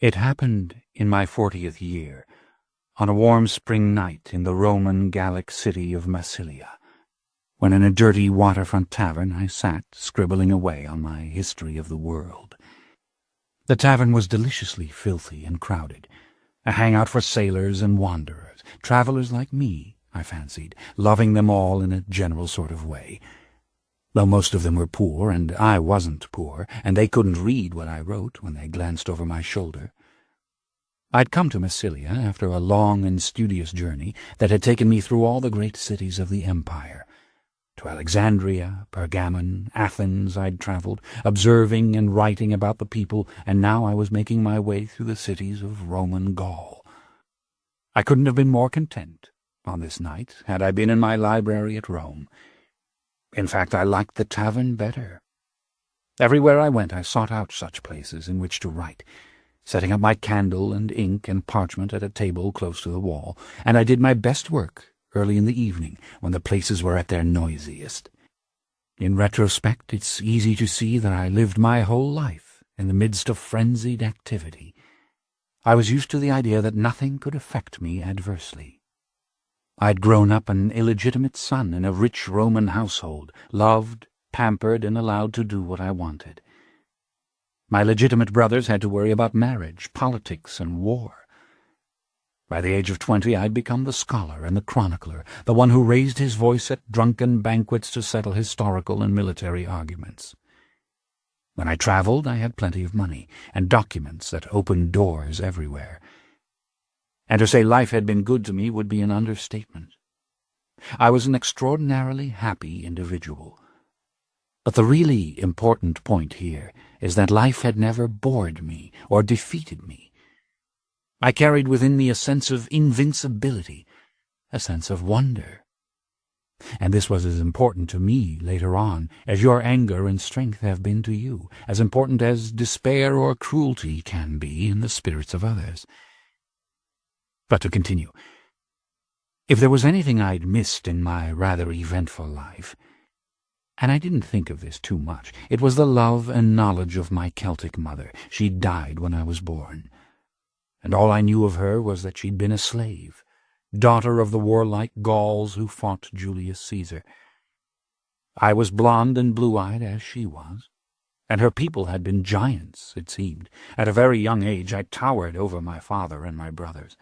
It happened in my 40th year, on a warm spring night in the Roman Gallic city of Massilia, when in a dirty waterfront tavern I sat scribbling away on my history of the world. The tavern was deliciously filthy and crowded, a hangout for sailors and wanderers, travellers like me, I fancied, loving them all in a general sort of way. Though most of them were poor, and I wasn't poor, and they couldn't read what I wrote when they glanced over my shoulder. I'd come to Massilia after a long and studious journey that had taken me through all the great cities of the empire. To Alexandria, Pergamon, Athens I'd travelled, observing and writing about the people, and now I was making my way through the cities of Roman Gaul. I couldn't have been more content on this night had I been in my library at Rome. In fact, I liked the tavern better. Everywhere I went I sought out such places in which to write, setting up my candle and ink and parchment at a table close to the wall, and I did my best work early in the evening when the places were at their noisiest. In retrospect, it's easy to see that I lived my whole life in the midst of frenzied activity. I was used to the idea that nothing could affect me adversely. I'd grown up an illegitimate son in a rich Roman household, loved, pampered, and allowed to do what I wanted. My legitimate brothers had to worry about marriage, politics, and war. By the age of 20, I'd become the scholar and the chronicler, the one who raised his voice at drunken banquets to settle historical and military arguments. When I travelled, I had plenty of money, and documents that opened doors everywhere. And to say life had been good to me would be an understatement. I was an extraordinarily happy individual. But the really important point here is that life had never bored me or defeated me. I carried within me a sense of invincibility, a sense of wonder. And this was as important to me later on as your anger and strength have been to you, as important as despair or cruelty can be in the spirits of others. But to continue, if there was anything I'd missed in my rather eventful life, and I didn't think of this too much, it was the love and knowledge of my Celtic mother. She'd died when I was born, and all I knew of her was that she'd been a slave, daughter of the warlike Gauls who fought Julius Caesar. I was blonde and blue-eyed as she was, and her people had been giants, it seemed. At a very young age I towered over my father and my brothers.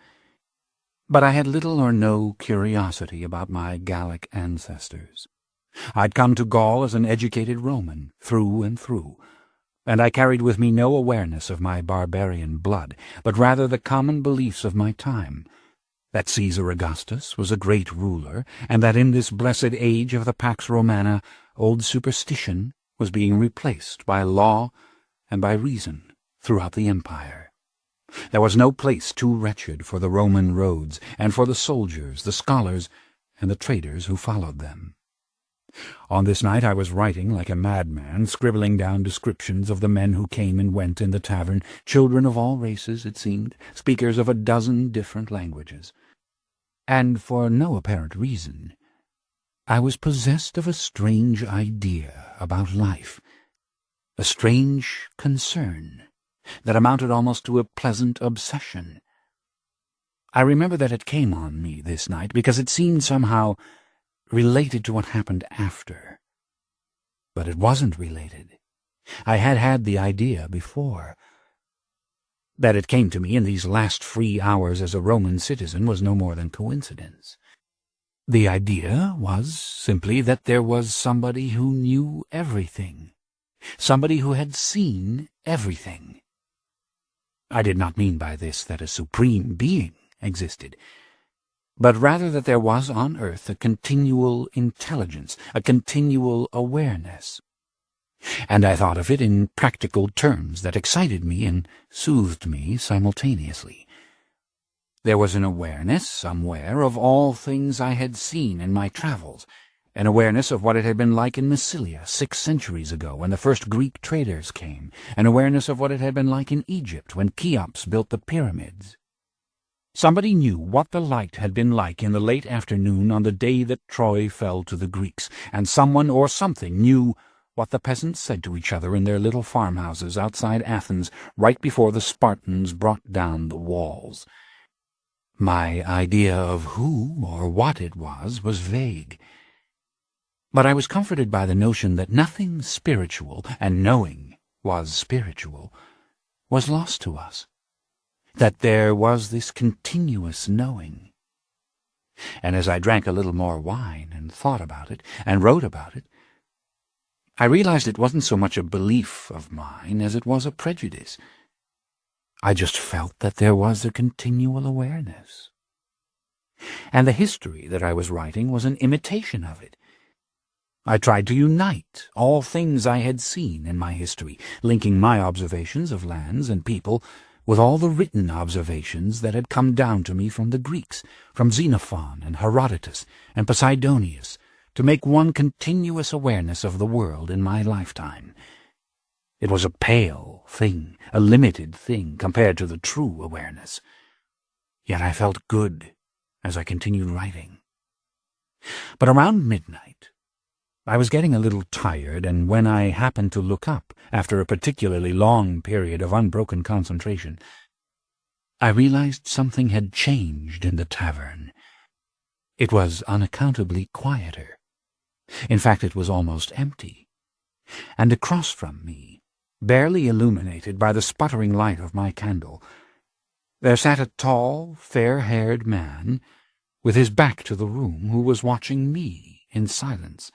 But I had little or no curiosity about my Gallic ancestors. I'd come to Gaul as an educated Roman, through and through, and I carried with me no awareness of my barbarian blood, but rather the common beliefs of my time, that Caesar Augustus was a great ruler, and that in this blessed age of the Pax Romana old superstition was being replaced by law and by reason throughout the empire. There was no place too wretched for the Roman roads, and for the soldiers, the scholars, and the traders who followed them. On this night I was writing like a madman, scribbling down descriptions of the men who came and went in the tavern, children of all races, it seemed, speakers of a dozen different languages. And for no apparent reason, I was possessed of a strange idea about life, a strange concern that amounted almost to a pleasant obsession. I remember that it came on me this night because it seemed somehow related to what happened after. But it wasn't related. I had had the idea before. That it came to me in these last free hours as a Roman citizen was no more than coincidence. The idea was simply that there was somebody who knew everything, somebody who had seen everything. I did not mean by this that a supreme being existed, but rather that there was on earth a continual intelligence, a continual awareness. And I thought of it in practical terms that excited me and soothed me simultaneously. There was an awareness somewhere of all things I had seen in my travels, an awareness of what it had been like in Massilia 6 centuries ago when the first Greek traders came, an awareness of what it had been like in Egypt when Cheops built the pyramids. Somebody knew what the light had been like in the late afternoon on the day that Troy fell to the Greeks, and someone or something knew what the peasants said to each other in their little farmhouses outside Athens right before the Spartans brought down the walls. My idea of who or what it was vague. But I was comforted by the notion that nothing spiritual, and knowing was spiritual, was lost to us. That there was this continuous knowing. And as I drank a little more wine and thought about it and wrote about it, I realized it wasn't so much a belief of mine as it was a prejudice. I just felt that there was a continual awareness. And the history that I was writing was an imitation of it. I tried to unite all things I had seen in my history, linking my observations of lands and people with all the written observations that had come down to me from the Greeks, from Xenophon and Herodotus and Posidonius, to make one continuous awareness of the world in my lifetime. It was a pale thing, a limited thing, compared to the true awareness. Yet I felt good as I continued writing. But around midnight, I was getting a little tired, and when I happened to look up, after a particularly long period of unbroken concentration, I realized something had changed in the tavern. It was unaccountably quieter. In fact, it was almost empty. And across from me, barely illuminated by the sputtering light of my candle, there sat a tall, fair-haired man, with his back to the room, who was watching me in silence.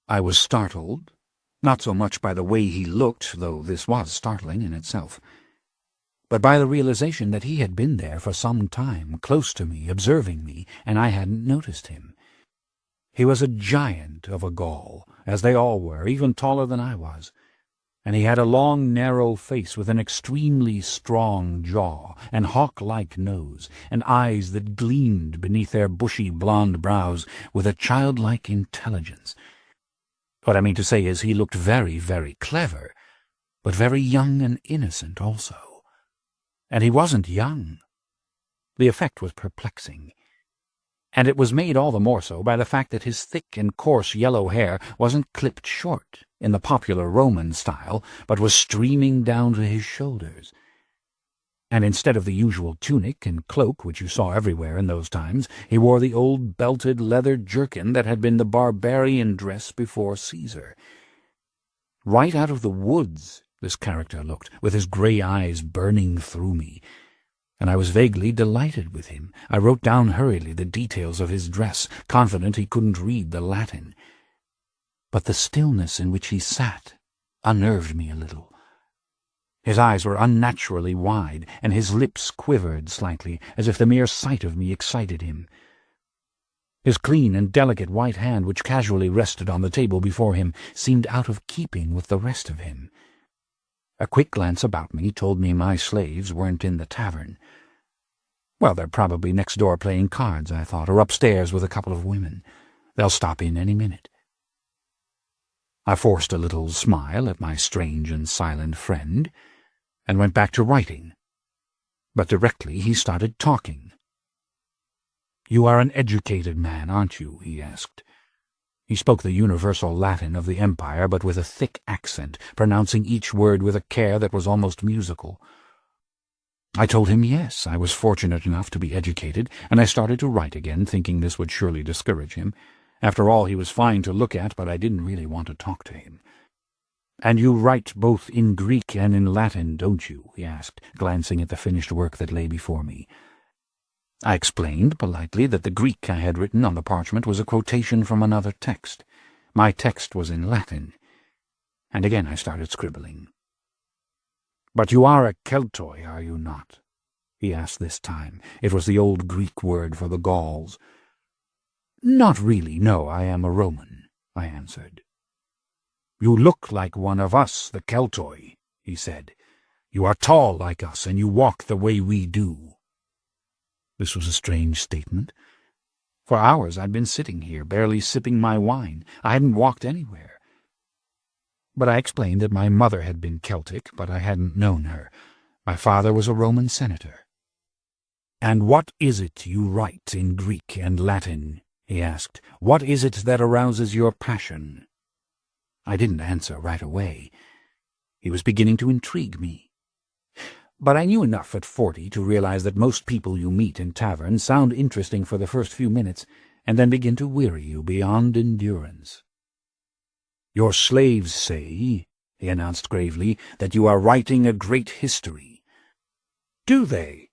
I was startled, not so much by the way he looked, though this was startling in itself, but by the realization that he had been there for some time, close to me, observing me, and I hadn't noticed him. He was a giant of a Gaul, as they all were, even taller than I was, and he had a long, narrow face with an extremely strong jaw, and hawk-like nose, and eyes that gleamed beneath their bushy blonde brows with a childlike intelligence. What I mean to say is he looked very, very clever, but very young and innocent also. And he wasn't young. The effect was perplexing. And it was made all the more so by the fact that his thick and coarse yellow hair wasn't clipped short in the popular Roman style, but was streaming down to his shoulders. And instead of the usual tunic and cloak which you saw everywhere in those times, he wore the old belted leather jerkin that had been the barbarian dress before Caesar. Right out of the woods this character looked, with his grey eyes burning through me, and I was vaguely delighted with him. I wrote down hurriedly the details of his dress, confident he couldn't read the Latin. But the stillness in which he sat unnerved me a little. His eyes were unnaturally wide, and his lips quivered slightly, as if the mere sight of me excited him. His clean and delicate white hand, which casually rested on the table before him, seemed out of keeping with the rest of him. A quick glance about me told me my slaves weren't in the tavern. Well, they're probably next door playing cards, I thought, or upstairs with a couple of women. They'll stop in any minute. I forced a little smile at my strange and silent friend, and went back to writing. But directly he started talking. "You are an educated man, aren't you?" he asked. He spoke the universal Latin of the Empire, but with a thick accent, pronouncing each word with a care that was almost musical. I told him yes, I was fortunate enough to be educated, and I started to write again, thinking this would surely discourage him. After all, he was fine to look at, but I didn't really want to talk to him. "And you write both in Greek and in Latin, don't you?" he asked, glancing at the finished work that lay before me. I explained politely that the Greek I had written on the parchment was a quotation from another text. My text was in Latin. And again I started scribbling. "But you are a Keltoi, are you not?" he asked this time. It was the old Greek word for the Gauls. "Not really, no, I am a Roman," I answered. "You look like one of us, the Keltoi," he said. "You are tall like us, and you walk the way we do." This was a strange statement. For hours I'd been sitting here, barely sipping my wine. I hadn't walked anywhere. But I explained that my mother had been Celtic, but I hadn't known her. My father was a Roman senator. "And what is it you write in Greek and Latin?" he asked. "What is it that arouses your passion?" I didn't answer right away. He was beginning to intrigue me. But I knew enough at 40 to realize that most people you meet in taverns sound interesting for the first few minutes, and then begin to weary you beyond endurance. "Your slaves say," he announced gravely, "that you are writing a great history." "Do they?"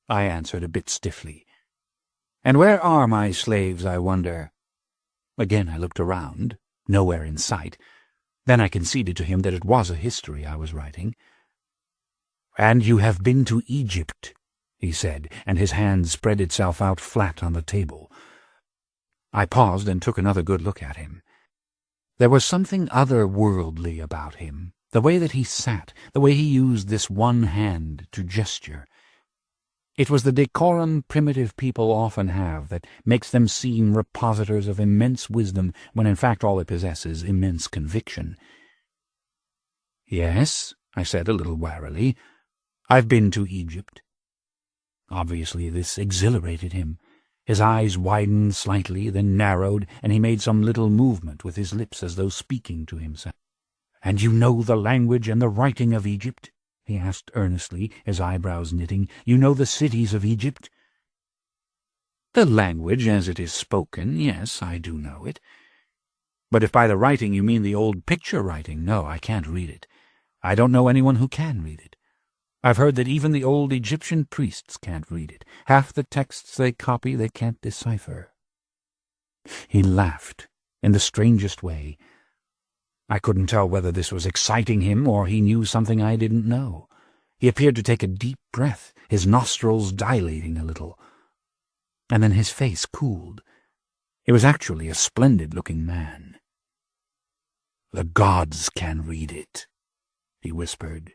I answered a bit stiffly. "And where are my slaves, I wonder?" Again I looked around, nowhere in sight. Then I conceded to him that it was a history I was writing. "And you have been to Egypt," he said, and his hand spread itself out flat on the table. I paused and took another good look at him. There was something otherworldly about him, the way that he sat, the way he used this one hand to gesture. It was the decorum primitive people often have that makes them seem repositors of immense wisdom when in fact all they possess is immense conviction. "Yes," I said a little warily, "I've been to Egypt." Obviously this exhilarated him. His eyes widened slightly, then narrowed, and he made some little movement with his lips as though speaking to himself. "And you know the language and the writing of Egypt?" he asked earnestly, his eyebrows knitting. "You know the cities of Egypt?" "The language as it is spoken, yes, I do know it. But if by the writing you mean the old picture writing, no, I can't read it. I don't know anyone who can read it. I've heard that even the old Egyptian priests can't read it. Half the texts they copy they can't decipher." He laughed, in the strangest way. I couldn't tell whether this was exciting him or he knew something I didn't know. He appeared to take a deep breath, his nostrils dilating a little. And then his face cooled. He was actually a splendid-looking man. "The gods can read it," he whispered.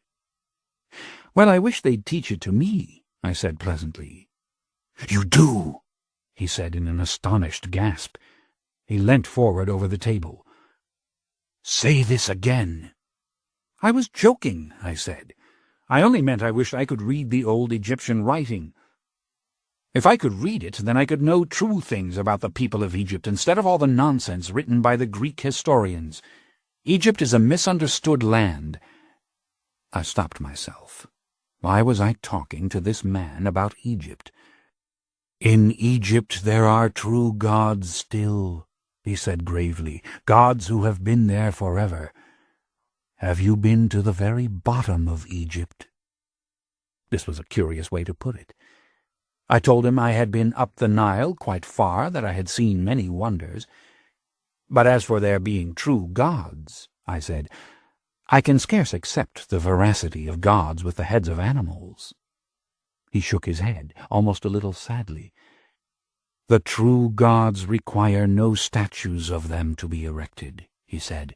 "Well, I wish they'd teach it to me," I said pleasantly. "You do," he said in an astonished gasp. He leant forward over the table. "Say this again." "I was joking," I said. "I only meant I wished I could read the old Egyptian writing. If I could read it, then I could know true things about the people of Egypt instead of all the nonsense written by the Greek historians. Egypt is a misunderstood land." I stopped myself. Why was I talking to this man about Egypt? "In Egypt there are true gods still," he said gravely, "gods who have been there forever. Have you been to the very bottom of Egypt?" This was a curious way to put it. I told him I had been up the Nile quite far, that I had seen many wonders. "But as for there being true gods," I said, "I can scarce accept the veracity of gods with the heads of animals." He shook his head, almost a little sadly. "The true gods require no statues of them to be erected," he said.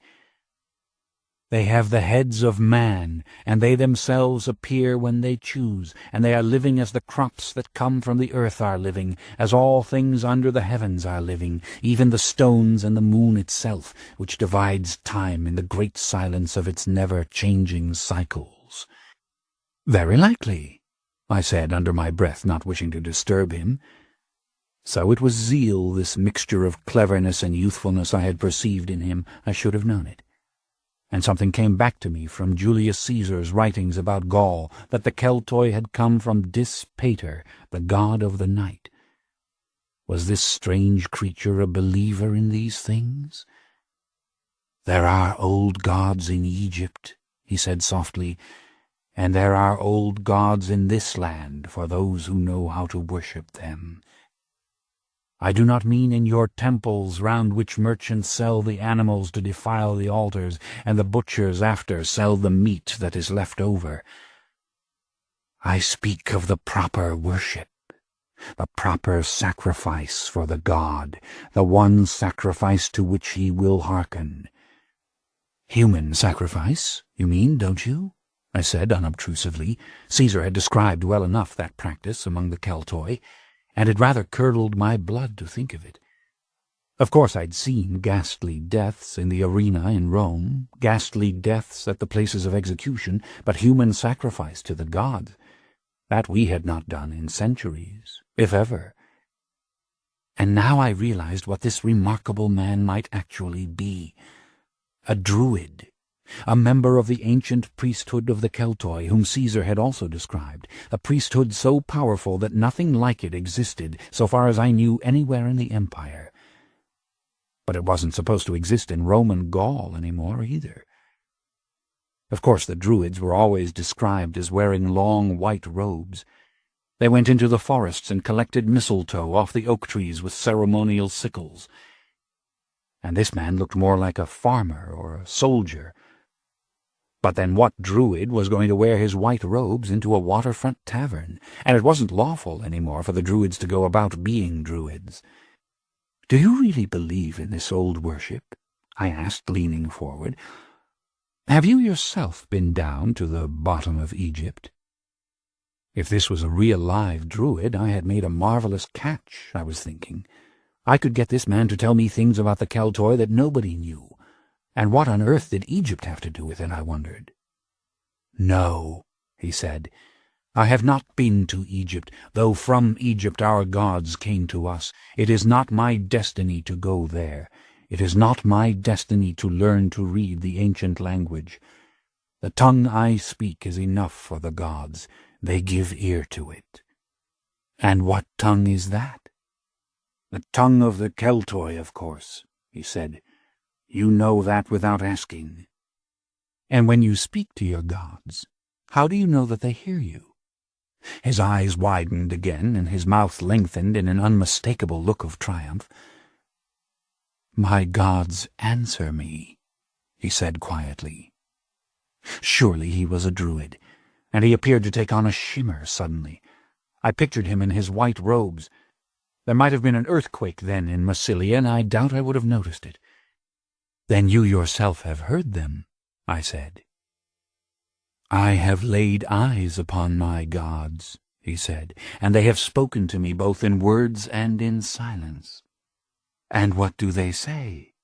"They have the heads of man, and they themselves appear when they choose, and they are living as the crops that come from the earth are living, as all things under the heavens are living, even the stones and the moon itself, which divides time in the great silence of its never-changing cycles." "Very likely," I said under my breath, not wishing to disturb him. So it was zeal, this mixture of cleverness and youthfulness I had perceived in him. I should have known it. And something came back to me from Julius Caesar's writings about Gaul, that the Keltoi had come from Dis Pater, the god of the night. Was this strange creature a believer in these things? "There are old gods in Egypt," he said softly, "and there are old gods in this land for those who know how to worship them. I do not mean in your temples round which merchants sell the animals to defile the altars, and the butchers after sell the meat that is left over. I speak of the proper worship, the proper sacrifice for the god, the one sacrifice to which he will hearken." "Human sacrifice, you mean, don't you?" I said unobtrusively. Caesar had described well enough that practice among the Keltoi, and it rather curdled my blood to think of it. Of course I'd seen ghastly deaths in the arena in Rome, ghastly deaths at the places of execution, but human sacrifice to the gods, that we had not done in centuries, if ever. And now I realized what this remarkable man might actually be. A druid, a member of the ancient priesthood of the Keltoi, whom Caesar had also described, a priesthood so powerful that nothing like it existed, so far as I knew, anywhere in the empire. But it wasn't supposed to exist in Roman Gaul anymore either. Of course, the Druids were always described as wearing long white robes. They went into the forests and collected mistletoe off the oak trees with ceremonial sickles. And this man looked more like a farmer or a soldier. But then what Druid was going to wear his white robes into a waterfront tavern? And it wasn't lawful anymore for the Druids to go about being Druids. "Do you really believe in this old worship?" I asked, leaning forward. "Have you yourself been down to the bottom of Egypt?" If this was a real live Druid, I had made a marvelous catch, I was thinking. I could get this man to tell me things about the Keltoi that nobody knew. And what on earth did Egypt have to do with it, I wondered. "No," he said, "I have not been to Egypt, though from Egypt our gods came to us. It is not my destiny to go there. It is not my destiny to learn to read the ancient language. The tongue I speak is enough for the gods. They give ear to it." "And what tongue is that?" "The tongue of the Keltoi, of course," he said. "You know that without asking." "And when you speak to your gods, how do you know that they hear you?" His eyes widened again, and his mouth lengthened in an unmistakable look of triumph. "My gods answer me," he said quietly. Surely he was a Druid, and he appeared to take on a shimmer suddenly. I pictured him in his white robes. There might have been an earthquake then in Massilia, and I doubt I would have noticed it. "Then you yourself have heard them," I said. "I have laid eyes upon my gods," he said, "and they have spoken to me both in words and in silence." "And what do they say?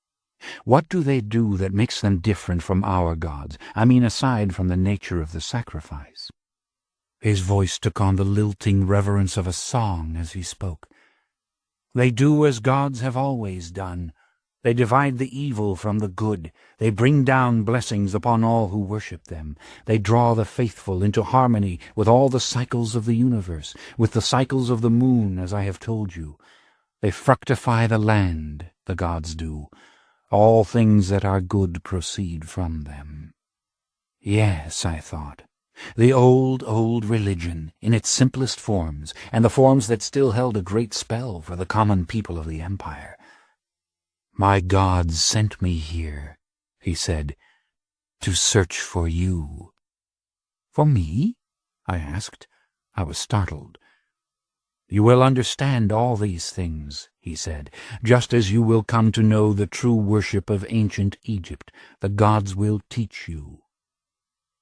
What do they do that makes them different from our gods? I mean, aside from the nature of the sacrifice." His voice took on the lilting reverence of a song as he spoke. "They do as gods have always done. They divide the evil from the good. They bring down blessings upon all who worship them. They draw the faithful into harmony with all the cycles of the universe, with the cycles of the moon, as I have told you. They fructify the land, the gods do. All things that are good proceed from them." Yes, I thought. The old religion, in its simplest forms, and the forms that still held a great spell for the common people of the empire. "My gods sent me here," he said, "to search for you." "For me?" I asked. I was startled. "You will understand all these things," he said, "just as you will come to know the true worship of ancient Egypt. The gods will teach you."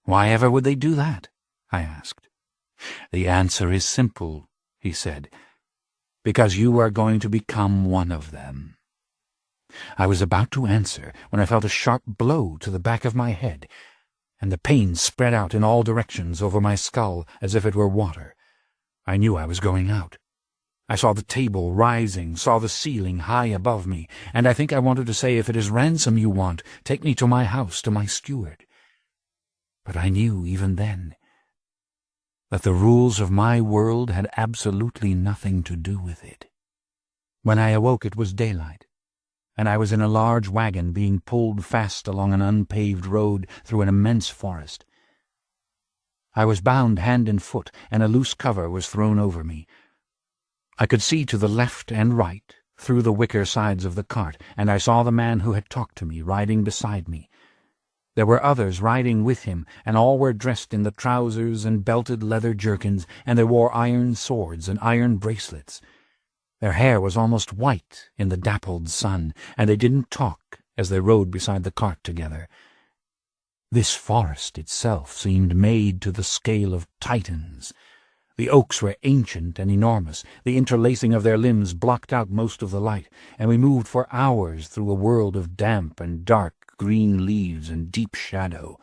"Why ever would they do that?" I asked. "The answer is simple," he said, "because you are going to become one of them." I was about to answer when I felt a sharp blow to the back of my head, and the pain spread out in all directions over my skull as if it were water. I knew I was going out. I saw the table rising, saw the ceiling high above me, and I think I wanted to say, "If it is ransom you want, take me to my house, to my steward." But I knew even then that the rules of my world had absolutely nothing to do with it. When I awoke it was daylight, and I was in a large wagon being pulled fast along an unpaved road through an immense forest. I was bound hand and foot, and a loose cover was thrown over me. I could see to the left and right through the wicker sides of the cart, and I saw the man who had talked to me riding beside me. There were others riding with him, and all were dressed in the trousers and belted leather jerkins, and they wore iron swords and iron bracelets. Their hair was almost white in the dappled sun, and they didn't talk as they rode beside the cart together. This forest itself seemed made to the scale of Titans. The oaks were ancient and enormous. The interlacing of their limbs blocked out most of the light, and we moved for hours through a world of damp and dark green leaves and deep shadow.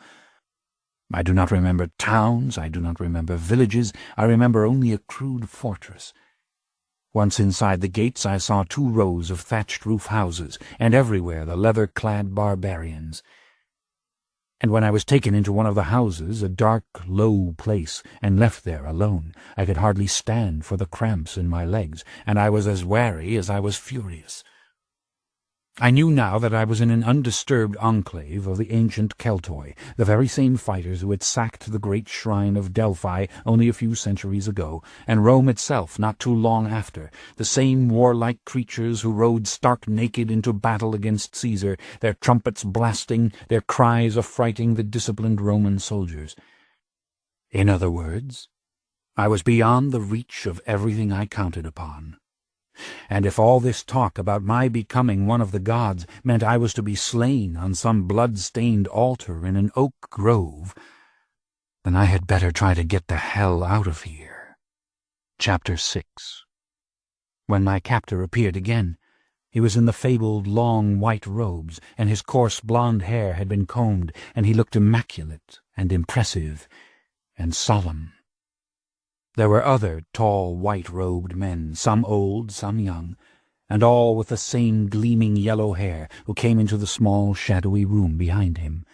I do not remember towns, I do not remember villages, I remember only a crude fortress. Once inside the gates I saw 2 rows of thatched roof houses, and everywhere the leather-clad barbarians. And when I was taken into one of the houses, a dark, low place, and left there alone, I could hardly stand for the cramps in my legs, and I was as wary as I was furious. I knew now that I was in an undisturbed enclave of the ancient Keltoi, the very same fighters who had sacked the great shrine of Delphi only a few centuries ago, and Rome itself not too long after, the same warlike creatures who rode stark naked into battle against Caesar, their trumpets blasting, their cries affrighting the disciplined Roman soldiers. In other words, I was beyond the reach of everything I counted upon. And if all this talk about my becoming one of the gods meant I was to be slain on some blood-stained altar in an oak grove, then I had better try to get the hell out of here. Chapter 6. When my captor appeared again, he was in the fabled long white robes, and his coarse blonde hair had been combed, and he looked immaculate and impressive and solemn. There were other tall, white-robed men, some old, some young, and all with the same gleaming yellow hair, who came into the small, shadowy room behind him.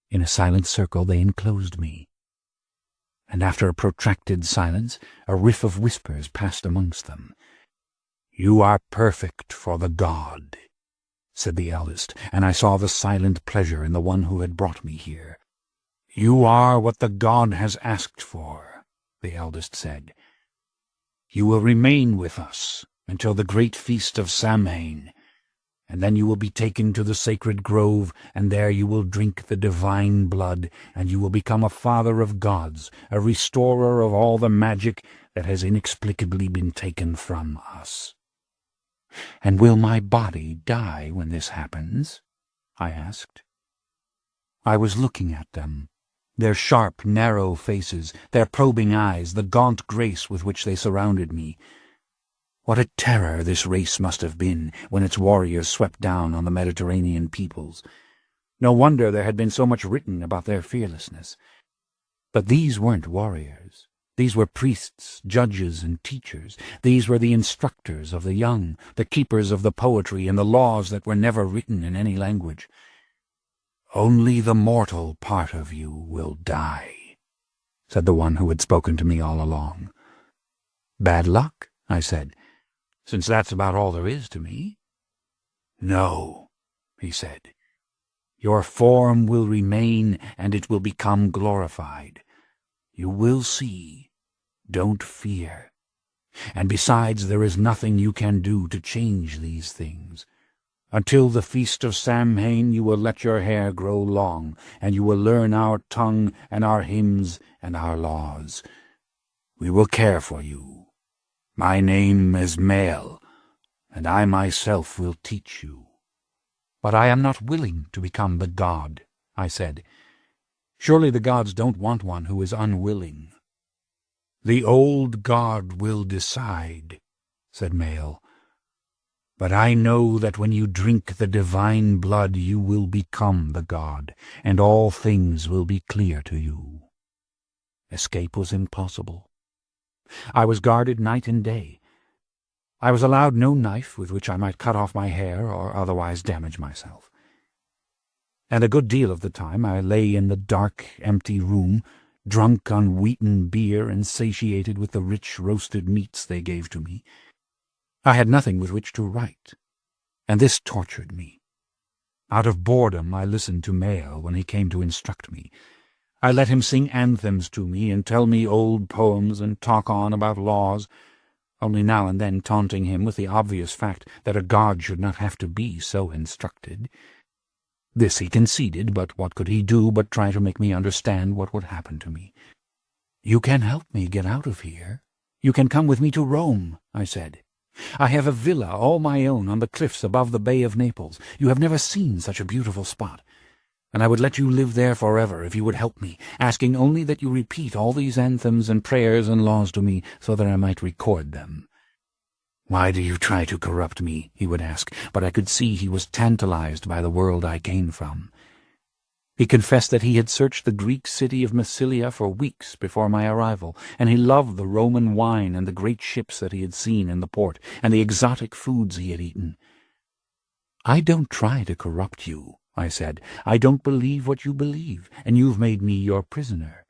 In a silent circle they enclosed me, and after a protracted silence, a riff of whispers passed amongst them. "You are perfect for the god," said the eldest, and I saw the silent pleasure in the one who had brought me here. "You are what the god has asked for," the eldest said. "You will remain with us until the great feast of Samhain, and then you will be taken to the sacred grove, and there you will drink the divine blood, and you will become a father of gods, a restorer of all the magic that has inexplicably been taken from us." "And will my body die when this happens?" I asked. I was looking at them. Their sharp, narrow faces, their probing eyes, the gaunt grace with which they surrounded me. What a terror this race must have been when its warriors swept down on the Mediterranean peoples. No wonder there had been so much written about their fearlessness. But these weren't warriors. These were priests, judges, and teachers. These were the instructors of the young, the keepers of the poetry and the laws that were never written in any language. "Only the mortal part of you will die," said the one who had spoken to me all along. "Bad luck," I said, "since that's about all there is to me." "No," he said. "Your form will remain, and it will become glorified. You will see. Don't fear. And besides, there is nothing you can do to change these things. Until the feast of Samhain you will let your hair grow long, and you will learn our tongue and our hymns and our laws. We will care for you. My name is Mael, and I myself will teach you." "But I am not willing to become the god," I said. "Surely the gods don't want one who is unwilling." "The old god will decide," said Mael. "But I know that when you drink the divine blood you will become the god, and all things will be clear to you." Escape was impossible. I was guarded night and day. I was allowed no knife with which I might cut off my hair or otherwise damage myself. And a good deal of the time I lay in the dark, empty room, drunk on wheaten beer and satiated with the rich roasted meats they gave to me. I had nothing with which to write, and this tortured me. Out of boredom I listened to Mael when he came to instruct me. I let him sing anthems to me and tell me old poems and talk on about laws, only now and then taunting him with the obvious fact that a god should not have to be so instructed. This he conceded, but what could he do but try to make me understand what would happen to me? "You can help me get out of here. You can come with me to Rome," I said. "I have a villa all my own on the cliffs above the Bay of Naples. You have never seen such a beautiful spot. And I would let you live there forever if you would help me, asking only that you repeat all these anthems and prayers and laws to me so that I might record them." "Why do you try to corrupt me?" he would ask, but I could see he was tantalized by the world I came from. He confessed that he had searched the Greek city of Massilia for weeks before my arrival, and he loved the Roman wine and the great ships that he had seen in the port, and the exotic foods he had eaten. "I don't try to corrupt you," I said. "I don't believe what you believe, and you've made me your prisoner."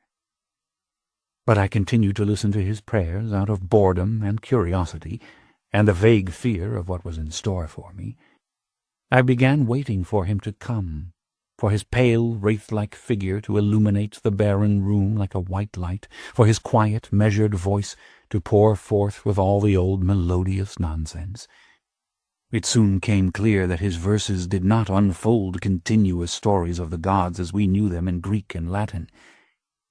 But I continued to listen to his prayers out of boredom and curiosity, and the vague fear of what was in store for me. I began waiting for him to come, for his pale, wraith-like figure to illuminate the barren room like a white light, for his quiet, measured voice to pour forth with all the old melodious nonsense. It soon came clear that his verses did not unfold continuous stories of the gods as we knew them in Greek and Latin,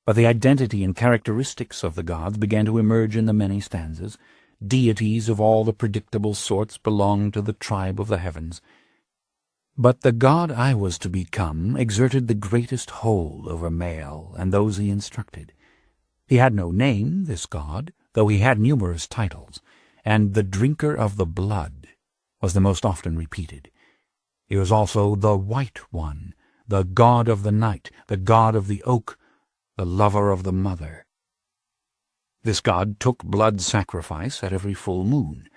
but the identity and characteristics of the gods began to emerge in the many stanzas. Deities of all the predictable sorts belonged to the tribe of the heavens. But the god I was to become exerted the greatest hold over Mael and those he instructed. He had no name, this god, though he had numerous titles, and the drinker of the blood was the most often repeated. He was also the White One, the god of the night, the god of the oak, the lover of the mother. This god took blood sacrifice at every full moon.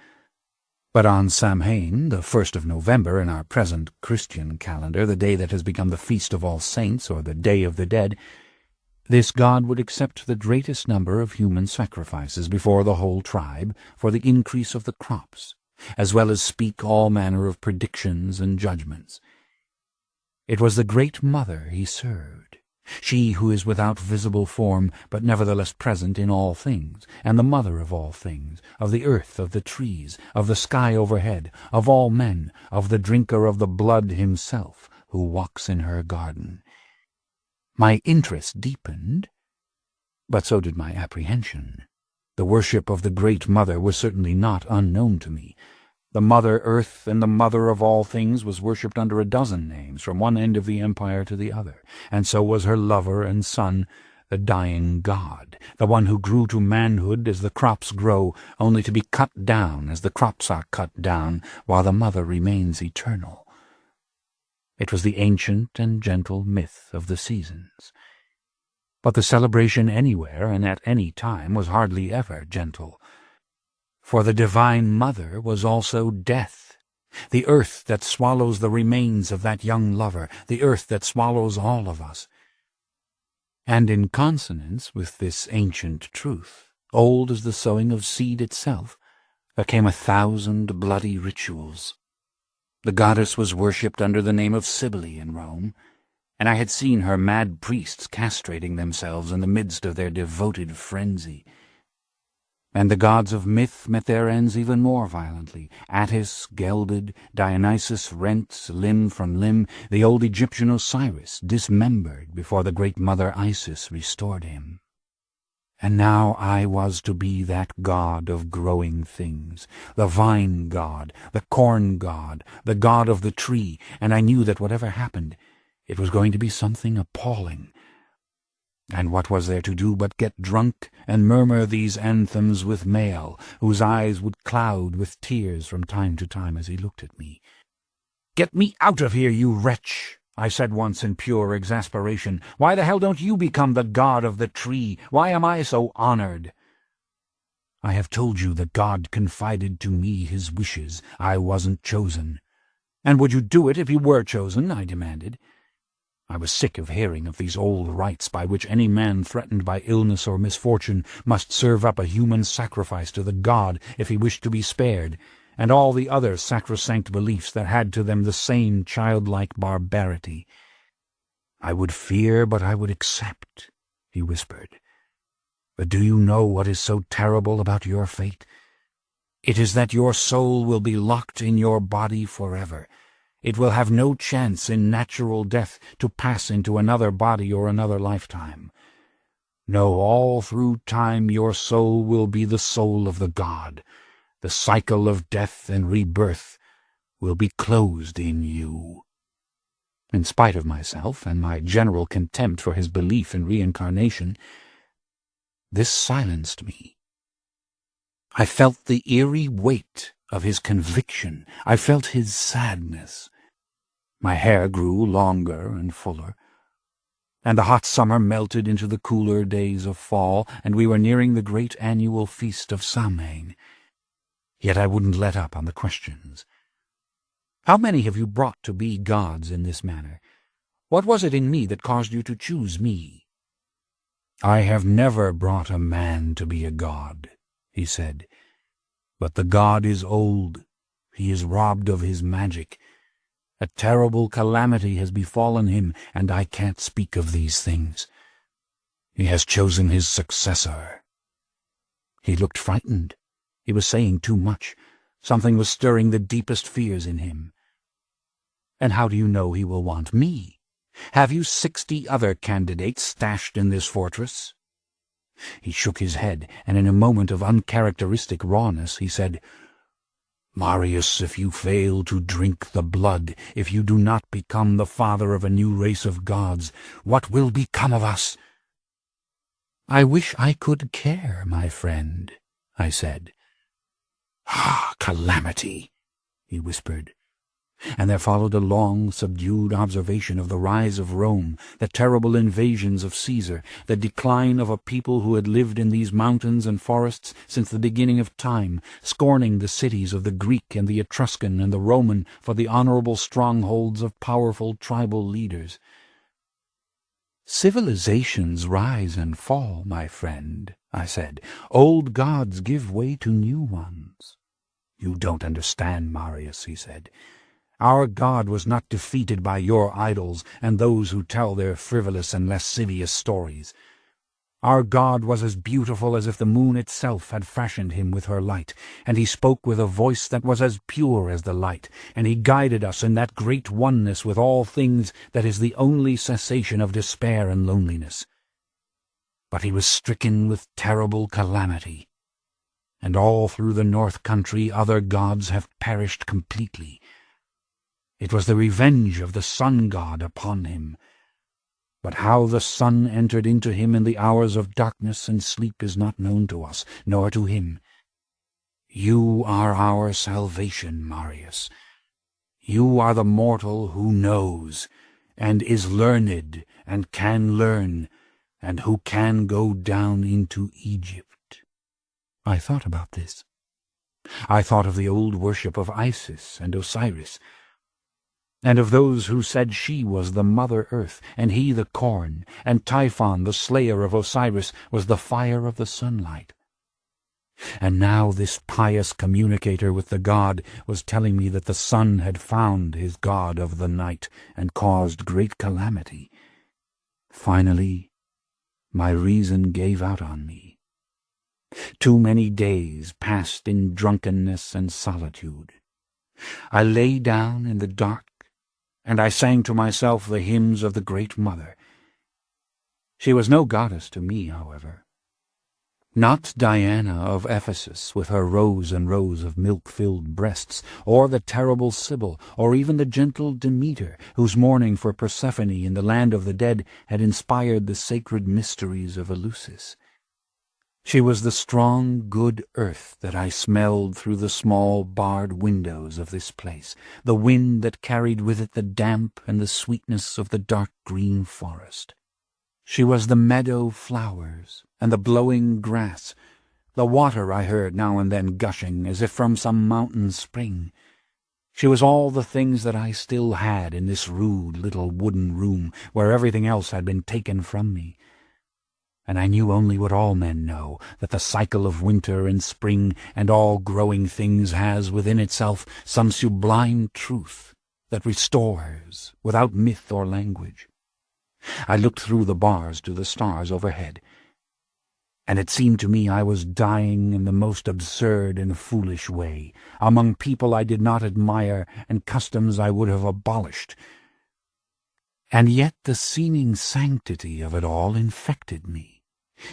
But on Samhain, the 1st of November in our present Christian calendar, the day that has become the Feast of All Saints, or the Day of the Dead, this god would accept the greatest number of human sacrifices before the whole tribe for the increase of the crops, as well as speak all manner of predictions and judgments. It was the Great Mother he served, she who is without visible form, but nevertheless present in all things, and the mother of all things, of the earth, of the trees, of the sky overhead, of all men, of the drinker of the blood himself, who walks in her garden. My interest deepened, but so did my apprehension. The worship of the Great Mother was certainly not unknown to me. The Mother Earth and the Mother of all things was worshipped under a dozen names, from one end of the empire to the other, and so was her lover and son, the dying god, the one who grew to manhood as the crops grow, only to be cut down as the crops are cut down, while the mother remains eternal. It was the ancient and gentle myth of the seasons. But the celebration anywhere and at any time was hardly ever gentle. For the Divine Mother was also death, the earth that swallows the remains of that young lover, the earth that swallows all of us. And in consonance with this ancient truth, old as the sowing of seed itself, there came 1,000 bloody rituals. The goddess was worshipped under the name of Cybele in Rome, and I had seen her mad priests castrating themselves in the midst of their devoted frenzy. And the gods of myth met their ends even more violently. Attis gelded, Dionysus rent limb from limb, the old Egyptian Osiris dismembered before the great mother Isis restored him. And now I was to be that god of growing things, the vine god, the corn god, the god of the tree, and I knew that whatever happened, it was going to be something appalling. And what was there to do but get drunk and murmur these anthems with Mael, whose eyes would cloud with tears from time to time as he looked at me. "Get me out of here, you wretch!" I said once in pure exasperation. "Why the hell don't you become the god of the tree? Why am I so honored?" "I have told you that God confided to me his wishes. I wasn't chosen." "And would you do it if you were chosen?" I demanded. I was sick of hearing of these old rites by which any man threatened by illness or misfortune must serve up a human sacrifice to the god if he wished to be spared, and all the other sacrosanct beliefs that had to them the same childlike barbarity. "I would fear, but I would accept," he whispered. "But do you know what is so terrible about your fate? It is that your soul will be locked in your body forever. It will have no chance in natural death to pass into another body or another lifetime. No, all through time your soul will be the soul of the god. The cycle of death and rebirth will be closed in you." In spite of myself and my general contempt for his belief in reincarnation, this silenced me. I felt the eerie weight of his conviction. I felt his sadness. My hair grew longer and fuller, and the hot summer melted into the cooler days of fall, and we were nearing the great annual feast of Samhain. Yet I wouldn't let up on the questions. "How many have you brought to be gods in this manner? What was it in me that caused you to choose me?" "I have never brought a man to be a god," he said. "But the god is old. He is robbed of his magic. A terrible calamity has befallen him, and I can't speak of these things. He has chosen his successor." He looked frightened. He was saying too much. Something was stirring the deepest fears in him. "And how do you know he will want me? Have you 60 other candidates stashed in this fortress?" He shook his head, and in a moment of uncharacteristic rawness he said, "Marius, if you fail to drink the blood, if you do not become the father of a new race of gods, what will become of us?" "I wish I could care, my friend," I said. "Ah, calamity," he whispered. And there followed a long, subdued observation of the rise of Rome, the terrible invasions of Caesar, the decline of a people who had lived in these mountains and forests since the beginning of time, scorning the cities of the Greek and the Etruscan and the Roman for the honorable strongholds of powerful tribal leaders. "Civilizations rise and fall, my friend," I said. "Old gods give way to new ones." "You don't understand, Marius," he said. "Our God was not defeated by your idols and those who tell their frivolous and lascivious stories. Our God was as beautiful as if the moon itself had fashioned him with her light, and he spoke with a voice that was as pure as the light, and he guided us in that great oneness with all things that is the only cessation of despair and loneliness. But he was stricken with terrible calamity, and all through the north country other gods have perished completely. It was the revenge of the sun god upon him. But how the sun entered into him in the hours of darkness and sleep is not known to us, nor to him. You are our salvation, Marius. You are the mortal who knows, and is learned, and can learn, and who can go down into Egypt." I thought about this. I thought of the old worship of Isis and Osiris, and of those who said she was the Mother Earth, and he the corn, and Typhon, the slayer of Osiris, was the fire of the sunlight. And now this pious communicator with the god was telling me that the sun had found his god of the night and caused great calamity. Finally, my reason gave out on me. Too many days passed in drunkenness and solitude. I lay down in the dark, and I sang to myself the hymns of the Great Mother. She was no goddess to me, however. Not Diana of Ephesus, with her rows and rows of milk-filled breasts, or the terrible Sibyl, or even the gentle Demeter, whose mourning for Persephone in the land of the dead had inspired the sacred mysteries of Eleusis. She was the strong, good earth that I smelled through the small barred windows of this place, the wind that carried with it the damp and the sweetness of the dark green forest. She was the meadow flowers and the blowing grass, the water I heard now and then gushing as if from some mountain spring. She was all the things that I still had in this rude little wooden room where everything else had been taken from me. And I knew only what all men know, that the cycle of winter and spring and all growing things has within itself some sublime truth that restores without myth or language. I looked through the bars to the stars overhead, and it seemed to me I was dying in the most absurd and foolish way, among people I did not admire and customs I would have abolished. And yet the seeming sanctity of it all infected me.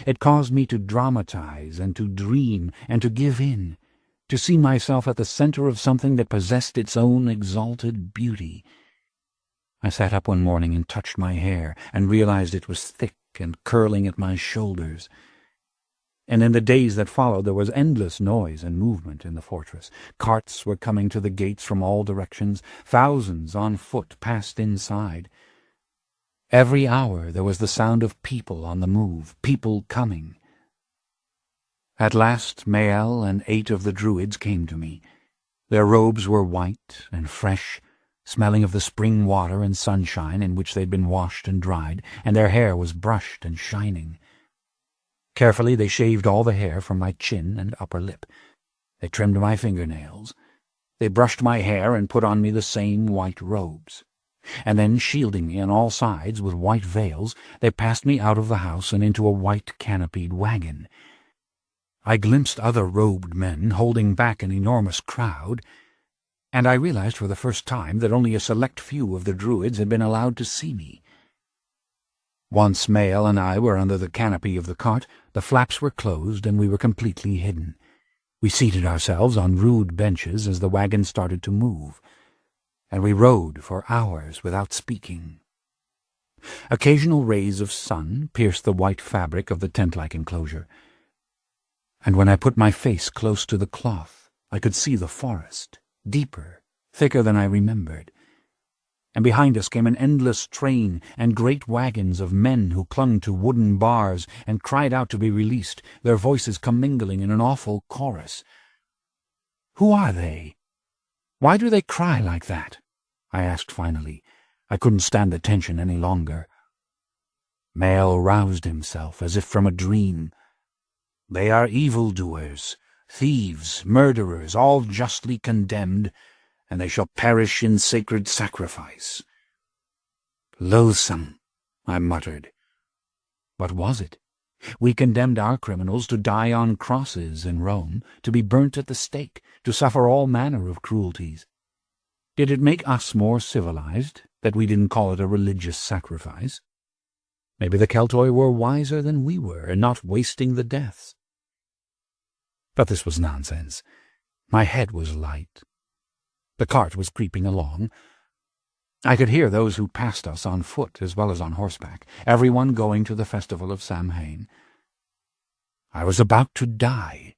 It caused me to dramatize and to dream and to give in, to see myself at the center of something that possessed its own exalted beauty. I sat up one morning and touched my hair and realized it was thick and curling at my shoulders. And in the days that followed there was endless noise and movement in the fortress. Carts were coming to the gates from all directions. Thousands on foot passed inside. Every hour there was the sound of people on the move, people coming. At last Mael and 8 of the Druids came to me. Their robes were white and fresh, smelling of the spring water and sunshine in which they'd been washed and dried, and their hair was brushed and shining. Carefully they shaved all the hair from my chin and upper lip. They trimmed my fingernails. They brushed my hair and put on me the same white robes. And then, shielding me on all sides with white veils, they passed me out of the house and into a white canopied wagon. I glimpsed other robed men holding back an enormous crowd, and I realized for the first time that only a select few of the Druids had been allowed to see me. Once Mael and I were under the canopy of the cart, the flaps were closed and we were completely hidden. We seated ourselves on rude benches as the wagon started to move, and we rode for hours without speaking. Occasional rays of sun pierced the white fabric of the tent-like enclosure, and when I put my face close to the cloth, I could see the forest, deeper, thicker than I remembered. And behind us came an endless train and great wagons of men who clung to wooden bars and cried out to be released, their voices commingling in an awful chorus. "Who are they? Why do they cry like that?" I asked finally. I couldn't stand the tension any longer. Mael roused himself as if from a dream. "They are evildoers, thieves, murderers, all justly condemned, and they shall perish in sacred sacrifice." "Loathsome," I muttered. What was it? We condemned our criminals to die on crosses in Rome, to be burnt at the stake, to suffer all manner of cruelties. Did it make us more civilized that we didn't call it a religious sacrifice? Maybe the Keltoi were wiser than we were in not wasting the deaths. But this was nonsense. My head was light. The cart was creeping along. I could hear those who passed us on foot as well as on horseback, everyone going to the festival of Samhain. I was about to die.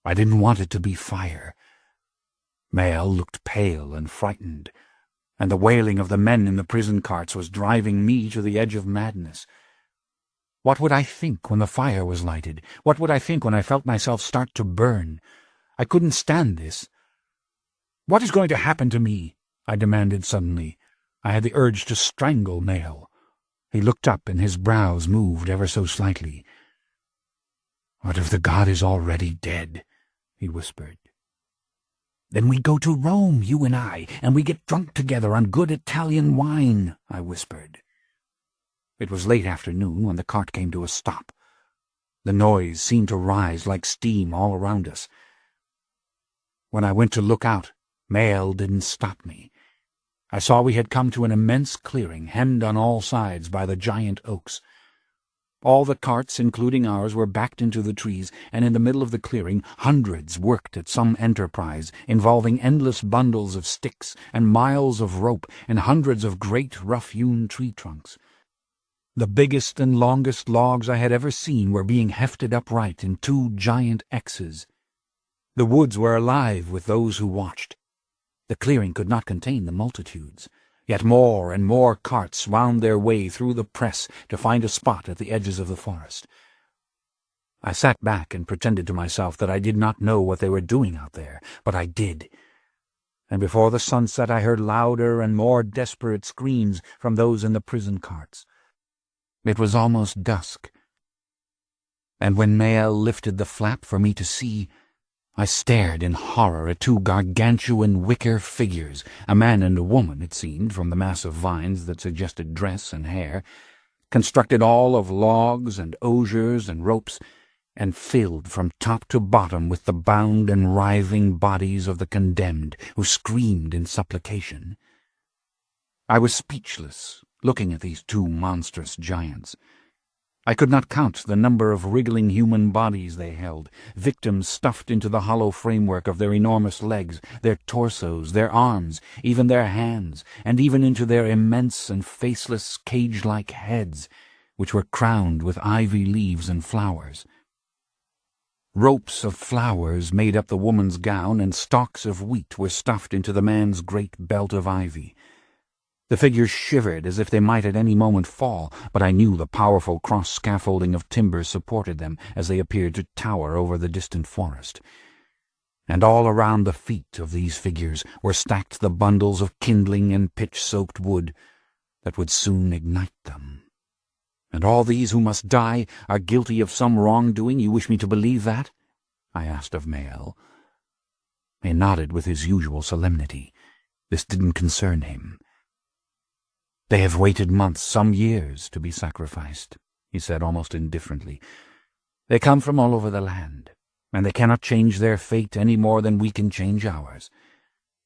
I didn't want it to be fire. Mael looked pale and frightened, and the wailing of the men in the prison carts was driving me to the edge of madness. What would I think when the fire was lighted? What would I think when I felt myself start to burn? I couldn't stand this. "What is going to happen to me?" I demanded suddenly. I had the urge to strangle Mael. He looked up and his brows moved ever so slightly. "What if the god is already dead?" he whispered. "Then we go to Rome, you and I, and we get drunk together on good Italian wine," I whispered. It was late afternoon when the cart came to a stop. The noise seemed to rise like steam all around us. When I went to look out, Mael didn't stop me. I saw we had come to an immense clearing, hemmed on all sides by the giant oaks. All the carts, including ours, were backed into the trees, and in the middle of the clearing hundreds worked at some enterprise involving endless bundles of sticks and miles of rope and hundreds of great rough-hewn tree trunks. The biggest and longest logs I had ever seen were being hefted upright in two giant X's. The woods were alive with those who watched. The clearing could not contain the multitudes, yet more and more carts wound their way through the press to find a spot at the edges of the forest. I sat back and pretended to myself that I did not know what they were doing out there, but I did. And before the sunset I heard louder and more desperate screams from those in the prison carts. It was almost dusk, and when Mael lifted the flap for me to see, I stared in horror at two gargantuan wicker figures, a man and a woman, it seemed, from the mass of vines that suggested dress and hair, constructed all of logs and osiers and ropes, and filled from top to bottom with the bound and writhing bodies of the condemned, who screamed in supplication. I was speechless, looking at these two monstrous giants. I could not count the number of wriggling human bodies they held, victims stuffed into the hollow framework of their enormous legs, their torsos, their arms, even their hands, and even into their immense and faceless cage-like heads, which were crowned with ivy leaves and flowers. Ropes of flowers made up the woman's gown, and stalks of wheat were stuffed into the man's great belt of ivy. The figures shivered as if they might at any moment fall, but I knew the powerful cross-scaffolding of timber supported them as they appeared to tower over the distant forest. and all around the feet of these figures were stacked the bundles of kindling and pitch-soaked wood that would soon ignite them. And all these who must die are guilty of some wrongdoing? You wish me to believe that? I asked of Mael. He nodded with his usual solemnity. This didn't concern him. They have waited months, some years, to be sacrificed, he said almost indifferently. They come from all over the land, and they cannot change their fate any more than we can change ours.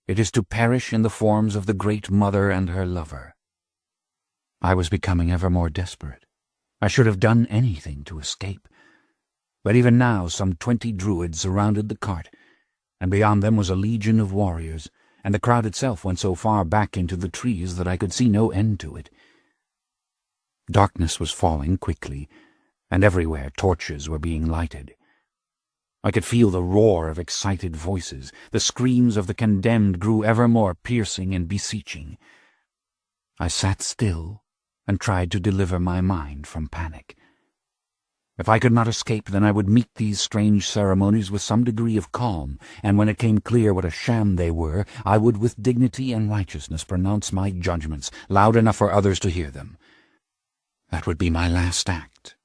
It is to perish in the forms of the Great Mother and her lover. I was becoming ever more desperate. I should have done anything to escape. But even now 20 druids surrounded the cart, and beyond them was a legion of warriors, and the crowd itself went so far back into the trees that I could see no end to it. Darkness was falling quickly, and everywhere torches were being lighted. I could feel the roar of excited voices. The screams of the condemned grew ever more piercing and beseeching. I sat still and tried to deliver my mind from panic. If I could not escape, then I would meet these strange ceremonies with some degree of calm, and when it came clear what a sham they were, I would with dignity and righteousness pronounce my judgments, loud enough for others to hear them. That would be my last act,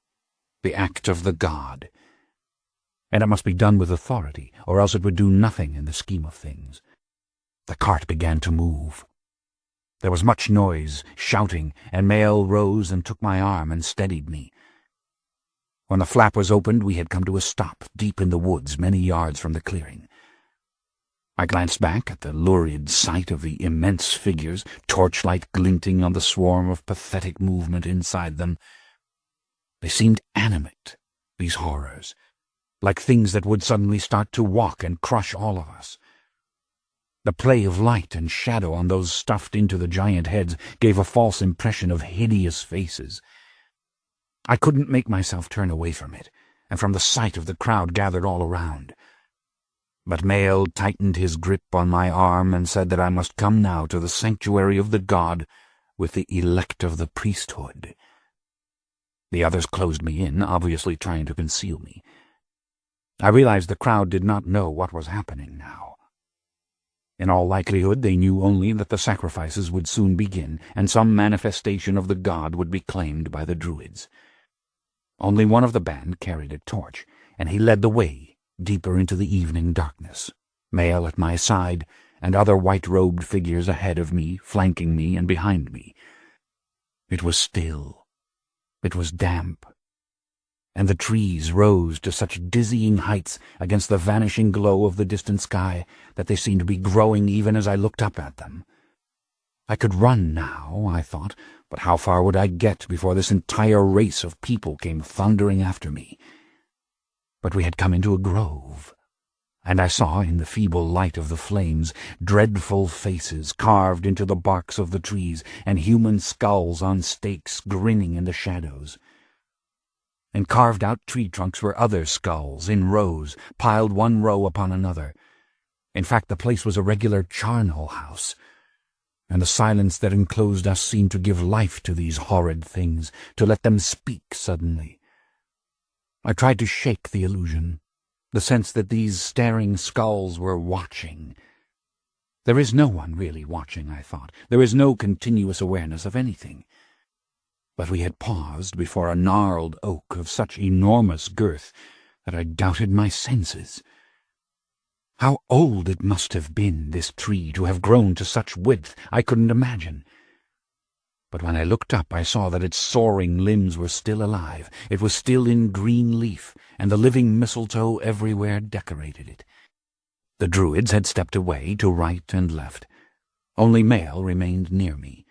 the act of the god. And it must be done with authority, or else it would do nothing in the scheme of things. The cart began to move. There was much noise, shouting, and Mael rose and took my arm and steadied me. When the flap was opened, we had come to a stop, deep in the woods, many yards from the clearing. I glanced back at the lurid sight of the immense figures, torchlight glinting on the swarm of pathetic movement inside them. They seemed animate, these horrors, like things that would suddenly start to walk and crush all of us. The play of light and shadow on those stuffed into the giant heads gave a false impression of hideous faces. I couldn't make myself turn away from it, and from the sight of the crowd gathered all around. But Mael tightened his grip on my arm and said that I must come now to the sanctuary of the god with the elect of the priesthood. The others closed me in, obviously trying to conceal me. I realized the crowd did not know what was happening now. In all likelihood, they knew only that the sacrifices would soon begin, and some manifestation of the god would be claimed by the druids. Only one of the band carried a torch, and he led the way deeper into the evening darkness, Mael at my side, and other white-robed figures ahead of me, flanking me and behind me. It was still. It was damp. And the trees rose to such dizzying heights against the vanishing glow of the distant sky that they seemed to be growing even as I looked up at them. I could run now, I thought, but how far would I get before this entire race of people came thundering after me? But we had come into a grove, and I saw, in the feeble light of the flames, dreadful faces carved into the barks of the trees, and human skulls on stakes grinning in the shadows. And carved out tree trunks were other skulls, in rows, piled one row upon another. In fact, the place was a regular charnel house, and the silence that enclosed us seemed to give life to these horrid things, to let them speak suddenly. I tried to shake the illusion, the sense that these staring skulls were watching. There is no one really watching, I thought. There is no continuous awareness of anything. But we had paused before a gnarled oak of such enormous girth that I doubted my senses. How old it must have been, this tree, to have grown to such width, I couldn't imagine. But when I looked up, I saw that its soaring limbs were still alive. It was still in green leaf, and the living mistletoe everywhere decorated it. The druids had stepped away to right and left. Only Mael remained near me.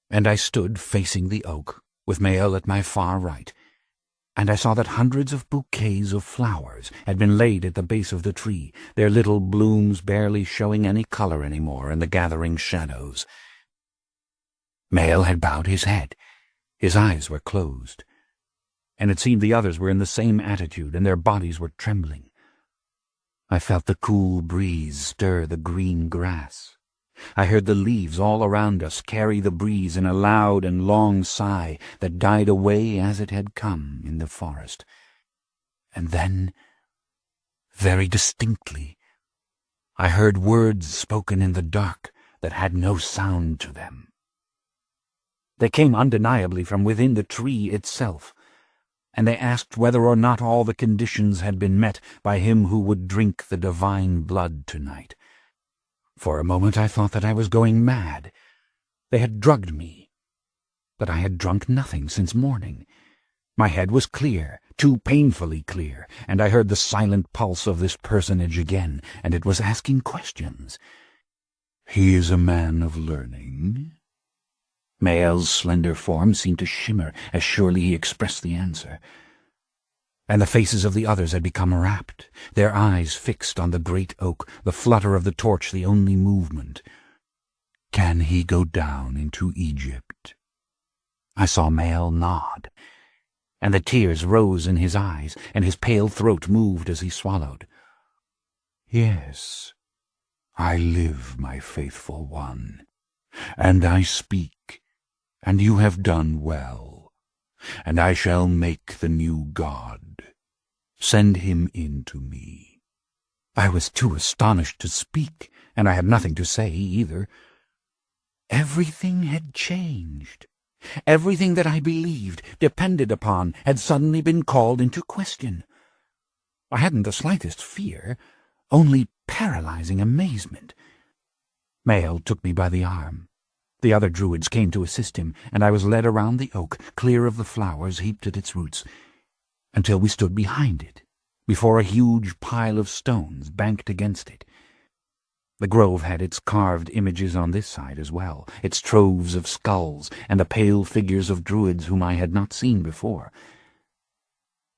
And I stood facing the oak, with Mael at my far right, and I saw that hundreds of bouquets of flowers had been laid at the base of the tree, their little blooms barely showing any color any more in the gathering shadows. Mael had bowed his head. His eyes were closed, and it seemed the others were in the same attitude, and their bodies were trembling. I felt the cool breeze stir the green grass. I heard the leaves all around us carry the breeze in a loud and long sigh that died away as it had come in the forest. And then very distinctly. I heard words spoken in the dark that had no sound to them. They came undeniably from within the tree itself, and they asked whether or not all the conditions had been met by him who would drink the divine blood tonight. For a moment I thought that I was going mad. They had drugged me, but I had drunk nothing since morning. My head was clear, too painfully clear, and I heard the silent pulse of this personage again, and it was asking questions. "He is a man of learning?" Mael's slender form seemed to shimmer as surely he expressed the answer. And the faces of the others had become rapt, their eyes fixed on the great oak, the flutter of the torch the only movement. "Can he go down into Egypt?" I saw Mael nod, and the tears rose in his eyes, and his pale throat moved as he swallowed. "Yes, I live, my faithful one, and I speak, and you have done well, and I shall make the new god. Send him in to me." I was too astonished to speak, and I had nothing to say either. Everything had changed. Everything that I believed, depended upon, had suddenly been called into question. I hadn't the slightest fear, only paralyzing amazement. Mael took me by the arm. The other druids came to assist him, and I was led around the oak, clear of the flowers heaped at its roots, until we stood behind it, before a huge pile of stones banked against it. The grove had its carved images on this side as well, its troves of skulls, and the pale figures of druids whom I had not seen before.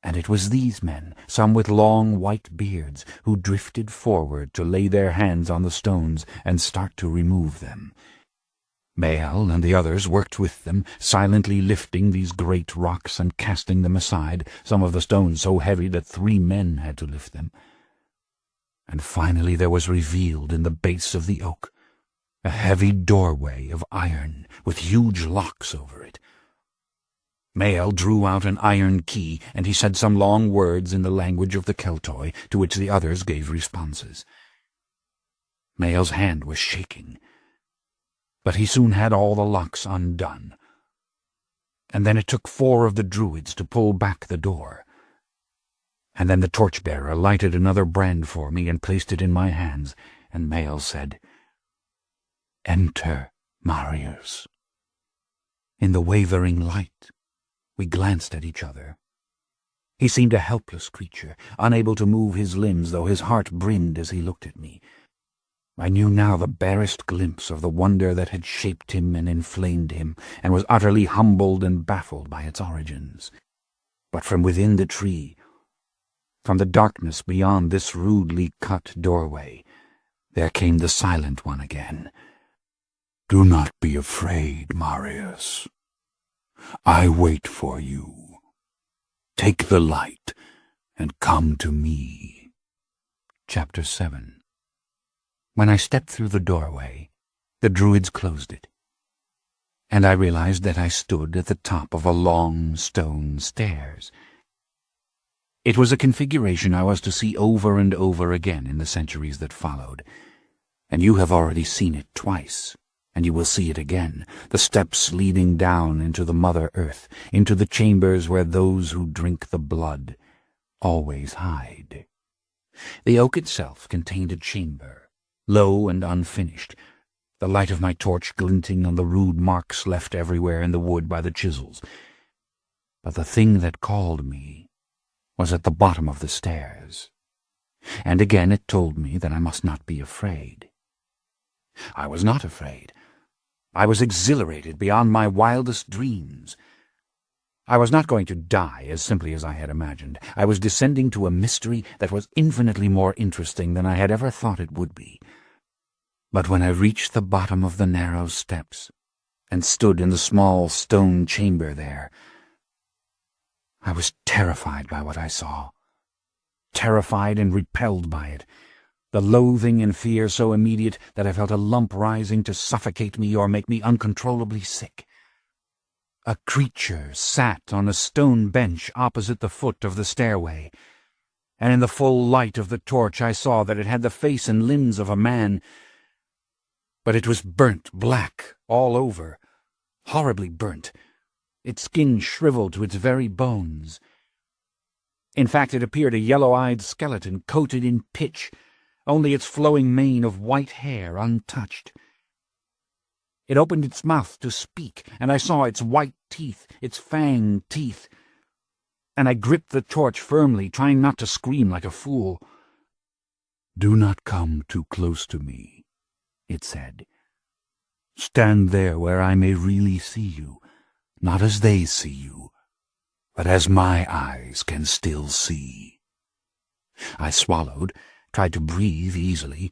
And it was these men, some with long white beards, who drifted forward to lay their hands on the stones and start to remove them. Mael and the others worked with them, silently lifting these great rocks and casting them aside, some of the stones so heavy that 3 men had to lift them. And finally there was revealed in the base of the oak a heavy doorway of iron with huge locks over it. Mael drew out an iron key, and he said some long words in the language of the Keltoi, to which the others gave responses. Mael's hand was shaking, but he soon had all the locks undone. And then it took 4 of the druids to pull back the door. And then the torchbearer lighted another brand for me and placed it in my hands, and Mael said, "Enter, Marius." In the wavering light, we glanced at each other. He seemed a helpless creature, unable to move his limbs, though his heart brimmed as he looked at me. I knew now the barest glimpse of the wonder that had shaped him and inflamed him, and was utterly humbled and baffled by its origins. But from within the tree, from the darkness beyond this rudely cut doorway, there came the Silent One again. "Do not be afraid, Marius. I wait for you. Take the light and come to me." Chapter 7. When I stepped through the doorway, the druids closed it, and I realized that I stood at the top of a long stone stairs. It was a configuration I was to see over and over again in the centuries that followed, and you have already seen it twice, and you will see it again, the steps leading down into the Mother Earth, into the chambers where those who drink the blood always hide. The oak itself contained a chamber, low and unfinished, the light of my torch glinting on the rude marks left everywhere in the wood by the chisels. But the thing that called me was at the bottom of the stairs, and again it told me that I must not be afraid. I was not afraid. I was exhilarated beyond my wildest dreams. I was not going to die as simply as I had imagined. I was descending to a mystery that was infinitely more interesting than I had ever thought it would be. But when I reached the bottom of the narrow steps and stood in the small stone chamber there, I was terrified by what I saw, terrified and repelled by it, the loathing and fear so immediate that I felt a lump rising to suffocate me or make me uncontrollably sick. A creature sat on a stone bench opposite the foot of the stairway. and in the full light of the torch I saw that it had the face and limbs of a man, but it was burnt black all over, horribly burnt, its skin shriveled to its very bones. In fact, it appeared a yellow-eyed skeleton coated in pitch, only its flowing mane of white hair untouched. It opened its mouth to speak, and I saw its white teeth, its fanged teeth, and I gripped the torch firmly, trying not to scream like a fool. "Do not come too close to me," it said. "Stand there where I may really see you, not as they see you, but as my eyes can still see." I swallowed, tried to breathe easily.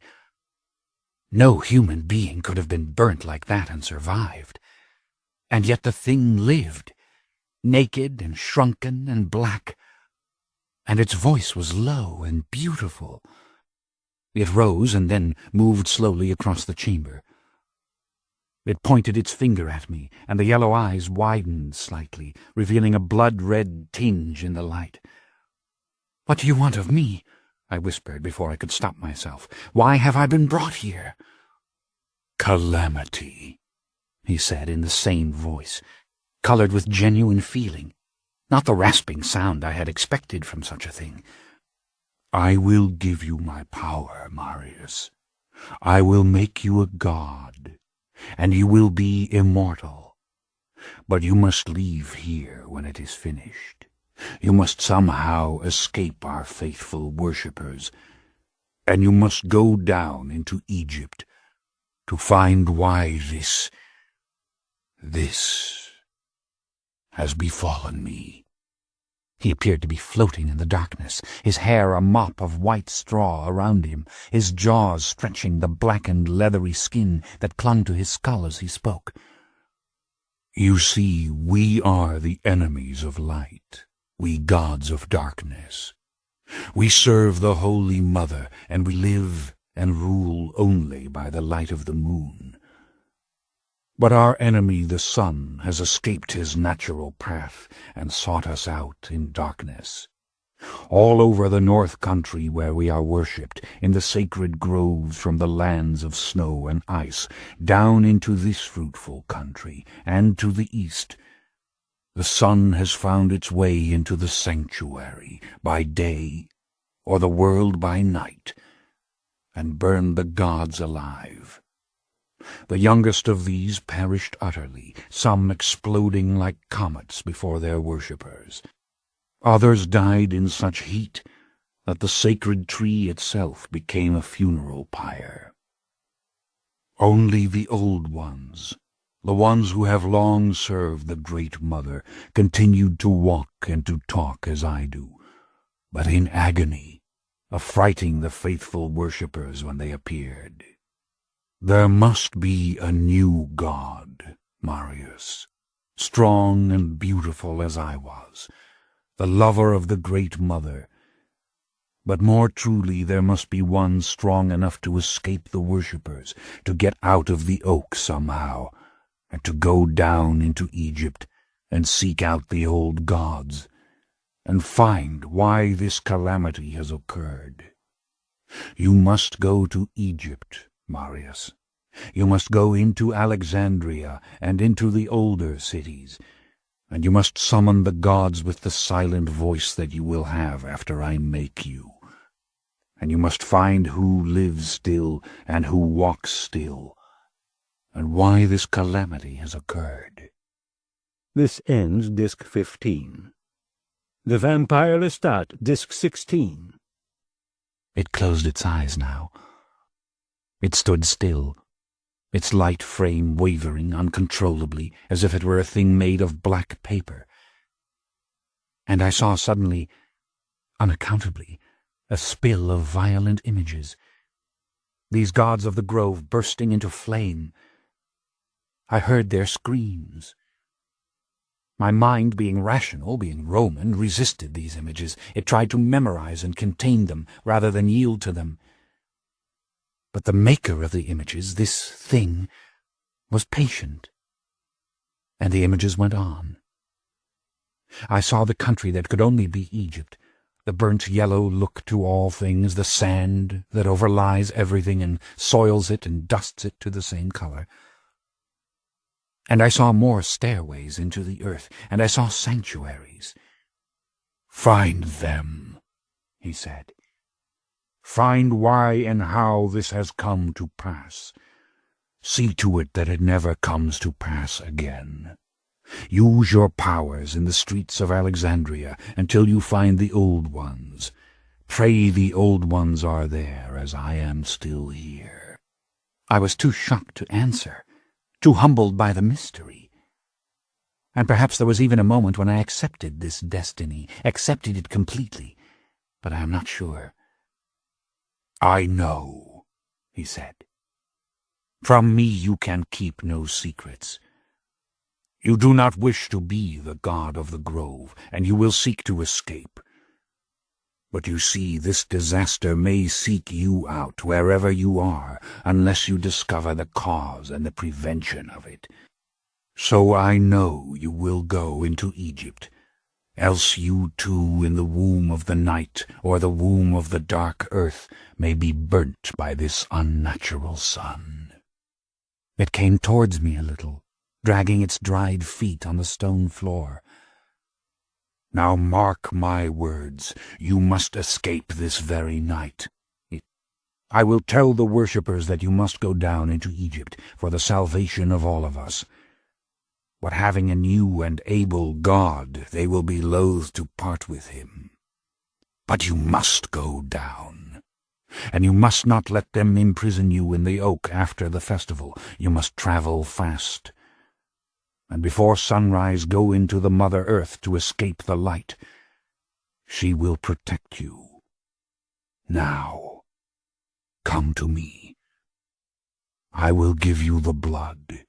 No human being could have been burnt like that and survived. And yet the thing lived, naked and shrunken and black, and its voice was low and beautiful. It rose and then moved slowly across the chamber. It pointed its finger at me, and the yellow eyes widened slightly, revealing a blood-red tinge in the light. "What do you want of me?" I whispered before I could stop myself. "Why have I been brought here?" "Calamity," he said in the same voice, colored with genuine feeling, not the rasping sound I had expected from such a thing. "I will give you my power, Marius. I will make you a god, and you will be immortal. But you must leave here when it is finished. You must somehow escape our faithful worshippers, and you must go down into Egypt to find why this has befallen me." He appeared to be floating in the darkness, his hair a mop of white straw around him, his jaws stretching the blackened leathery skin that clung to his skull as he spoke. "You see, we are the enemies of light, we gods of darkness. We serve the Holy Mother, and we live and rule only by the light of the moon. But our enemy, the sun, has escaped his natural path and sought us out in darkness. All over the north country where we are worshipped, in the sacred groves from the lands of snow and ice, down into this fruitful country, and to the east, the sun has found its way into the sanctuary by day, or the world by night, and burned the gods alive. The youngest of these perished utterly, some exploding like comets before their worshippers. Others died in such heat that the sacred tree itself became a funeral pyre. Only the old ones, the ones who have long served the Great Mother, continued to walk and to talk as I do, but in agony, affrighting the faithful worshippers when they appeared. There must be a new god, Marius, strong and beautiful as I was, the lover of the Great Mother. But more truly there must be one strong enough to escape the worshippers, to get out of the oak somehow, and to go down into Egypt and seek out the old gods, and find why this calamity has occurred. You must go to Egypt, Marius. You must go into Alexandria and into the older cities, and you must summon the gods with the silent voice that you will have after I make you. And you must find who lives still and who walks still, and why this calamity has occurred. This ends Disc 15. The Vampire Lestat, Disc 16. It closed its eyes now. It stood still, its light frame wavering uncontrollably, as if it were a thing made of black paper. And I saw suddenly, unaccountably, a spill of violent images. These gods of the grove bursting into flame. I heard their screams. My mind, being rational, being Roman, resisted these images. It tried to memorize and contain them, rather than yield to them. But the maker of the images, this thing, was patient, and the images went on. I saw the country that could only be Egypt, the burnt yellow look to all things, the sand that overlies everything and soils it and dusts it to the same color. And I saw more stairways into the earth, and I saw sanctuaries. "Find them," he said. "Find why and how this has come to pass. See to it that it never comes to pass again. Use your powers in the streets of Alexandria until you find the old ones. Pray the old ones are there, as I am still here." I was too shocked to answer, too humbled by the mystery. And perhaps there was even a moment when I accepted this destiny, accepted it completely, but I am not sure. "I know," he said. "From me you can keep no secrets. You do not wish to be the god of the grove, and you will seek to escape. But you see, this disaster may seek you out wherever you are, unless you discover the cause and the prevention of it. So I know you will go into Egypt, else you too in the womb of the night or the womb of the dark earth may be burnt by this unnatural sun." It came towards me a little, dragging its dried feet on the stone floor. "Now mark my words, you must escape this very night. I will tell the worshippers that you must go down into Egypt for the salvation of all of us. But having a new and able God, they will be loath to part with him. But you must go down. And you must not let them imprison you in the oak after the festival. You must travel fast. And before sunrise go into the Mother Earth to escape the light. She will protect you. Now, come to me. I will give you the blood.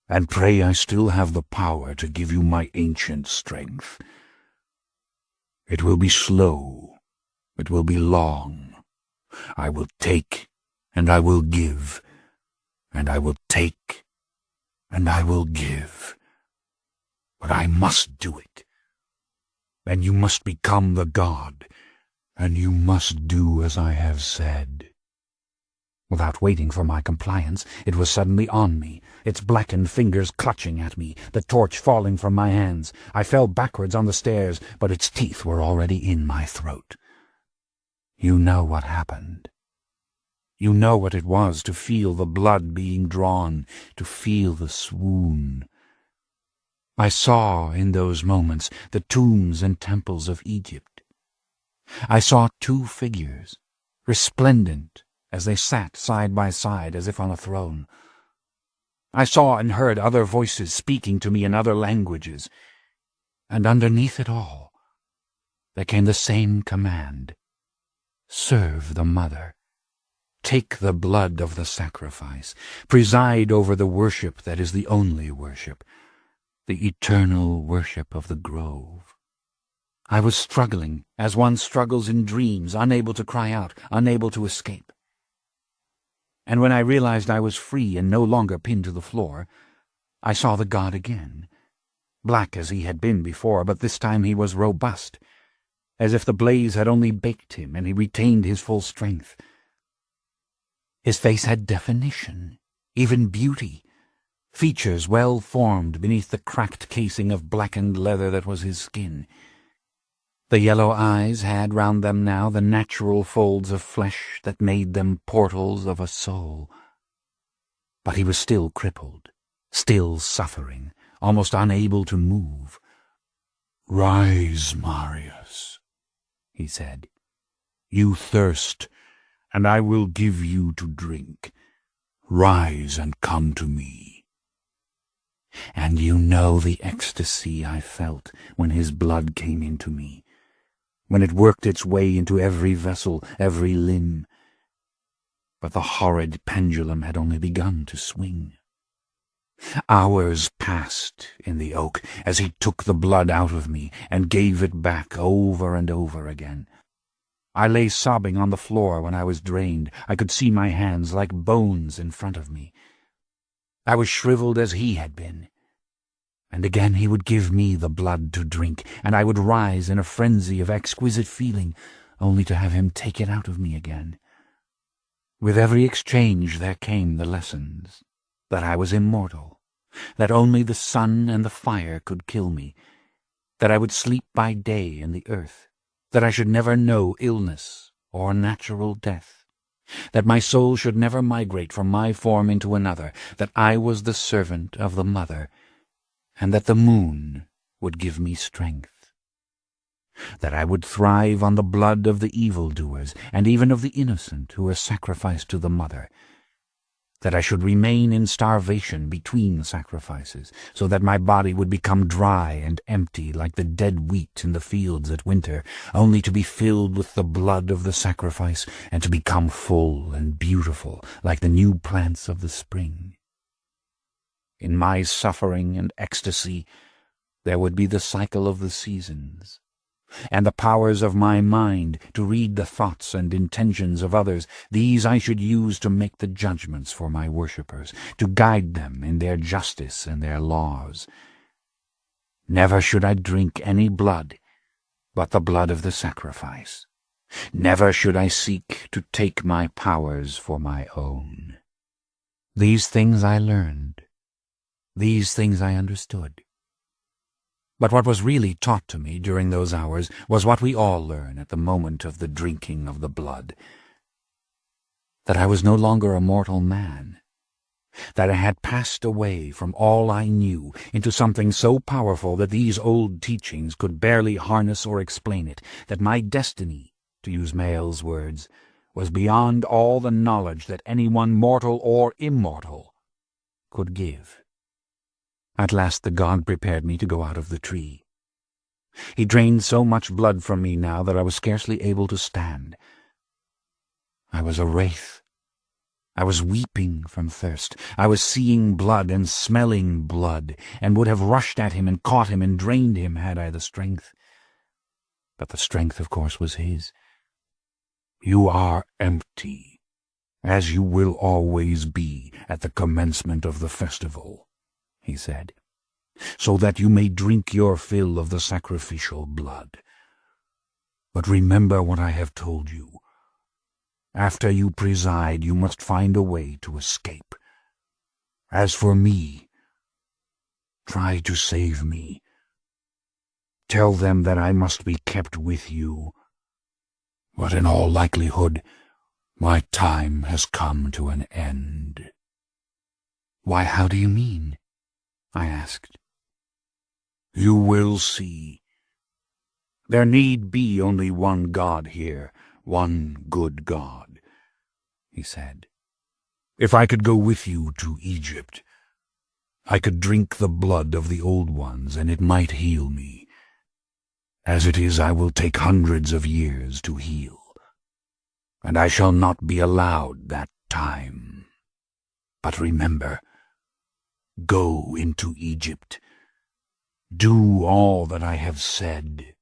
And pray I still have the power to give you my ancient strength. It will be slow. It will be long. I will take, and I will give, and I will take, and I will give. But I must do it. And you must become the god, and you must do as I have said." Without waiting for my compliance, it was suddenly on me, its blackened fingers clutching at me, the torch falling from my hands. I fell backwards on the stairs, but its teeth were already in my throat. You know what happened. You know what it was to feel the blood being drawn, to feel the swoon. I saw in those moments the tombs and temples of Egypt. I saw two figures, resplendent as they sat side by side as if on a throne. I saw and heard other voices speaking to me in other languages, and underneath it all there came the same command: serve the Mother. Take the blood of the sacrifice. Preside over the worship that is the only worship, the eternal worship of the grove. I was struggling, as one struggles in dreams, unable to cry out, unable to escape. And when I realized I was free and no longer pinned to the floor, I saw the god again, black as he had been before, but this time he was robust, as if the blaze had only baked him and he retained his full strength. His face had definition, even beauty, features well formed beneath the cracked casing of blackened leather that was his skin. The yellow eyes had round them now the natural folds of flesh that made them portals of a soul. But he was still crippled, still suffering, almost unable to move. "Rise, Marius," he said. "You thirst, and I will give you to drink. Rise and come to me." And you know the ecstasy I felt when his blood came into me, when it worked its way into every vessel, every limb. But the horrid pendulum had only begun to swing. Hours passed in the oak as he took the blood out of me and gave it back over and over again. I lay sobbing on the floor when I was drained. I could see my hands like bones in front of me. I was shriveled as he had been, And again he would give me the blood to drink, and I would rise in a frenzy of exquisite feeling, only to have him take it out of me again. With every exchange there came the lessons that I was immortal, that only the sun and the fire could kill me, that I would sleep by day in the earth, that I should never know illness or natural death, that my soul should never migrate from my form into another, that I was the servant of the mother, and that the moon would give me strength, that I would thrive on the blood of the evildoers, and even of the innocent who were sacrificed to the mother, that I should remain in starvation between sacrifices, so that my body would become dry and empty like the dead wheat in the fields at winter, only to be filled with the blood of the sacrifice, and to become full and beautiful like the new plants of the spring. In my suffering and ecstasy there would be the cycle of the seasons, and the powers of my mind to read the thoughts and intentions of others. These I should use to make the judgments for my worshippers, to guide them in their justice and their laws. Never should I drink any blood but the blood of the sacrifice. Never should I seek to take my powers for my own. These things I learned. These things I understood. But what was really taught to me during those hours was what we all learn at the moment of the drinking of the blood: that I was no longer a mortal man, that I had passed away from all I knew into something so powerful that these old teachings could barely harness or explain it, that my destiny, to use Mayle's words, was beyond all the knowledge that anyone mortal or immortal could give. At last the god prepared me to go out of the tree. He drained so much blood from me now that I was scarcely able to stand. I was a wraith. I was weeping from thirst. I was seeing blood and smelling blood, and would have rushed at him and caught him and drained him had I the strength. But the strength, of course, was his. "You are empty, as you will always be at the commencement of the festival," he said, "so that you may drink your fill of the sacrificial blood. But remember what I have told you. After you preside, you must find a way to escape. As for me, try to save me. Tell them that I must be kept with you. But in all likelihood, my time has come to an end." "Why, how do you mean?" I asked. "You will see. There need be only one God here, one good God," he said. "If I could go with you to Egypt, I could drink the blood of the old ones, and it might heal me. As it is, I will take hundreds of years to heal, and I shall not be allowed that time. But remember, go into Egypt. Do all that I have said."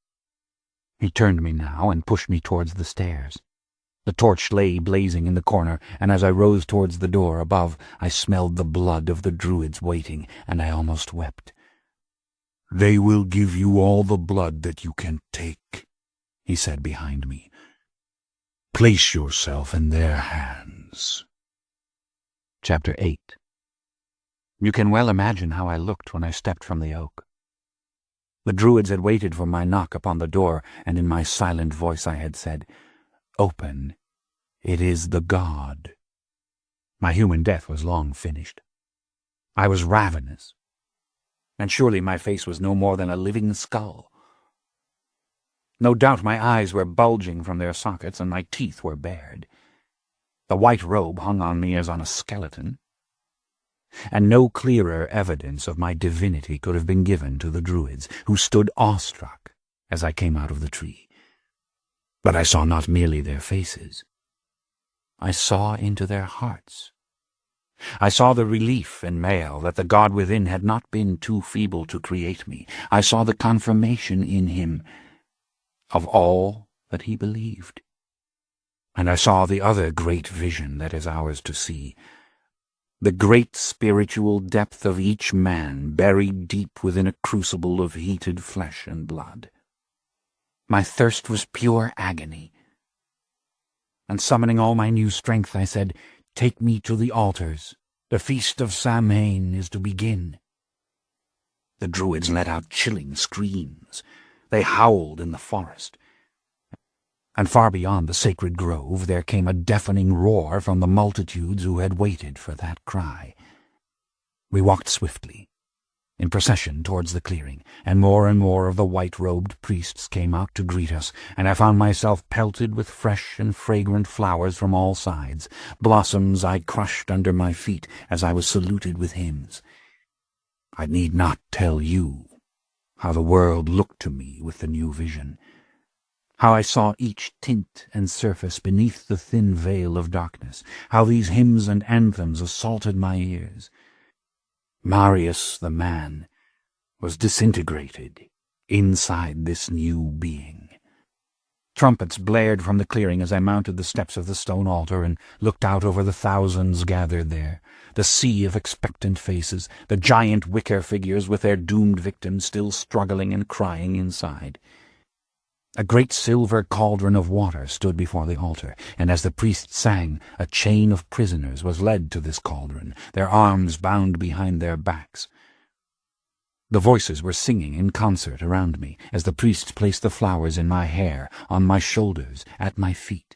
He turned me now and pushed me towards the stairs. The torch lay blazing in the corner, and as I rose towards the door above, I smelled the blood of the Druids waiting, and I almost wept. "They will give you all the blood that you can take," he said behind me. "Place yourself in their hands." Chapter 8. You can well imagine how I looked when I stepped from the oak. The Druids had waited for my knock upon the door, and in my silent voice I had said, "Open, it is the god." My human death was long finished. I was ravenous, and surely my face was no more than a living skull. No doubt my eyes were bulging from their sockets, and my teeth were bared. The white robe hung on me as on a skeleton, and no clearer evidence of my divinity could have been given to the Druids, who stood awestruck as I came out of the tree. But I saw not merely their faces. I saw into their hearts. I saw the relief in Mael that the God within had not been too feeble to create me. I saw the confirmation in him of all that he believed. And I saw the other great vision that is ours to see, the great spiritual depth of each man buried deep within a crucible of heated flesh and blood. My thirst was pure agony, and summoning all my new strength, I said, "Take me to the altars. The feast of Samhain is to begin." The druids let out chilling screams. They howled in the forest. And far beyond the sacred grove there came a deafening roar from the multitudes who had waited for that cry. We walked swiftly, in procession towards the clearing, and more of the white-robed priests came out to greet us, and I found myself pelted with fresh and fragrant flowers from all sides, blossoms I crushed under my feet as I was saluted with hymns. I need not tell you how the world looked to me with the new vision, how I saw each tint and surface beneath the thin veil of darkness, how these hymns and anthems assaulted my ears. Marius, the man, was disintegrated inside this new being. Trumpets blared from the clearing as I mounted the steps of the stone altar and looked out over the thousands gathered there, the sea of expectant faces, the giant wicker figures with their doomed victims still struggling and crying inside. A great silver cauldron of water stood before the altar, and as the priest sang, a chain of prisoners was led to this cauldron, their arms bound behind their backs. The voices were singing in concert around me as the priests placed the flowers in my hair, on my shoulders, at my feet.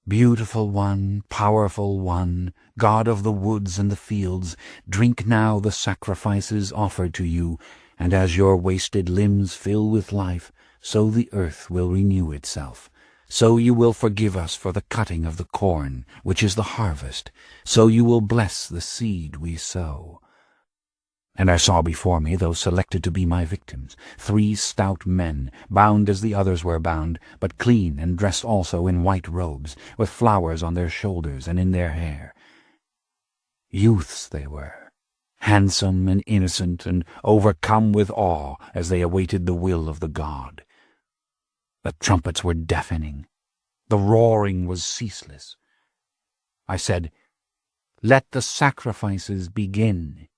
"Beautiful one, powerful one, God of the woods and the fields, drink now the sacrifices offered to you, and as your wasted limbs fill with life, so the earth will renew itself. So you will forgive us for the cutting of the corn, which is the harvest. So you will bless the seed we sow." And I saw before me those selected to be my victims, 3 stout men, bound as the others were bound, but clean and dressed also in white robes, with flowers on their shoulders and in their hair. Youths they were, handsome and innocent and overcome with awe as they awaited the will of the god. The trumpets were deafening. The roaring was ceaseless. I said, "Let the sacrifices begin."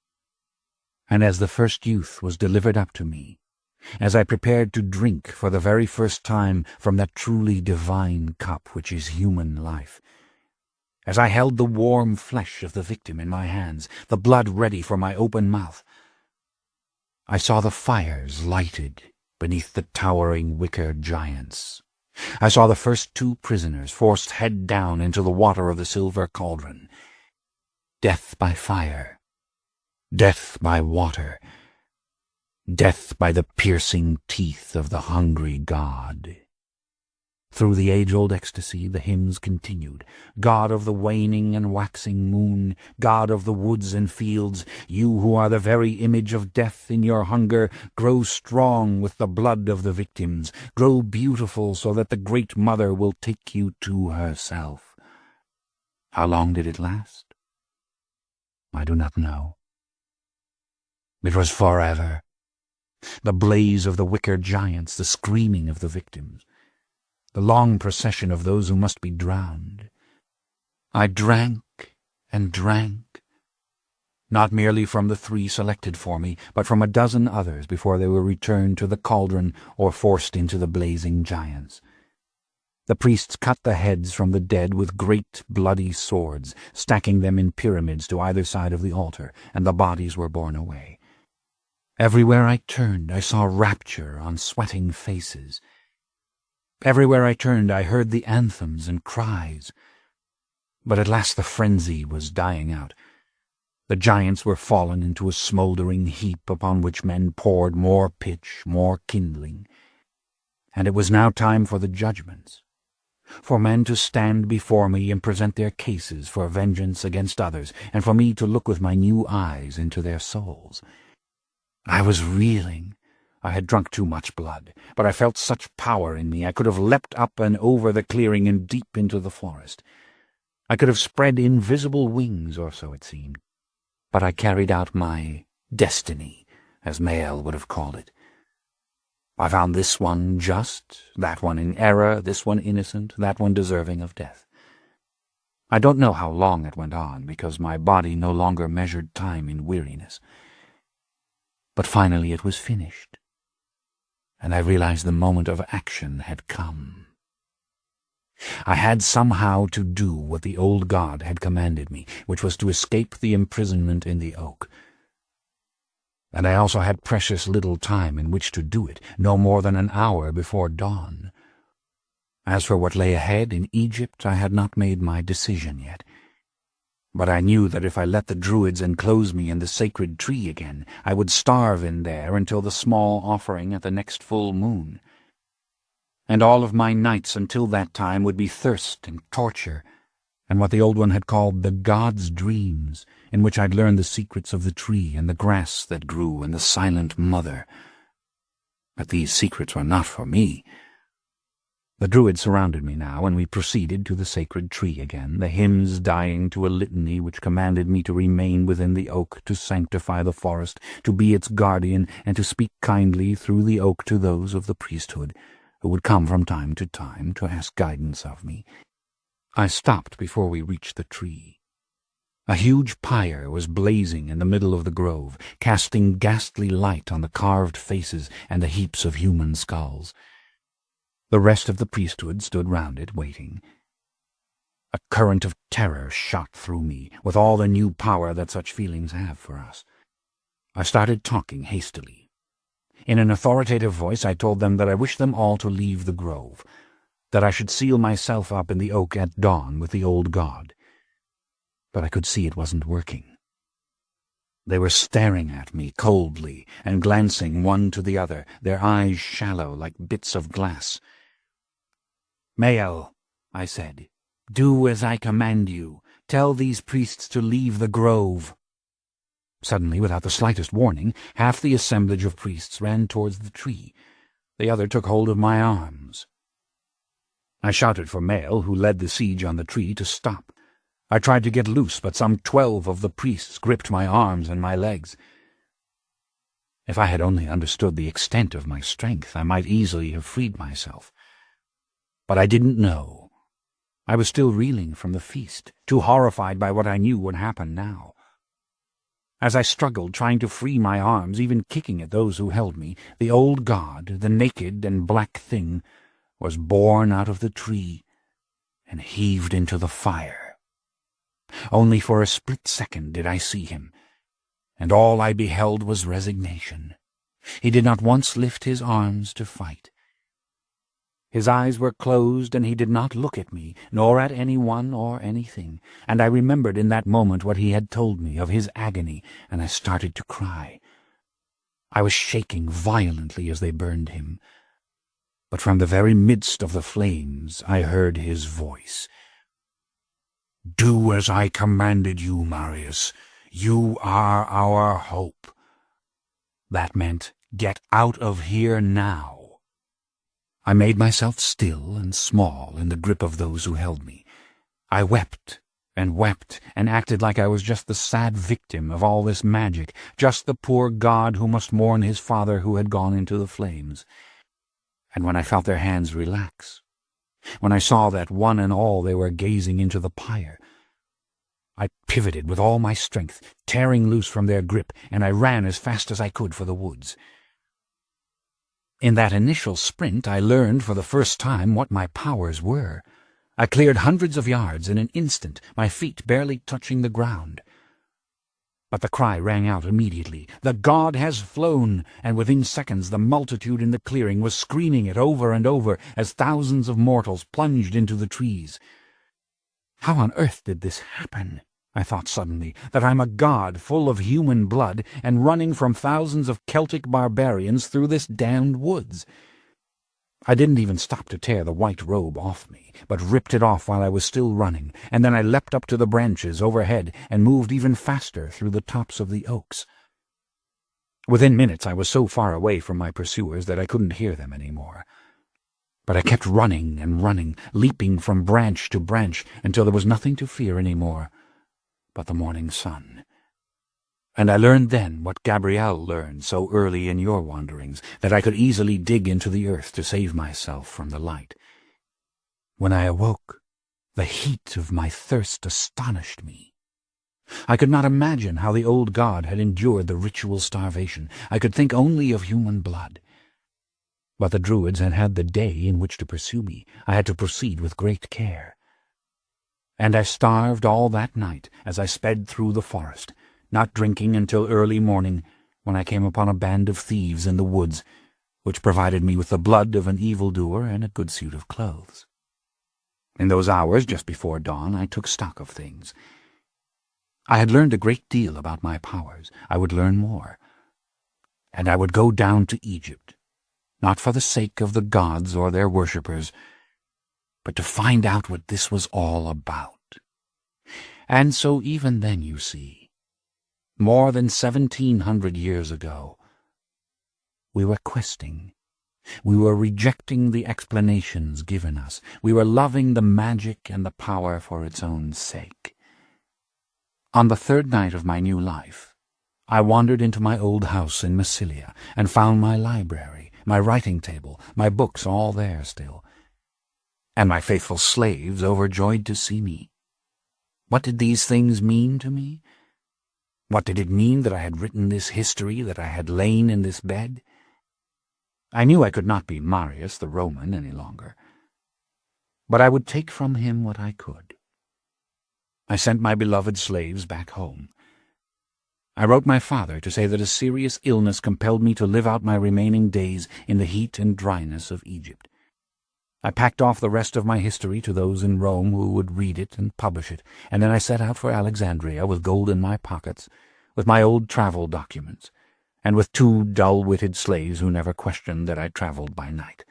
And as the first youth was delivered up to me, as I prepared to drink for the very first time from that truly divine cup which is human life, as I held the warm flesh of the victim in my hands, the blood ready for my open mouth, I saw the fires lighted beneath the towering wicker giants. I saw the first 2 prisoners forced head down into the water of the silver cauldron. Death by fire, death by water, death by the piercing teeth of the hungry god. Through the age-old ecstasy the hymns continued. God of the waning and waxing moon, God of the woods and fields, you who are the very image of death in your hunger, grow strong with the blood of the victims, grow beautiful so that the great mother will take you to herself. How long did it last? I do not know. It was forever. The blaze of the wicker giants, the screaming of the victims, the long procession of those who must be drowned. I drank and drank, not merely from the 3 selected for me, but from a dozen others before they were returned to the cauldron or forced into the blazing giants. The priests cut the heads from the dead with great bloody swords, stacking them in pyramids to either side of the altar, and the bodies were borne away. Everywhere I turned I saw rapture on sweating faces. Everywhere I turned I heard the anthems and cries. But at last the frenzy was dying out. The giants were fallen into a smouldering heap upon which men poured more pitch, more kindling. And it was now time for the judgments, for men to stand before me and present their cases for vengeance against others, and for me to look with my new eyes into their souls. I was reeling. I had drunk too much blood, but I felt such power in me I could have leapt up and over the clearing and deep into the forest. I could have spread invisible wings, or so it seemed. But I carried out my destiny, as Mael would have called it. I found this one just, that one in error, this one innocent, that one deserving of death. I don't know how long it went on, because my body no longer measured time in weariness. But finally it was finished, and I realized the moment of action had come. I had somehow to do what the old god had commanded me, which was to escape the imprisonment in the oak. And I also had precious little time in which to do it, no more than an hour before dawn. As for what lay ahead in Egypt, I had not made my decision yet. But I knew that if I let the Druids enclose me in the sacred tree again, I would starve in there until the small offering at the next full moon. And all of my nights until that time would be thirst and torture, and what the old one had called the god's dreams, in which I'd learned the secrets of the tree and the grass that grew and the silent mother. But these secrets were not for me. The Druids surrounded me now, and we proceeded to the sacred tree again, the hymns dying to a litany which commanded me to remain within the oak, to sanctify the forest, to be its guardian, and to speak kindly through the oak to those of the priesthood, who would come from time to ask guidance of me. I stopped before we reached the tree. A huge pyre was blazing in the middle of the grove, casting ghastly light on the carved faces and the heaps of human skulls. The rest of the priesthood stood round it, waiting. A current of terror shot through me, with all the new power that such feelings have for us. I started talking hastily. In an authoritative voice I told them that I wished them all to leave the grove, that I should seal myself up in the oak at dawn with the old god. But I could see it wasn't working. They were staring at me coldly and glancing one to the other, their eyes shallow like bits of glass. "Mael," I said, "do as I command you. Tell these priests to leave the grove." Suddenly, without the slightest warning, half the assemblage of priests ran towards the tree. The other took hold of my arms. I shouted for Mael, who led the siege on the tree, to stop. I tried to get loose, but some 12 of the priests gripped my arms and my legs. If I had only understood the extent of my strength, I might easily have freed myself. But I didn't know. I was still reeling from the feast, too horrified by what I knew would happen now. As I struggled, trying to free my arms, even kicking at those who held me, the old god, the naked and black thing, was borne out of the tree and heaved into the fire. Only for a split second did I see him, and all I beheld was resignation. He did not once lift his arms to fight. His eyes were closed, and he did not look at me, nor at anyone or anything, and I remembered in that moment what he had told me of his agony, and I started to cry. I was shaking violently as they burned him, but from the very midst of the flames I heard his voice. "Do as I commanded you, Marius. You are our hope." That meant, get out of here now. I made myself still and small in the grip of those who held me. I wept and acted like I was just the sad victim of all this magic, just the poor god who must mourn his father who had gone into the flames. And when I felt their hands relax, when I saw that one and all they were gazing into the pyre, I pivoted with all my strength, tearing loose from their grip, and I ran as fast as I could for the woods. In that initial sprint, I learned for the first time what my powers were. I cleared hundreds of yards in an instant, my feet barely touching the ground. But the cry rang out immediately, "The god has flown!" and within seconds the multitude in the clearing was screaming it over and over as thousands of mortals plunged into the trees. How on earth did this happen? I thought suddenly, that I'm a god full of human blood and running from thousands of Celtic barbarians through this damned woods. I didn't even stop to tear the white robe off me, but ripped it off while I was still running, and then I leapt up to the branches overhead and moved even faster through the tops of the oaks. Within minutes I was so far away from my pursuers that I couldn't hear them any more. But I kept running and running, leaping from branch to branch until there was nothing to fear any more but the morning sun. And I learned then what Gabrielle learned so early in your wanderings, that I could easily dig into the earth to save myself from the light. When I awoke, The heat of my thirst astonished me. I could not imagine how the old god had endured the ritual starvation. I could think only of human blood. But the Druids had had the day in which to pursue me. I had to proceed with great care. And I starved all that night as I sped through the forest, not drinking until early morning, when I came upon a band of thieves in the woods, which provided me with the blood of an evildoer and a good suit of clothes. In those hours just before dawn I took stock of things. I had learned a great deal about my powers. I would learn more. And I would go down to Egypt, not for the sake of the gods or their worshippers, but to find out what this was all about. And so even then, you see, more than 1,700 years ago, we were questing. We were rejecting the explanations given us. We were loving the magic and the power for its own sake. On the third night of my new life, I wandered into my old house in Massilia and found my library, my writing table, my books all there still, and my faithful slaves overjoyed to see me. What did these things mean to me? What did it mean that I had written this history, that I had lain in this bed? I knew I could not be Marius the Roman any longer, but I would take from him what I could. I sent my beloved slaves back home. I wrote my father to say that a serious illness compelled me to live out my remaining days in the heat and dryness of Egypt. I packed off the rest of my history to those in Rome who would read it and publish it, and then I set out for Alexandria with gold in my pockets, with my old travel documents, and with 2 dull-witted slaves who never questioned that I travelled by night.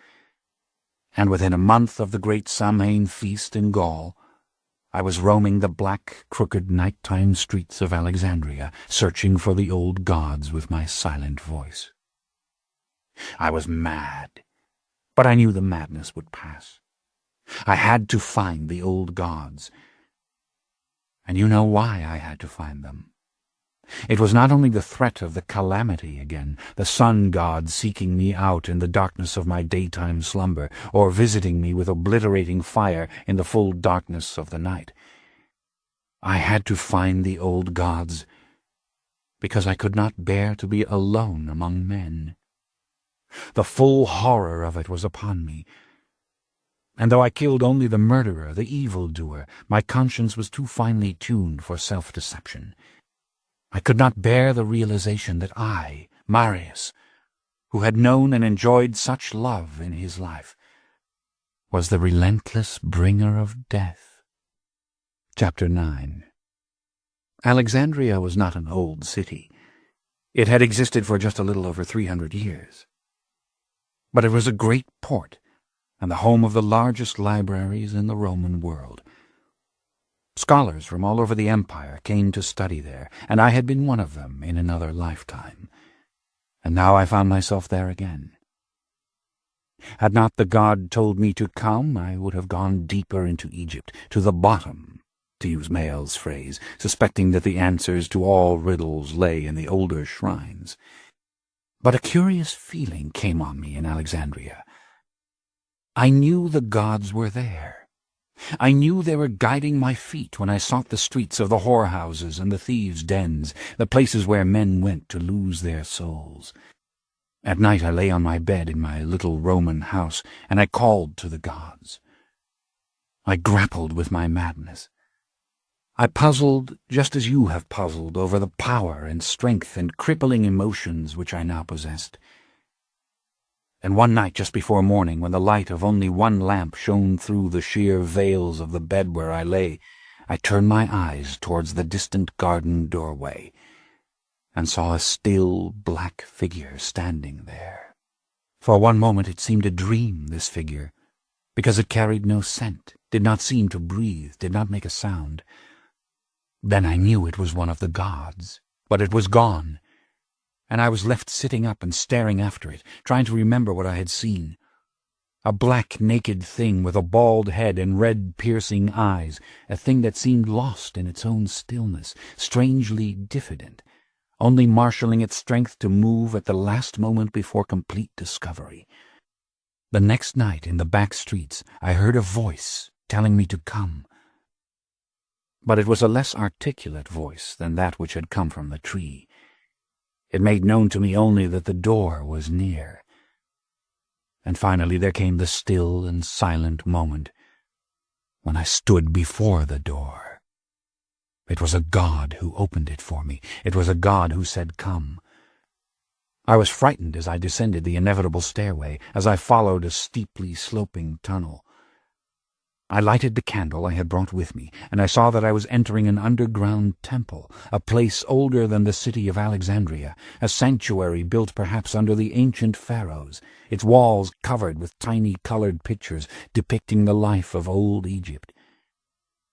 And within a month of the great Samhain feast in Gaul, I was roaming the black, crooked night-time streets of Alexandria, searching for the old gods with my silent voice. I was mad, but I knew the madness would pass. I had to find the old gods, and you know why I had to find them. It was not only the threat of the calamity again, the sun god seeking me out in the darkness of my daytime slumber, or visiting me with obliterating fire in the full darkness of the night. I had to find the old gods, because I could not bear to be alone among men. The full horror of it was upon me, and though I killed only the murderer, the evildoer, my conscience was too finely tuned for self-deception. I could not bear the realization that I, Marius, who had known and enjoyed such love in his life, was the relentless bringer of death. Chapter 9. Alexandria was not an old city. It had existed for just a little over 300 years. But it was a great port, and the home of the largest libraries in the Roman world. Scholars from all over the empire came to study there, and I had been one of them in another lifetime. And now I found myself there again. Had not the god told me to come, I would have gone deeper into Egypt, to the bottom, to use Mayel's phrase, suspecting that the answers to all riddles lay in the older shrines. But a curious feeling came on me in Alexandria. I knew the gods were there. I knew they were guiding my feet when I sought the streets of the whorehouses and the thieves' dens, the places where men went to lose their souls. At night I lay on my bed in my little Roman house, and I called to the gods. I grappled with my madness. I puzzled just as you have puzzled over the power and strength and crippling emotions which I now possessed. And one night just before morning, when the light of only one lamp shone through the sheer veils of the bed where I lay, I turned my eyes towards the distant garden doorway, and saw a still black figure standing there. For one moment it seemed a dream, this figure, because it carried no scent, did not seem to breathe, did not make a sound. Then I knew it was one of the gods, but it was gone, and I was left sitting up and staring after it, trying to remember what I had seen. A black, naked thing with a bald head and red, piercing eyes, a thing that seemed lost in its own stillness, strangely diffident, only marshalling its strength to move at the last moment before complete discovery. The next night in the back streets I heard a voice telling me to come, But it was a less articulate voice than that which had come from the tree. It made known to me only that the door was near. And finally there came the still and silent moment when I stood before the door. It was a god who opened it for me. It was a god who said, "Come." I was frightened as I descended the inevitable stairway, as I followed a steeply sloping tunnel. I lighted the candle I had brought with me, and I saw that I was entering an underground temple, a place older than the city of Alexandria, a sanctuary built perhaps under the ancient pharaohs, its walls covered with tiny colored pictures depicting the life of old Egypt.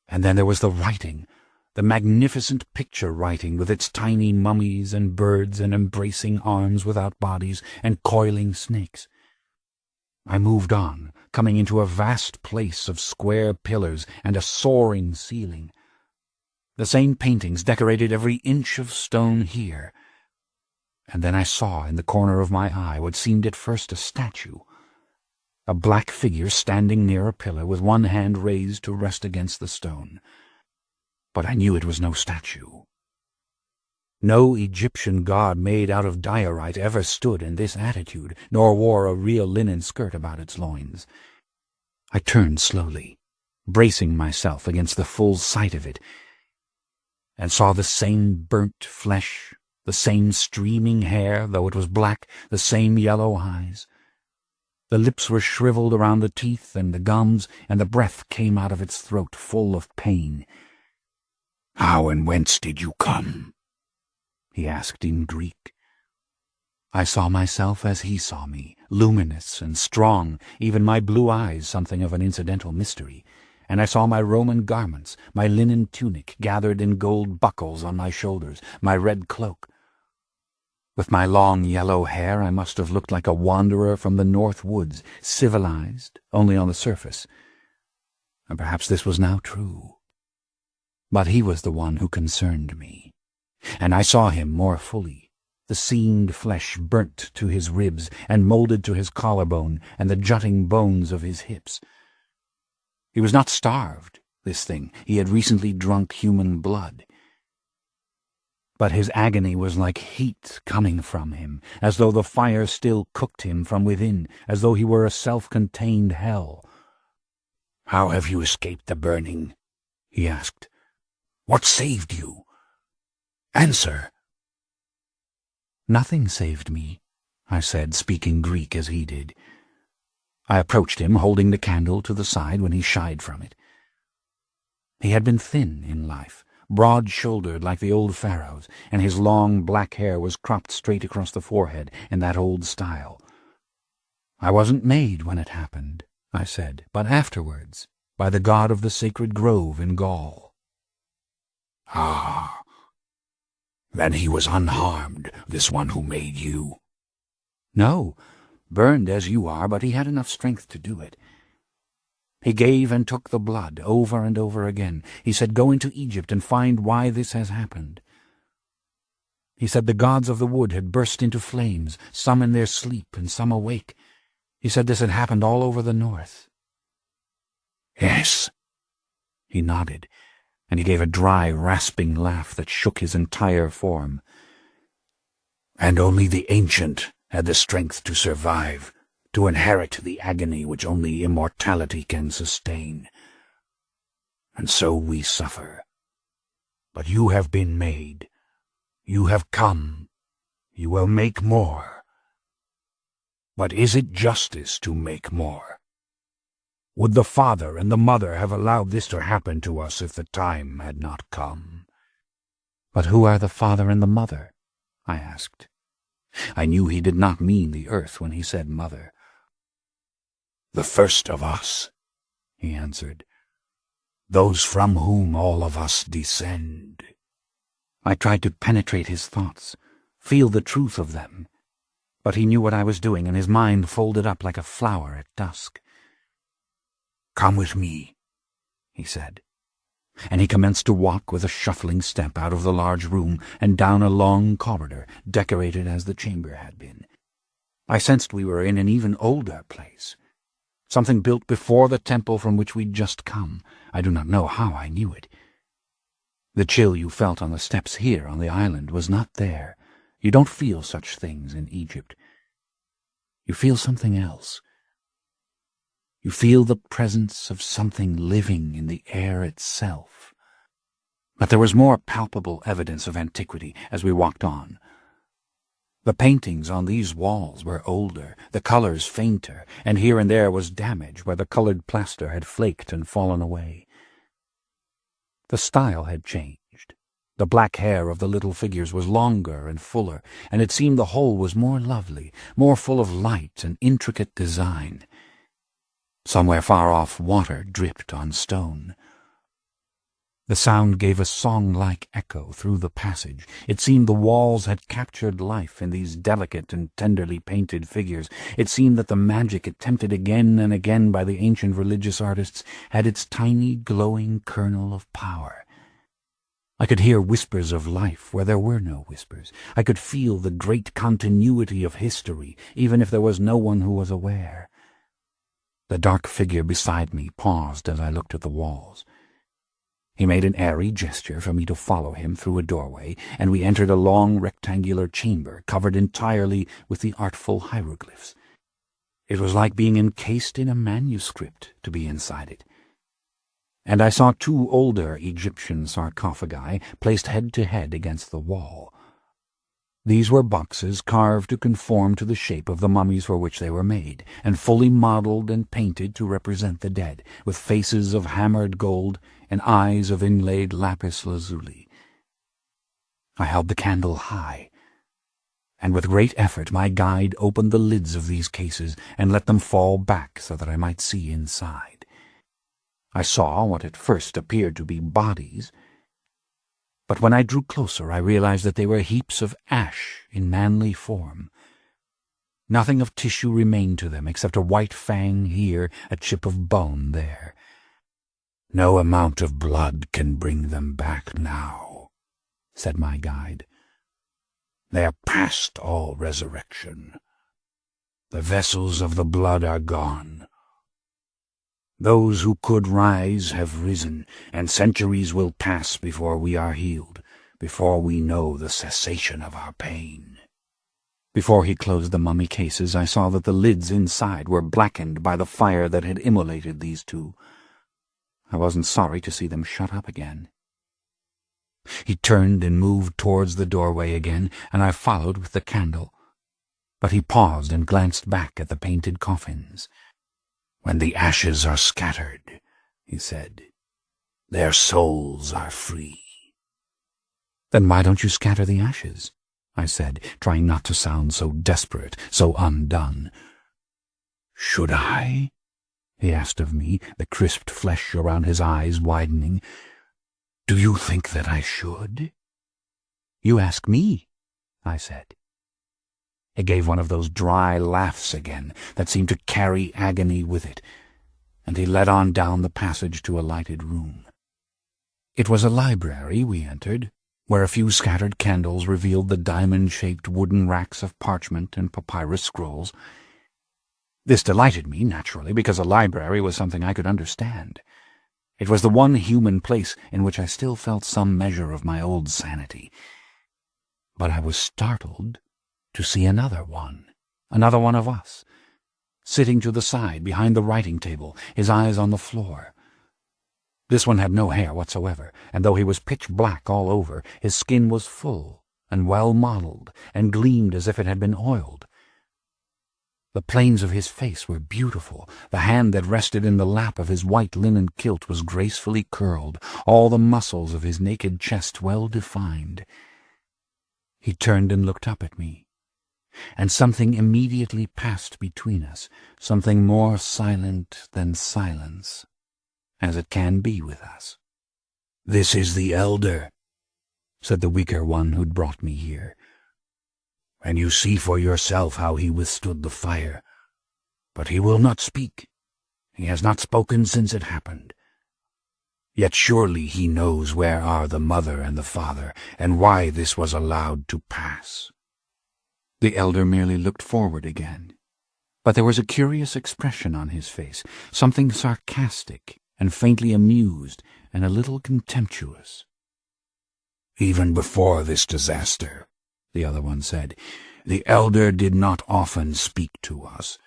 And then there was the writing, the magnificent picture writing with its tiny mummies and birds and embracing arms without bodies and coiling snakes. I moved on, coming into a vast place of square pillars and a soaring ceiling. The same paintings decorated every inch of stone here. And then I saw in the corner of my eye what seemed at first a statue, a black figure standing near a pillar with one hand raised to rest against the stone. But I knew it was no statue. No Egyptian god made out of diorite ever stood in this attitude, nor wore a real linen skirt about its loins. I turned slowly, bracing myself against the full sight of it, and saw the same burnt flesh, the same streaming hair, though it was black, the same yellow eyes. The lips were shriveled around the teeth and the gums, and the breath came out of its throat full of pain. "How and whence did you come?" he asked in Greek. I saw myself as he saw me, luminous and strong, even my blue eyes something of an incidental mystery, and I saw my Roman garments, my linen tunic gathered in gold buckles on my shoulders, my red cloak. With my long yellow hair I must have looked like a wanderer from the north woods, civilized only on the surface. And perhaps this was now true. But he was the one who concerned me, and I saw him more fully, the seamed flesh burnt to his ribs and molded to his collarbone and the jutting bones of his hips. He was not starved, this thing. He had recently drunk human blood. But his agony was like heat coming from him, as though the fire still cooked him from within, as though he were a self-contained hell. "How have you escaped the burning?" he asked. "What saved you? Answer." "Nothing saved me," I said, speaking Greek as he did. I approached him, holding the candle to the side when he shied from it. He had been thin in life, broad-shouldered like the old pharaohs, and his long black hair was cropped straight across the forehead in that old style. "I wasn't made when it happened," I said, "but afterwards, by the god of the sacred grove in Gaul." "Ah, then he was unharmed, this one who made you?" "No, burned as you are, but he had enough strength to do it. He gave and took the blood over and over again. He said, 'Go into Egypt and find why this has happened.' He said the gods of the wood had burst into flames, some in their sleep and some awake. He said this had happened all over the north." "Yes." He nodded, and he gave a dry, rasping laugh that shook his entire form. "And only the ancient had the strength to survive, to inherit the agony which only immortality can sustain. And so we suffer. But you have been made. You have come. You will make more. But is it justice to make more? Would the father and the mother have allowed this to happen to us if the time had not come?" "But who are the father and the mother?" I asked. I knew he did not mean the earth when he said mother. "The first of us," he answered. "Those from whom all of us descend." I tried to penetrate his thoughts, feel the truth of them, but he knew what I was doing, and his mind folded up like a flower at dusk. "Come with me," he said, and he commenced to walk with a shuffling step out of the large room and down a long corridor, decorated as the chamber had been. I sensed we were in an even older place, something built before the temple from which we'd just come. I do not know how I knew it. The chill you felt on the steps here on the island was not there. You don't feel such things in Egypt. You feel something else. You feel the presence of something living in the air itself. But there was more palpable evidence of antiquity as we walked on. The paintings on these walls were older, the colors fainter, and here and there was damage where the colored plaster had flaked and fallen away. The style had changed. The black hair of the little figures was longer and fuller, and it seemed the whole was more lovely, more full of light and intricate design. Somewhere far off, water dripped on stone. The sound gave a song-like echo through the passage. It seemed the walls had captured life in these delicate and tenderly painted figures. It seemed that the magic attempted again and again by the ancient religious artists had its tiny glowing kernel of power. I could hear whispers of life where there were no whispers. I could feel the great continuity of history, even if there was no one who was aware. The dark figure beside me paused as I looked at the walls. He made an airy gesture for me to follow him through a doorway, and we entered a long rectangular chamber covered entirely with the artful hieroglyphs. It was like being encased in a manuscript to be inside it. And I saw 2 older Egyptian sarcophagi placed head to head against the wall. These were boxes carved to conform to the shape of the mummies for which they were made, and fully modeled and painted to represent the dead, with faces of hammered gold and eyes of inlaid lapis lazuli. I held the candle high, and with great effort my guide opened the lids of these cases and let them fall back so that I might see inside. I saw what at first appeared to be bodies, but when I drew closer I realized that they were heaps of ash in manly form. Nothing of tissue remained to them except a white fang here, a chip of bone there. "No amount of blood can bring them back now," said my guide. "They are past all resurrection. The vessels of the blood are gone. Those who could rise have risen, and centuries will pass before we are healed, before we know the cessation of our pain." Before he closed the mummy cases, I saw that the lids inside were blackened by the fire that had immolated these 2. I wasn't sorry to see them shut up again. He turned and moved towards the doorway again, and I followed with the candle. But he paused and glanced back at the painted coffins. "When the ashes are scattered," he said, "their souls are free." "Then why don't you scatter the ashes?" I said, trying not to sound so desperate, so undone. "Should I?" he asked of me, the crisped flesh around his eyes widening. "Do you think that I should?" "You ask me," I said. He gave one of those dry laughs again that seemed to carry agony with it, and he led on down the passage to a lighted room. It was a library we entered, where a few scattered candles revealed the diamond-shaped wooden racks of parchment and papyrus scrolls. This delighted me, naturally, because a library was something I could understand. It was the one human place in which I still felt some measure of my old sanity. But I was startled to see another one of us, sitting to the side behind the writing table, his eyes on the floor. This one had no hair whatsoever, and though he was pitch black all over, his skin was full and well modeled, and gleamed as if it had been oiled. The planes of his face were beautiful. The hand that rested in the lap of his white linen kilt was gracefully curled, all the muscles of his naked chest well defined. He turned and looked up at me, and something immediately passed between us, something more silent than silence, as it can be with us. "This is the elder," said the weaker one who'd brought me here, "and you see for yourself how he withstood the fire. But he will not speak. He has not spoken since it happened. Yet surely he knows where are the mother and the father, and why this was allowed to pass." The elder merely looked forward again, but there was a curious expression on his face, something sarcastic and faintly amused and a little contemptuous. "Even before this disaster," the other one said, "the elder did not often speak to us.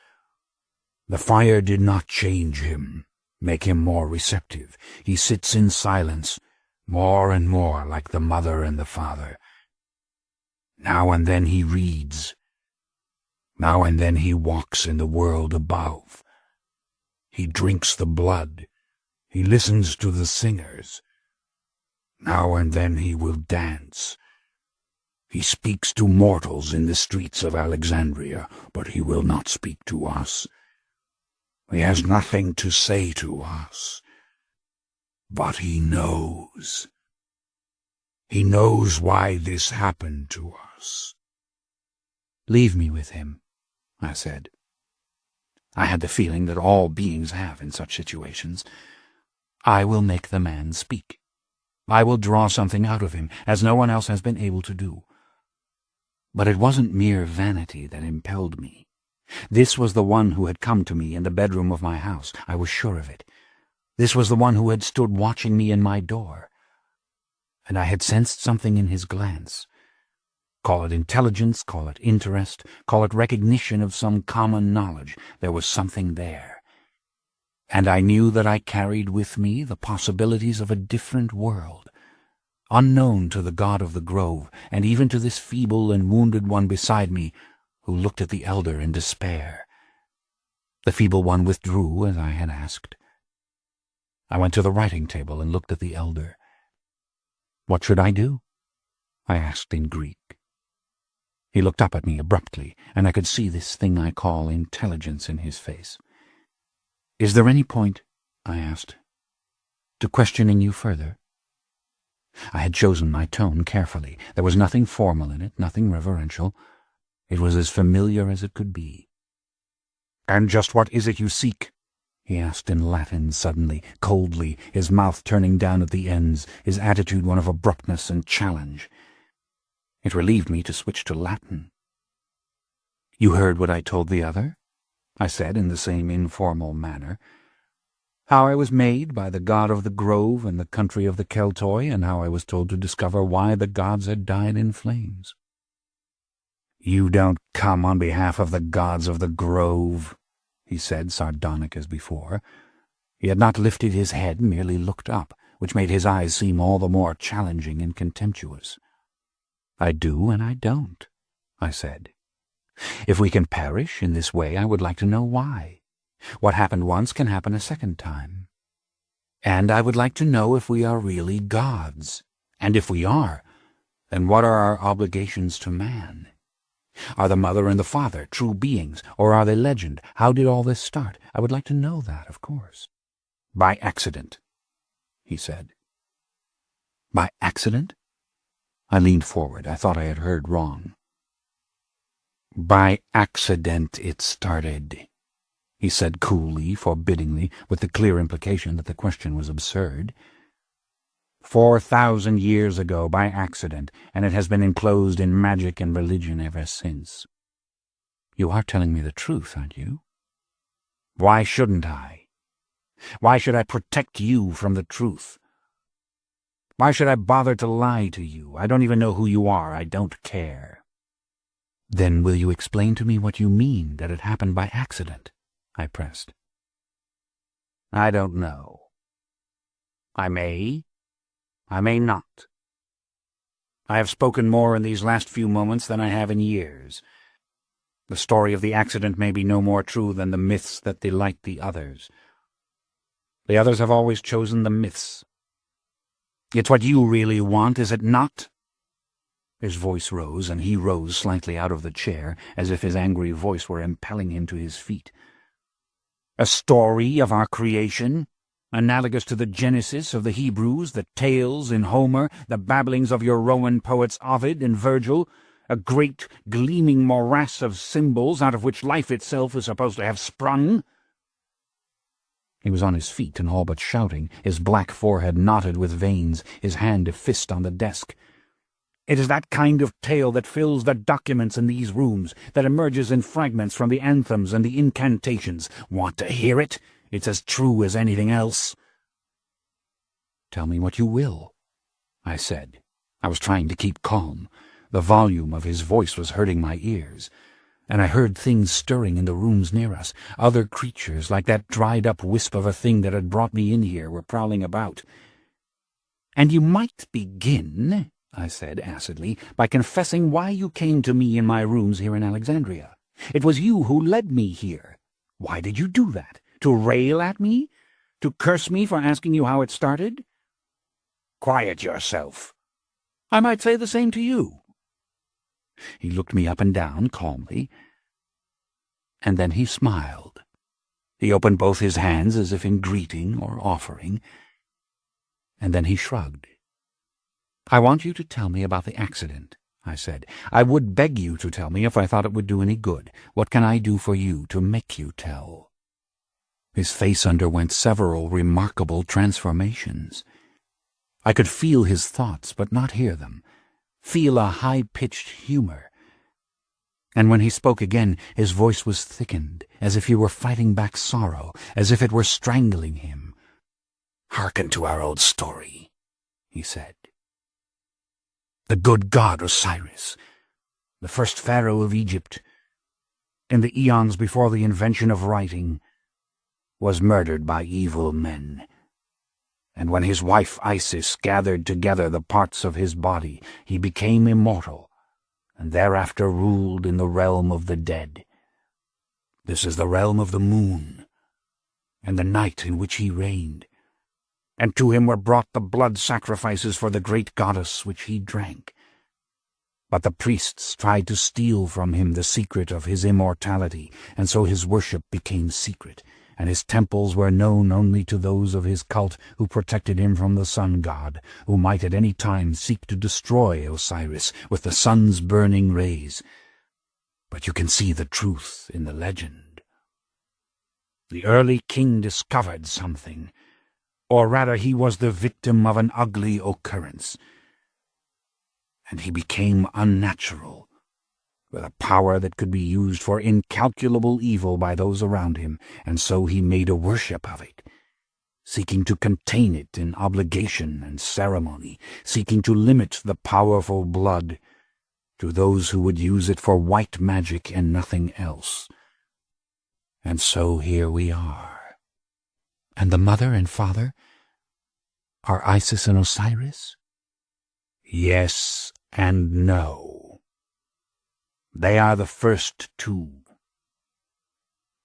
The fire did not change him, make him more receptive. He sits in silence, more and more like the mother and the father. Now and then he reads. Now and then he walks in the world above. He drinks the blood. He listens to the singers. Now and then he will dance. He speaks to mortals in the streets of Alexandria, but he will not speak to us. He has nothing to say to us. But he knows. He knows why this happened to us." "Leave me with him," I said. I had the feeling that all beings have in such situations. I will make the man speak. I will draw something out of him, as no one else has been able to do. But it wasn't mere vanity that impelled me. This was the one who had come to me in the bedroom of my house. I was sure of it. This was the one who had stood watching me in my door. And I had sensed something in his glance. Call it intelligence, call it interest, call it recognition of some common knowledge. There was something there. And I knew that I carried with me the possibilities of a different world, unknown to the god of the grove, and even to this feeble and wounded one beside me, who looked at the elder in despair. The feeble one withdrew, as I had asked. I went to the writing table and looked at the elder. "What should I do?" I asked in Greek. He looked up at me abruptly, and I could see this thing I call intelligence in his face. "Is there any point," I asked, "to questioning you further?" I had chosen my tone carefully. There was nothing formal in it, nothing reverential. It was as familiar as it could be. "And just what is it you seek?" he asked in Latin suddenly, coldly, his mouth turning down at the ends, his attitude one of abruptness and challenge. It relieved me to switch to Latin. "You heard what I told the other?" I said in the same informal manner. "How I was made by the god of the grove and the country of the Keltoi, and how I was told to discover why the gods had died in flames." "You don't come on behalf of the gods of the grove," he said, sardonic as before. He had not lifted his head, merely looked up, which made his eyes seem all the more challenging and contemptuous. "I do and I don't," I said. "If we can perish in this way, I would like to know why. What happened once can happen a second time. And I would like to know if we are really gods. And if we are, then what are our obligations to man? Are the mother and the father true beings, or are they legend? How did all this start? I would like to know that, of course." "By accident," he said. "By accident?" I leaned forward. I thought I had heard wrong. "By accident it started," he said coolly, forbiddingly, with the clear implication that the question was absurd. 4,000 years ago, by accident, and it has been enclosed in magic and religion ever since. You are telling me the truth, aren't you? Why shouldn't I? Why should I protect you from the truth? Why should I bother to lie to you? I don't even know who you are. I don't care." "Then will you explain to me what you mean that it happened by accident?" I pressed. "I don't know. I may not. I have spoken more in these last few moments than I have in years. The story of the accident may be no more true than the myths that delight the others. The others have always chosen the myths. It's what you really want, is it not?" His voice rose, and he rose slightly out of the chair, as if his angry voice were impelling him to his feet. "A story of our creation, analogous to the Genesis of the Hebrews, the tales in Homer, the babblings of your Roman poets Ovid and Virgil, a great gleaming morass of symbols out of which life itself is supposed to have sprung." He was on his feet and all but shouting, his black forehead knotted with veins, his hand a fist on the desk. "It is that kind of tale that fills the documents in these rooms, that emerges in fragments from the anthems and the incantations. Want to hear it? It's as true as anything else." "Tell me what you will," I said, I was trying to keep calm. The volume of his voice was hurting my ears, and I heard things stirring in the rooms near us. Other creatures, like that dried-up wisp of a thing that had brought me in here, were prowling about. "And you might begin," I said acidly, "by confessing why you came to me in my rooms here in Alexandria. It was you who led me here. Why did you do that? To rail at me? To curse me for asking you how it started?" "Quiet yourself." "I might say the same to you." He looked me up and down calmly, and then he smiled. He opened both his hands as if in greeting or offering, and then he shrugged. "I want you to tell me about the accident," I said. "I would beg you to tell me if I thought it would do any good. What can I do for you to make you tell?" His face underwent several remarkable transformations. I could feel his thoughts, but not hear them, feel a high-pitched humor. And when he spoke again, his voice was thickened, as if he were fighting back sorrow, as if it were strangling him. "Hearken to our old story," he said. "The good god Osiris, the first pharaoh of Egypt, in the eons before the invention of writing, was murdered by evil men. And when his wife Isis gathered together the parts of his body, he became immortal, and thereafter ruled in the realm of the dead. This is the realm of the moon, and the night in which he reigned. And to him were brought the blood sacrifices for the great goddess which he drank. But the priests tried to steal from him the secret of his immortality, and so his worship became secret, and his temples were known only to those of his cult who protected him from the sun god, who might at any time seek to destroy Osiris with the sun's burning rays. But you can see the truth in the legend. The early king discovered something, or rather he was the victim of an ugly occurrence, and he became unnatural, with a power that could be used for incalculable evil by those around him, and so he made a worship of it, seeking to contain it in obligation and ceremony, seeking to limit the powerful blood to those who would use it for white magic and nothing else. And so here we are." "And the mother and father are Isis and Osiris?" "Yes and no. They are the first two.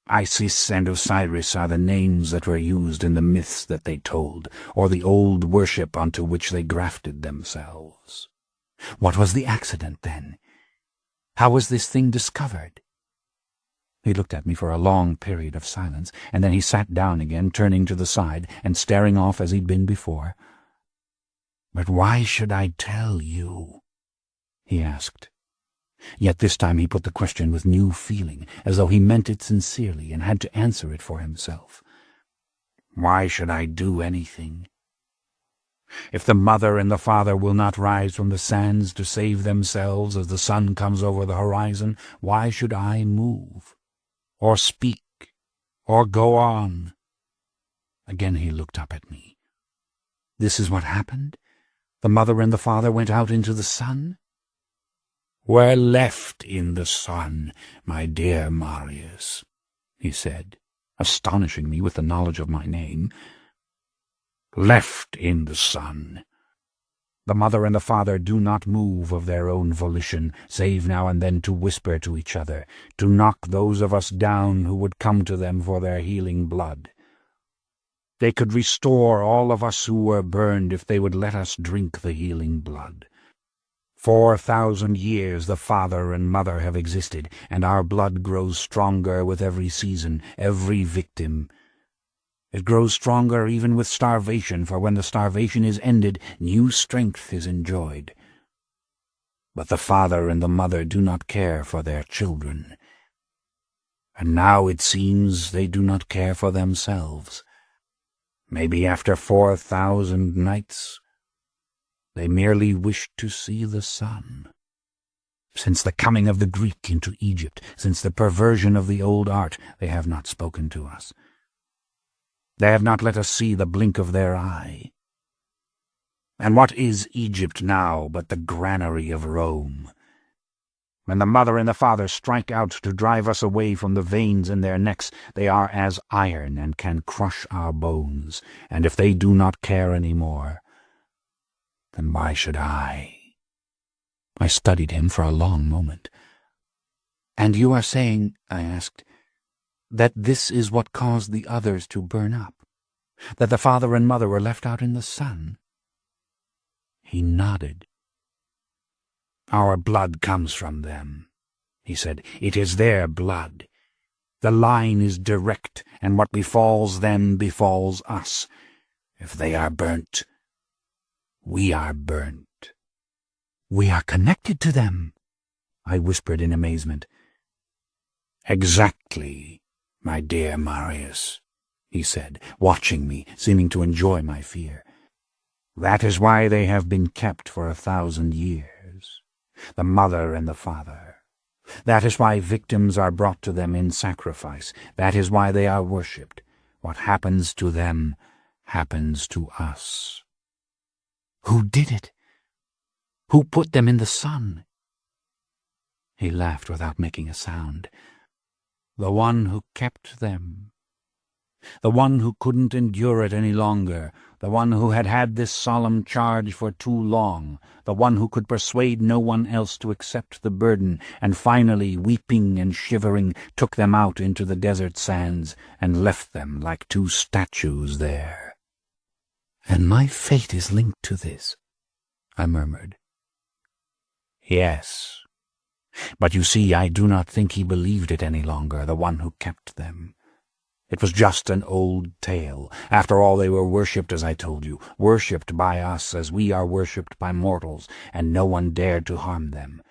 Isis and Osiris are the names that were used in the myths that they told, or the old worship onto which they grafted themselves." "What was the accident, then? How was this thing discovered?" He looked at me for a long period of silence, and then he sat down again, turning to the side and staring off as he'd been before. "But why should I tell you?" he asked. Yet this time he put the question with new feeling, as though he meant it sincerely and had to answer it for himself. "Why should I do anything? If the mother and the father will not rise from the sands to save themselves as the sun comes over the horizon, why should I move, or speak, or go on?" Again he looked up at me. "This is what happened? The mother and the father went out into the sun?" "Were left in the sun, my dear Marius," he said, astonishing me with the knowledge of my name. "Left in the sun. The mother and the father do not move of their own volition, save now and then to whisper to each other, to knock those of us down who would come to them for their healing blood. They could restore all of us who were burned if they would let us drink the healing blood. 4,000 years the father and mother have existed, and our blood grows stronger with every season, every victim. It grows stronger even with starvation, for when the starvation is ended, new strength is enjoyed. But the father and the mother do not care for their children. And now it seems they do not care for themselves. Maybe after 4,000 nights, they merely wish to see the sun. Since the coming of the Greek into Egypt, since the perversion of the old art, they have not spoken to us. They have not let us see the blink of their eye. And what is Egypt now but the granary of Rome? When the mother and the father strike out to drive us away from the veins in their necks, they are as iron and can crush our bones, and if they do not care any more, then why should I? I studied him for a long moment. "And you are saying," I asked, "that this is what caused the others to burn up? That the father and mother were left out in the sun?" He nodded. "Our blood comes from them," he said. "It is their blood. The line is direct, and what befalls them befalls us. If they are burnt, we are burnt." "We are connected to them," I whispered in amazement. "Exactly, my dear Marius," he said, watching me, seeming to enjoy my fear. "That is why they have been kept for 1,000 years, the mother and the father. That is why victims are brought to them in sacrifice. That is why they are worshipped. What happens to them happens to us." "Who did it? Who put them in the sun?" He laughed without making a sound. "The one who kept them. The one who couldn't endure it any longer. The one who had had this solemn charge for too long. The one who could persuade no one else to accept the burden, and finally, weeping and shivering, took them out into the desert sands and left them like two statues there." "And my fate is linked to this," I murmured. "Yes. But you see, I do not think he believed it any longer, the one who kept them. It was just an old tale. After all, they were worshipped, as I told you, worshipped by us as we are worshipped by mortals, and no one dared to harm them.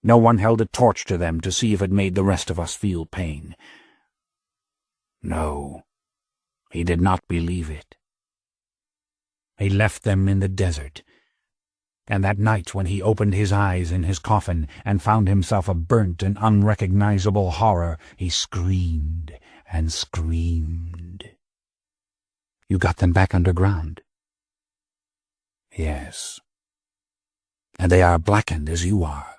No one held a torch to them to see if it made the rest of us feel pain. No, he did not believe it. He left them in the desert. And that night when he opened his eyes in his coffin and found himself a burnt and unrecognizable horror, he screamed and screamed." "You got them back underground?" "Yes." "And they are blackened as you are?"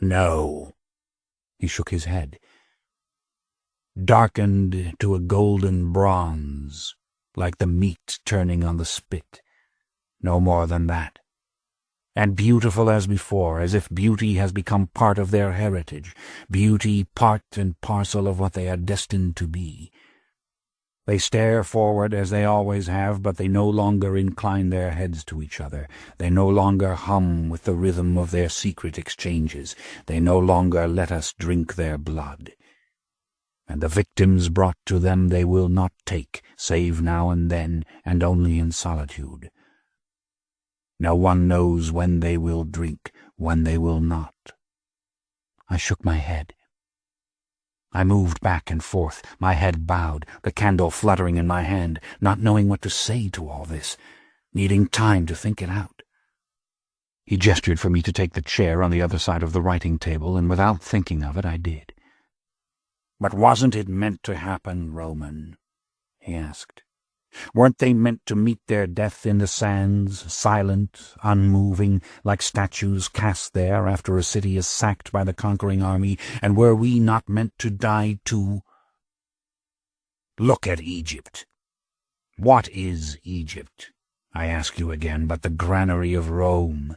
"No." He shook his head. "Darkened to a golden bronze, like the meat turning on the spit. No more than that. And beautiful as before, as if beauty has become part of their heritage, beauty part and parcel of what they are destined to be. They stare forward as they always have, but they no longer incline their heads to each other. They no longer hum with the rhythm of their secret exchanges. They no longer let us drink their blood. And the victims brought to them they will not take, save now and then, and only in solitude. No one knows when they will drink, when they will not." I shook my head. I moved back and forth, my head bowed, the candle fluttering in my hand, not knowing what to say to all this, needing time to think it out. He gestured for me to take the chair on the other side of the writing table, and without thinking of it, I did. "But wasn't it meant to happen, Roman?" he asked. "Weren't they meant to meet their death in the sands, silent, unmoving, like statues cast there after a city is sacked by the conquering army, and were we not meant to die too? Look at Egypt. What is Egypt, I ask you again, but the granary of Rome?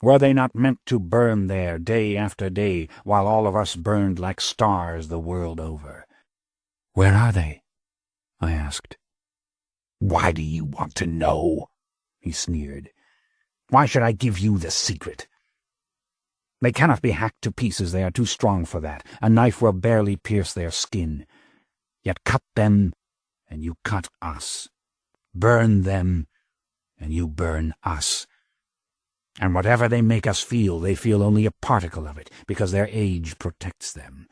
Were they not meant to burn there day after day, while all of us burned like stars the world over?" "Where are they?" I asked. "Why do you want to know?" he sneered. "Why should I give you the secret? They cannot be hacked to pieces. They are too strong for that. A knife will barely pierce their skin. Yet cut them, and you cut us. Burn them, and you burn us. And whatever they make us feel, they feel only a particle of it, because their age protects them.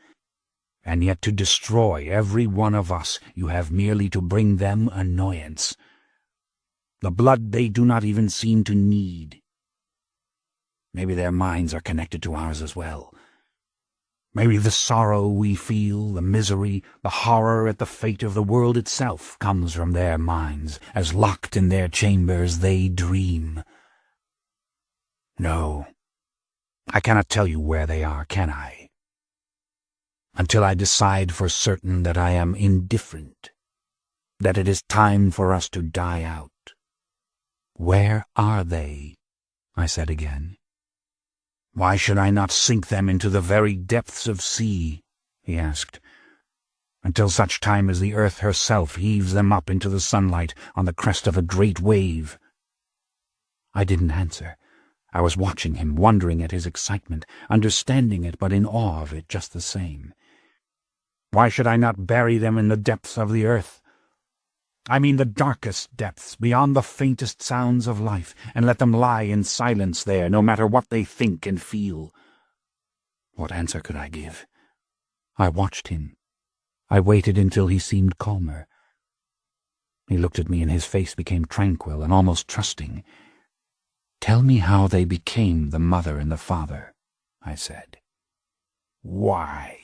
And yet to destroy every one of us, you have merely to bring them annoyance. The blood they do not even seem to need. Maybe their minds are connected to ours as well. Maybe the sorrow we feel, the misery, the horror at the fate of the world itself comes from their minds, as locked in their chambers they dream. No, I cannot tell you where they are, can I? Until I decide for certain that I am indifferent, that it is time for us to die out. Where are they? I said again. Why should I not sink them into the very depths of sea? He asked, until such time as the earth herself heaves them up into the sunlight on the crest of a great wave. I didn't answer. I was watching him, wondering at his excitement, understanding it, but in awe of it just the same. Why should I not bury them in the depths of the earth? I mean the darkest depths, beyond the faintest sounds of life, and let them lie in silence there, no matter what they think and feel. What answer could I give? I watched him. I waited until he seemed calmer. He looked at me and his face became tranquil and almost trusting. Tell me how they became the mother and the father, I said. Why?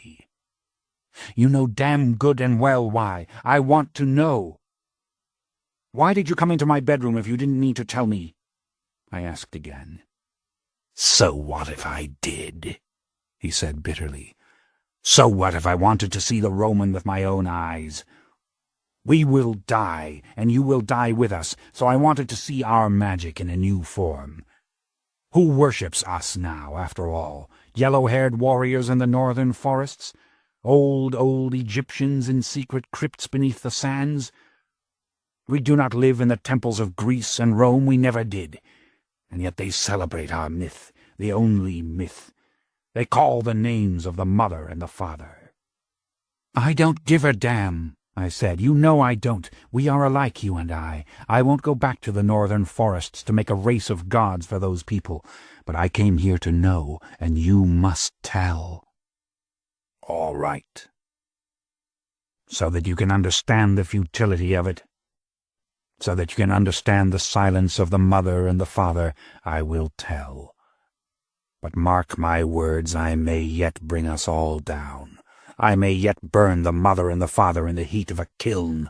You know damn good and well why. I want to know. Why did you come into my bedroom if you didn't need to tell me? I asked again. So what if I did? He said bitterly. So what if I wanted to see the Roman with my own eyes? We will die, and you will die with us, so I wanted to see our magic in a new form. Who worships us now, after all? Yellow-haired warriors in the northern forests? Old Egyptians in secret crypts beneath the sands? We do not live in the temples of Greece and Rome, we never did. And yet they celebrate our myth, the only myth. They call the names of the mother and the father. I don't give a damn, I said. You know I don't. We are alike, you and I. I won't go back to the northern forests to make a race of gods for those people. But I came here to know, and you must tell. All right. So that you can understand the futility of it. So that you can understand the silence of the mother and the father, I will tell. But mark my words, I may yet bring us all down. I may yet burn the mother and the father in the heat of a kiln.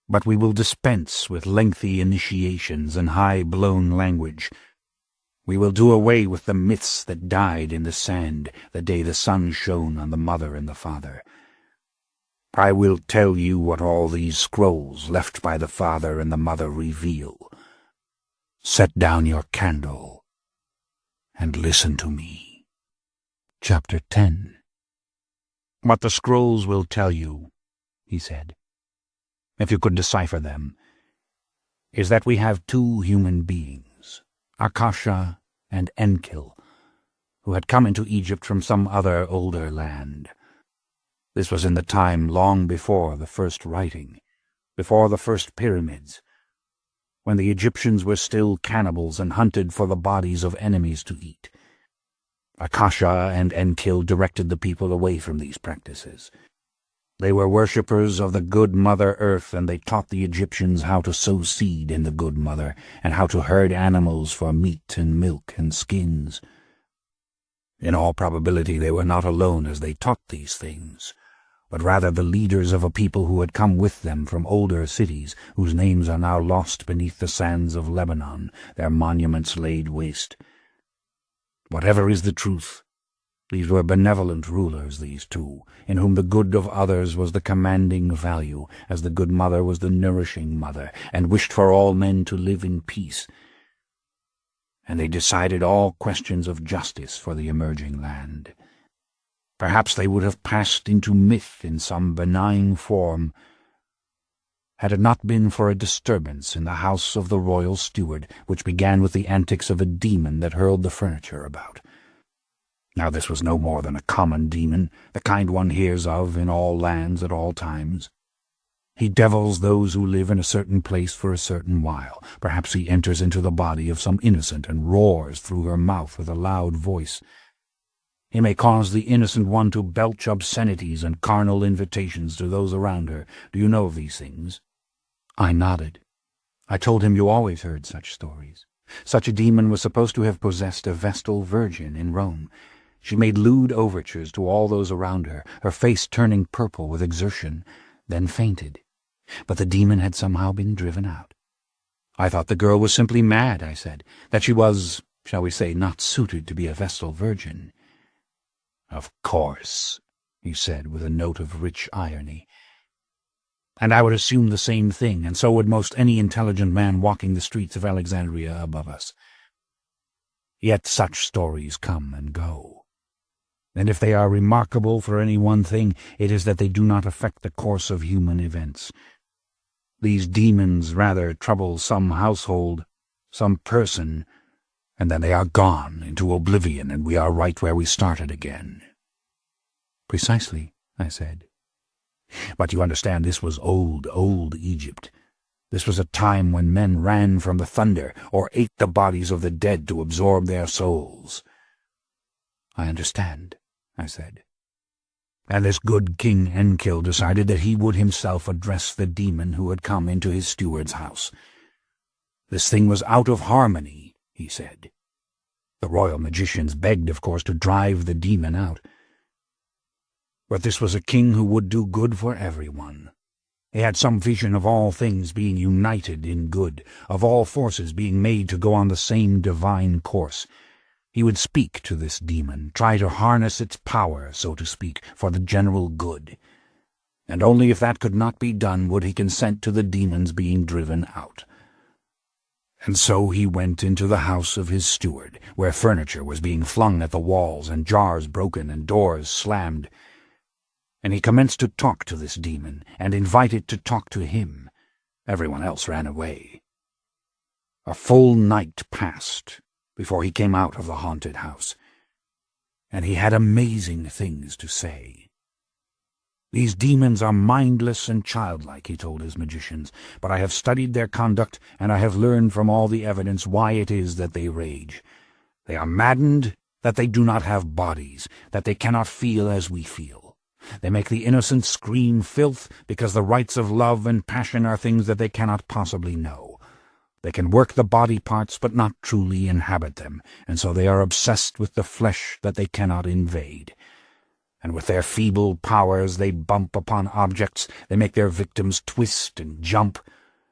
But we will dispense with lengthy initiations and high-blown language. We will do away with the myths that died in the sand the day the sun shone on the mother and the father. I will tell you what all these scrolls left by the father and the mother reveal. Set down your candle and listen to me. Chapter 10. What the scrolls will tell you, he said, if you could decipher them, is that we have two human beings, Akasha and Enkil, who had come into Egypt from some other older land. This was in the time long before the first writing, before the first pyramids, when the Egyptians were still cannibals and hunted for the bodies of enemies to eat. Akasha and Enkil directed the people away from these practices. They were worshippers of the good Mother Earth, and they taught the Egyptians how to sow seed in the good Mother, and how to herd animals for meat and milk and skins. In all probability they were not alone as they taught these things, but rather the leaders of a people who had come with them from older cities, whose names are now lost beneath the sands of Lebanon, their monuments laid waste. Whatever is the truth, these were benevolent rulers, these two, in whom the good of others was the commanding value, as the good mother was the nourishing mother, and wished for all men to live in peace. And they decided all questions of justice for the emerging land. Perhaps they would have passed into myth in some benign form, had it not been for a disturbance in the house of the royal steward, which began with the antics of a demon that hurled the furniture about. Now this was no more than a common demon, the kind one hears of in all lands at all times. He devils those who live in a certain place for a certain while. Perhaps he enters into the body of some innocent and roars through her mouth with a loud voice. He may cause the innocent one to belch obscenities and carnal invitations to those around her. Do you know of these things? I nodded. I told him you always heard such stories. Such a demon was supposed to have possessed a Vestal Virgin in Rome. She made lewd overtures to all those around her, her face turning purple with exertion, then fainted. But the demon had somehow been driven out. I thought the girl was simply mad, I said, that she was, shall we say, not suited to be a Vestal Virgin. Of course, he said with a note of rich irony. And I would assume the same thing, and so would most any intelligent man walking the streets of Alexandria above us. Yet such stories come and go. And if they are remarkable for any one thing, it is that they do not affect the course of human events. These demons rather trouble some household, some person, and then they are gone into oblivion, and we are right where we started again. Precisely, I said. But you understand, this was old Egypt. This was a time when men ran from the thunder, or ate the bodies of the dead to absorb their souls. I understand, I said. And this good King Enkil decided that he would himself address the demon who had come into his steward's house. This thing was out of harmony, he said. The royal magicians begged, of course, to drive the demon out. But this was a king who would do good for everyone. He had some vision of all things being united in good, of all forces being made to go on the same divine course. He would speak to this demon, try to harness its power, so to speak, for the general good. And only if that could not be done would he consent to the demon's being driven out. And so he went into the house of his steward, where furniture was being flung at the walls and jars broken and doors slammed. And he commenced to talk to this demon, and invite it to talk to him. Everyone else ran away. A full night passed before he came out of the haunted house, and he had amazing things to say. These demons are mindless and childlike, he told his magicians, but I have studied their conduct, and I have learned from all the evidence why it is that they rage. They are maddened that they do not have bodies, that they cannot feel as we feel. They make the innocent scream filth because the rights of love and passion are things that they cannot possibly know. They can work the body parts but not truly inhabit them, and so they are obsessed with the flesh that they cannot invade. And with their feeble powers they bump upon objects, they make their victims twist and jump.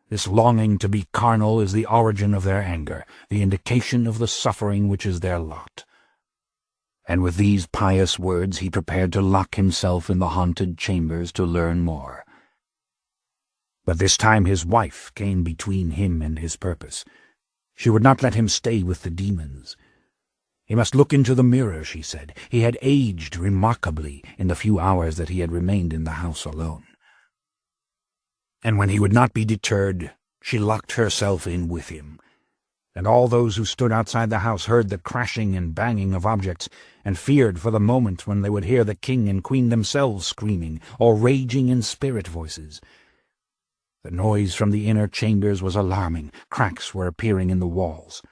This longing to be carnal is the origin of their anger, the indication of the suffering which is their lot. And with these pious words he prepared to lock himself in the haunted chambers to learn more. But this time his wife came between him and his purpose. She would not let him stay with the demons. He must look into the mirror, she said. He had aged remarkably in the few hours that he had remained in the house alone. And when he would not be deterred, she locked herself in with him. And all those who stood outside the house heard the crashing and banging of objects, and feared for the moment when they would hear the king and queen themselves screaming, or raging in spirit voices. The noise from the inner chambers was alarming. Cracks were appearing in the walls.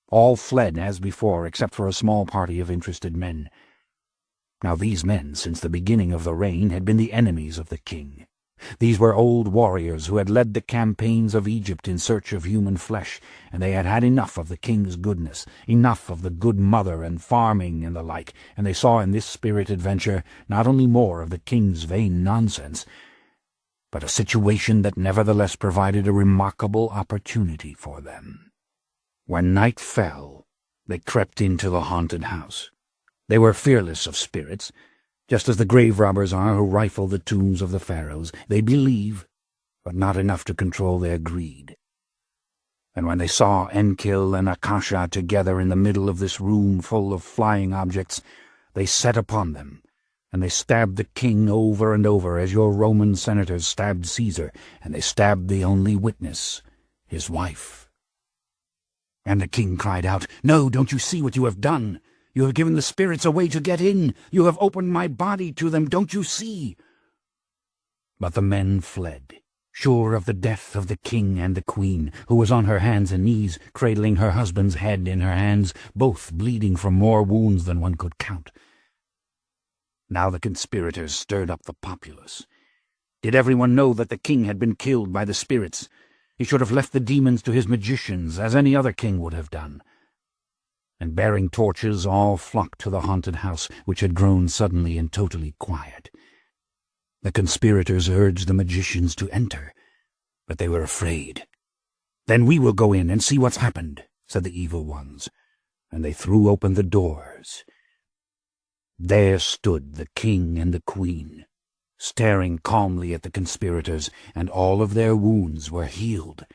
All fled as before, except for a small party of interested men. Now these men, since the beginning of the reign, had been the enemies of the king. These were old warriors who had led the campaigns of Egypt in search of human flesh, and they had had enough of the king's goodness, enough of the good mother and farming and the like, and they saw in this spirit adventure not only more of the king's vain nonsense, but a situation that nevertheless provided a remarkable opportunity for them. When night fell, they crept into the haunted house. They were fearless of spirits, just as the grave robbers are who rifle the tombs of the pharaohs. They believe, but not enough to control their greed. And when they saw Enkil and Akasha together in the middle of this room full of flying objects, they set upon them, and they stabbed the king over and over as your Roman senators stabbed Caesar, and they stabbed the only witness, his wife. And the king cried out, "No, don't you see what you have done? You have given the spirits a way to get in. You have opened my body to them, don't you see?" But the men fled, sure of the death of the king and the queen, who was on her hands and knees, cradling her husband's head in her hands, both bleeding from more wounds than one could count. Now the conspirators stirred up the populace. Did everyone know that the king had been killed by the spirits? He should have left the demons to his magicians, as any other king would have done. and bearing torches all flocked to the haunted house, which had grown suddenly and totally quiet. The conspirators urged the magicians to enter, but they were afraid. "Then we will go in and see what's happened," said the evil ones, and they threw open the doors. There stood the king and the queen, staring calmly at the conspirators, and all of their wounds were healed,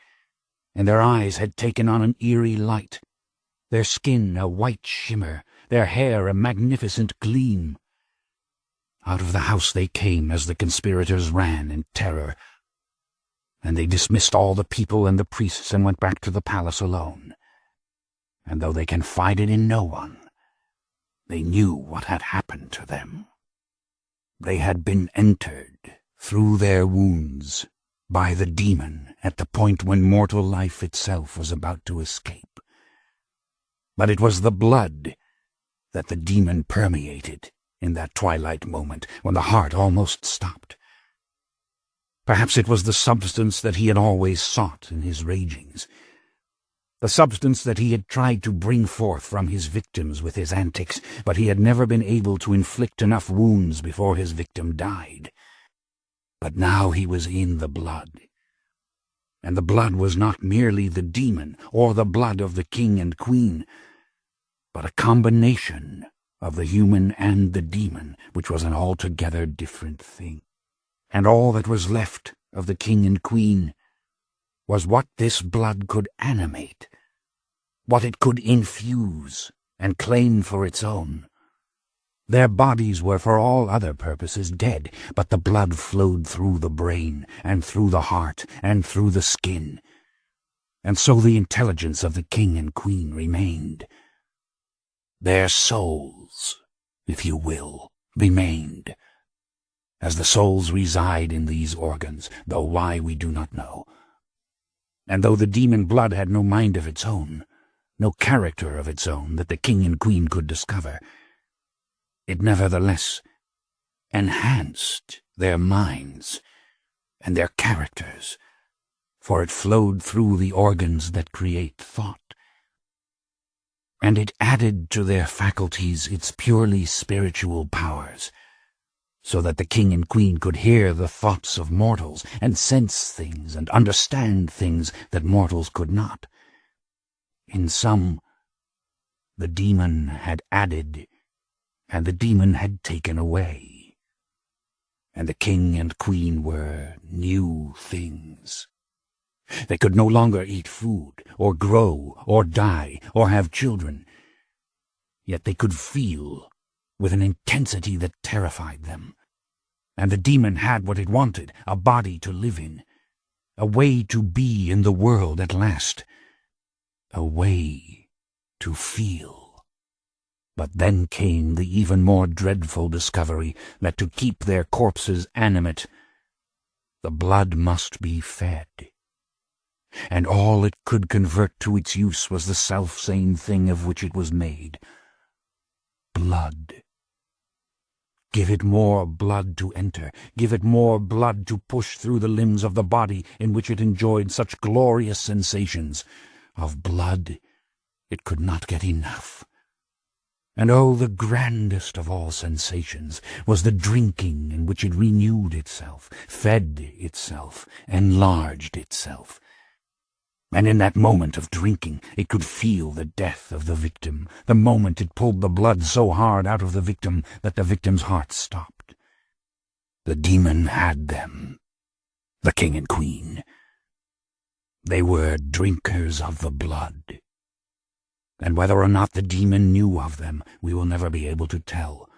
and their eyes had taken on an eerie light, their skin a white shimmer, their hair a magnificent gleam. Out of the house they came as the conspirators ran in terror, and they dismissed all the people and the priests and went back to the palace alone. And though they confided in no one, they knew what had happened to them. They had been entered through their wounds by the demon at the point when mortal life itself was about to escape. But it was the blood that the demon permeated in that twilight moment when the heart almost stopped. Perhaps it was the substance that he had always sought in his ragings, the substance that he had tried to bring forth from his victims with his antics, but he had never been able to inflict enough wounds before his victim died. But now he was in the blood, and the blood was not merely the demon or the blood of the king and queen, but a combination of the human and the demon, which was an altogether different thing. And all that was left of the king and queen was what this blood could animate, what it could infuse and claim for its own. Their bodies were for all other purposes dead, but the blood flowed through the brain and through the heart and through the skin, and so the intelligence of the king and queen remained. Their souls, if you will, remained, as the souls reside in these organs, though why we do not know. And though the demon blood had no mind of its own, no character of its own that the king and queen could discover, it nevertheless enhanced their minds and their characters, for it flowed through the organs that create thought, and it added to their faculties its purely spiritual powers, so that the king and queen could hear the thoughts of mortals and sense things and understand things that mortals could not. In sum, the demon had added, and the demon had taken away, and the king and queen were new things. They could no longer eat food, or grow, or die, or have children, yet they could feel with an intensity that terrified them. And the demon had what it wanted, a body to live in, a way to be in the world at last, a way to feel. But then came the even more dreadful discovery that to keep their corpses animate, the blood must be fed. And all it could convert to its use was the self-same thing of which it was made, blood. Give it more blood to enter, give it more blood to push through the limbs of the body in which it enjoyed such glorious sensations. Of blood it could not get enough. And oh, the grandest of all sensations was the drinking in which it renewed itself, fed itself, enlarged itself. And in that moment of drinking, it could feel the death of the victim, the moment it pulled the blood so hard out of the victim that the victim's heart stopped. The demon had them, the king and queen. They were drinkers of the blood. And whether or not the demon knew of them, we will never be able to tell.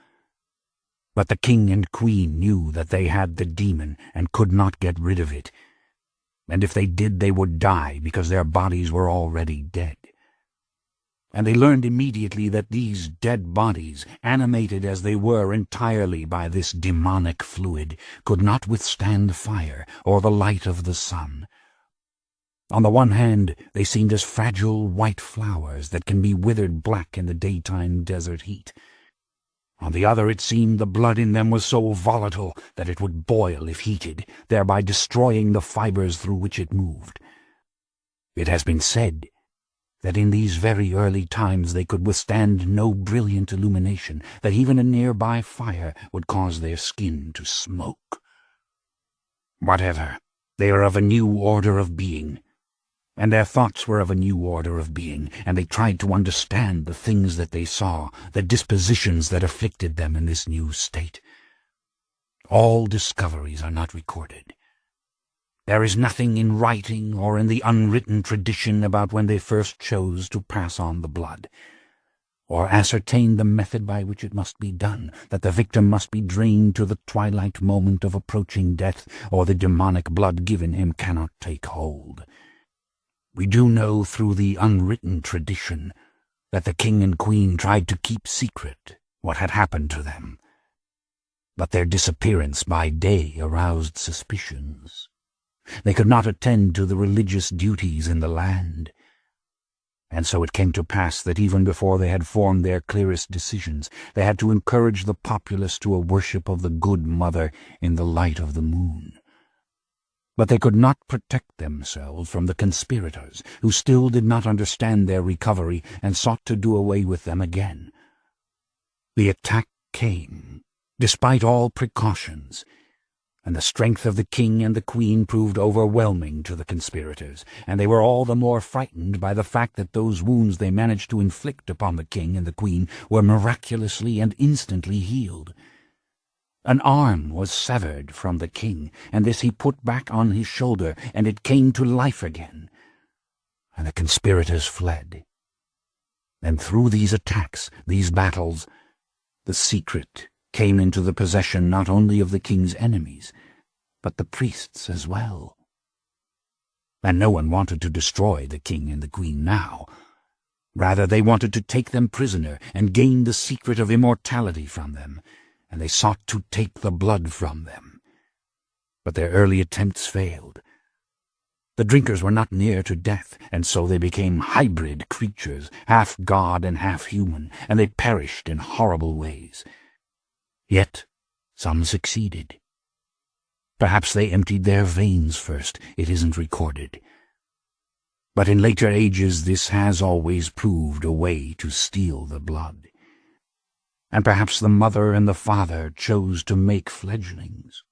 But the king and queen knew that they had the demon and could not get rid of it. And if they did, they would die, because their bodies were already dead. And they learned immediately that these dead bodies, animated as they were entirely by this demonic fluid, could not withstand fire or the light of the sun. On the one hand, they seemed as fragile white flowers that can be withered black in the daytime desert heat. On the other, it seemed the blood in them was so volatile that it would boil if heated, thereby destroying the fibers through which it moved. It has been said that in these very early times they could withstand no brilliant illumination, that even a nearby fire would cause their skin to smoke. Whatever, they are of a new order of being, and their thoughts were of a new order of being, and they tried to understand the things that they saw, the dispositions that afflicted them in this new state. All discoveries are not recorded. There is nothing in writing or in the unwritten tradition about when they first chose to pass on the blood, or ascertain the method by which it must be done, that the victim must be drained to the twilight moment of approaching death, or the demonic blood given him cannot take hold. We do know through the unwritten tradition that the king and queen tried to keep secret what had happened to them, but their disappearance by day aroused suspicions. They could not attend to the religious duties in the land, and so it came to pass that even before they had formed their clearest decisions, they had to encourage the populace to a worship of the good mother in the light of the moon. But they could not protect themselves from the conspirators, who still did not understand their recovery and sought to do away with them again. The attack came, despite all precautions, and the strength of the king and the queen proved overwhelming to the conspirators, and they were all the more frightened by the fact that those wounds they managed to inflict upon the king and the queen were miraculously and instantly healed. An arm was severed from the king, and this he put back on his shoulder, and it came to life again, and the conspirators fled. And through these attacks, these battles, the secret came into the possession not only of the king's enemies, but the priests as well. And no one wanted to destroy the king and the queen now. Rather, they wanted to take them prisoner and gain the secret of immortality from them, and they sought to take the blood from them. But their early attempts failed. The drinkers were not near to death, and so they became hybrid creatures, half god and half human, and they perished in horrible ways. Yet some succeeded. Perhaps they emptied their veins first, it isn't recorded. But in later ages this has always proved a way to steal the blood. And perhaps the mother and the father chose to make fledglings.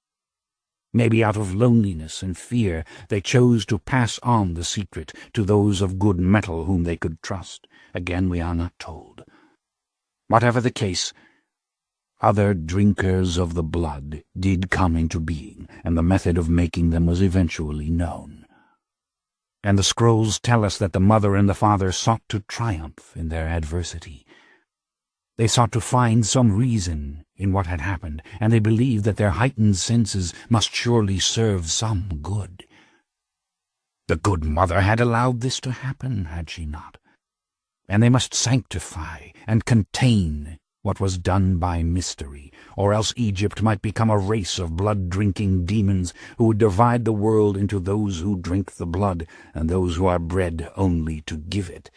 Maybe out of loneliness and fear they chose to pass on the secret to those of good mettle whom they could trust. Again, we are not told. Whatever the case, other drinkers of the blood did come into being, and the method of making them was eventually known. And the scrolls tell us that the mother and the father sought to triumph in their adversity. They sought to find some reason in what had happened, and they believed that their heightened senses must surely serve some good. The good mother had allowed this to happen, had she not? And they must sanctify and contain what was done by mystery, or else Egypt might become a race of blood-drinking demons who would divide the world into those who drink the blood and those who are bred only to give it.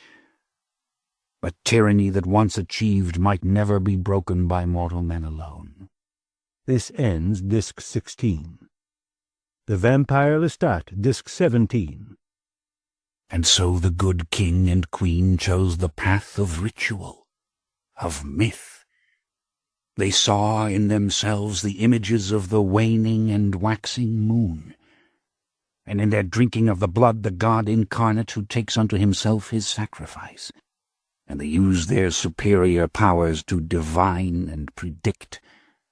But tyranny that once achieved might never be broken by mortal men alone. This ends Disc 16. The Vampire Lestat, Disc 17. And so the good king and queen chose the path of ritual, of myth. They saw in themselves the images of the waning and waxing moon, and in their drinking of the blood the God incarnate who takes unto himself his sacrifice. And they used their superior powers to divine and predict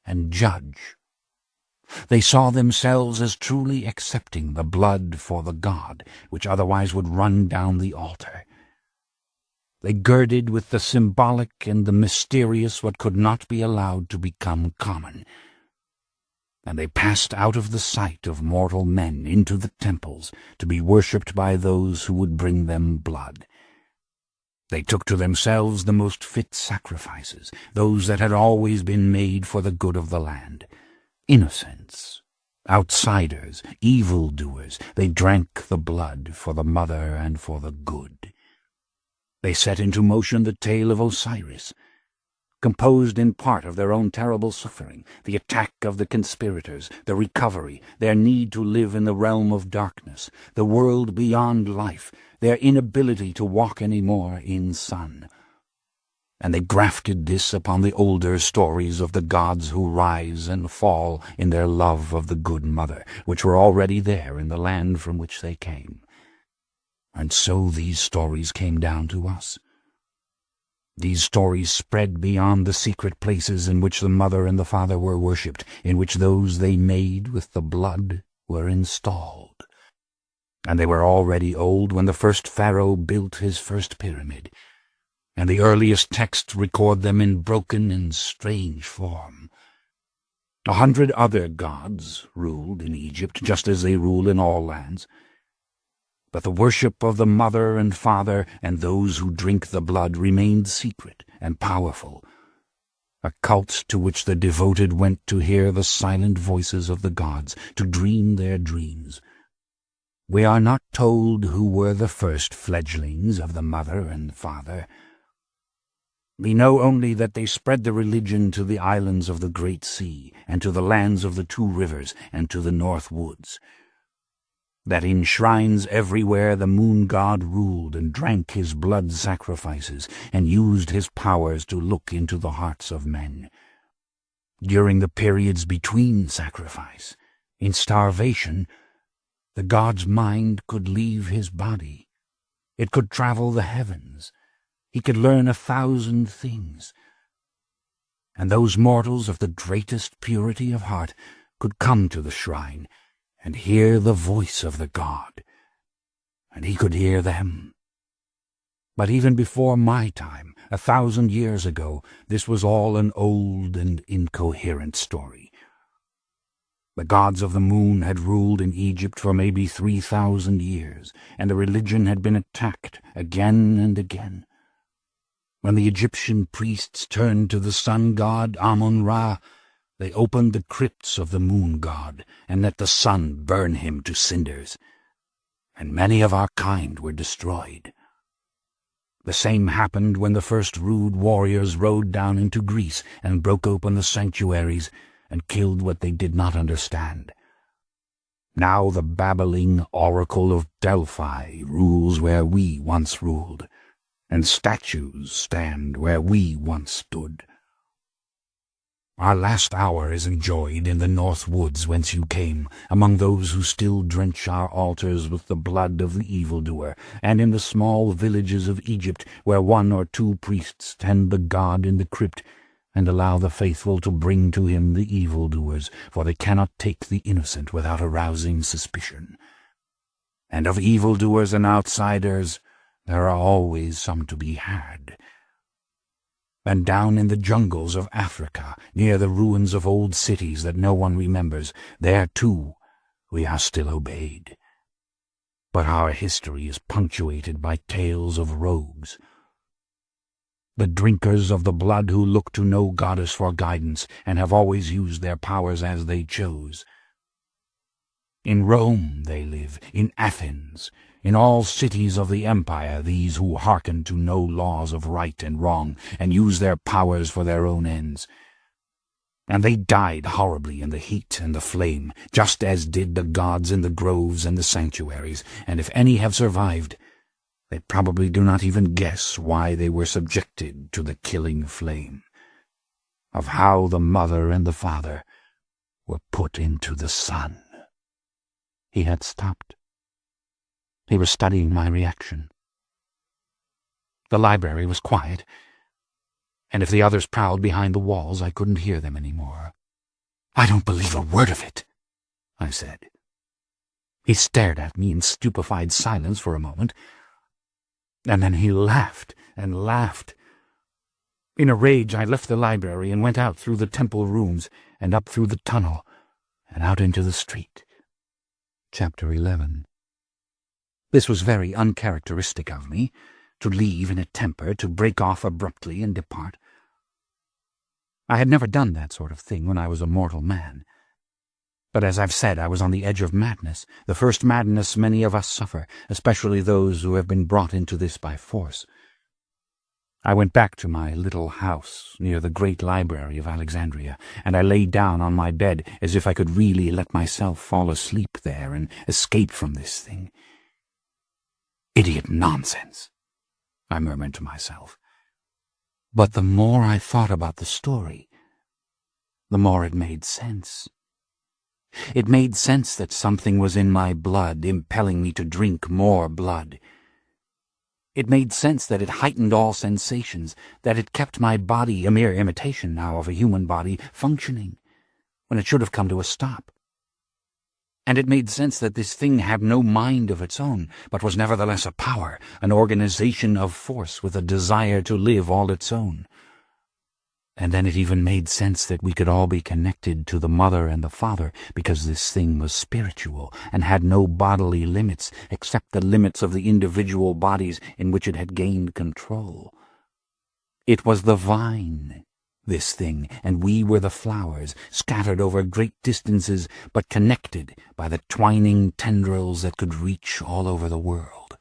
and judge. They saw themselves as truly accepting the blood for the god, which otherwise would run down the altar. They girded with the symbolic and the mysterious what could not be allowed to become common. And they passed out of the sight of mortal men into the temples to be worshipped by those who would bring them blood. They took to themselves the most fit sacrifices, those that had always been made for the good of the land. Innocents, outsiders, evildoers, they drank the blood for the mother and for the good. They set into motion the tale of Osiris. composed in part of their own terrible suffering, the attack of the conspirators, the recovery, their need to live in the realm of darkness, the world beyond life, their inability to walk any more in sun. And they grafted this upon the older stories of the gods who rise and fall in their love of the good mother, which were already there in the land from which they came. And so these stories came down to us. These stories spread beyond the secret places in which the mother and the father were worshipped, in which those they made with the blood were installed. And they were already old when the first pharaoh built his first pyramid, and the earliest texts record them in broken and strange form. 100 other gods ruled in Egypt, just as they rule in all lands. But the worship of the mother and father and those who drink the blood remained secret and powerful, a cult to which the devoted went to hear the silent voices of the gods, to dream their dreams. We are not told who were the first fledglings of the mother and father. We know only that they spread the religion to the islands of the Great Sea, and to the lands of the two rivers, and to the north woods. That in shrines everywhere the moon god ruled and drank his blood sacrifices, and used his powers to look into the hearts of men. During the periods between sacrifice, in starvation, the god's mind could leave his body. It could travel the heavens. He could learn 1,000 things. And those mortals of the greatest purity of heart could come to the shrine and hear the voice of the god, and he could hear them. But even before my time, 1,000 years ago, this was all an old and incoherent story. The gods of the moon had ruled in Egypt for maybe 3,000 years, and the religion had been attacked again and again. When the Egyptian priests turned to the sun god Amun-Ra, they opened the crypts of the moon god and let the sun burn him to cinders, and many of our kind were destroyed. The same happened when the first rude warriors rode down into Greece and broke open the sanctuaries and killed what they did not understand. Now the babbling oracle of Delphi rules where we once ruled, and statues stand where we once stood. Our last hour is enjoyed in the north woods whence you came, among those who still drench our altars with the blood of the evildoer, and in the small villages of Egypt where 1 or 2 priests tend the god in the crypt and allow the faithful to bring to him the evildoers, for they cannot take the innocent without arousing suspicion. And of evildoers and outsiders there are always some to be had. And down in the jungles of Africa, near the ruins of old cities that no one remembers, there too we are still obeyed. But our history is punctuated by tales of rogues, the drinkers of the blood who look to no goddess for guidance and have always used their powers as they chose. In Rome they live, in Athens, in all cities of the empire, these who hearken to no laws of right and wrong and use their powers for their own ends. And they died horribly in the heat and the flame, just as did the gods in the groves and the sanctuaries, and if any have survived, they probably do not even guess why they were subjected to the killing flame, of how the mother and the father were put into the sun. He had stopped. He was studying my reaction. The library was quiet, and if the others prowled behind the walls, I couldn't hear them any more. "I don't believe a word of it," I said. He stared at me in stupefied silence for a moment, and then he laughed and laughed. In a rage, I left the library and went out through the temple rooms and up through the tunnel and out into the street. Chapter 11. This was very uncharacteristic of me, to leave in a temper, to break off abruptly and depart. I had never done that sort of thing when I was a mortal man. But as I've said, I was on the edge of madness, the first madness many of us suffer, especially those who have been brought into this by force. I went back to my little house near the great library of Alexandria, and I lay down on my bed as if I could really let myself fall asleep there and escape from this thing. Idiot nonsense, I murmured to myself. But the more I thought about the story, the more it made sense. It made sense that something was in my blood, impelling me to drink more blood. It made sense that it heightened all sensations, that it kept my body, a mere imitation now of a human body, functioning, when it should have come to a stop. And it made sense that this thing had no mind of its own, but was nevertheless a power, an organization of force with a desire to live all its own. And then it even made sense that we could all be connected to the Mother and the Father, because this thing was spiritual and had no bodily limits except the limits of the individual bodies in which it had gained control. It was the vine, this thing, and we were the flowers, scattered over great distances, but connected by the twining tendrils that could reach all over the world.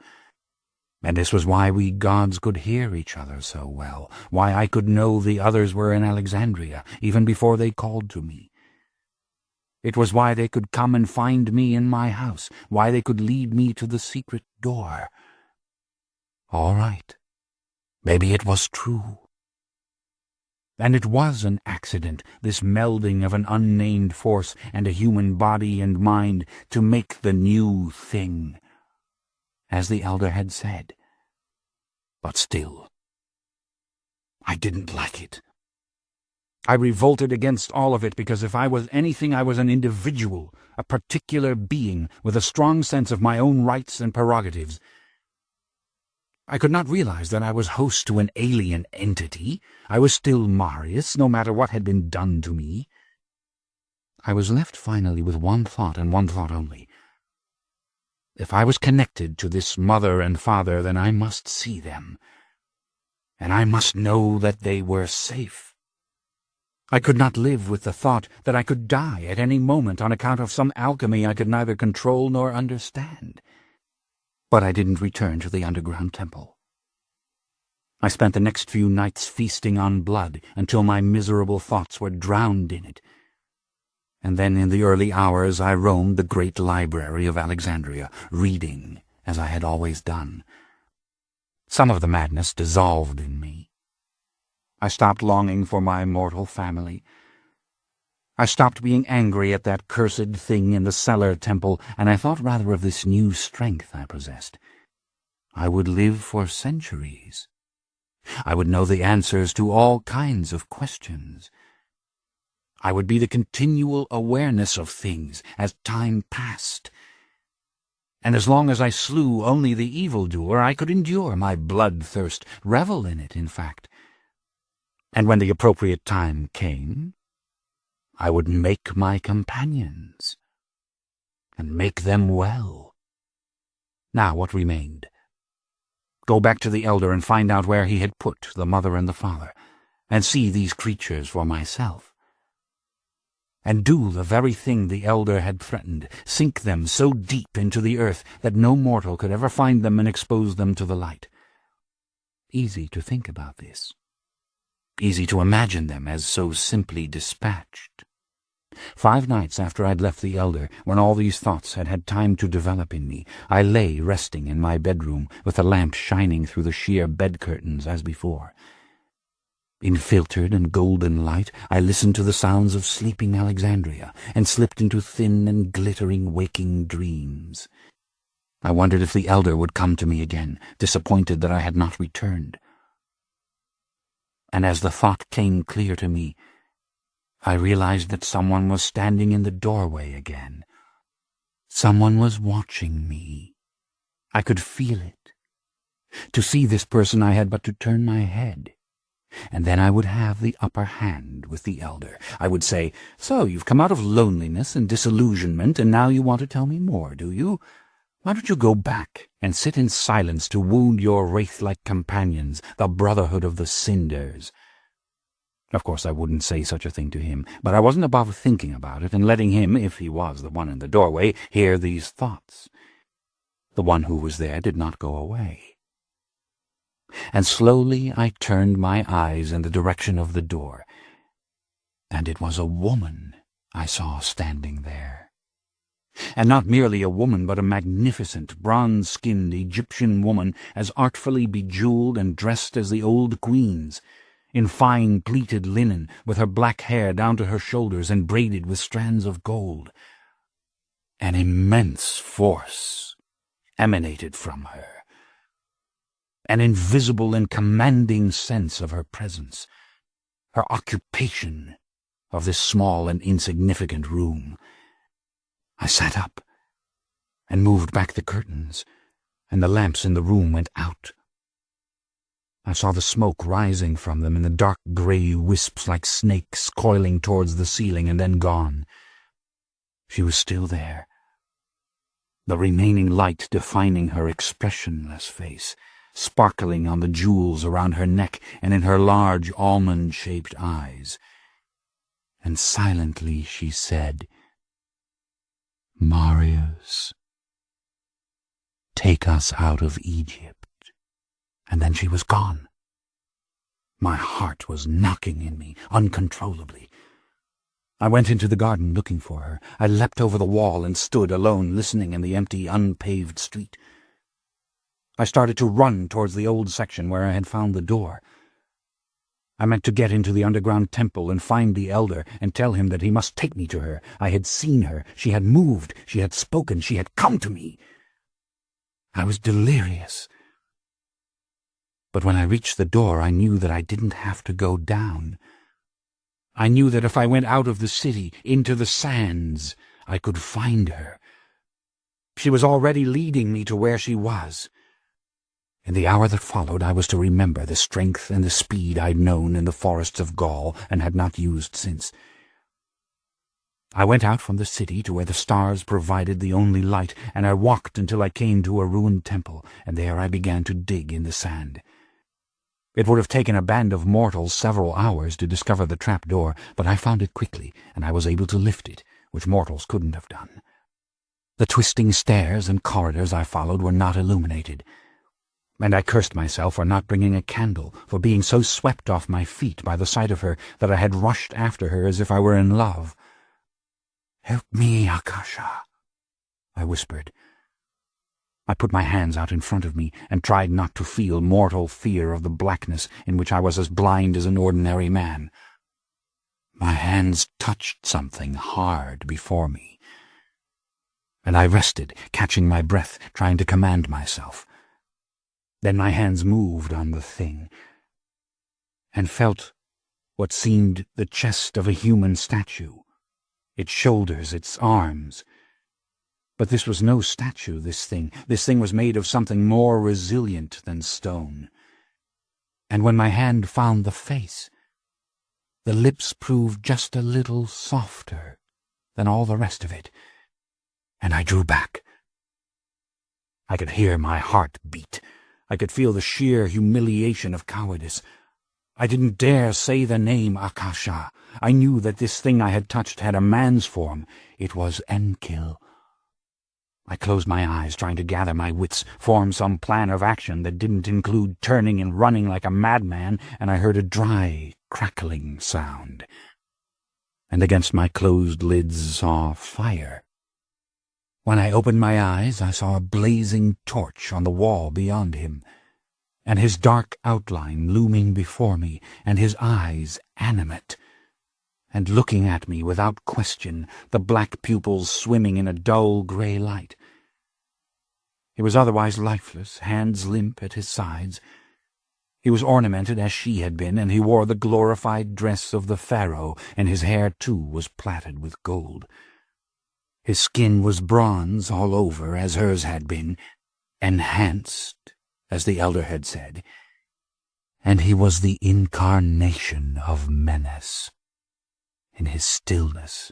And this was why we gods could hear each other so well, why I could know the others were in Alexandria, even before they called to me. It was why they could come and find me in my house, why they could lead me to the secret door. All right, maybe it was true. And it was an accident, this melding of an unnamed force and a human body and mind to make the new thing, as the elder had said. But still, I didn't like it. I revolted against all of it, because if I was anything, I was an individual, a particular being with a strong sense of my own rights and prerogatives. I could not realize that I was host to an alien entity. I was still Marius, no matter what had been done to me. I was left finally with one thought, and one thought only. If I was connected to this Mother and Father, then I must see them, and I must know that they were safe. I could not live with the thought that I could die at any moment on account of some alchemy I could neither control nor understand. But I didn't return to the underground temple. I spent the next few nights feasting on blood until my miserable thoughts were drowned in it. And then in the early hours I roamed the great library of Alexandria, reading, as I had always done. Some of the madness dissolved in me. I stopped longing for my mortal family. I stopped being angry at that cursed thing in the cellar temple, and I thought rather of this new strength I possessed. I would live for centuries. I would know the answers to all kinds of questions. I would be the continual awareness of things as time passed. And as long as I slew only the evildoer, I could endure my bloodthirst, revel in it, in fact. And when the appropriate time came, I would make my companions, and make them well. Now what remained? Go back to the elder and find out where he had put the Mother and the Father, and see these creatures for myself. And do the very thing the elder had threatened, sink them so deep into the earth that no mortal could ever find them and expose them to the light. Easy to think about this. Easy to imagine them as so simply dispatched. 5 nights after I'd left the elder, when all these thoughts had had time to develop in me, I lay resting in my bedroom with the lamp shining through the sheer bed curtains as before. In filtered and golden light, I listened to the sounds of sleeping Alexandria, and slipped into thin and glittering waking dreams. I wondered if the elder would come to me again, disappointed that I had not returned. And as the thought came clear to me, I realized that someone was standing in the doorway again. Someone was watching me. I could feel it. To see this person, I had but to turn my head. And then I would have the upper hand with the elder. I would say, "So you've come out of loneliness and disillusionment, and now you want to tell me more, do you? Why don't you go back and sit in silence to wound your wraith-like companions, the Brotherhood of the Cinders?" Of course, I wouldn't say such a thing to him, but I wasn't above thinking about it and letting him, if he was the one in the doorway, hear these thoughts. The one who was there did not go away. and slowly I turned my eyes in the direction of the door, and it was a woman I saw standing there. And not merely a woman, but a magnificent, bronze-skinned Egyptian woman, as artfully bejeweled and dressed as the old queens, in fine pleated linen, with her black hair down to her shoulders and braided with strands of gold. An immense force emanated from her, an invisible and commanding sense of her presence, her occupation of this small and insignificant room. I sat up and moved back the curtains, and the lamps in the room went out. I saw the smoke rising from them in the dark grey wisps like snakes coiling towards the ceiling and then gone. She was still there, the remaining light defining her expressionless face, sparkling on the jewels around her neck and in her large almond-shaped eyes. And silently she said, "Marius, take us out of Egypt." And then she was gone. My heart was knocking in me uncontrollably. I went into the garden looking for her. I leapt over the wall and stood alone, listening in the empty, unpaved street. I started to run towards the old section where I had found the door. I meant to get into the underground temple and find the elder and tell him that he must take me to her. I had seen her. She had moved. She had spoken. She had come to me. I was delirious. But when I reached the door, I knew that I didn't have to go down. I knew that if I went out of the city, into the sands, I could find her. She was already leading me to where she was. In the hour that followed, I was to remember the strength and the speed I'd known in the forests of Gaul and had not used since. I went out from the city to where the stars provided the only light, and I walked until I came to a ruined temple, and there I began to dig in the sand. It would have taken a band of mortals several hours to discover the trap-door, but I found it quickly, and I was able to lift it, which mortals couldn't have done. The twisting stairs and corridors I followed were not illuminated, and I cursed myself for not bringing a candle, for being so swept off my feet by the sight of her that I had rushed after her as if I were in love. "Help me, Akasha," I whispered. I put my hands out in front of me and tried not to feel mortal fear of the blackness in which I was as blind as an ordinary man. My hands touched something hard before me, and I rested, catching my breath, trying to command myself. Then my hands moved on the thing, and felt what seemed the chest of a human statue, its shoulders, its arms. But this was no statue, this thing. This thing was made of something more resilient than stone. And when my hand found the face, the lips proved just a little softer than all the rest of it, and I drew back. I could hear my heart beat. I could feel the sheer humiliation of cowardice. I didn't dare say the name Akasha. I knew that this thing I had touched had a man's form. It was Enkil. I closed my eyes, trying to gather my wits, form some plan of action that didn't include turning and running like a madman, and I heard a dry, crackling sound, and against my closed lids saw fire. When I opened my eyes, I saw a blazing torch on the wall beyond him, and his dark outline looming before me, and his eyes animate, and looking at me without question, the black pupils swimming in a dull grey light. He was otherwise lifeless, hands limp at his sides. He was ornamented as she had been, and he wore the glorified dress of the pharaoh, and his hair too was plaited with gold. His skin was bronze all over, as hers had been, enhanced, as the elder had said, and he was the incarnation of menace. In his stillness,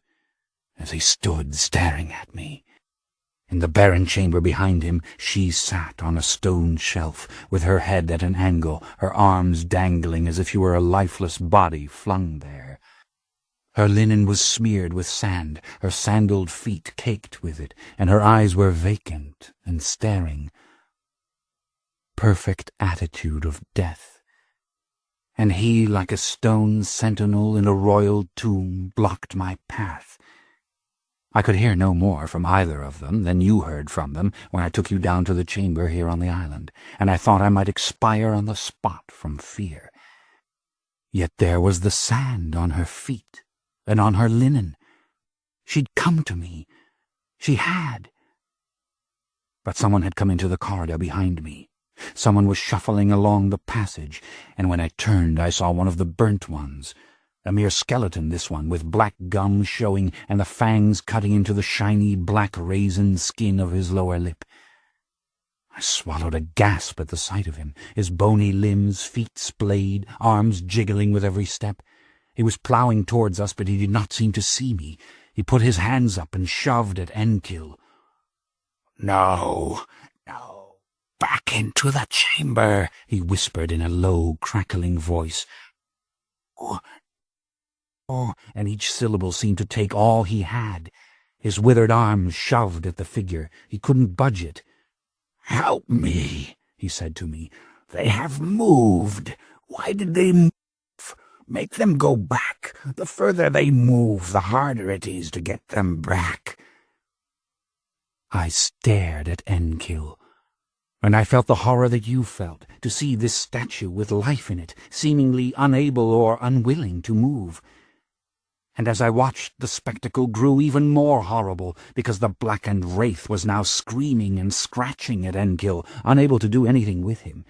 as he stood staring at me. In the barren chamber behind him, she sat on a stone shelf, with her head at an angle, her arms dangling as if she were a lifeless body flung there. Her linen was smeared with sand, her sandaled feet caked with it, and her eyes were vacant and staring. perfect attitude of death. And he, like a stone sentinel in a royal tomb, blocked my path. I could hear no more from either of them than you heard from them when I took you down to the chamber here on the island, and I thought I might expire on the spot from fear. Yet there was the sand on her feet and on her linen. She'd come to me. She had. But someone had come into the corridor behind me. Someone was shuffling along the passage, and when I turned I saw one of the burnt ones. A mere skeleton, this one, with black gums showing and the fangs cutting into the shiny black raisin skin of his lower lip. I swallowed a gasp at the sight of him, his bony limbs, feet splayed, arms jiggling with every step. He was ploughing towards us, but he did not seem to see me. He put his hands up and shoved at Enkil. "No, no, back into the chamber," he whispered in a low, crackling voice. Oh, and each syllable seemed to take all he had. His withered arms shoved at the figure. He couldn't budge it. "Help me," he said to me. "They have moved. Why did they move? Make them go back. The further they move, the harder it is to get them back." I stared at Enkil, and I felt the horror that you felt, to see this statue with life in it, seemingly unable or unwilling to move. And as I watched, the spectacle grew even more horrible, because the blackened wraith was now screaming and scratching at Enkil, unable to do anything with him.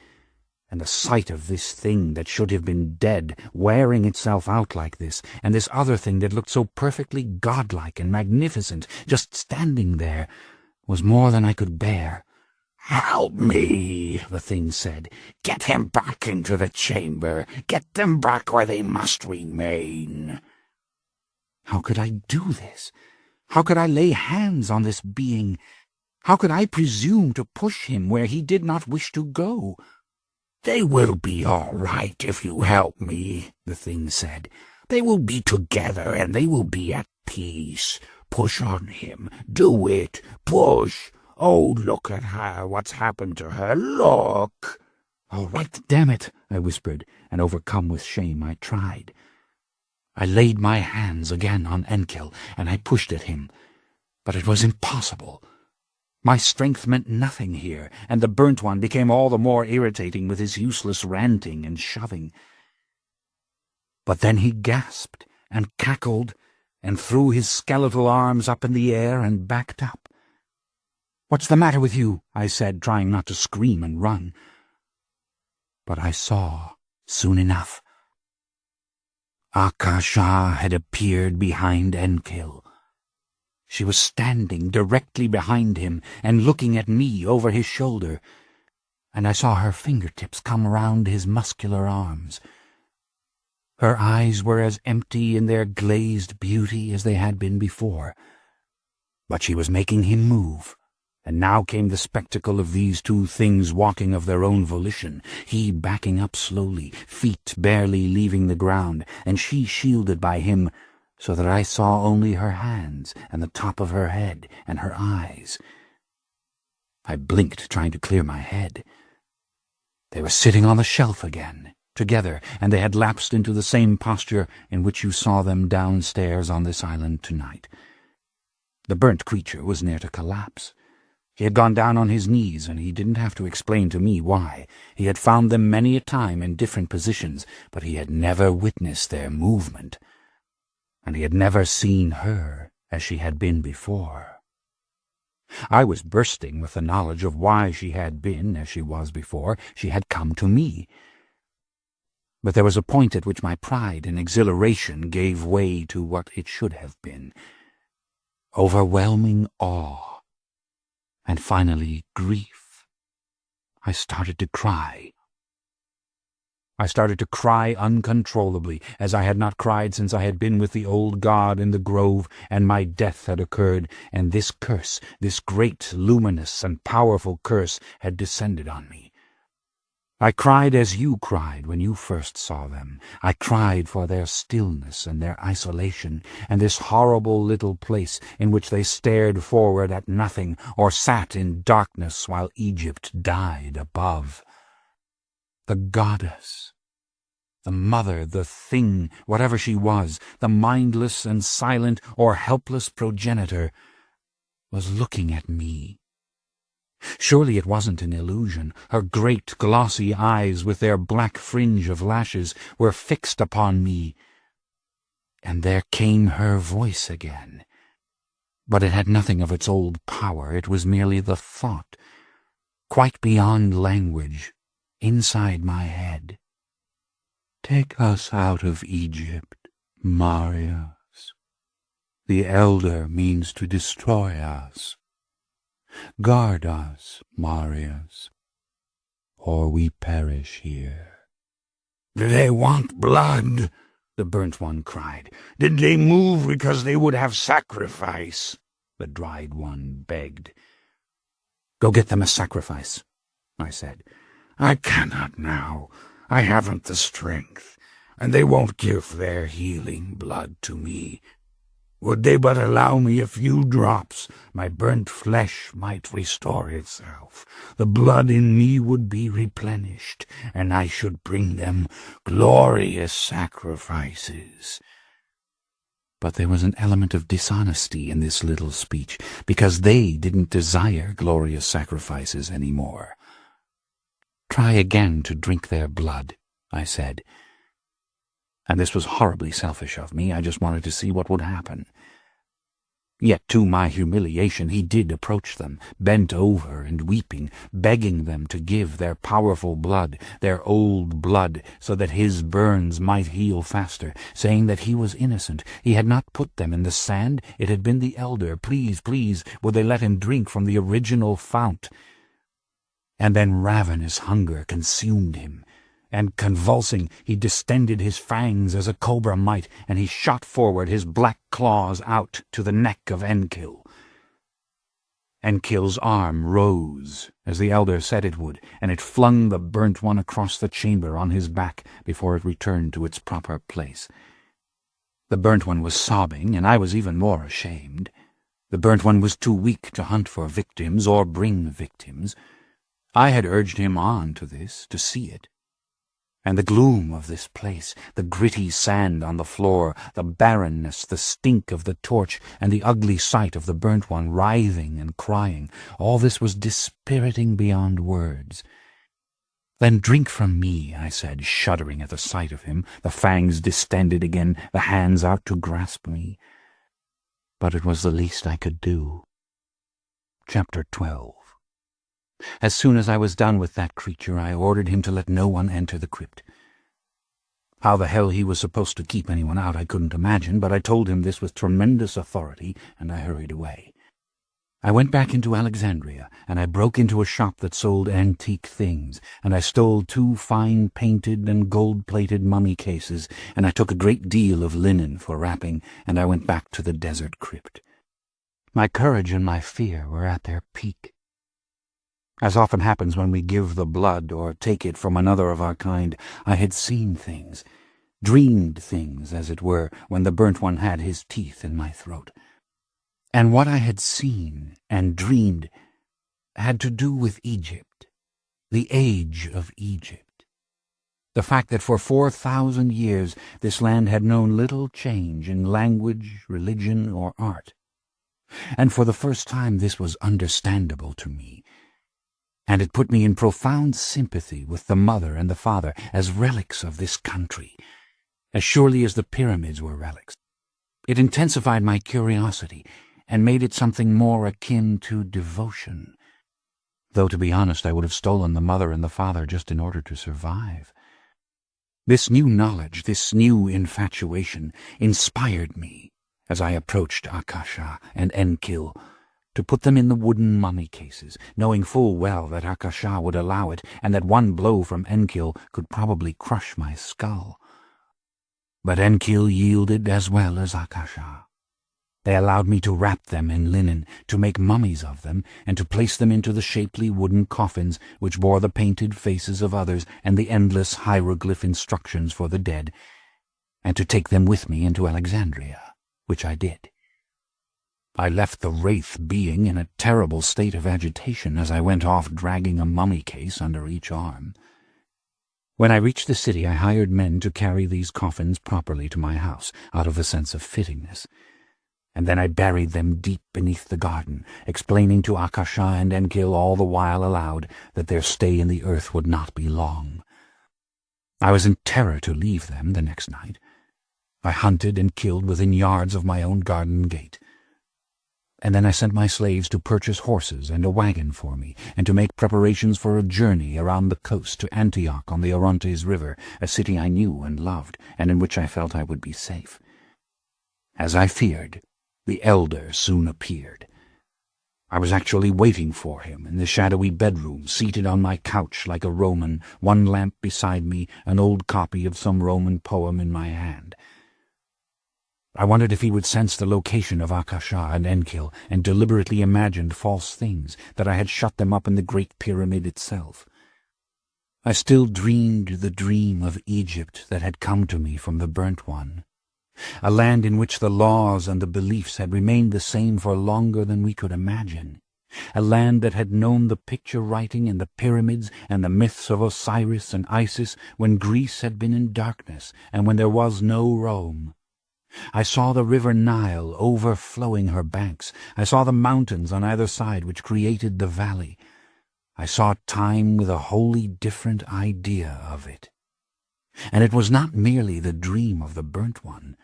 And the sight of this thing that should have been dead, wearing itself out like this, and this other thing that looked so perfectly godlike and magnificent, just standing there, was more than I could bear. "Help me," the thing said. "Get him back into the chamber. Get them back where they must remain." How could I do this? How could I lay hands on this being? How could I presume to push him where he did not wish to go? "They will be all right if you help me," the thing said. "They will be together and they will be at peace. Push on him. Do it. Push. Oh, look at her. What's happened to her? Look." "All right, damn it," I whispered, and overcome with shame I tried. I laid my hands again on Enkil, and I pushed at him. But it was impossible. My strength meant nothing here, and the burnt one became all the more irritating with his useless ranting and shoving. But then he gasped and cackled and threw his skeletal arms up in the air and backed up. "What's the matter with you?" I said, trying not to scream and run. But I saw soon enough. Akasha had appeared behind Enkil. She was standing directly behind him and looking at me over his shoulder, and I saw her fingertips come round his muscular arms. Her eyes were as empty in their glazed beauty as they had been before, but she was making him move. And now came the spectacle of these two things walking of their own volition, he backing up slowly, feet barely leaving the ground, and she shielded by him, so that I saw only her hands and the top of her head and her eyes. I blinked, trying to clear my head. They were sitting on the shelf again, together, and they had lapsed into the same posture in which you saw them downstairs on this island tonight. The burnt creature was near to collapse. He had gone down on his knees, and he didn't have to explain to me why. He had found them many a time in different positions, but he had never witnessed their movement. And he had never seen her as she had been before. I was bursting with the knowledge of why she had been as she was before. She had come to me. But there was a point at which my pride and exhilaration gave way to what it should have been. Overwhelming awe. And finally, grief. I started to cry. I started to cry uncontrollably, as I had not cried since I had been with the old god in the grove, and my death had occurred, and this curse, this great, luminous, and powerful curse, had descended on me. I cried as you cried when you first saw them. I cried for their stillness and their isolation, and this horrible little place in which they stared forward at nothing or sat in darkness while Egypt died above. The goddess, the mother, the thing, whatever she was, the mindless and silent or helpless progenitor, was looking at me. Surely it wasn't an illusion. Her great glossy eyes with their black fringe of lashes were fixed upon me. And there came her voice again. But it had nothing of its old power. It was merely the thought, quite beyond language, inside my head. Take us out of Egypt, Marius. The elder means to destroy us. Guard us, Marius, or we perish here. Do they want blood? The burnt one cried. Did they move because they would have sacrifice? The dried one begged. Go get them a sacrifice, I said. I cannot now. I haven't the strength, and they won't give their healing blood to me. Would they but allow me a few drops, my burnt flesh might restore itself. The blood in me would be replenished, and I should bring them glorious sacrifices. But there was an element of dishonesty in this little speech, because they didn't desire glorious sacrifices any more. Try again to drink their blood, I said. And this was horribly selfish of me. I just wanted to see what would happen. Yet, to my humiliation, he did approach them, bent over and weeping, begging them to give their powerful blood, their old blood, so that his burns might heal faster, saying that he was innocent. He had not put them in the sand. It had been the elder. Please, please, would they let him drink from the original fount? And then ravenous hunger consumed him, and convulsing, he distended his fangs as a cobra might, and he shot forward, his black claws out to the neck of Enkil. Enkil's arm rose, as the elder said it would, and it flung the burnt one across the chamber on his back before it returned to its proper place. The burnt one was sobbing, and I was even more ashamed. The burnt one was too weak to hunt for victims or bring victims. I had urged him on to this, to see it. And the gloom of this place, the gritty sand on the floor, the barrenness, the stink of the torch, and the ugly sight of the burnt one writhing and crying, all this was dispiriting beyond words. Then drink from me, I said, shuddering at the sight of him, the fangs distended again, the hands out to grasp me. But it was the least I could do. Chapter 12. As soon as I was done with that creature, I ordered him to let no one enter the crypt. How the hell he was supposed to keep anyone out I couldn't imagine, but I told him this with tremendous authority, and I hurried away. I went back into Alexandria, and I broke into a shop that sold antique things, and I stole 2 fine-painted and gold-plated mummy cases, and I took a great deal of linen for wrapping, and I went back to the desert crypt. My courage and my fear were at their peak. As often happens when we give the blood or take it from another of our kind, I had seen things, dreamed things, as it were, when the burnt one had his teeth in my throat. And what I had seen and dreamed had to do with Egypt, the age of Egypt. The fact that for 4,000 years this land had known little change in language, religion, or art. And for the first time this was understandable to me. And it put me in profound sympathy with the mother and the father as relics of this country, as surely as the pyramids were relics. It intensified my curiosity and made it something more akin to devotion, though to be honest I would have stolen the mother and the father just in order to survive. This new knowledge, this new infatuation, inspired me as I approached Akasha and Enkil, to put them in the wooden mummy cases, knowing full well that Akasha would allow it, and that one blow from Enkil could probably crush my skull. But Enkil yielded as well as Akasha. They allowed me to wrap them in linen, to make mummies of them, and to place them into the shapely wooden coffins which bore the painted faces of others and the endless hieroglyph instructions for the dead, and to take them with me into Alexandria, which I did. I left the wraith being in a terrible state of agitation as I went off dragging a mummy case under each arm. When I reached the city, I hired men to carry these coffins properly to my house, out of a sense of fittingness. And then I buried them deep beneath the garden, explaining to Akasha and Enkil all the while aloud that their stay in the earth would not be long. I was in terror to leave them the next night. I hunted and killed within yards of my own garden gate. And then I sent my slaves to purchase horses and a wagon for me, and to make preparations for a journey around the coast to Antioch on the Orontes River, a city I knew and loved, and in which I felt I would be safe. As I feared, the elder soon appeared. I was actually waiting for him in the shadowy bedroom, seated on my couch like a Roman, one lamp beside me, an old copy of some Roman poem in my hand. I wondered if he would sense the location of Akasha and Enkil, and deliberately imagined false things, that I had shut them up in the Great Pyramid itself. I still dreamed the dream of Egypt that had come to me from the Burnt One, a land in which the laws and the beliefs had remained the same for longer than we could imagine, a land that had known the picture-writing and the pyramids and the myths of Osiris and Isis when Greece had been in darkness and when there was no Rome. I saw the river Nile overflowing her banks. I saw the mountains on either side which created the valley. I saw time with a wholly different idea of it. And it was not merely the dream of the Burnt One.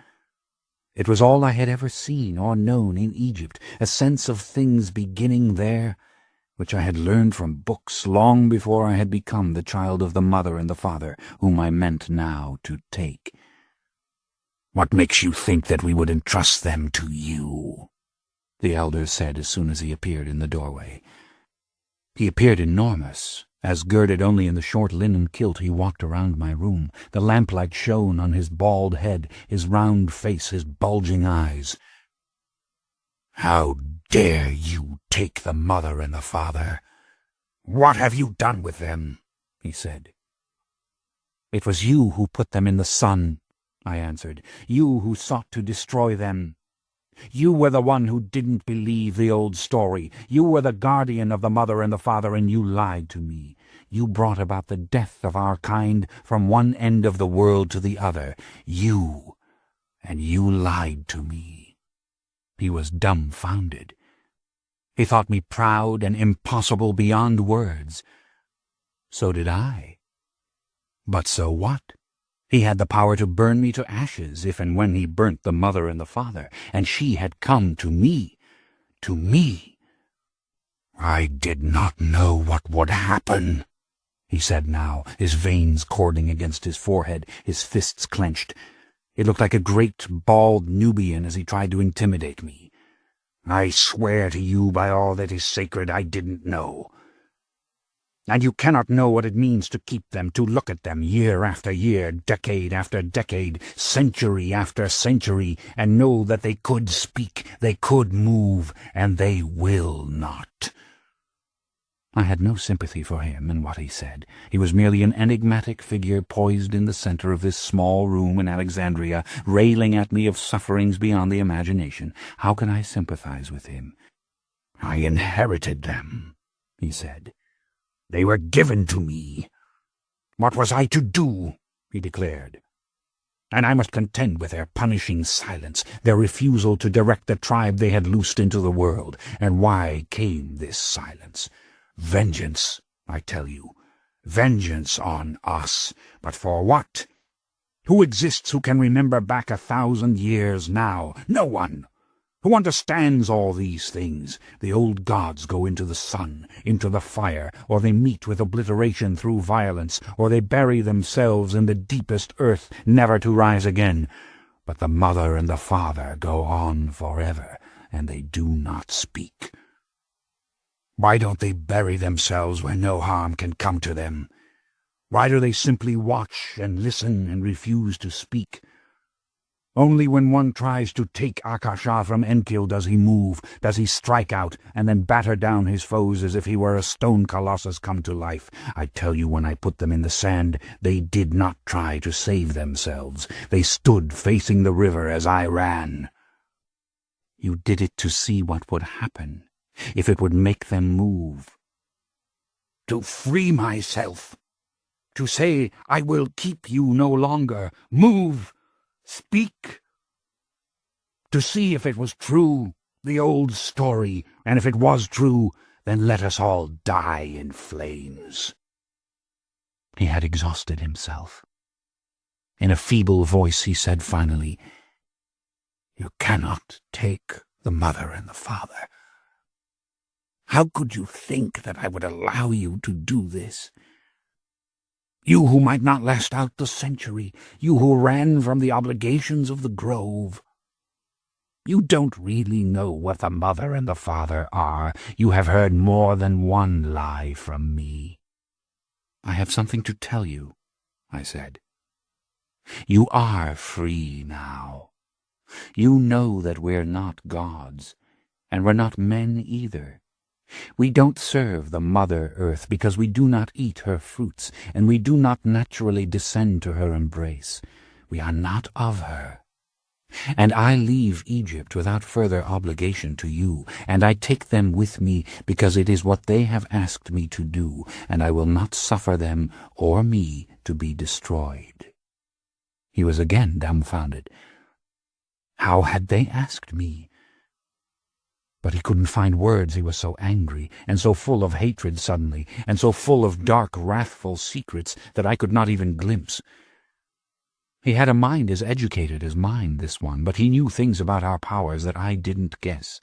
It was all I had ever seen or known in Egypt, a sense of things beginning there, which I had learned from books long before I had become the child of the mother and the father whom I meant now to take. "What makes you think that we would entrust them to you?" the elder said as soon as he appeared in the doorway. He appeared enormous, as girded only in the short linen kilt he walked around my room. The lamplight shone on his bald head, his round face, his bulging eyes. "How dare you take the mother and the father? What have you done with them?" he said. "It was you who put them in the sun," I answered. "You who sought to destroy them. You were the one who didn't believe the old story. You were the guardian of the mother and the father, and you lied to me. You brought about the death of our kind from one end of the world to the other. You lied to me." He was dumbfounded. He thought me proud and impossible beyond words. So did I. But so what? He had the power to burn me to ashes if and when he burnt the mother and the father, and she had come to me. To me. "I did not know what would happen," he said now, his veins cording against his forehead, his fists clenched. It looked like a great, bald Nubian as he tried to intimidate me. "I swear to you by all that is sacred, I didn't know. And you cannot know what it means to keep them, to look at them year after year, decade after decade, century after century, and know that they could speak, they could move, and they will not." I had no sympathy for him and what he said. He was merely an enigmatic figure poised in the center of this small room in Alexandria, railing at me of sufferings beyond the imagination. How could I sympathize with him? "I inherited them," he said. "They were given to me. What was I to do?" he declared. "And I must contend with their punishing silence, their refusal to direct the tribe they had loosed into the world. And why came this silence? Vengeance, I tell you. Vengeance on us. But for what? Who exists who can remember back 1,000 years now? No one. Who understands all these things? The old gods go into the sun, into the fire, or they meet with obliteration through violence, or they bury themselves in the deepest earth, never to rise again. But the mother and the father go on forever, and they do not speak. Why don't they bury themselves where no harm can come to them? Why do they simply watch and listen and refuse to speak? Only when one tries to take Akasha from Enkil does he move, does he strike out, and then batter down his foes as if he were a stone colossus come to life. I tell you, when I put them in the sand, they did not try to save themselves. They stood facing the river as I ran. You did it to see what would happen, if it would make them move. To free myself. to say, I will keep you no longer. Move, speak, to see if it was true, the old story, and if it was true, then let us all die in flames." He had exhausted himself. In a feeble voice he said finally, "You cannot take the mother and the father. How could you think that I would allow you to do this? You who might not last out the century, you who ran from the obligations of the grove. You don't really know what the mother and the father are. You have heard more than one lie from me." "I have something to tell you," I said. "You are free now. You know that we're not gods, and we're not men either. We don't serve the Mother Earth because we do not eat her fruits, and we do not naturally descend to her embrace. We are not of her. And I leave Egypt without further obligation to you, and I take them with me because it is what they have asked me to do, and I will not suffer them or me to be destroyed." He was again dumbfounded. How had they asked me? But he couldn't find words, he was so angry, and so full of hatred suddenly, and so full of dark, wrathful secrets that I could not even glimpse. He had a mind as educated as mine, this one, but he knew things about our powers that I didn't guess.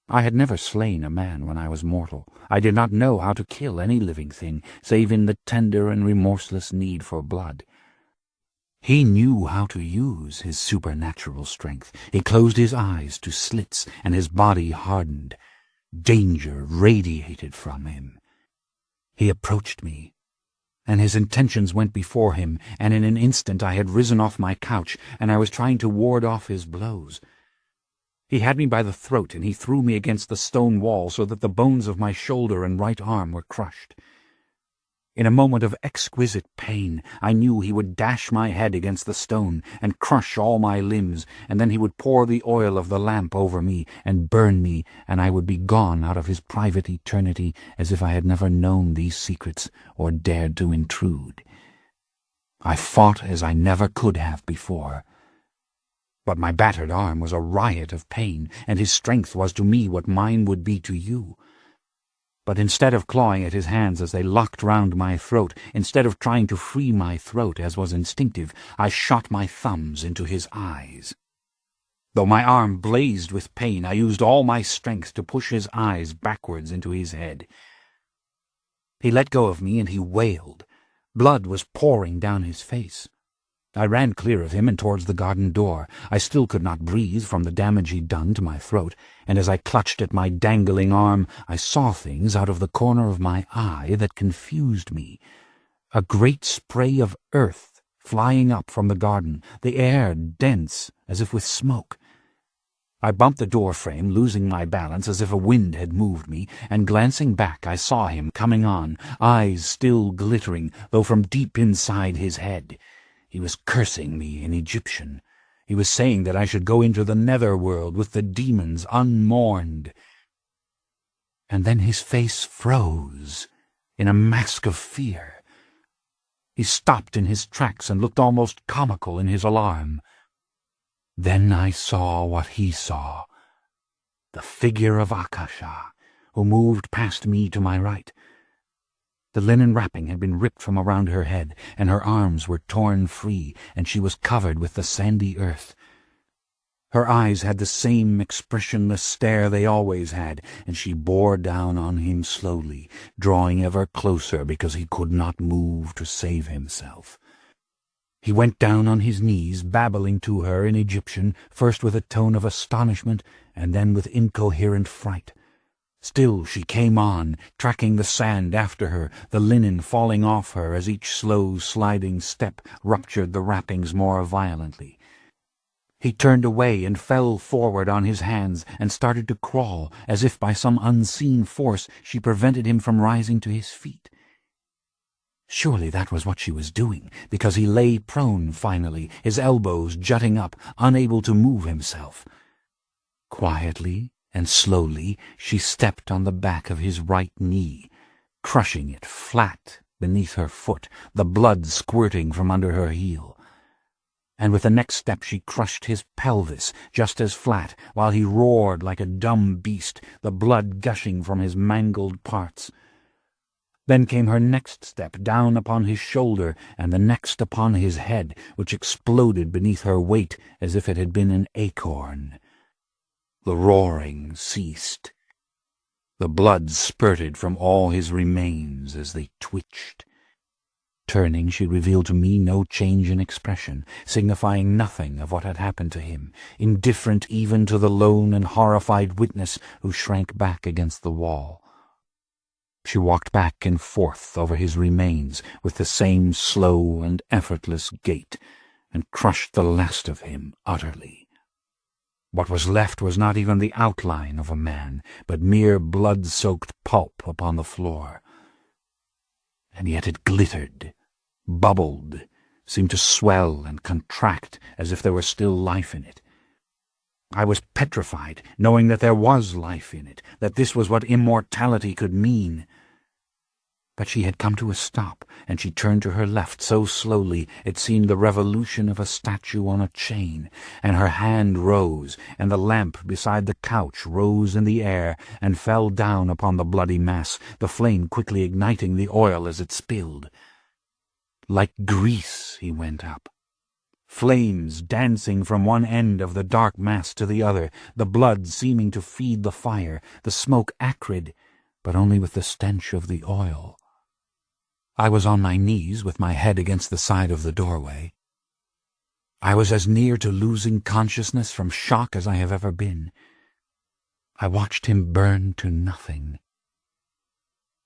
I had never slain a man when I was mortal. I did not know how to kill any living thing, save in the tender and remorseless need for blood. He knew how to use his supernatural strength. He closed his eyes to slits, and his body hardened. Danger radiated from him. He approached me, and his intentions went before him, and in an instant I had risen off my couch, and I was trying to ward off his blows. He had me by the throat, and he threw me against the stone wall so that the bones of my shoulder and right arm were crushed. In a moment of exquisite pain, I knew he would dash my head against the stone and crush all my limbs, and then he would pour the oil of the lamp over me and burn me, and I would be gone out of his private eternity as if I had never known these secrets or dared to intrude. I fought as I never could have before. But my battered arm was a riot of pain, and his strength was to me what mine would be to you. But instead of clawing at his hands as they locked round my throat, instead of trying to free my throat as was instinctive, I shot my thumbs into his eyes. Though my arm blazed with pain, I used all my strength to push his eyes backwards into his head. He let go of me and he wailed. Blood was pouring down his face. I ran clear of him and towards the garden door. I still could not breathe from the damage he'd done to my throat, and as I clutched at my dangling arm, I saw things out of the corner of my eye that confused me. A great spray of earth flying up from the garden, the air dense as if with smoke. I bumped the door frame, losing my balance as if a wind had moved me, and glancing back I saw him coming on, eyes still glittering, though from deep inside his head. He was cursing me in Egyptian. He was saying that I should go into the nether world with the demons unmourned. And then his face froze in a mask of fear. He stopped in his tracks and looked almost comical in his alarm. Then I saw what he saw, the figure of Akasha, who moved past me to my right. The linen wrapping had been ripped from around her head, and her arms were torn free, and she was covered with the sandy earth. Her eyes had the same expressionless stare they always had, and she bore down on him slowly, drawing ever closer because he could not move to save himself. He went down on his knees, babbling to her in Egyptian, first with a tone of astonishment, and then with incoherent fright. Still she came on, tracking the sand after her, the linen falling off her as each slow sliding step ruptured the wrappings more violently. He turned away and fell forward on his hands and started to crawl, as if by some unseen force she prevented him from rising to his feet. Surely that was what she was doing, because he lay prone finally, his elbows jutting up, unable to move himself. Quietly and slowly she stepped on the back of his right knee, crushing it flat beneath her foot, the blood squirting from under her heel. And with the next step she crushed his pelvis just as flat, while he roared like a dumb beast, the blood gushing from his mangled parts. Then came her next step down upon his shoulder, and the next upon his head, which exploded beneath her weight as if it had been an acorn. The roaring ceased. The blood spurted from all his remains as they twitched. Turning, she revealed to me no change in expression, signifying nothing of what had happened to him, indifferent even to the lone and horrified witness who shrank back against the wall. She walked back and forth over his remains with the same slow and effortless gait, and crushed the last of him utterly. What was left was not even the outline of a man, but mere blood-soaked pulp upon the floor. And yet it glittered, bubbled, seemed to swell and contract as if there were still life in it. I was petrified, knowing that there was life in it, that this was what immortality could mean. But she had come to a stop, and she turned to her left so slowly it seemed the revolution of a statue on a chain, and her hand rose, and the lamp beside the couch rose in the air and fell down upon the bloody mass, the flame quickly igniting the oil as it spilled. Like grease he went up, flames dancing from one end of the dark mass to the other, the blood seeming to feed the fire, the smoke acrid, but only with the stench of the oil. I was on my knees with my head against the side of the doorway. I was as near to losing consciousness from shock as I have ever been. I watched him burn to nothing.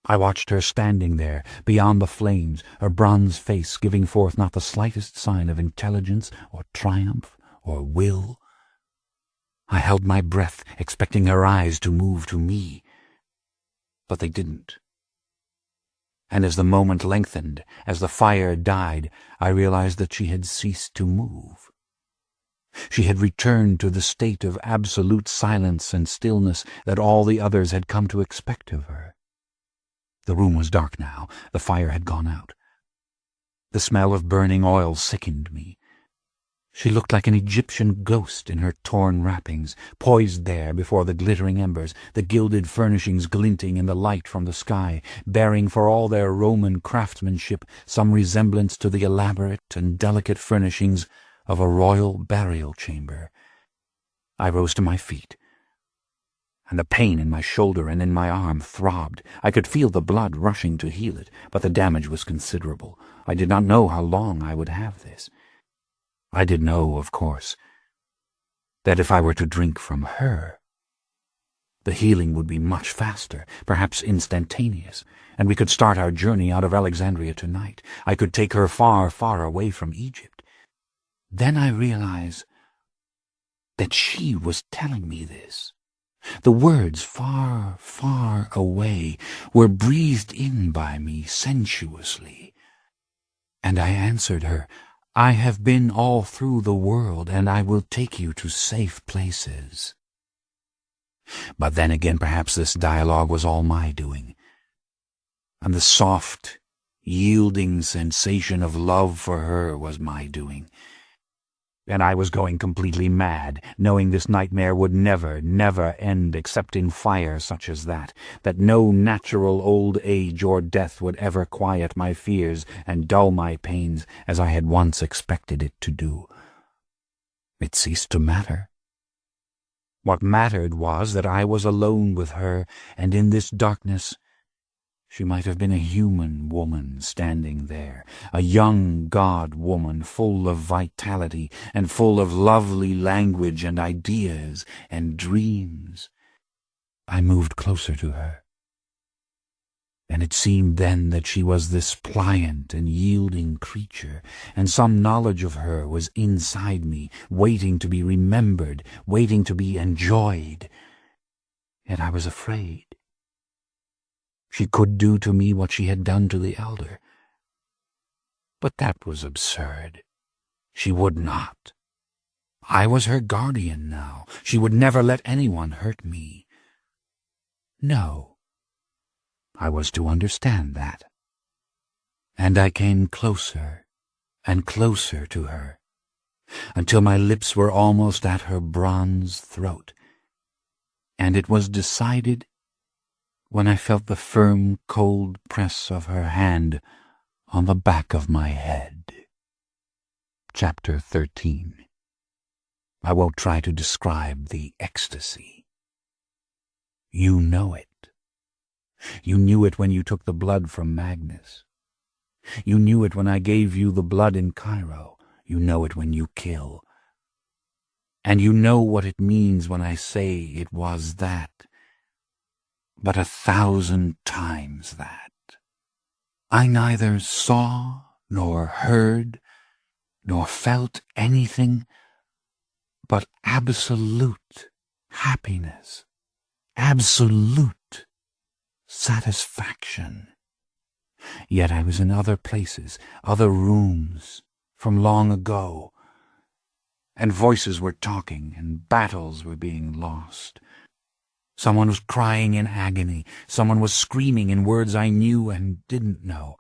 I watched her standing there, beyond the flames, her bronze face giving forth not the slightest sign of intelligence or triumph or will. I held my breath, expecting her eyes to move to me, but they didn't. And as the moment lengthened, as the fire died, I realized that she had ceased to move. She had returned to the state of absolute silence and stillness that all the others had come to expect of her. The room was dark now. The fire had gone out. The smell of burning oil sickened me. She looked like an Egyptian ghost in her torn wrappings, poised there before the glittering embers, the gilded furnishings glinting in the light from the sky, bearing for all their Roman craftsmanship some resemblance to the elaborate and delicate furnishings of a royal burial chamber. I rose to my feet, and the pain in my shoulder and in my arm throbbed. I could feel the blood rushing to heal it, but the damage was considerable. I did not know how long I would have this. I did know, of course, that if I were to drink from her, the healing would be much faster, perhaps instantaneous, and we could start our journey out of Alexandria tonight. I could take her far, far away from Egypt. Then I realized that she was telling me this. The words "far, far away" were breathed in by me sensuously, and I answered her, "I have been all through the world, and I will take you to safe places." But then again, perhaps this dialogue was all my doing, and the soft, yielding sensation of love for her was my doing. And I was going completely mad, knowing this nightmare would never, never end except in fire such as that no natural old age or death would ever quiet my fears and dull my pains as I had once expected it to do. It ceased to matter. What mattered was that I was alone with her, and in this darkness she might have been a human woman standing there, a young god-woman full of vitality and full of lovely language and ideas and dreams. I moved closer to her, and it seemed then that she was this pliant and yielding creature, and some knowledge of her was inside me, waiting to be remembered, waiting to be enjoyed. Yet I was afraid. She could do to me what she had done to the elder. But that was absurd. She would not. I was her guardian now. She would never let anyone hurt me. No. I was to understand that. And I came closer and closer to her, until my lips were almost at her bronze throat, and it was decided when I felt the firm, cold press of her hand on the back of my head. Chapter 13. I won't try to describe the ecstasy. You know it. You knew it when you took the blood from Magnus. You knew it when I gave you the blood in Cairo. You know it when you kill. And you know what it means when I say it was that, but 1,000 times that. I neither saw, nor heard, nor felt anything but absolute happiness, absolute satisfaction. Yet I was in other places, other rooms, from long ago, and voices were talking, and battles were being lost. Someone was crying in agony, someone was screaming in words I knew and didn't know.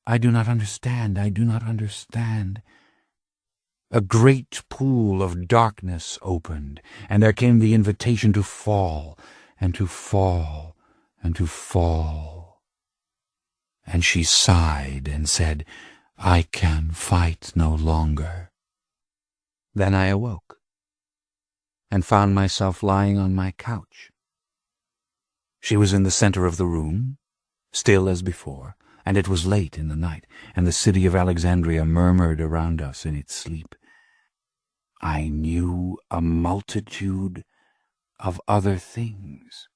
I do not understand, I do not understand. A great pool of darkness opened, and there came the invitation to fall, and to fall, and to fall. And she sighed and said, I can fight no longer. Then I awoke, and found myself lying on my couch. She was in the center of the room, still as before, and it was late in the night, and the city of Alexandria murmured around us in its sleep. I knew a multitude of other things.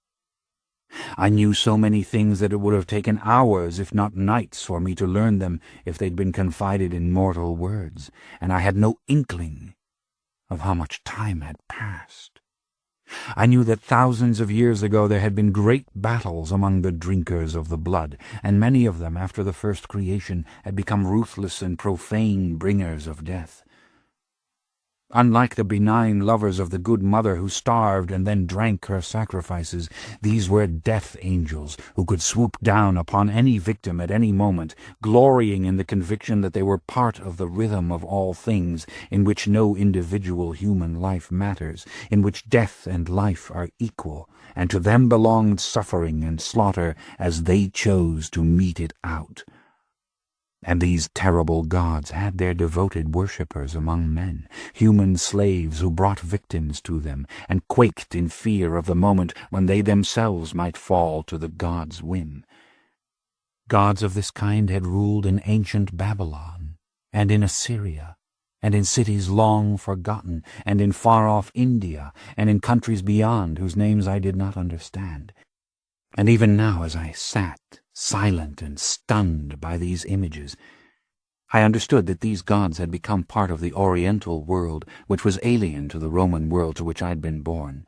I knew so many things that it would have taken hours, if not nights, for me to learn them if they'd been confided in mortal words, and I had no inkling of how much time had passed. I knew that thousands of years ago there had been great battles among the drinkers of the blood, and many of them, after the first creation, had become ruthless and profane bringers of death. Unlike the benign lovers of the good mother who starved and then drank her sacrifices, these were death angels who could swoop down upon any victim at any moment, glorying in the conviction that they were part of the rhythm of all things, in which no individual human life matters, in which death and life are equal, and to them belonged suffering and slaughter as they chose to mete it out. And these terrible gods had their devoted worshippers among men, human slaves who brought victims to them, and quaked in fear of the moment when they themselves might fall to the gods' whim. Gods of this kind had ruled in ancient Babylon, and in Assyria, and in cities long forgotten, and in far-off India, and in countries beyond whose names I did not understand. And even now, as I sat, silent and stunned by these images, I understood that these gods had become part of the Oriental world, which was alien to the Roman world to which I had been born.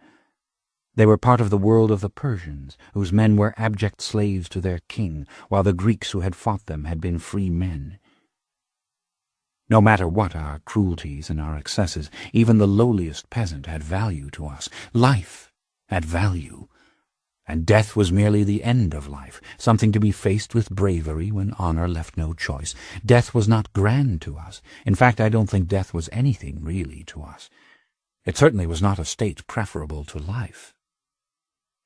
They were part of the world of the Persians, whose men were abject slaves to their king, while the Greeks who had fought them had been free men. No matter what our cruelties and our excesses, even the lowliest peasant had value to us. Life had value. And death was merely the end of life, something to be faced with bravery when honor left no choice. Death was not grand to us. In fact, I don't think death was anything really to us. It certainly was not a state preferable to life.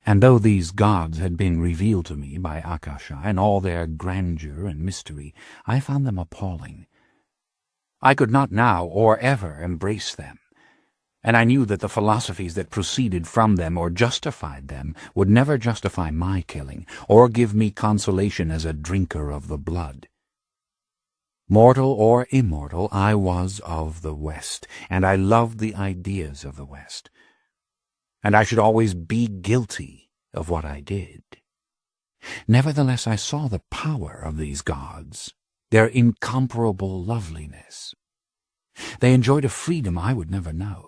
And though these gods had been revealed to me by Akasha in all their grandeur and mystery, I found them appalling. I could not now or ever embrace them. And I knew that the philosophies that proceeded from them or justified them would never justify my killing, or give me consolation as a drinker of the blood. Mortal or immortal, I was of the West, and I loved the ideas of the West. And I should always be guilty of what I did. Nevertheless, I saw the power of these gods, their incomparable loveliness. They enjoyed a freedom I would never know.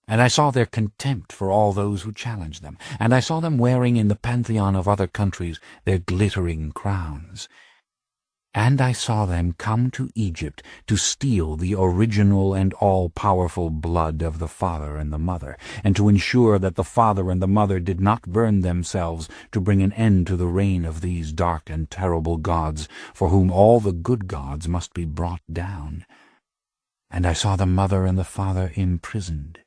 And I saw their contempt for all those who challenged them, and I saw them wearing in the pantheon of other countries their glittering crowns. And I saw them come to Egypt to steal the original and all-powerful blood of the father and the mother, and to ensure that the father and the mother did not burn themselves to bring an end to the reign of these dark and terrible gods, for whom all the good gods must be brought down. And I saw the mother and the father imprisoned.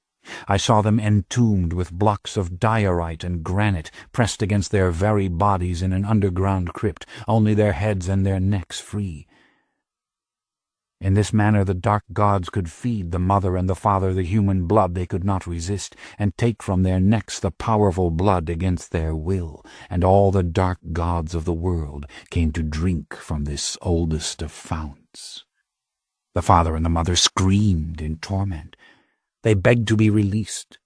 I saw them entombed with blocks of diorite and granite pressed against their very bodies in an underground crypt, only their heads and their necks free. In this manner the dark gods could feed the mother and the father the human blood they could not resist, and take from their necks the powerful blood against their will, and all the dark gods of the world came to drink from this oldest of founts. The father and the mother screamed in torment. They begged to be released.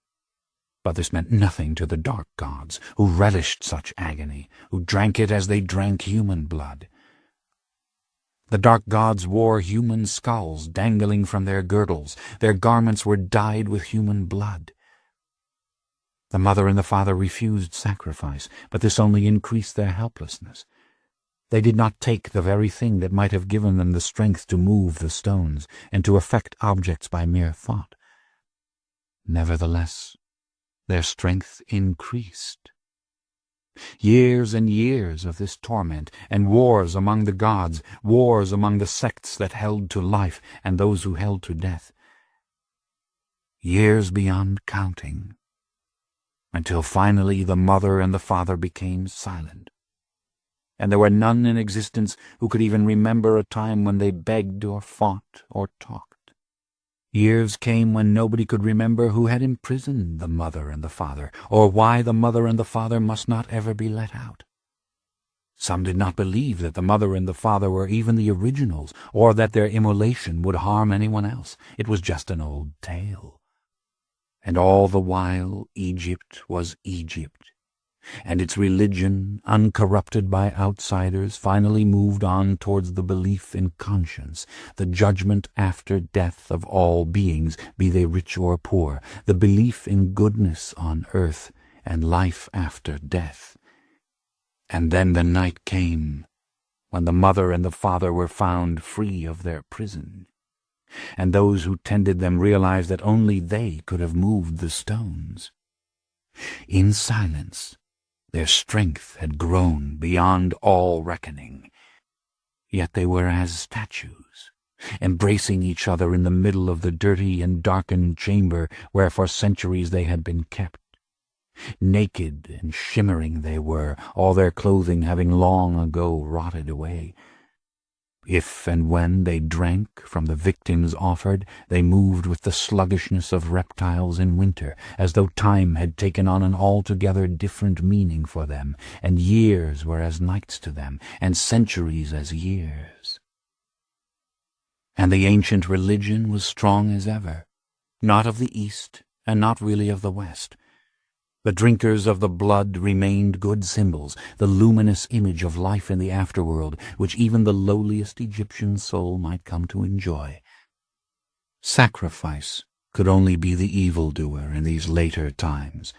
But this meant nothing to the dark gods, who relished such agony, who drank it as they drank human blood. The dark gods wore human skulls dangling from their girdles. Their garments were dyed with human blood. The mother and the father refused sacrifice, but this only increased their helplessness. They did not take the very thing that might have given them the strength to move the stones and to affect objects by mere thought. Nevertheless, their strength increased. Years and years of this torment, and wars among the gods, wars among the sects that held to life and those who held to death. Years beyond counting, until finally the mother and the father became silent, and there were none in existence who could even remember a time when they begged or fought or talked. Years came when nobody could remember who had imprisoned the mother and the father, or why the mother and the father must not ever be let out. Some did not believe that the mother and the father were even the originals, or that their immolation would harm anyone else. It was just an old tale. And all the while Egypt was Egypt, and its religion, uncorrupted by outsiders, finally moved on towards the belief in conscience, the judgment after death of all beings, be they rich or poor, the belief in goodness on earth and life after death. And then the night came when the mother and the father were found free of their prison, and those who tended them realized that only they could have moved the stones. In silence, their strength had grown beyond all reckoning, yet they were as statues, embracing each other in the middle of the dirty and darkened chamber where for centuries they had been kept. Naked and shimmering they were, all their clothing having long ago rotted away. If and when they drank from the victims offered, they moved with the sluggishness of reptiles in winter, as though time had taken on an altogether different meaning for them, and years were as nights to them, and centuries as years. And the ancient religion was strong as ever, not of the East, and not really of the West. The drinkers of the blood remained good symbols, the luminous image of life in the afterworld, which even the lowliest Egyptian soul might come to enjoy. Sacrifice could only be the evildoer in these later times.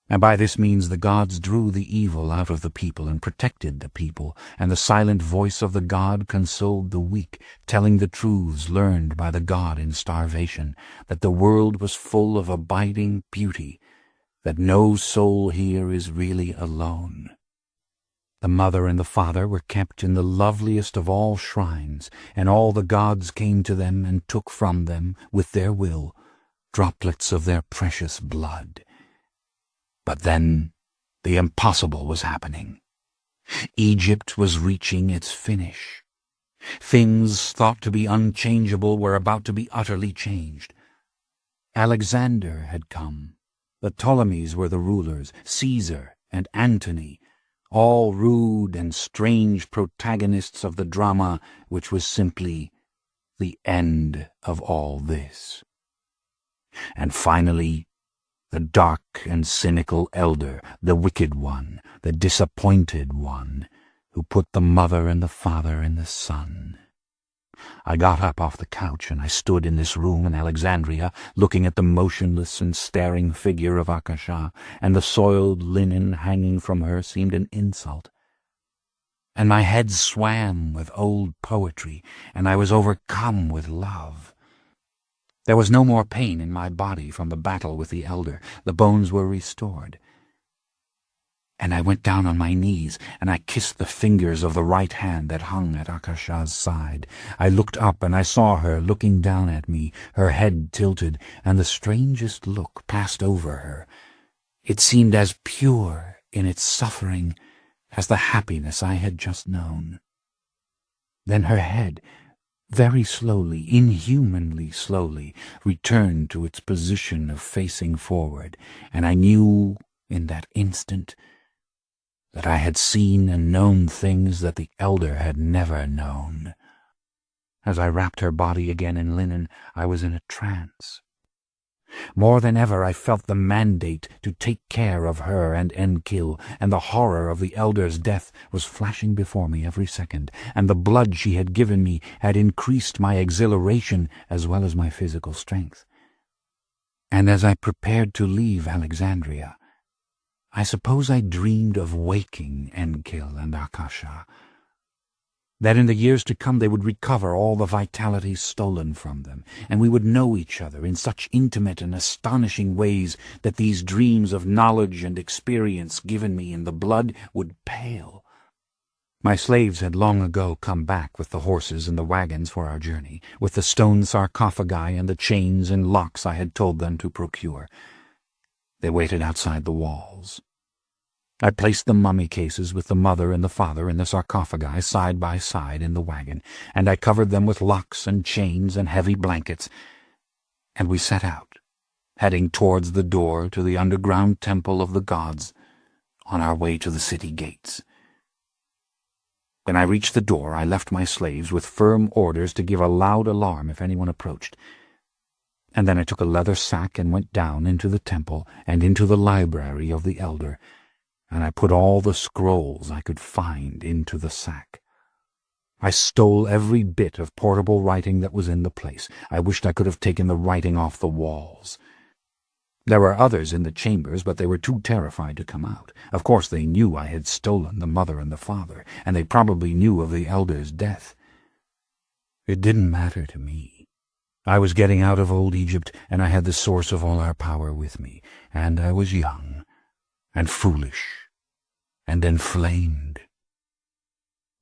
And by this means the gods drew the evil out of the people and protected the people, and the silent voice of the god consoled the weak, telling the truths learned by the god in starvation, that the world was full of abiding beauty, that no soul here is really alone. The mother and the father were kept in the loveliest of all shrines, and all the gods came to them and took from them, with their will, droplets of their precious blood. But then the impossible was happening. Egypt was reaching its finish. Things thought to be unchangeable were about to be utterly changed. Alexander had come. The Ptolemies were the rulers, Caesar and Antony, all rude and strange protagonists of the drama which was simply the end of all this. And finally, the dark and cynical elder, the wicked one, the disappointed one, who put the mother and the father in the sun. I got up off the couch, and I stood in this room in Alexandria, looking at the motionless and staring figure of Akasha, and the soiled linen hanging from her seemed an insult. and my head swam with old poetry, and I was overcome with love. There was no more pain in my body from the battle with the elder. The bones were restored. And I went down on my knees, and I kissed the fingers of the right hand that hung at Akasha's side. I looked up, and I saw her looking down at me, her head tilted, and the strangest look passed over her. It seemed as pure in its suffering as the happiness I had just known. Then her head, very slowly, inhumanly slowly, returned to its position of facing forward, and I knew in that instant that I had seen and known things that the elder had never known. As I wrapped her body again in linen, I was in a trance. More than ever I felt the mandate to take care of her and Enkil, and the horror of the elder's death was flashing before me every second, and the blood she had given me had increased my exhilaration as well as my physical strength. And as I prepared to leave Alexandria, I suppose I dreamed of waking Enkil and Akasha, that in the years to come they would recover all the vitality stolen from them, and we would know each other in such intimate and astonishing ways that these dreams of knowledge and experience given me in the blood would pale. My slaves had long ago come back with the horses and the wagons for our journey, with the stone sarcophagi and the chains and locks I had told them to procure. They waited outside the walls. I placed the mummy cases with the mother and the father in the sarcophagi side by side in the wagon, and I covered them with locks and chains and heavy blankets, and we set out, heading towards the door to the underground temple of the gods, on our way to the city gates. When I reached the door, I left my slaves with firm orders to give a loud alarm if anyone approached. And then I took a leather sack and went down into the temple and into the library of the elder, and I put all the scrolls I could find into the sack. I stole every bit of portable writing that was in the place. I wished I could have taken the writing off the walls. There were others in the chambers, but they were too terrified to come out. Of course they knew I had stolen the mother and the father, and they probably knew of the elder's death. It didn't matter to me. I was getting out of old Egypt, and I had the source of all our power with me, and I was young and foolish and inflamed.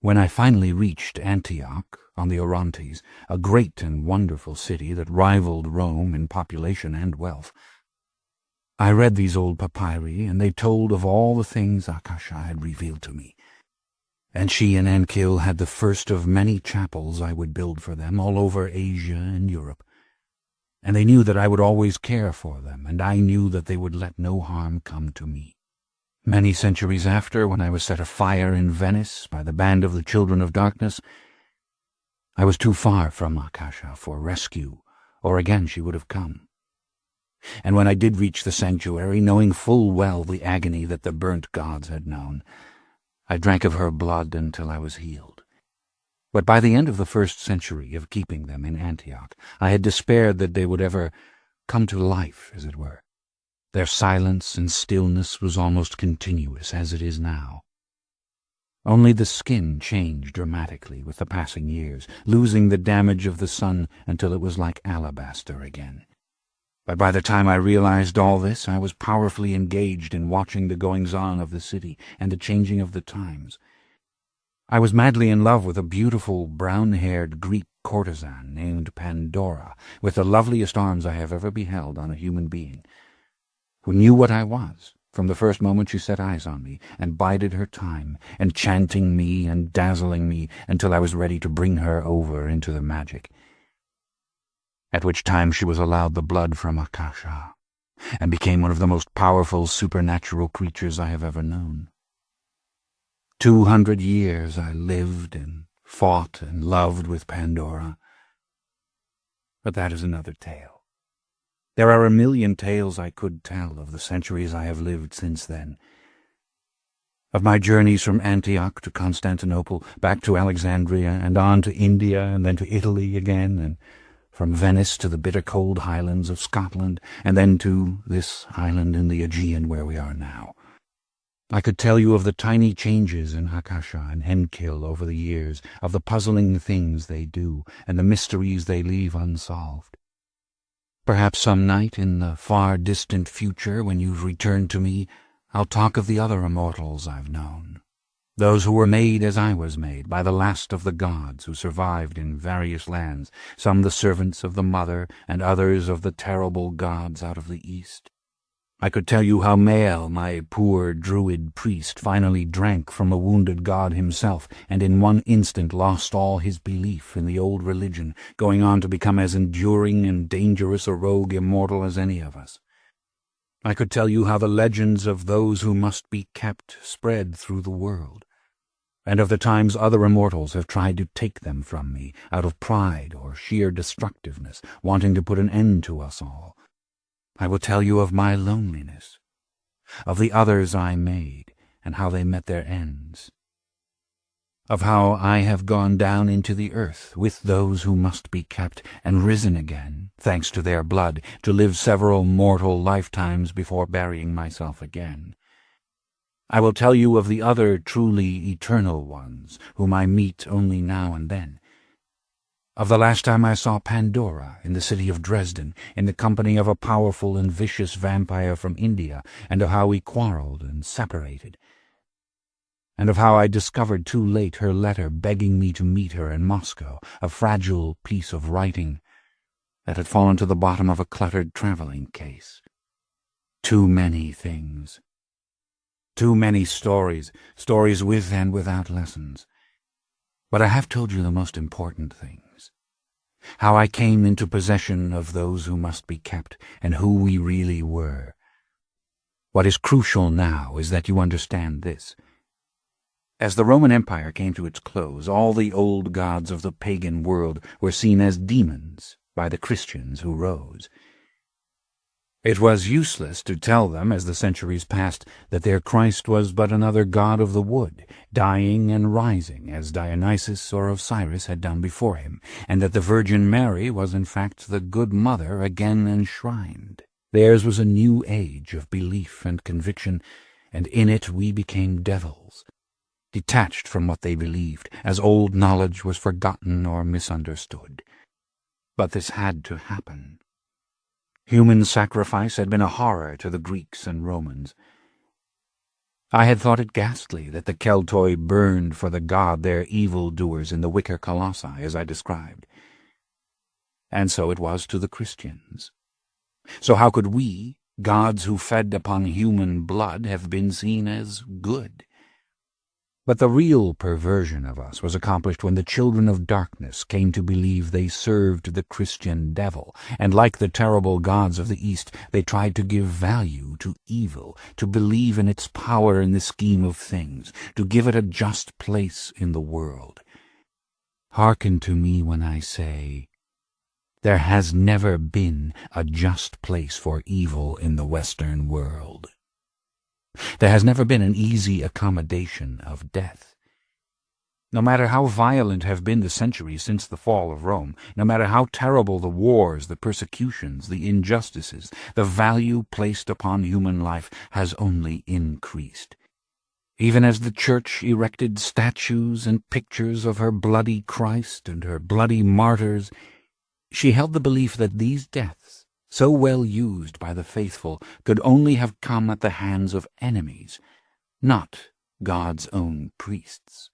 When I finally reached Antioch on the Orontes, a great and wonderful city that rivaled Rome in population and wealth, I read these old papyri, and they told of all the things Akasha had revealed to me. And she and Enkil had the first of many chapels I would build for them all over Asia and Europe. And they knew that I would always care for them, and I knew that they would let no harm come to me. Many centuries after, when I was set afire in Venice by the band of the Children of Darkness, I was too far from Akasha for rescue, or again she would have come. And when I did reach the sanctuary, knowing full well the agony that the burnt gods had known, I drank of her blood until I was healed. But by the end of the 1st century of keeping them in Antioch, I had despaired that they would ever come to life, as it were. Their silence and stillness was almost continuous, as it is now. Only the skin changed dramatically with the passing years, losing the damage of the sun until it was like alabaster again. But by the time I realized all this, I was powerfully engaged in watching the goings-on of the city and the changing of the times. I was madly in love with a beautiful brown-haired Greek courtesan named Pandora, with the loveliest arms I have ever beheld on a human being, who knew what I was from the first moment she set eyes on me, and bided her time, enchanting me and dazzling me until I was ready to bring her over into the magic, at which time she was allowed the blood from Akasha, and became one of the most powerful supernatural creatures I have ever known. 200 years I lived and fought and loved with Pandora, but that is another tale. There are a million tales I could tell of the centuries I have lived since then, of my journeys from Antioch to Constantinople, back to Alexandria, and on to India, and then to Italy again, and from Venice to the bitter cold highlands of Scotland, and then to this island in the Aegean where we are now. I could tell you of the tiny changes in Akasha and Henkill over the years, of the puzzling things they do, and the mysteries they leave unsolved. Perhaps some night in the far distant future, when you've returned to me, I'll talk of the other immortals I've known, those who were made as I was made, by the last of the gods who survived in various lands, some the servants of the Mother, and others of the terrible gods out of the East. I could tell you how Mael, my poor druid priest, finally drank from the wounded god himself, and in one instant lost all his belief in the old religion, going on to become as enduring and dangerous a rogue immortal as any of us. I could tell you how the legends of those who must be kept spread through the world, and of the times other immortals have tried to take them from me, out of pride or sheer destructiveness, wanting to put an end to us all. I will tell you of my loneliness, of the others I made, and how they met their ends, of how I have gone down into the earth with those who must be kept, and risen again, thanks to their blood, to live several mortal lifetimes before burying myself again. I will tell you of the other truly eternal ones, whom I meet only now and then, of the last time I saw Pandora in the city of Dresden, in the company of a powerful and vicious vampire from India, and of how we quarreled and separated, and of how I discovered too late her letter begging me to meet her in Moscow, a fragile piece of writing that had fallen to the bottom of a cluttered traveling case. Too many things. Too many stories, stories with and without lessons. But I have told you the most important things. How I came into possession of those who must be kept, and who we really were. What is crucial now is that you understand this. As the Roman Empire came to its close, all the old gods of the pagan world were seen as demons by the Christians who rose. It was useless to tell them, as the centuries passed, that their Christ was but another god of the wood, dying and rising, as Dionysus or Osiris had done before him, and that the Virgin Mary was in fact the Good Mother again enshrined. Theirs was a new age of belief and conviction, and in it we became devils, detached from what they believed, as old knowledge was forgotten or misunderstood. But this had to happen. Human sacrifice had been a horror to the Greeks and Romans. I had thought it ghastly that the Keltoi burned for the god their evildoers in the wicker colossi, as I described. And so it was to the Christians. So how could we, gods who fed upon human blood, have been seen as good? But the real perversion of us was accomplished when the children of darkness came to believe they served the Christian devil, and like the terrible gods of the East, they tried to give value to evil, to believe in its power in the scheme of things, to give it a just place in the world. Hearken to me when I say, there has never been a just place for evil in the Western world. There has never been an easy accommodation of death. No matter how violent have been the centuries since the fall of Rome, no matter how terrible the wars, the persecutions, the injustices, the value placed upon human life has only increased. Even as the Church erected statues and pictures of her bloody Christ and her bloody martyrs, she held the belief that these deaths, so well used by the faithful, could only have come at the hands of enemies, not God's own priests.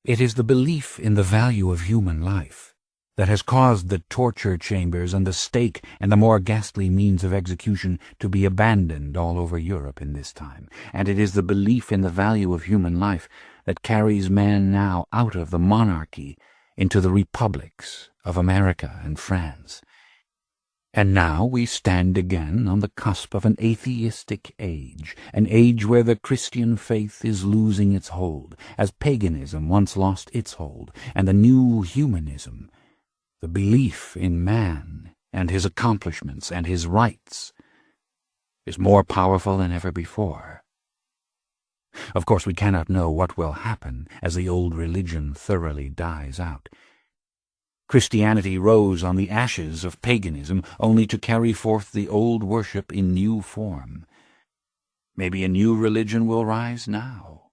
It is the belief in the value of human life that has caused the torture chambers and the stake and the more ghastly means of execution to be abandoned all over Europe in this time, and it is the belief in the value of human life that carries man now out of the monarchy into the republics of America and France. And now we stand again on the cusp of an atheistic age, an age where the Christian faith is losing its hold, as paganism once lost its hold, and the new humanism, the belief in man and his accomplishments and his rights, is more powerful than ever before. Of course, we cannot know what will happen as the old religion thoroughly dies out. Christianity rose on the ashes of paganism only to carry forth the old worship in new form. Maybe a new religion will rise now.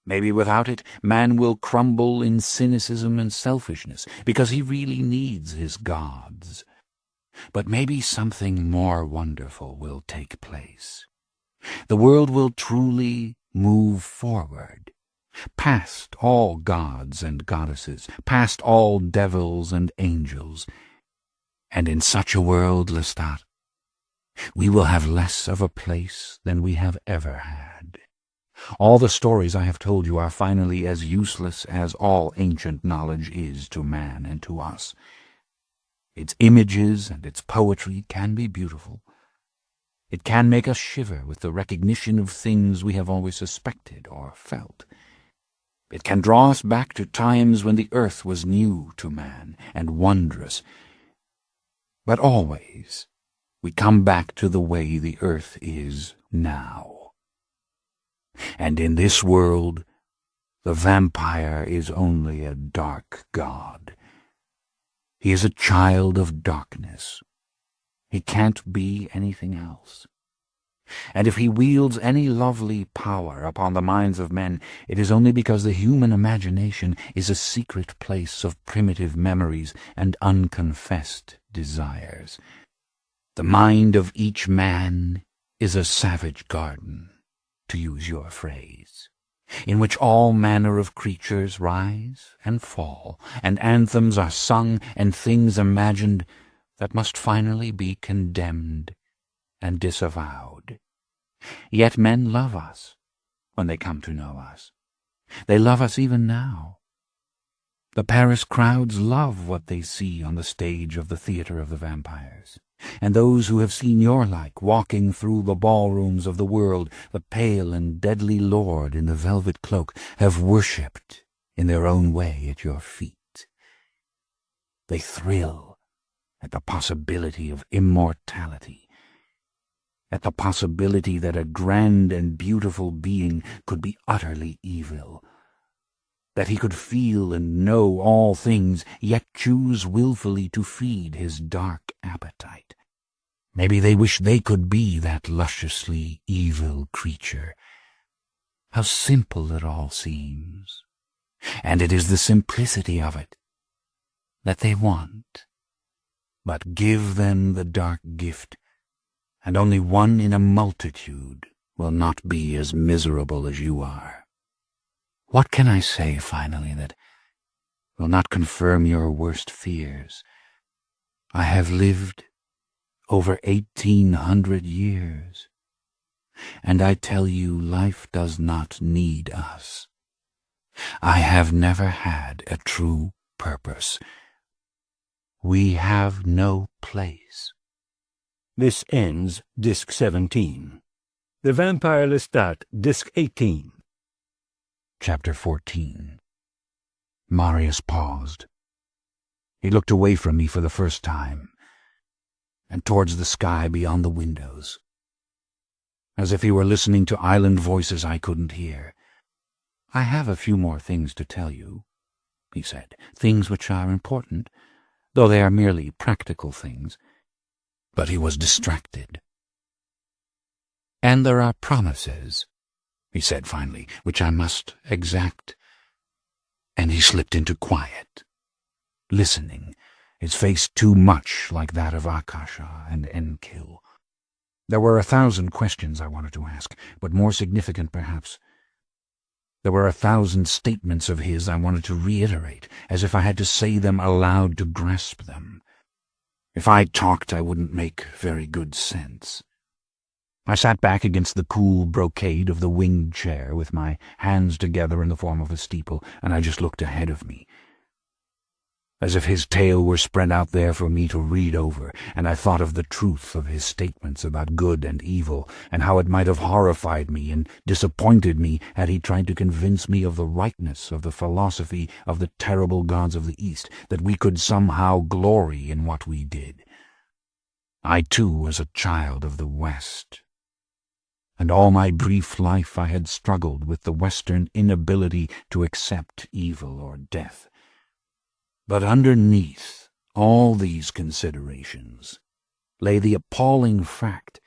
Maybe without it, man will crumble in cynicism and selfishness, because he really needs his gods. But maybe something more wonderful will take place. The world will truly move forward, past all gods and goddesses, past all devils and angels. And in such a world, Lestat, we will have less of a place than we have ever had. All the stories I have told you are finally as useless as all ancient knowledge is to man and to us. Its images and its poetry can be beautiful. It can make us shiver with the recognition of things we have always suspected or felt. It can draw us back to times when the earth was new to man and wondrous. But always we come back to the way the earth is now. And in this world, the vampire is only a dark god. He is a child of darkness. He can't be anything else. And if he wields any lovely power upon the minds of men, it is only because the human imagination is a secret place of primitive memories and unconfessed desires. The mind of each man is a savage garden, to use your phrase, in which all manner of creatures rise and fall, and anthems are sung and things imagined that must finally be condemned and disavowed. Yet men love us when they come to know us. They love us even now. The Paris crowds love what they see on the stage of the Theatre of the Vampires. And those who have seen your like walking through the ballrooms of the world, the pale and deadly lord in the velvet cloak, have worshipped in their own way at your feet. They thrill at the possibility of immortality, at the possibility that a grand and beautiful being could be utterly evil, that he could feel and know all things, yet choose willfully to feed his dark appetite. Maybe they wish they could be that lusciously evil creature. How simple it all seems. And it is the simplicity of it that they want. But give them the dark gift, and only one in a multitude will not be as miserable as you are. What can I say, finally, that will not confirm your worst fears? I have lived over 1,800 years, and I tell you, life does not need us. I have never had a true purpose. We have no place. This ends Disc 17. The Vampire Lestat, Disc 18. Chapter 14. Marius paused. He looked away from me for the first time, and towards the sky beyond the windows, as if he were listening to island voices I couldn't hear. "I have a few more things to tell you," he said, "things which are important, though they are merely practical things." But he was distracted. "And there are promises," he said finally, "which I must exact." And he slipped into quiet, listening, his face too much like that of Akasha and Enkil. There were 1,000 questions I wanted to ask, but more significant perhaps, there were 1,000 statements of his I wanted to reiterate, as if I had to say them aloud to grasp them. If I talked, I wouldn't make very good sense. I sat back against the cool brocade of the winged chair with my hands together in the form of a steeple, and I just looked ahead of me, as if his tale were spread out there for me to read over, and I thought of the truth of his statements about good and evil, and how it might have horrified me and disappointed me had he tried to convince me of the rightness of the philosophy of the terrible gods of the East, that we could somehow glory in what we did. I, too, was a child of the West, and all my brief life I had struggled with the Western inability to accept evil or death. But underneath all these considerations lay the appalling fact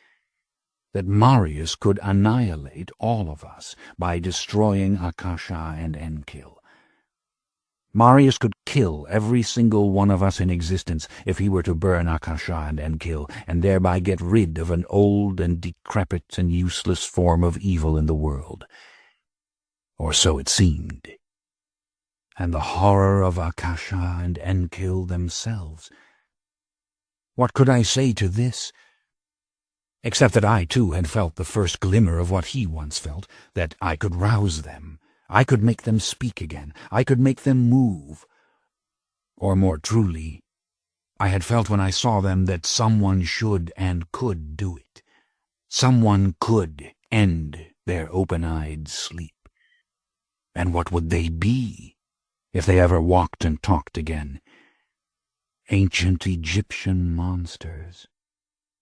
that Marius could annihilate all of us by destroying Akasha and Enkil. Marius could kill every single one of us in existence if he were to burn Akasha and Enkil, and thereby get rid of an old and decrepit and useless form of evil in the world. Or so it seemed. And the horror of Akasha and Enkil themselves. What could I say to this? Except that I, too, had felt the first glimmer of what he once felt, that I could rouse them. I could make them speak again. I could make them move. Or more truly, I had felt when I saw them that someone should and could do it. Someone could end their open-eyed sleep. And what would they be, if they ever walked and talked again? Ancient Egyptian monsters.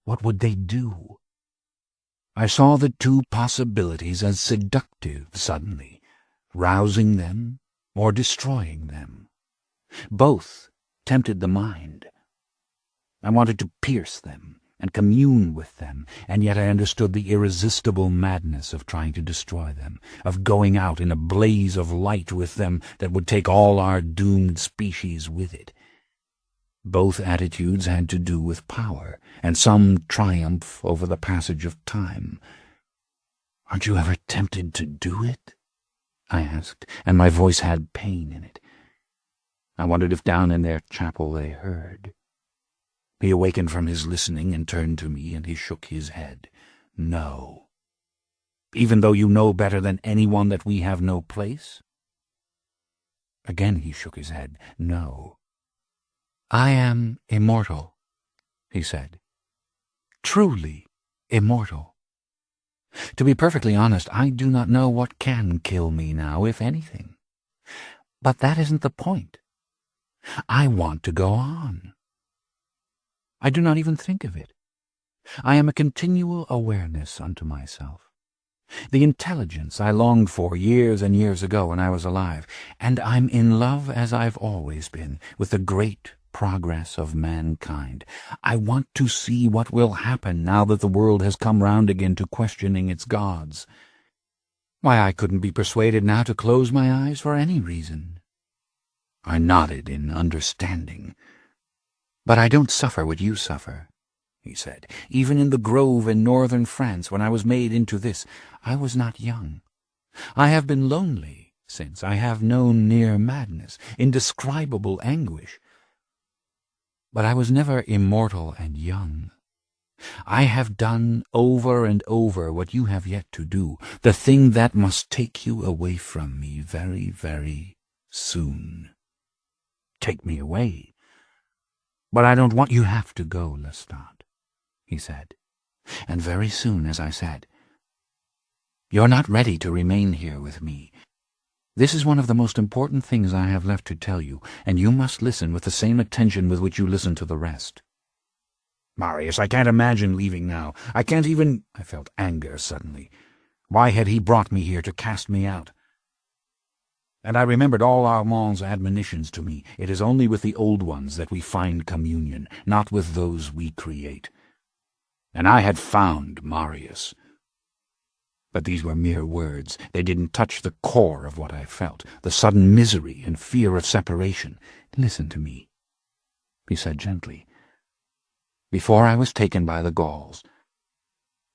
What would they do? I saw the two possibilities as seductive suddenly, rousing them or destroying them. Both tempted the mind. I wanted to pierce them and commune with them, and yet I understood the irresistible madness of trying to destroy them, of going out in a blaze of light with them that would take all our doomed species with it. Both attitudes had to do with power, and some triumph over the passage of time. "Aren't you ever tempted to do it?" I asked, and my voice had pain in it. I wondered if down in their chapel they heard. He awakened from his listening and turned to me, and he shook his head. "No. Even though you know better than anyone that we have no place?" Again he shook his head. "No. I am immortal," he said. "Truly immortal. To be perfectly honest, I do not know what can kill me now, if anything. But that isn't the point. I want to go on. I do not even think of it. I am a continual awareness unto myself. The intelligence I longed for years and years ago when I was alive, and I'm in love as I've always been with the great progress of mankind. I want to see what will happen now that the world has come round again to questioning its gods. Why, I couldn't be persuaded now to close my eyes for any reason." I nodded in understanding. "But I don't suffer what you suffer," he said. "Even in the grove in northern France, when I was made into this, I was not young. I have been lonely since. I have known near madness, indescribable anguish. But I was never immortal and young. I have done over and over what you have yet to do, the thing that must take you away from me very, very soon." "Take me away?" "But I don't want you have to go, Lestat," he said. "And very soon, as I said. You're not ready to remain here with me. This is one of the most important things I have left to tell you, and you must listen with the same attention with which you listen to the rest." "Marius, I can't imagine leaving now. I can't even—" I felt anger suddenly. Why had he brought me here to cast me out? And I remembered all Armand's admonitions to me. It is only with the old ones that we find communion, not with those we create. And I had found Marius. But these were mere words. They didn't touch the core of what I felt, the sudden misery and fear of separation. "Listen to me," he said gently. "Before I was taken by the Gauls,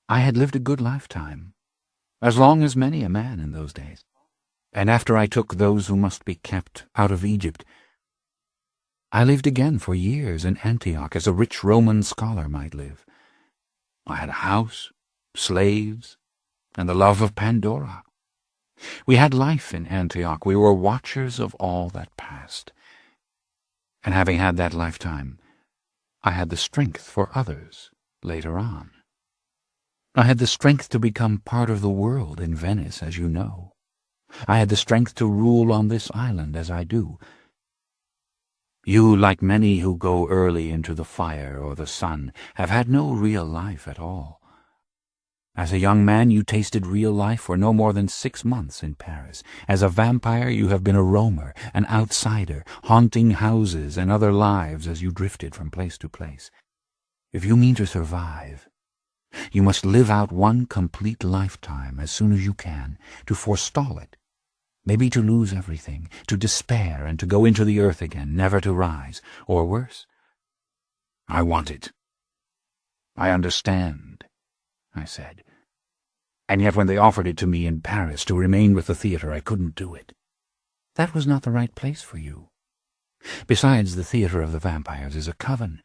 I had lived a good lifetime, as long as many a man in those days. And after I took those who must be kept out of Egypt, I lived again for years in Antioch as a rich Roman scholar might live. I had a house, slaves, and the love of Pandora. We had life in Antioch. We were watchers of all that passed. And having had that lifetime, I had the strength for others later on. I had the strength to become part of the world in Venice, as you know. I had the strength to rule on this island as I do. You, like many who go early into the fire or the sun, have had no real life at all. As a young man, you tasted real life for no more than 6 months in Paris. As a vampire, you have been a roamer, an outsider, haunting houses and other lives as you drifted from place to place. If you mean to survive, You must live out one complete lifetime as soon as you can, to forestall it, maybe to lose everything, to despair and to go into the earth again, never to rise, or worse. I want it. I understand, I said. And yet when they offered it to me in Paris to remain with the theatre, I couldn't do it. That was not the right place for you. Besides, the theatre of the vampires is a coven.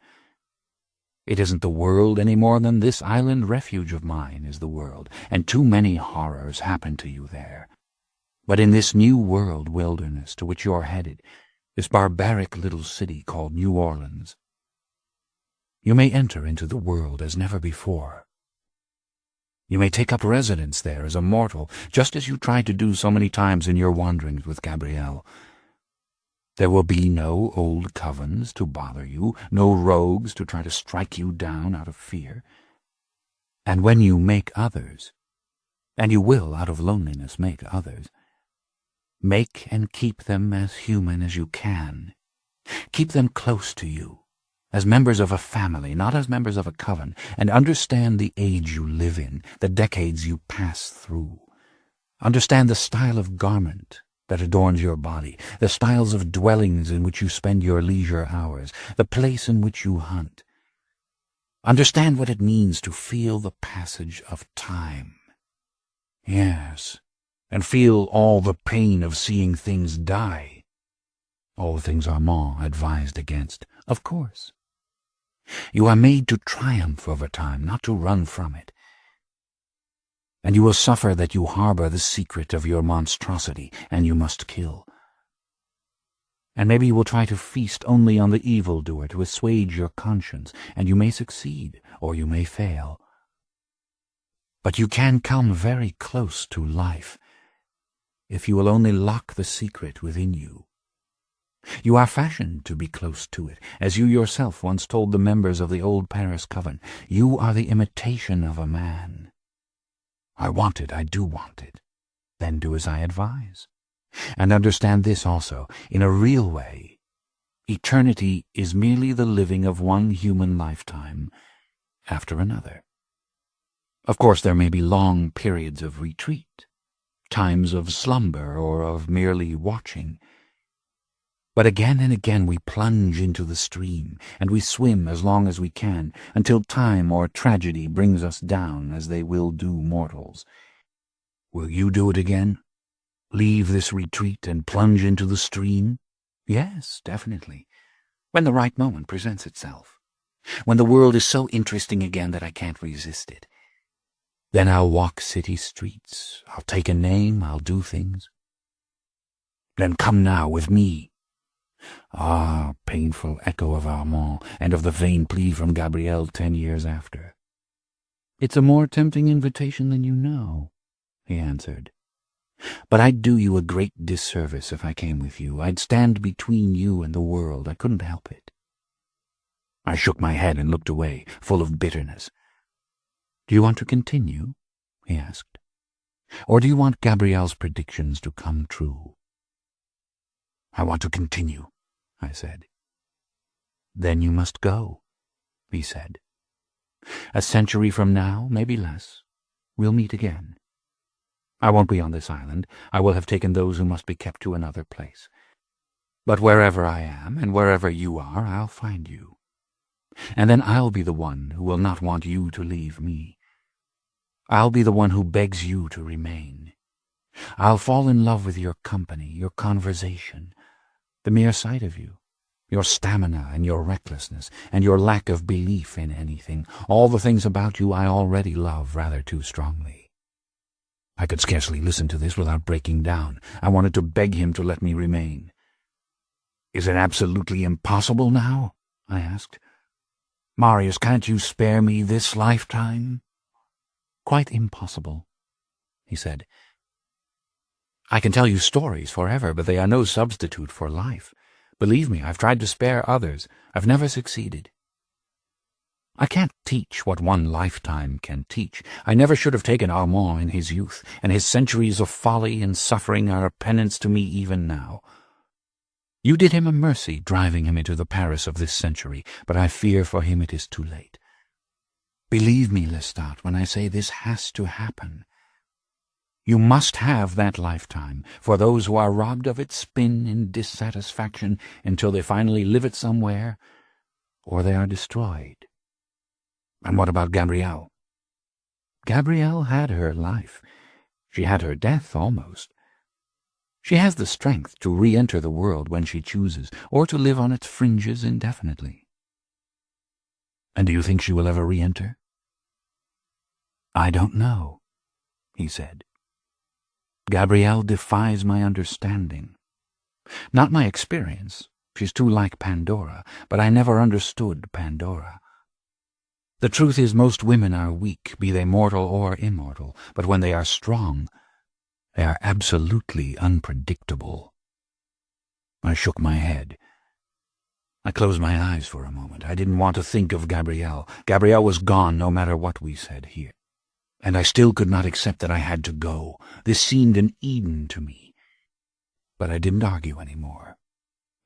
It isn't the world any more than this island refuge of mine is the world, and too many horrors happen to you there. But in this new world wilderness to which you're headed, this barbaric little city called New Orleans, you may enter into the world as never before. You may take up residence there as a mortal, just as you tried to do so many times in your wanderings with Gabrielle. There will be no old covens to bother you, no rogues to try to strike you down out of fear. And when you make others, and you will out of loneliness make others, make and keep them as human as you can. Keep them close to you, as members of a family, not as members of a coven, and understand the age you live in, the decades you pass through. Understand the style of garment that adorns your body, the styles of dwellings in which you spend your leisure hours, the place in which you hunt. Understand what it means to feel the passage of time. Yes, and feel all the pain of seeing things die. All the things Armand advised against, of course. You are made to triumph over time, not to run from it. And you will suffer that you harbor the secret of your monstrosity, and you must kill. And maybe you will try to feast only on the evildoer to assuage your conscience, and you may succeed, or you may fail. But you can come very close to life, if you will only lock the secret within you. You are fashioned to be close to it, as you yourself once told the members of the old Paris coven. You are the imitation of a man. I want it, I do want it. Then do as I advise. And understand this also, in a real way, eternity is merely the living of one human lifetime after another. Of course, there may be long periods of retreat, times of slumber or of merely watching. But again and again we plunge into the stream, and we swim as long as we can, until time or tragedy brings us down, as they will do mortals. Will you do it again? Leave this retreat and plunge into the stream? Yes, definitely, when the right moment presents itself, when the world is so interesting again that I can't resist it. Then I'll walk city streets, I'll take a name, I'll do things. Then come now with me. Ah, painful echo of Armand, and of the vain plea from Gabrielle 10 years after. It's a more tempting invitation than you know, he answered. But I'd do you a great disservice if I came with you. I'd stand between you and the world. I couldn't help it. I shook my head and looked away, full of bitterness. Do you want to continue? He asked. Or do you want Gabrielle's predictions to come true? I want to continue, I said. Then you must go, he said. A century from now, maybe less, we'll meet again. I won't be on this island. I will have taken those who must be kept to another place. But wherever I am, and wherever you are, I'll find you. And then I'll be the one who will not want you to leave me. I'll be the one who begs you to remain. I'll fall in love with your company, your conversation, the mere sight of you, your stamina and your recklessness, and your lack of belief in anything, all the things about you I already love rather too strongly. I could scarcely listen to this without breaking down. I wanted to beg him to let me remain. Is it absolutely impossible now? I asked. Marius, can't you spare me this lifetime? Quite impossible, he said. I can tell you stories forever, but they are no substitute for life. Believe me, I've tried to spare others. I've never succeeded. I can't teach what one lifetime can teach. I never should have taken Armand in his youth, and his centuries of folly and suffering are a penance to me even now. You did him a mercy driving him into the Paris of this century, but I fear for him it is too late. Believe me, Lestat, when I say this has to happen. You must have that lifetime, for those who are robbed of it spin in dissatisfaction until they finally live it somewhere, or they are destroyed. And what about Gabrielle? Gabrielle had her life. She had her death, almost. She has the strength to re-enter the world when she chooses, or to live on its fringes indefinitely. And do you think she will ever re-enter? I don't know, he said. Gabrielle defies my understanding. Not my experience. She's too like Pandora, but I never understood Pandora. The truth is most women are weak, be they mortal or immortal, but when they are strong, they are absolutely unpredictable. I shook my head. I closed my eyes for a moment. I didn't want to think of Gabrielle. Gabrielle was gone no matter what we said here. And I still could not accept that I had to go. This seemed an Eden to me. But I didn't argue any more.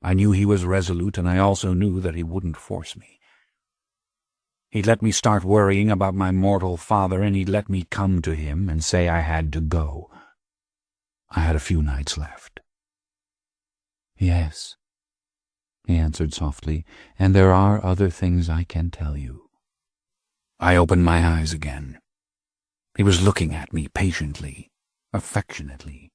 I knew he was resolute, and I also knew that he wouldn't force me. He'd let me start worrying about my mortal father, and he'd let me come to him and say I had to go. I had a few nights left. Yes, he answered softly, and there are other things I can tell you. I opened my eyes again. He was looking at me patiently, affectionately.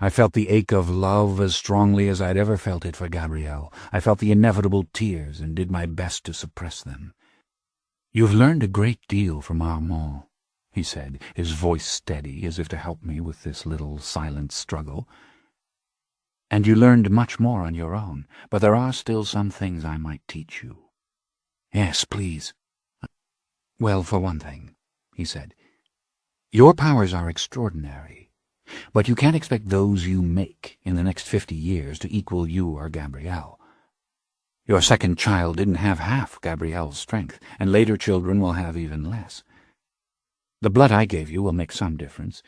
I felt the ache of love as strongly as I'd ever felt it for Gabrielle. I felt the inevitable tears and did my best to suppress them. You've learned a great deal from Armand, he said, his voice steady, as if to help me with this little silent struggle. And you learned much more on your own, but there are still some things I might teach you. Yes, please. Well, for one thing, he said, your powers are extraordinary, but you can't expect those you make in the next 50 years to equal you or Gabrielle. Your second child didn't have half Gabrielle's strength, and later children will have even less. The blood I gave you will make some difference.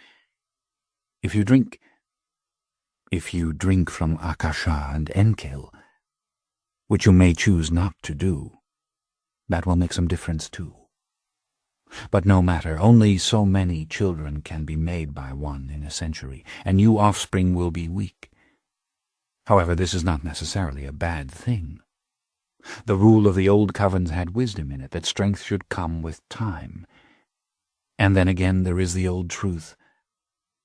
If you drink from Akasha and Enkel, which you may choose not to do, that will make some difference too. But no matter, only so many children can be made by one in a century, and you offspring will be weak. However, this is not necessarily a bad thing. The rule of the old covens had wisdom in it, that strength should come with time. And then again there is the old truth.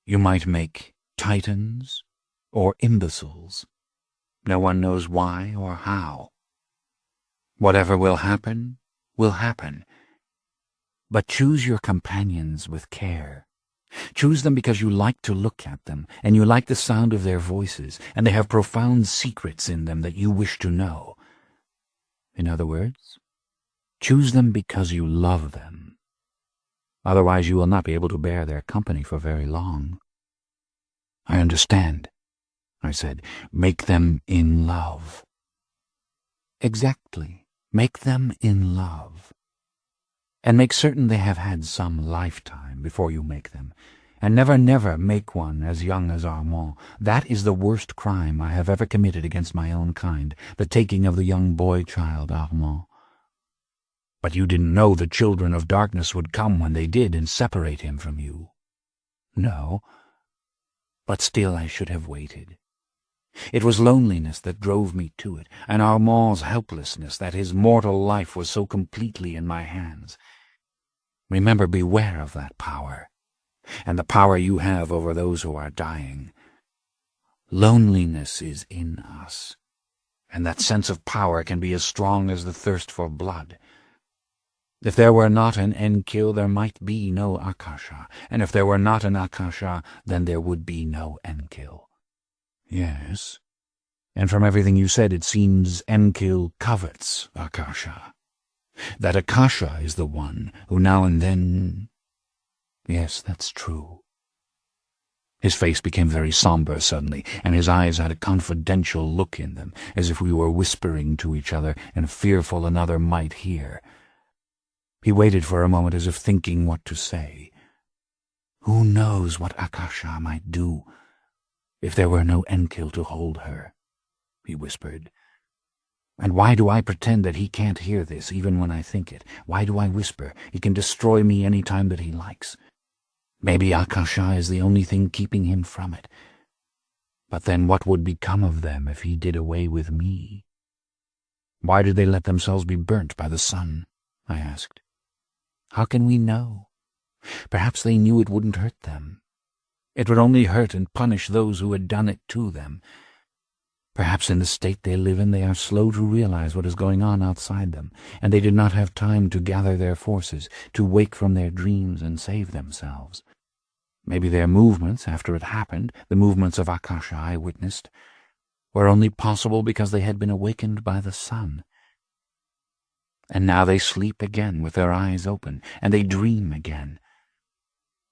You might make titans or imbeciles. No one knows why or how. Whatever will happen, will happen. But choose your companions with care. Choose them because you like to look at them, and you like the sound of their voices, and they have profound secrets in them that you wish to know. In other words, choose them because you love them. Otherwise you will not be able to bear their company for very long. I understand, I said. Make them in love. Exactly. Make them in love. And make certain they have had some lifetime before you make them. And never, never make one as young as Armand. That is the worst crime I have ever committed against my own kind, the taking of the young boy-child Armand. But you didn't know the children of darkness would come when they did and separate him from you. No, but still I should have waited. It was loneliness that drove me to it, and Armand's helplessness that his mortal life was so completely in my hands. Remember, beware of that power, and the power you have over those who are dying. Loneliness is in us, and that sense of power can be as strong as the thirst for blood. If there were not an Enkill, there might be no Akasha, and if there were not an Akasha, then there would be no Enkill. Yes, and from everything you said it seems Enkill covets Akasha. That Akasha is the one who now and then... Yes, that's true. His face became very somber suddenly, and his eyes had a confidential look in them, as if we were whispering to each other and fearful another might hear. He waited for a moment as if thinking what to say. Who knows what Akasha might do if there were no Enkill to hold her, he whispered. And why do I pretend that he can't hear this, even when I think it? Why do I whisper, he can destroy me any time that he likes? Maybe Akasha is the only thing keeping him from it. But then what would become of them if he did away with me? Why did they let themselves be burnt by the sun? I asked. How can we know? Perhaps they knew it wouldn't hurt them. It would only hurt and punish those who had done it to them. Perhaps in the state they live in they are slow to realize what is going on outside them, and they did not have time to gather their forces, to wake from their dreams and save themselves. Maybe their movements, after it happened, the movements of Akasha I witnessed, were only possible because they had been awakened by the sun. And now they sleep again with their eyes open, and they dream again,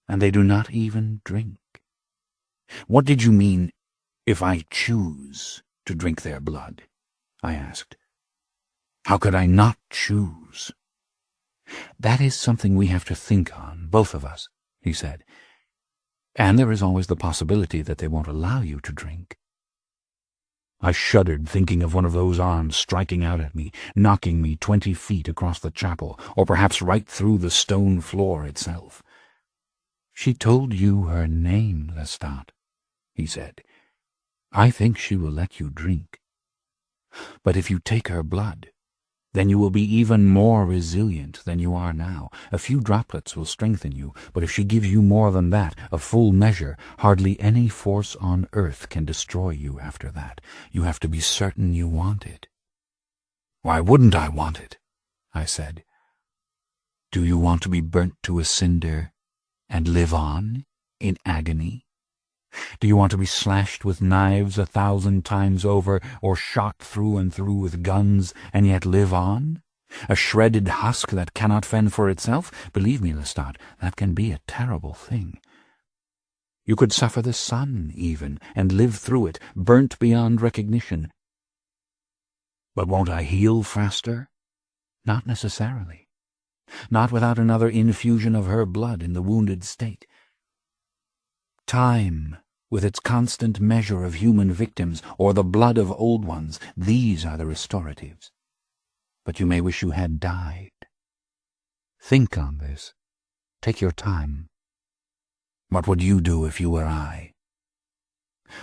and they do not even drink. What did you mean, if I choose to drink their blood? I asked. How could I not choose? That is something we have to think on, both of us, he said. And there is always the possibility that they won't allow you to drink. I shuddered, thinking of one of those arms striking out at me, knocking me 20 feet across the chapel, or perhaps right through the stone floor itself. She told you her name, Lestat, he said. I think she will let you drink. But if you take her blood, then you will be even more resilient than you are now. A few droplets will strengthen you, but if she gives you more than that, a full measure, hardly any force on earth can destroy you after that. You have to be certain you want it. Why wouldn't I want it? I said. Do you want to be burnt to a cinder and live on in agony? Do you want to be slashed with knives 1,000 times over, or shot through and through with guns, and yet live on? A shredded husk that cannot fend for itself? Believe me, Lestat, that can be a terrible thing. You could suffer the sun, even, and live through it, burnt beyond recognition. But won't I heal faster? Not necessarily. Not without another infusion of her blood in the wounded state. Time, with its constant measure of human victims, or the blood of old ones, these are the restoratives. But you may wish you had died. Think on this. Take your time. What would you do if you were I?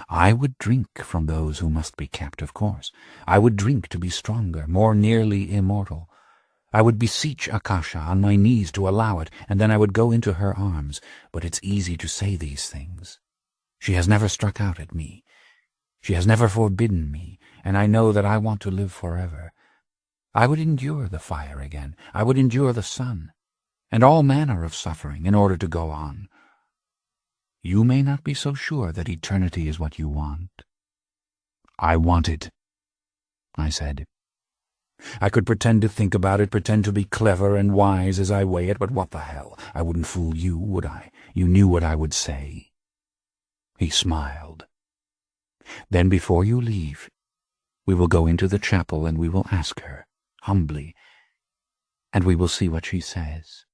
I would drink from those who must be kept, of course. I would drink to be stronger, more nearly immortal. I would beseech Akasha on my knees to allow it, and then I would go into her arms. But it's easy to say these things. She has never struck out at me. She has never forbidden me, and I know that I want to live forever. I would endure the fire again. I would endure the sun, and all manner of suffering in order to go on. You may not be so sure that eternity is what you want. I want it, I said. I could pretend to think about it, pretend to be clever and wise as I weigh it, but what the hell? I wouldn't fool you, would I? You knew what I would say. He smiled. Then before you leave, we will go into the chapel and we will ask her, humbly, and we will see what she says.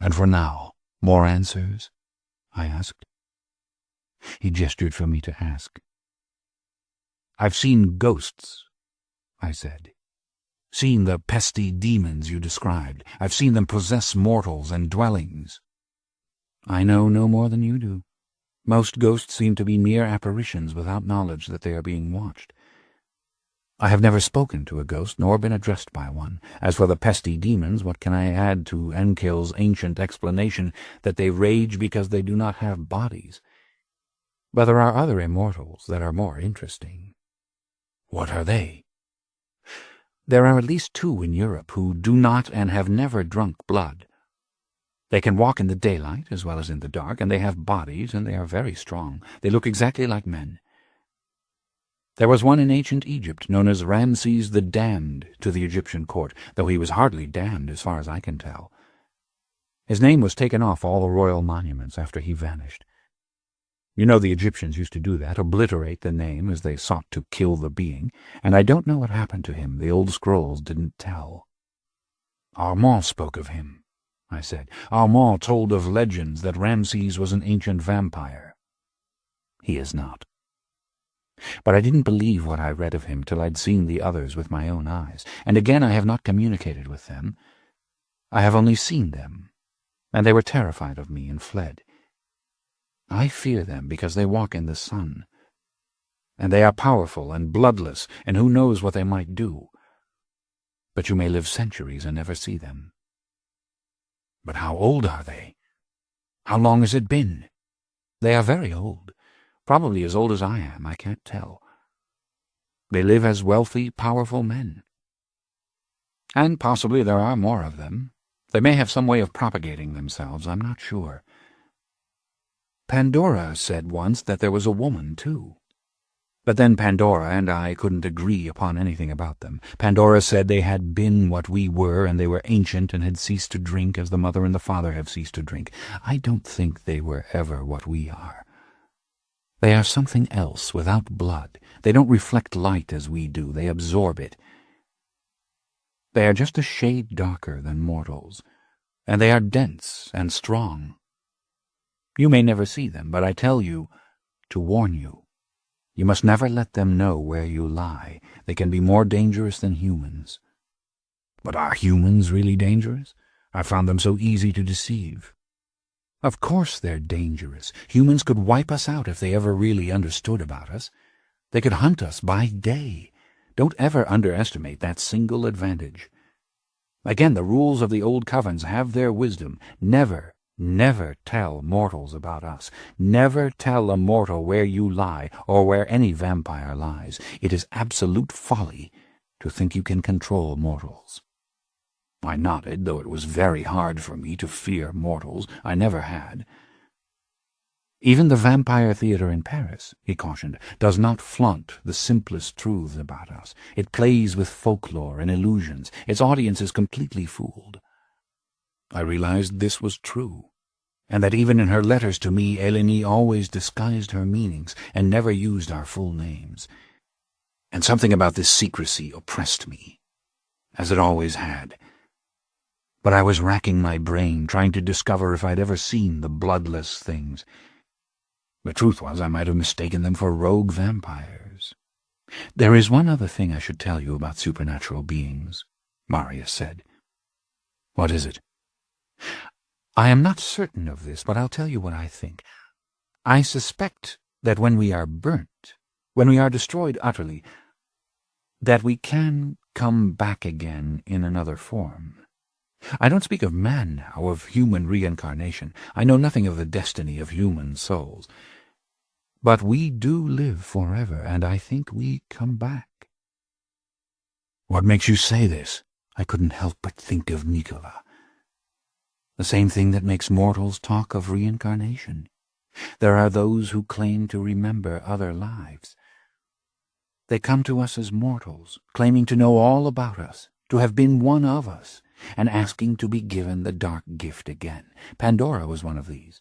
And for now, more answers? I asked. He gestured for me to ask. I've seen ghosts, I said. Seen the pesty demons you described. I've seen them possess mortals and dwellings. I know no more than you do. Most ghosts seem to be mere apparitions without knowledge that they are being watched. I have never spoken to a ghost, nor been addressed by one. As for the pesty demons, what can I add to Enkil's ancient explanation that they rage because they do not have bodies? But there are other immortals that are more interesting. What are they? There are at least 2 in Europe who do not and have never drunk blood. They can walk in the daylight as well as in the dark, and they have bodies, and they are very strong. They look exactly like men. There was one in ancient Egypt known as Ramses the Damned to the Egyptian court, though he was hardly damned as far as I can tell. His name was taken off all the royal monuments after he vanished. You know the Egyptians used to do that, obliterate the name as they sought to kill the being, and I don't know what happened to him. The old scrolls didn't tell. Armand spoke of him, I said. Armand told of legends that Ramses was an ancient vampire. He is not. But I didn't believe what I read of him till I'd seen the others with my own eyes, and again I have not communicated with them. I have only seen them, and they were terrified of me and fled. I fear them because they walk in the sun, and they are powerful and bloodless, and who knows what they might do. But you may live centuries and never see them. But how old are they? How long has it been? They are very old, probably as old as I am, I can't tell. They live as wealthy, powerful men. And possibly there are more of them. They may have some way of propagating themselves, I'm not sure. Pandora said once that there was a woman, too. But then Pandora and I couldn't agree upon anything about them. Pandora said they had been what we were, and they were ancient and had ceased to drink as the mother and the father have ceased to drink. I don't think they were ever what we are. They are something else, without blood. They don't reflect light as we do. They absorb it. They are just a shade darker than mortals, and they are dense and strong. You may never see them, but I tell you to warn you. You must never let them know where you lie. They can be more dangerous than humans. But are humans really dangerous? I found them so easy to deceive. Of course they're dangerous. Humans could wipe us out if they ever really understood about us. They could hunt us by day. Don't ever underestimate that single advantage. Again, the rules of the old covens have their wisdom. Never tell mortals about us. Never tell a mortal where you lie or where any vampire lies. It is absolute folly to think you can control mortals. I nodded, though it was very hard for me to fear mortals. I never had. Even the Vampire Theatre in Paris, he cautioned, does not flaunt the simplest truths about us. It plays with folklore and illusions. Its audience is completely fooled. I realized this was true, and that even in her letters to me, Eleni always disguised her meanings and never used our full names. And something about this secrecy oppressed me, as it always had. But I was racking my brain, trying to discover if I'd ever seen the bloodless things. The truth was, I might have mistaken them for rogue vampires. There is one other thing I should tell you about supernatural beings, Marius said. What is it? I am not certain of this, but I'll tell you what I think. I suspect that when we are burnt, when we are destroyed utterly, that we can come back again in another form. I don't speak of man now, of human reincarnation. I know nothing of the destiny of human souls. But we do live forever, and I think we come back. What makes you say this? I couldn't help but think of Nicola. The same thing that makes mortals talk of reincarnation. There are those who claim to remember other lives. They come to us as mortals, claiming to know all about us, to have been one of us, and asking to be given the dark gift again. Pandora was one of these.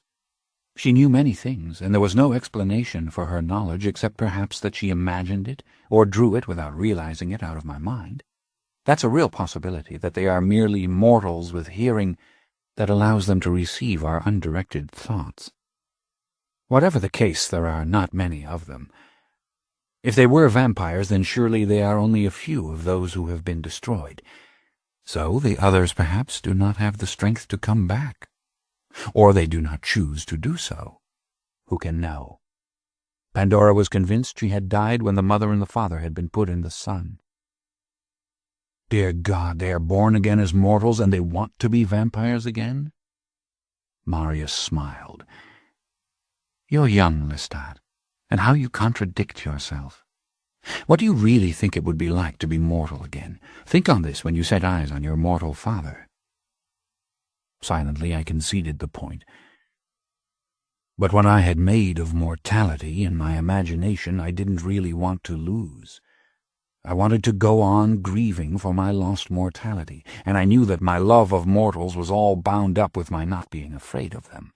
She knew many things, and there was no explanation for her knowledge except perhaps that she imagined it, or drew it without realizing it out of my mind. That's a real possibility, that they are merely mortals with hearing that allows them to receive our undirected thoughts. Whatever the case, there are not many of them. If they were vampires, then surely they are only a few of those who have been destroyed. So the others perhaps do not have the strength to come back. Or they do not choose to do so. Who can know? Pandora was convinced she had died when the mother and the father had been put in the sun. Dear God, they are born again as mortals, and they want to be vampires again? Marius smiled. You're young, Lestat, and how you contradict yourself. What do you really think it would be like to be mortal again? Think on this when you set eyes on your mortal father. Silently I conceded the point. But what I had made of mortality in my imagination I didn't really want to lose. I wanted to go on grieving for my lost mortality, and I knew that my love of mortals was all bound up with my not being afraid of them.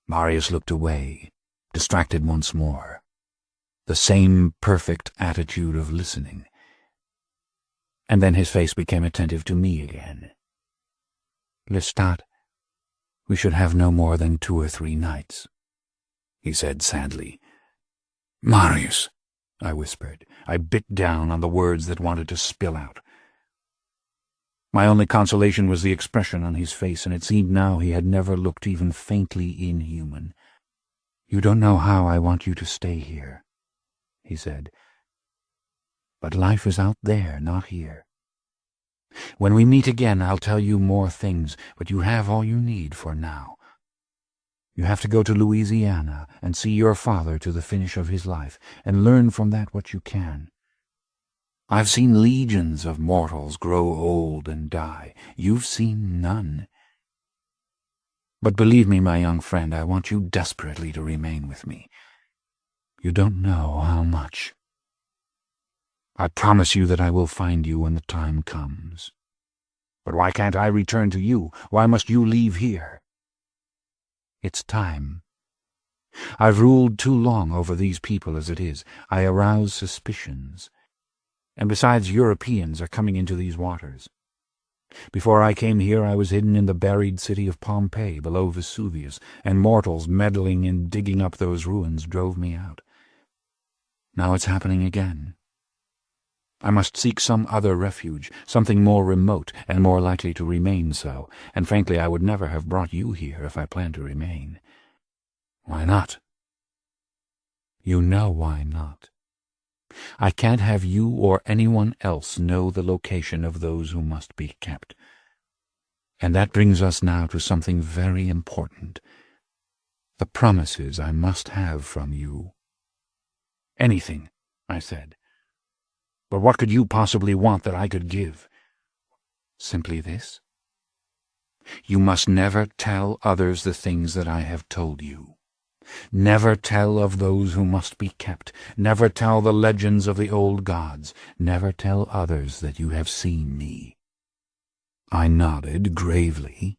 Marius looked away, distracted once more. The same perfect attitude of listening. And then his face became attentive to me again. Lestat, we should have no more than 2 or 3 nights, he said sadly. Marius, I whispered. I bit down on the words that wanted to spill out. My only consolation was the expression on his face, and it seemed now he had never looked even faintly inhuman. "You don't know how I want you to stay here," he said. "But life is out there, not here. When we meet again, I'll tell you more things, but you have all you need for now. You have to go to Louisiana and see your father to the finish of his life, and learn from that what you can. I've seen legions of mortals grow old and die. You've seen none. But believe me, my young friend, I want you desperately to remain with me. You don't know how much. I promise you that I will find you when the time comes. But why can't I return to you? Why must you leave here? It's time. I've ruled too long over these people as it is. I arouse suspicions. And besides, Europeans are coming into these waters. Before I came here, I was hidden in the buried city of Pompeii below Vesuvius, and mortals meddling in digging up those ruins drove me out. Now it's happening again. I must seek some other refuge, something more remote and more likely to remain so, and frankly I would never have brought you here if I planned to remain. Why not? You know why not. I can't have you or anyone else know the location of those who must be kept. And that brings us now to something very important. The promises I must have from you. Anything, I said. But what could you possibly want that I could give? Simply this. You must never tell others the things that I have told you. Never tell of those who must be kept. Never tell the legends of the old gods. Never tell others that you have seen me. I nodded gravely.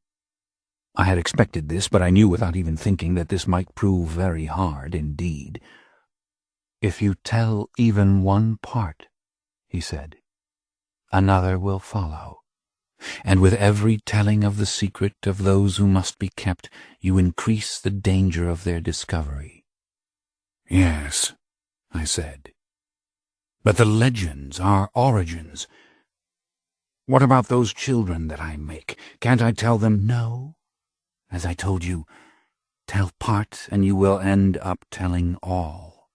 I had expected this, but I knew without even thinking that this might prove very hard indeed. If you tell even one part, he said, another will follow. And with every telling of the secret of those who must be kept, you increase the danger of their discovery. Yes, I said. But the legends are origins. What about those children that I make? Can't I tell them no? As I told you, tell part and you will end up telling all.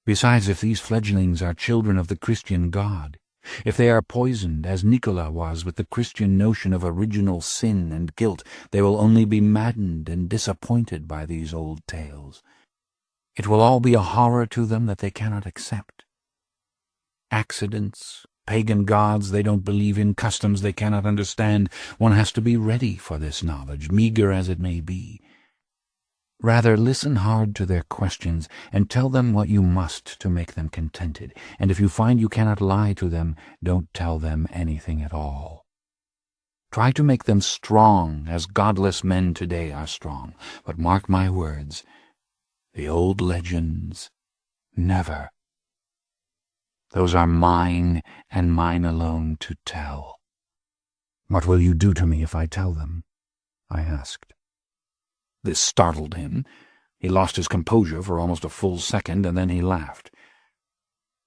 Besides, if these fledglings are children of the Christian God, if they are poisoned, as Nicola was, with the Christian notion of original sin and guilt, they will only be maddened and disappointed by these old tales. It will all be a horror to them that they cannot accept. Accidents, pagan gods they don't believe in, customs they cannot understand. One has to be ready for this knowledge, meager as it may be. Rather, listen hard to their questions, and tell them what you must to make them contented, and if you find you cannot lie to them, don't tell them anything at all. Try to make them strong, as godless men today are strong, but mark my words, the old legends, never. Those are mine, and mine alone to tell. What will you do to me if I tell them? I asked. This startled him. He lost his composure for almost a full second, and then he laughed.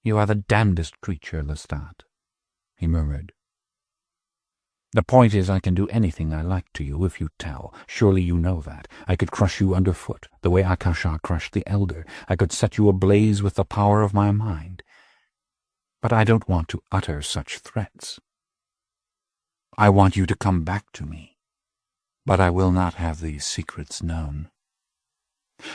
"You are the damnedest creature, Lestat," he murmured. "The point is I can do anything I like to you if you tell. Surely you know that. I could crush you underfoot, the way Akasha crushed the elder. I could set you ablaze with the power of my mind. But I don't want to utter such threats. I want you to come back to me. But I will not have these secrets known.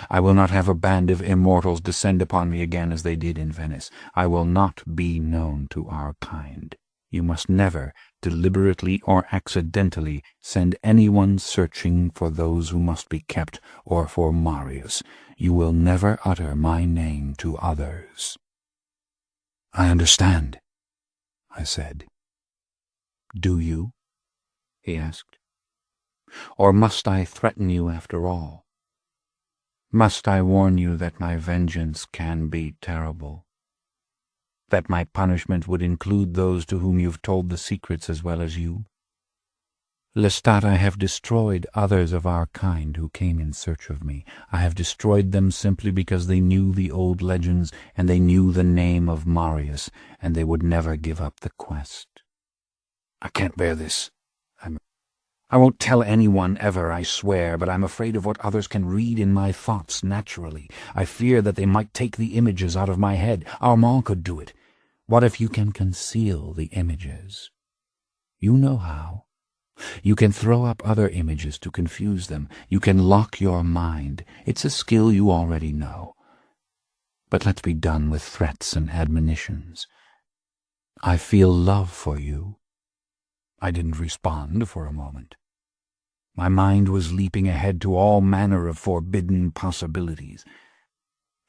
I will not have a band of immortals descend upon me again as they did in Venice. I will not be known to our kind. You must never, deliberately or accidentally, send anyone searching for those who must be kept or for Marius. You will never utter my name to others." "I understand," I said. "Do you?" he asked. "Or must I threaten you after all? Must I warn you that my vengeance can be terrible? That my punishment would include those to whom you've told the secrets as well as you? Lestat, I have destroyed others of our kind who came in search of me. I have destroyed them simply because they knew the old legends, and they knew the name of Marius, and they would never give up the quest. I can't bear this. I won't tell anyone ever, I swear, but I'm afraid of what others can read in my thoughts naturally. I fear that they might take the images out of my head. Armand could do it. What if you can conceal the images? You know how. You can throw up other images to confuse them. You can lock your mind. It's a skill you already know. But let's be done with threats and admonitions. I feel love for you. I didn't respond for a moment. My mind was leaping ahead to all manner of forbidden possibilities.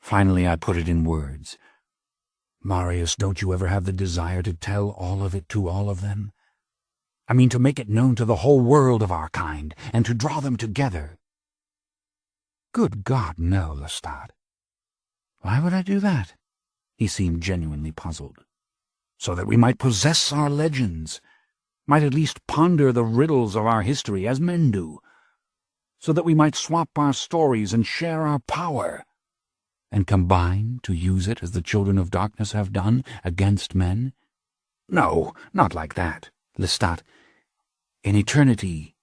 Finally, I put it in words. Marius, don't you ever have the desire to tell all of it to all of them? I mean, to make it known to the whole world of our kind, and to draw them together. Good God, no, Lestat. Why would I do that? He seemed genuinely puzzled. So that we might possess our legends, might at least ponder the riddles of our history as men do, so that we might swap our stories and share our power, and combine to use it as the children of darkness have done against men? No, not like that, Lestat. In eternity,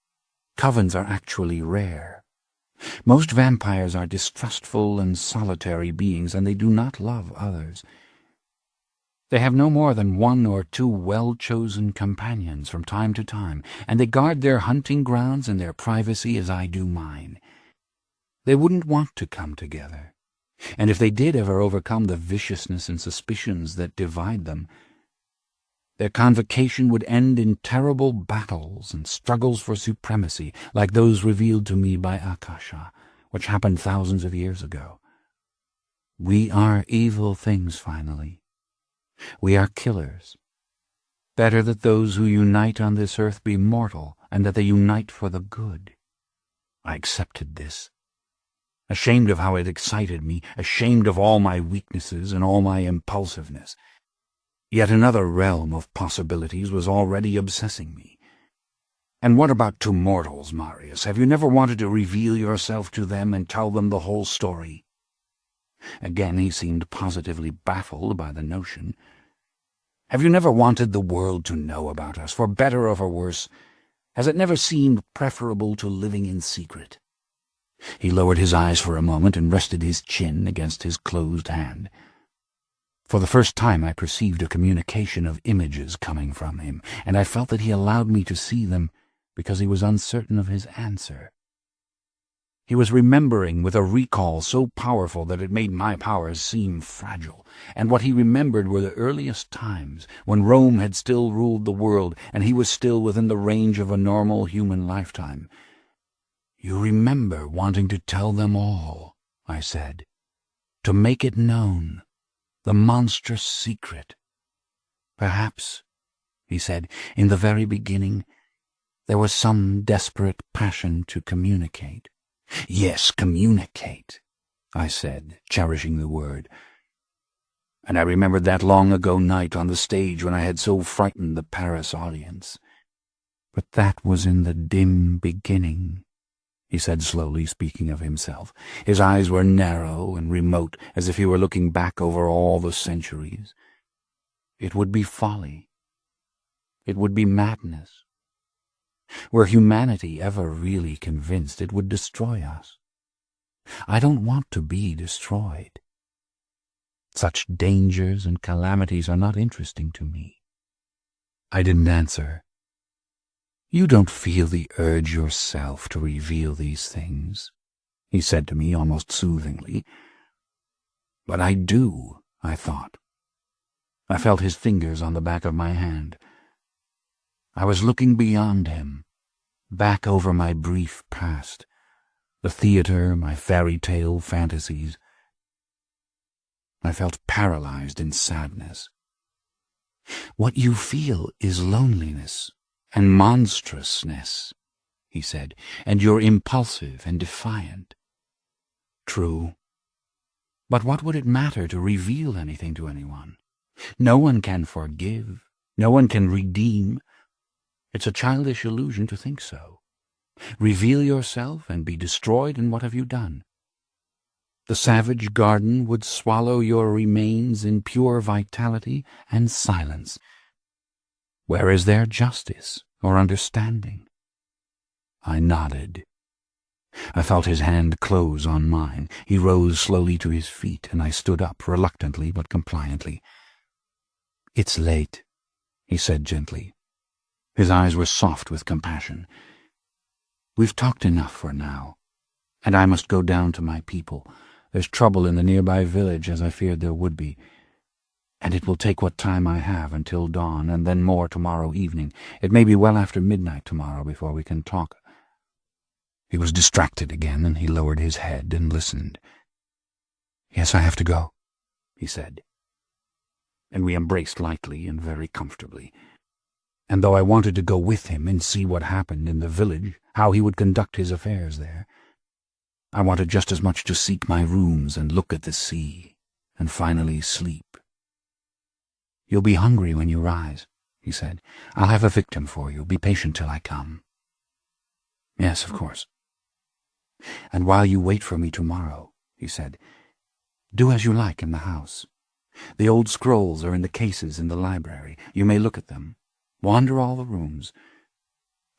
covens are actually rare. Most vampires are distrustful and solitary beings, and they do not love others. They have no more than 1 or 2 well-chosen companions from time to time, and they guard their hunting grounds and their privacy as I do mine. They wouldn't want to come together, and if they did ever overcome the viciousness and suspicions that divide them, their convocation would end in terrible battles and struggles for supremacy, like those revealed to me by Akasha, which happened thousands of years ago. We are evil things, finally. We are killers. Better that those who unite on this earth be mortal, and that they unite for the good. I accepted this, ashamed of how it excited me, ashamed of all my weaknesses and all my impulsiveness. Yet another realm of possibilities was already obsessing me. And what about 2 mortals, Marius? Have you never wanted to reveal yourself to them and tell them the whole story? Again he seemed positively baffled by the notion. Have you never wanted the world to know about us, for better or for worse? Has it never seemed preferable to living in secret? He lowered his eyes for a moment and rested his chin against his closed hand. For the first time I perceived a communication of images coming from him, and I felt that he allowed me to see them because he was uncertain of his answer. He was remembering with a recall so powerful that it made my powers seem fragile, and what he remembered were the earliest times, when Rome had still ruled the world, and he was still within the range of a normal human lifetime. You remember wanting to tell them all, I said, to make it known, the monstrous secret. Perhaps, he said, in the very beginning, there was some desperate passion to communicate. Yes, communicate, I said, cherishing the word. And I remembered that long ago night on the stage when I had so frightened the Paris audience. But that was in the dim beginning, he said slowly, speaking of himself. His eyes were narrow and remote, as if he were looking back over all the centuries. It would be folly. It would be madness. Were humanity ever really convinced, it would destroy us. I don't want to be destroyed. Such dangers and calamities are not interesting to me. I didn't answer. You don't feel the urge yourself to reveal these things, he said to me almost soothingly. But I do, I thought. I felt his fingers on the back of my hand. I was looking beyond him, back over my brief past, the theater, my fairy tale fantasies. I felt paralyzed in sadness. What you feel is loneliness and monstrousness, he said, and you're impulsive and defiant. True. But what would it matter to reveal anything to anyone? No one can forgive. No one can redeem. It's a childish illusion to think so. Reveal yourself and be destroyed, and what have you done? The savage garden would swallow your remains in pure vitality and silence. Where is there justice or understanding? I nodded. I felt his hand close on mine. He rose slowly to his feet, and I stood up, reluctantly but compliantly. "It's late," he said gently. His eyes were soft with compassion. "We've talked enough for now, and I must go down to my people. There's trouble in the nearby village, as I feared there would be, and it will take what time I have until dawn, and then more tomorrow evening. It may be well after midnight tomorrow before we can talk." He was distracted again, and he lowered his head and listened. "Yes, I have to go," he said. And we embraced lightly and very comfortably. And though I wanted to go with him and see what happened in the village, how he would conduct his affairs there, I wanted just as much to seek my rooms and look at the sea, and finally sleep. "You'll be hungry when you rise," he said. "I'll have a victim for you. Be patient till I come." "Yes, of course." "And while you wait for me tomorrow," he said, "do as you like in the house. The old scrolls are in the cases in the library. You may look at them. Wander all the rooms.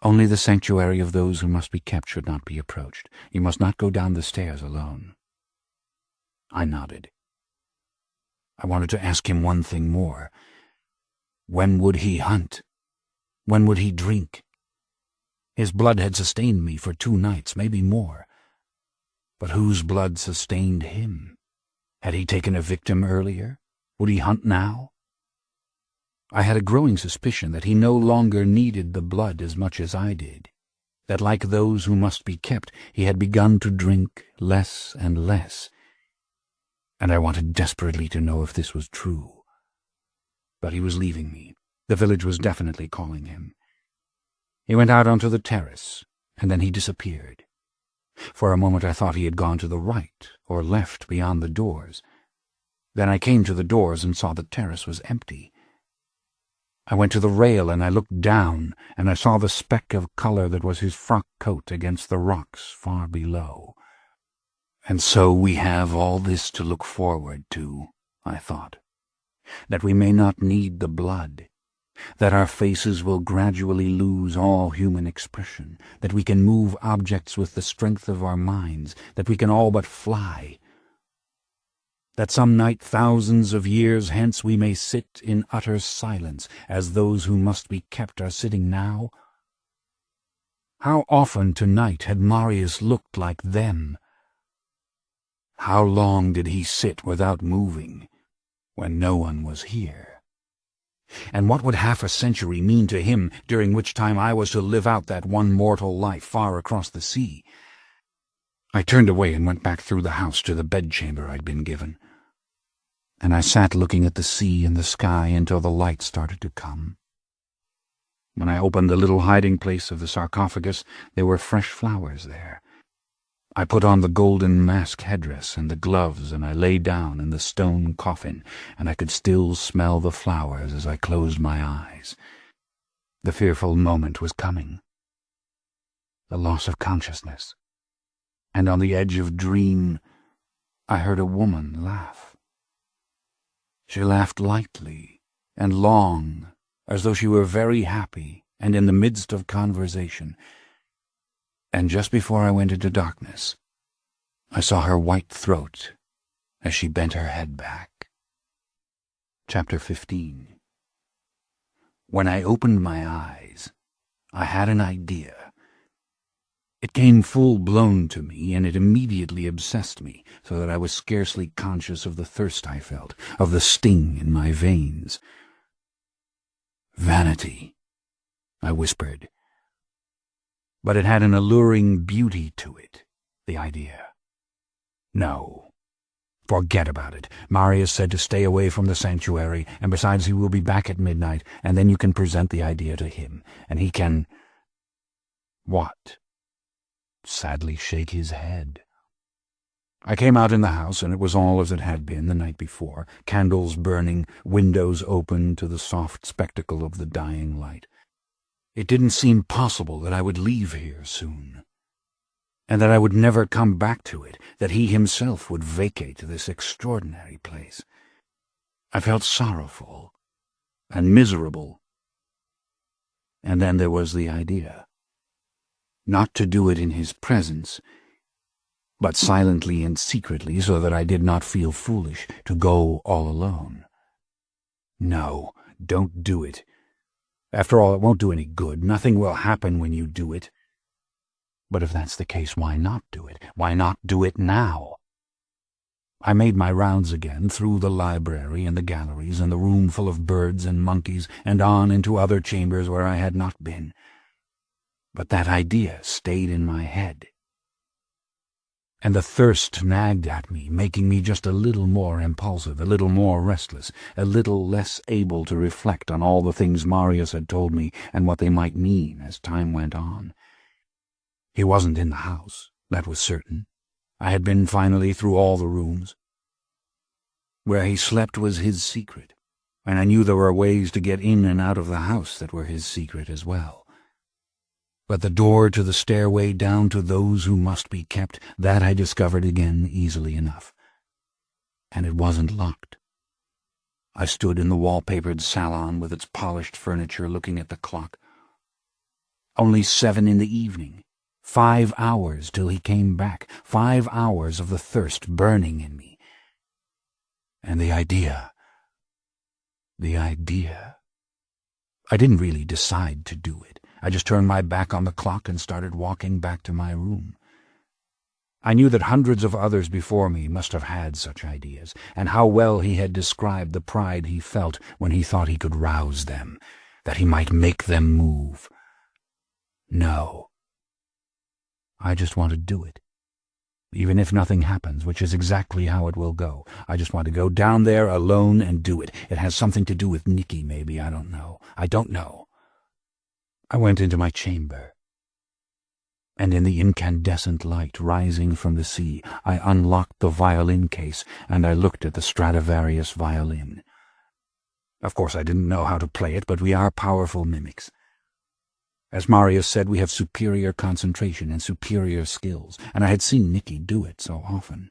Only the sanctuary of those who must be kept should not be approached. You must not go down the stairs alone." I nodded. I wanted to ask him one thing more. When would he hunt? When would he drink? His blood had sustained me for 2 nights, maybe more. But whose blood sustained him? Had he taken a victim earlier? Would he hunt now? I had a growing suspicion that he no longer needed the blood as much as I did, that like those who must be kept, he had begun to drink less and less, and I wanted desperately to know if this was true. But he was leaving me. The village was definitely calling him. He went out onto the terrace, and then he disappeared. For a moment I thought he had gone to the right or left beyond the doors. Then I came to the doors and saw the terrace was empty. I went to the rail and I looked down, and I saw the speck of color that was his frock coat against the rocks far below. And so we have all this to look forward to, I thought, that we may not need the blood, that our faces will gradually lose all human expression, that we can move objects with the strength of our minds, that we can all but fly, that some night thousands of years hence we may sit in utter silence, as those who must be kept are sitting now. How often tonight had Marius looked like them? How long did he sit without moving, when no one was here? And what would half a century mean to him, during which time I was to live out that one mortal life far across the sea? I turned away and went back through the house to the bedchamber I'd been given, and I sat looking at the sea and the sky until the light started to come. When I opened the little hiding place of the sarcophagus, there were fresh flowers there. I put on the golden mask headdress and the gloves, and I lay down in the stone coffin, and I could still smell the flowers as I closed my eyes. The fearful moment was coming. The loss of consciousness. And on the edge of dream, I heard a woman laugh. She laughed lightly and long, as though she were very happy and in the midst of conversation. And just before I went into darkness, I saw her white throat as she bent her head back. Chapter 15. When I opened my eyes, I had an idea. It came full-blown to me, and it immediately obsessed me, so that I was scarcely conscious of the thirst I felt, of the sting in my veins. "Vanity," I whispered. But it had an alluring beauty to it, the idea. No. Forget about it. Marius said to stay away from the sanctuary, and besides he will be back at midnight, and then you can present the idea to him, and he can— What? Sadly shake his head. I came out in the house, and it was all as it had been the night before, candles burning, windows open to the soft spectacle of the dying light. It didn't seem possible that I would leave here soon, and that I would never come back to it, that he himself would vacate this extraordinary place. I felt sorrowful and miserable. And then there was the idea. Not to do it in his presence, but silently and secretly, so that I did not feel foolish, to go all alone. No, don't do it. After all, it won't do any good. Nothing will happen when you do it. But if that's the case, why not do it? Why not do it now? I made my rounds again, through the library and the galleries and the room full of birds and monkeys, and on into other chambers where I had not been. But that idea stayed in my head. And the thirst nagged at me, making me just a little more impulsive, a little more restless, a little less able to reflect on all the things Marius had told me and what they might mean as time went on. He wasn't in the house, that was certain. I had been finally through all the rooms. Where he slept was his secret, and I knew there were ways to get in and out of the house that were his secret as well. But the door to the stairway down to those who must be kept, that I discovered again easily enough. And it wasn't locked. I stood in the wallpapered salon with its polished furniture looking at the clock. Only 7 in the evening. 5 hours till he came back. 5 hours of the thirst burning in me. And the idea. I didn't really decide to do it. I just turned my back on the clock and started walking back to my room. I knew that hundreds of others before me must have had such ideas, and how well he had described the pride he felt when he thought he could rouse them, that he might make them move. No. I just want to do it. Even if nothing happens, which is exactly how it will go. I just want to go down there alone and do it. It has something to do with Nicky, maybe. I don't know. I went into my chamber, and in the incandescent light rising from the sea, I unlocked the violin case, and I looked at the Stradivarius violin. Of course, I didn't know how to play it, but we are powerful mimics. As Marius said, we have superior concentration and superior skills, and I had seen Nicky do it so often.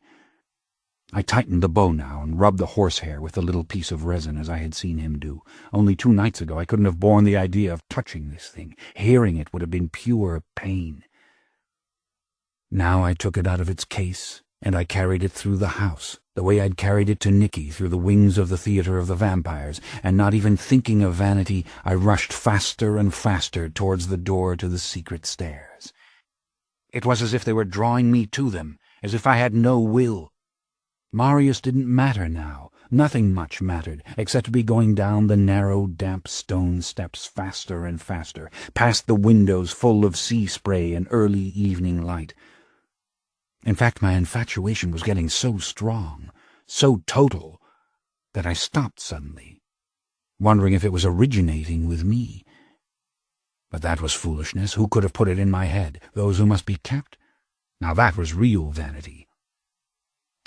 I tightened the bow now and rubbed the horsehair with the little piece of resin as I had seen him do. Only 2 nights ago I couldn't have borne the idea of touching this thing. Hearing it would have been pure pain. Now I took it out of its case, and I carried it through the house, the way I'd carried it to Nicky through the wings of the theatre of the vampires, and not even thinking of vanity, I rushed faster and faster towards the door to the secret stairs. It was as if they were drawing me to them, as if I had no will. Marius didn't matter now. Nothing much mattered, except to be going down the narrow, damp stone steps faster and faster, past the windows full of sea spray and early evening light. In fact, my infatuation was getting so strong, so total, that I stopped suddenly, wondering if it was originating with me. But that was foolishness. Who could have put it in my head? Those who must be kept? Now that was real vanity.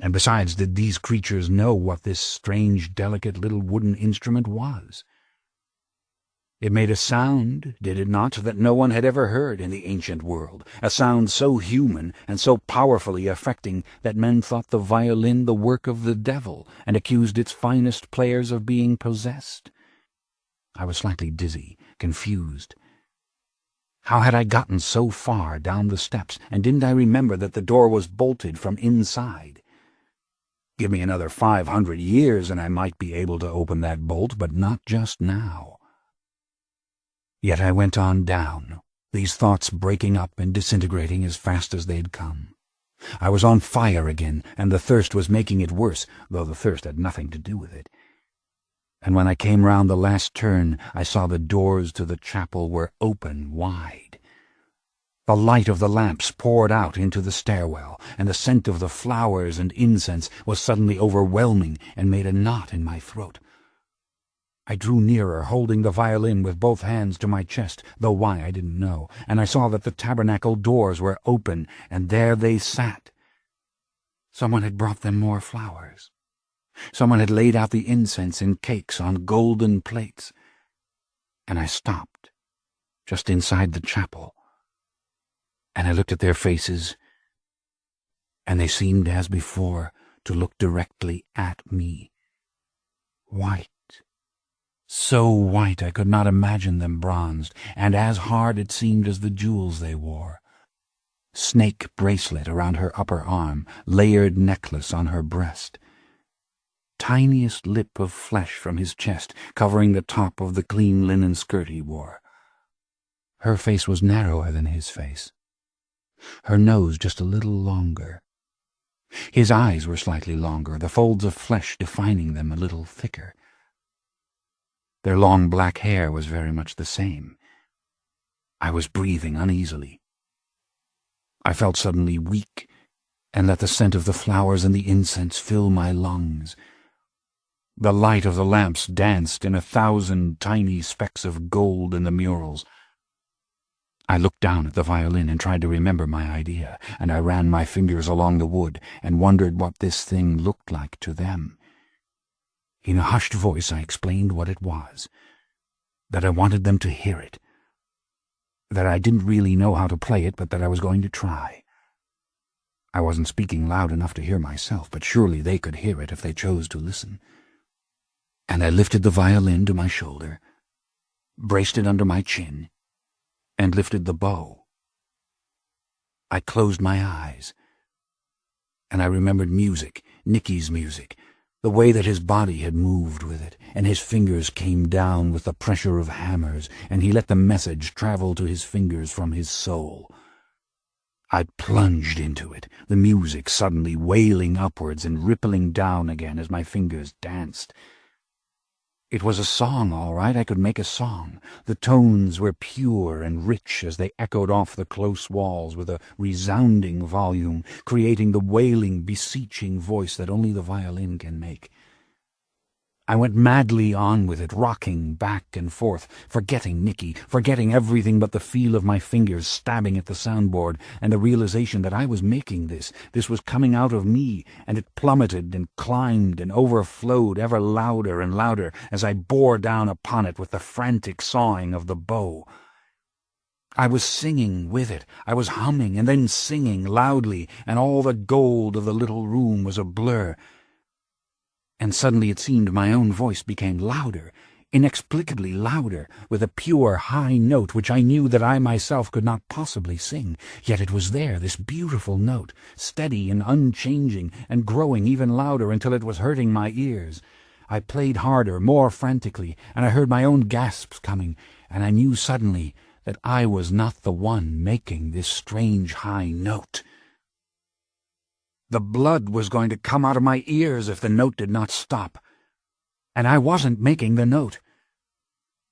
And besides, did these creatures know what this strange, delicate little wooden instrument was? It made a sound, did it not, that no one had ever heard in the ancient world, a sound so human and so powerfully affecting that men thought the violin the work of the devil and accused its finest players of being possessed. I was slightly dizzy, confused. How had I gotten so far down the steps, and didn't I remember that the door was bolted from inside? Give me another 500 years and I might be able to open that bolt, but not just now. Yet I went on down, these thoughts breaking up and disintegrating as fast as they'd come. I was on fire again, and the thirst was making it worse, though the thirst had nothing to do with it. And when I came round the last turn, I saw the doors to the chapel were open wide. The light of the lamps poured out into the stairwell, and the scent of the flowers and incense was suddenly overwhelming and made a knot in my throat. I drew nearer, holding the violin with both hands to my chest, though why I didn't know, and I saw that the tabernacle doors were open, and there they sat. Someone had brought them more flowers. Someone had laid out the incense in cakes on golden plates. And I stopped, just inside the chapel. And I looked at their faces, and they seemed, as before, to look directly at me. White. So white I could not imagine them bronzed, and as hard it seemed as the jewels they wore. Snake bracelet around her upper arm, layered necklace on her breast. Tiniest lip of flesh from his chest, covering the top of the clean linen skirt he wore. Her face was narrower than his face. Her nose just a little longer. His eyes were slightly longer, the folds of flesh defining them a little thicker. Their long black hair was very much the same. I was breathing uneasily. I felt suddenly weak, and let the scent of the flowers and the incense fill my lungs. The light of the lamps danced in 1,000 tiny specks of gold in the murals. I looked down at the violin and tried to remember my idea, and I ran my fingers along the wood and wondered what this thing looked like to them. In a hushed voice I explained what it was, that I wanted them to hear it, that I didn't really know how to play it, but that I was going to try. I wasn't speaking loud enough to hear myself, but surely they could hear it if they chose to listen. And I lifted the violin to my shoulder, braced it under my chin, and lifted the bow. I closed my eyes, and I remembered music, Nicky's music, the way that his body had moved with it, and his fingers came down with the pressure of hammers, and he let the message travel to his fingers from his soul. I plunged into it, the music suddenly wailing upwards and rippling down again as my fingers danced. It was a song, all right. I could make a song. The tones were pure and rich as they echoed off the close walls with a resounding volume, creating the wailing, beseeching voice that only the violin can make. I went madly on with it, rocking back and forth, forgetting Nicky, forgetting everything but the feel of my fingers stabbing at the soundboard and the realization that I was making this. This was coming out of me, and it plummeted and climbed and overflowed ever louder and louder as I bore down upon it with the frantic sawing of the bow. I was singing with it. I was humming and then singing loudly, and all the gold of the little room was a blur. And suddenly it seemed my own voice became louder, inexplicably louder, with a pure high note which I knew that I myself could not possibly sing. Yet it was there, this beautiful note, steady and unchanging, and growing even louder until it was hurting my ears. I played harder, more frantically, and I heard my own gasps coming, and I knew suddenly that I was not the one making this strange high note. The blood was going to come out of my ears if the note did not stop. And I wasn't making the note.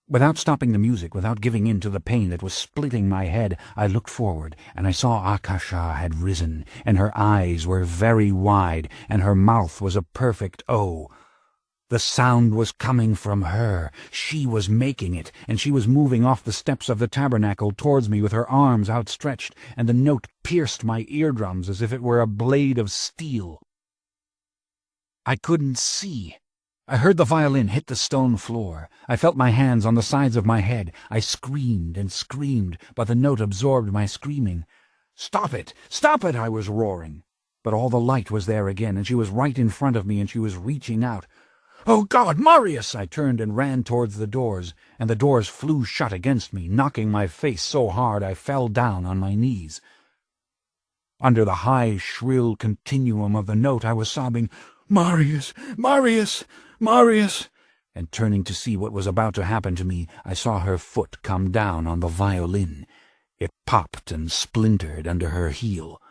Without stopping the music, without giving in to the pain that was splitting my head, I looked forward, and I saw Akasha had risen, and her eyes were very wide, and her mouth was a perfect O. The sound was coming from her. She was making it, and she was moving off the steps of the tabernacle towards me with her arms outstretched, and the note pierced my eardrums as if it were a blade of steel. I couldn't see. I heard the violin hit the stone floor. I felt my hands on the sides of my head. I screamed and screamed, but the note absorbed my screaming. "Stop it! Stop it!" I was roaring. But all the light was there again, and she was right in front of me, and she was reaching out. "Oh, God, Marius!" I turned and ran towards the doors, and the doors flew shut against me, knocking my face so hard I fell down on my knees. Under the high, shrill continuum of the note I was sobbing, "Marius! Marius! Marius!" And turning to see what was about to happen to me, I saw her foot come down on the violin. It popped and splintered under her heel.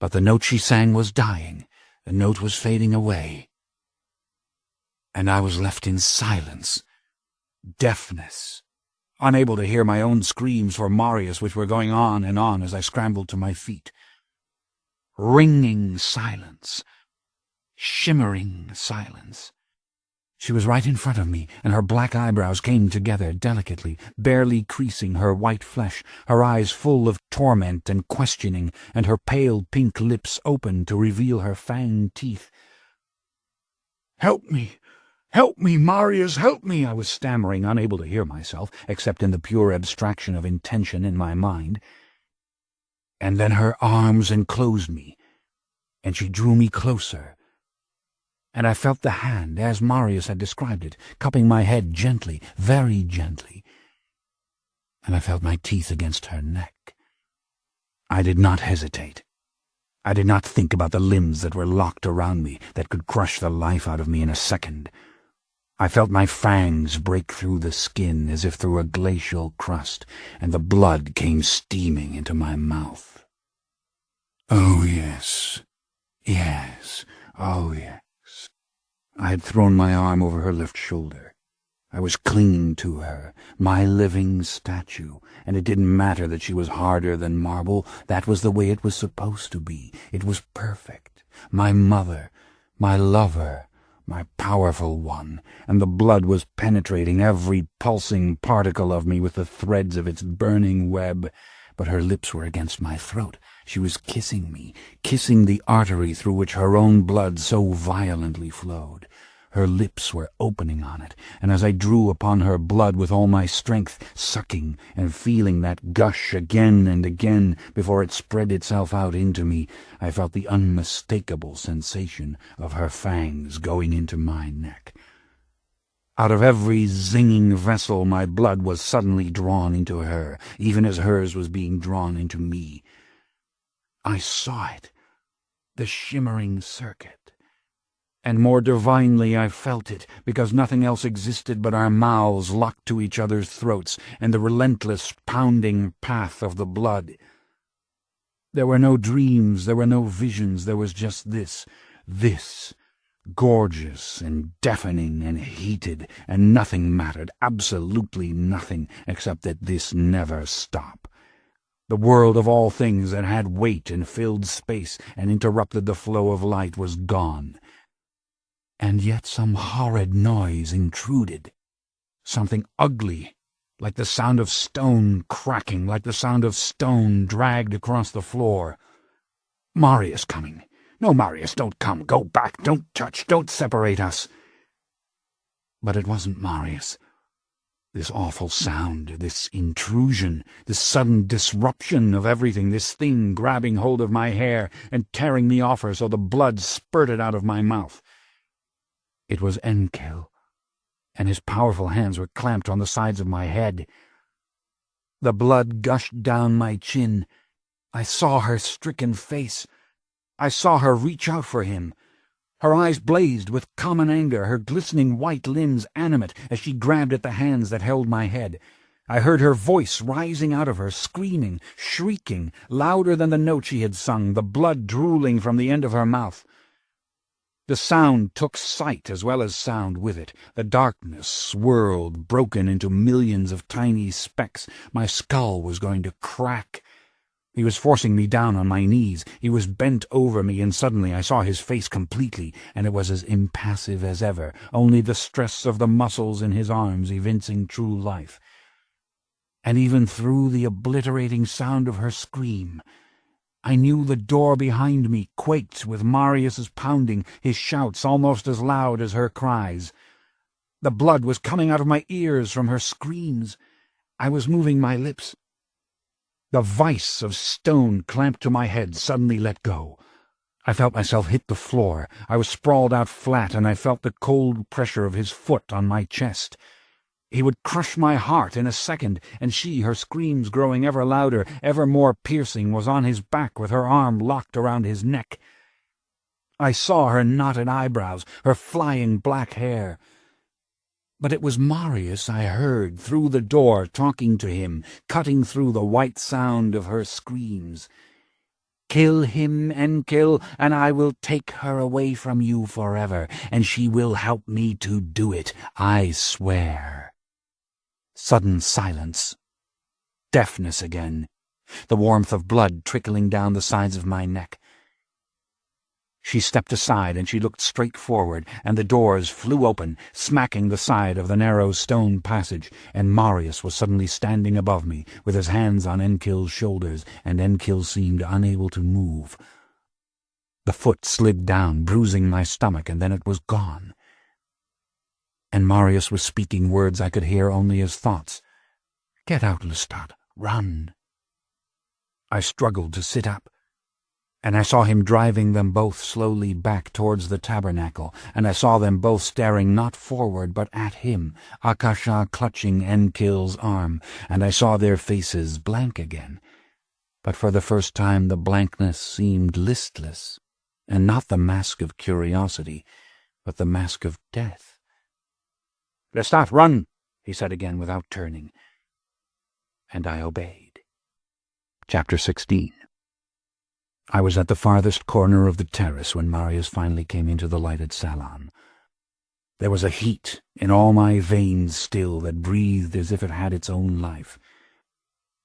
But the note she sang was dying. The note was fading away. And I was left in silence, deafness, unable to hear my own screams for Marius, which were going on and on as I scrambled to my feet. Ringing silence, shimmering silence. She was right in front of me, and her black eyebrows came together delicately, barely creasing her white flesh, her eyes full of torment and questioning, and her pale pink lips open to reveal her fanged teeth. "Help me! Help me, Marius, help me! I was stammering, unable to hear myself, except in the pure abstraction of intention in my mind. And then her arms enclosed me, and she drew me closer. And I felt the hand, as Marius had described it, cupping my head gently, very gently. And I felt my teeth against her neck. I did not hesitate. I did not think about the limbs that were locked around me, that could crush the life out of me in a second. I felt my fangs break through the skin as if through a glacial crust, and the blood came steaming into my mouth. Oh, yes. Yes. Oh, yes. I had thrown my arm over her left shoulder. I was clinging to her, my living statue, and it didn't matter that she was harder than marble. That was the way it was supposed to be. It was perfect. My mother, my lover, my powerful one, and the blood was penetrating every pulsing particle of me with the threads of its burning web. But her lips were against my throat. She was kissing me, kissing the artery through which her own blood so violently flowed. Her lips were opening on it, and as I drew upon her blood with all my strength, sucking and feeling that gush again and again before it spread itself out into me, I felt the unmistakable sensation of her fangs going into my neck. Out of every zinging vessel my blood was suddenly drawn into her, even as hers was being drawn into me. I saw it, the shimmering circuit. And more divinely I felt it, because nothing else existed but our mouths locked to each other's throats and the relentless pounding path of the blood. There were no dreams, there were no visions, there was just this, gorgeous and deafening and heated, and nothing mattered, absolutely nothing, except that this never stopped. The world of all things that had weight and filled space and interrupted the flow of light was gone. And yet some horrid noise intruded, something ugly, like the sound of stone cracking, like the sound of stone dragged across the floor. Marius coming. No, Marius, don't come. Go back. Don't touch. Don't separate us. But it wasn't Marius. This awful sound, this intrusion, this sudden disruption of everything, this thing grabbing hold of my hair and tearing me off her so the blood spurted out of my mouth. It was Enkel, and his powerful hands were clamped on the sides of my head. The blood gushed down my chin. I saw her stricken face. I saw her reach out for him. Her eyes blazed with common anger, her glistening white limbs animate as she grabbed at the hands that held my head. I heard her voice rising out of her, screaming, shrieking, louder than the note she had sung, the blood drooling from the end of her mouth. The sound took sight as well as sound with it. The darkness swirled, broken into millions of tiny specks. My skull was going to crack. He was forcing me down on my knees. He was bent over me, and suddenly I saw his face completely, and it was as impassive as ever, only the stress of the muscles in his arms evincing true life. And even through the obliterating sound of her scream, I knew the door behind me quaked with Marius's pounding, his shouts almost as loud as her cries. The blood was coming out of my ears from her screams. I was moving my lips. The vice of stone clamped to my head suddenly let go. I felt myself hit the floor. I was sprawled out flat, and I felt the cold pressure of his foot on my chest. He would crush my heart in a second, and she, her screams growing ever louder, ever more piercing, was on his back with her arm locked around his neck. I saw her knotted eyebrows, her flying black hair. But it was Marius I heard through the door talking to him, cutting through the white sound of her screams. "Kill him, Enkel, and I will take her away from you forever, and she will help me to do it, I swear." Sudden silence. Deafness again. The warmth of blood trickling down the sides of my neck. She stepped aside, and she looked straight forward, and the doors flew open, smacking the side of the narrow stone passage, and Marius was suddenly standing above me, with his hands on Enkil's shoulders, and Enkil seemed unable to move. The foot slid down, bruising my stomach, and then it was gone. and Marius was speaking words I could hear only as thoughts. "Get out, Lestat. Run." I struggled to sit up, and I saw him driving them both slowly back towards the tabernacle, and I saw them both staring not forward but at him, Akasha clutching Enkil's arm, and I saw their faces blank again. But for the first time the blankness seemed listless, and not the mask of curiosity, but the mask of death. "Lestat, run!" he said again without turning, and I obeyed. Chapter 16. I was at the farthest corner of the terrace when Marius finally came into the lighted salon. There was a heat in all my veins still that breathed as if it had its own life,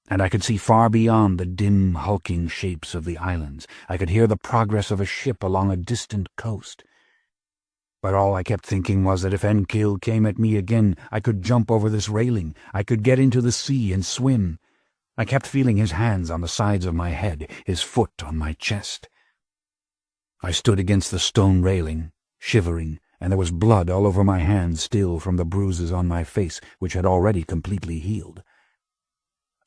and I could see far beyond the dim, hulking shapes of the islands. I could hear the progress of a ship along a distant coast. But all I kept thinking was that if Enkil came at me again, I could jump over this railing. I could get into the sea and swim. I kept feeling his hands on the sides of my head, his foot on my chest. I stood against the stone railing, shivering, and there was blood all over my hands still from the bruises on my face, which had already completely healed.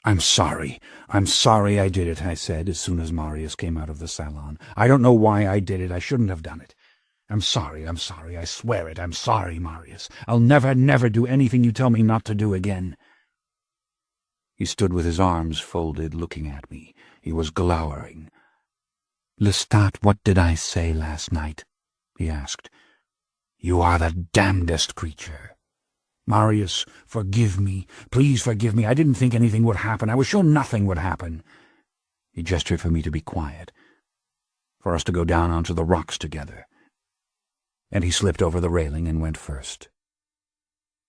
I'm sorry I did it," I said as soon as Marius came out of the salon. "I don't know why I did it. I shouldn't have done it. I'm sorry, I swear it. I'm sorry, Marius. I'll never do anything you tell me not to do again." He stood with his arms folded, looking at me. He was glowering. "Lestat, what did I say last night?" he asked. "You are the damnedest creature." "Marius, forgive me. Please forgive me. I didn't think anything would happen. I was sure nothing would happen." He gestured for me to be quiet, for us to go down onto the rocks together, and he slipped over the railing and went first.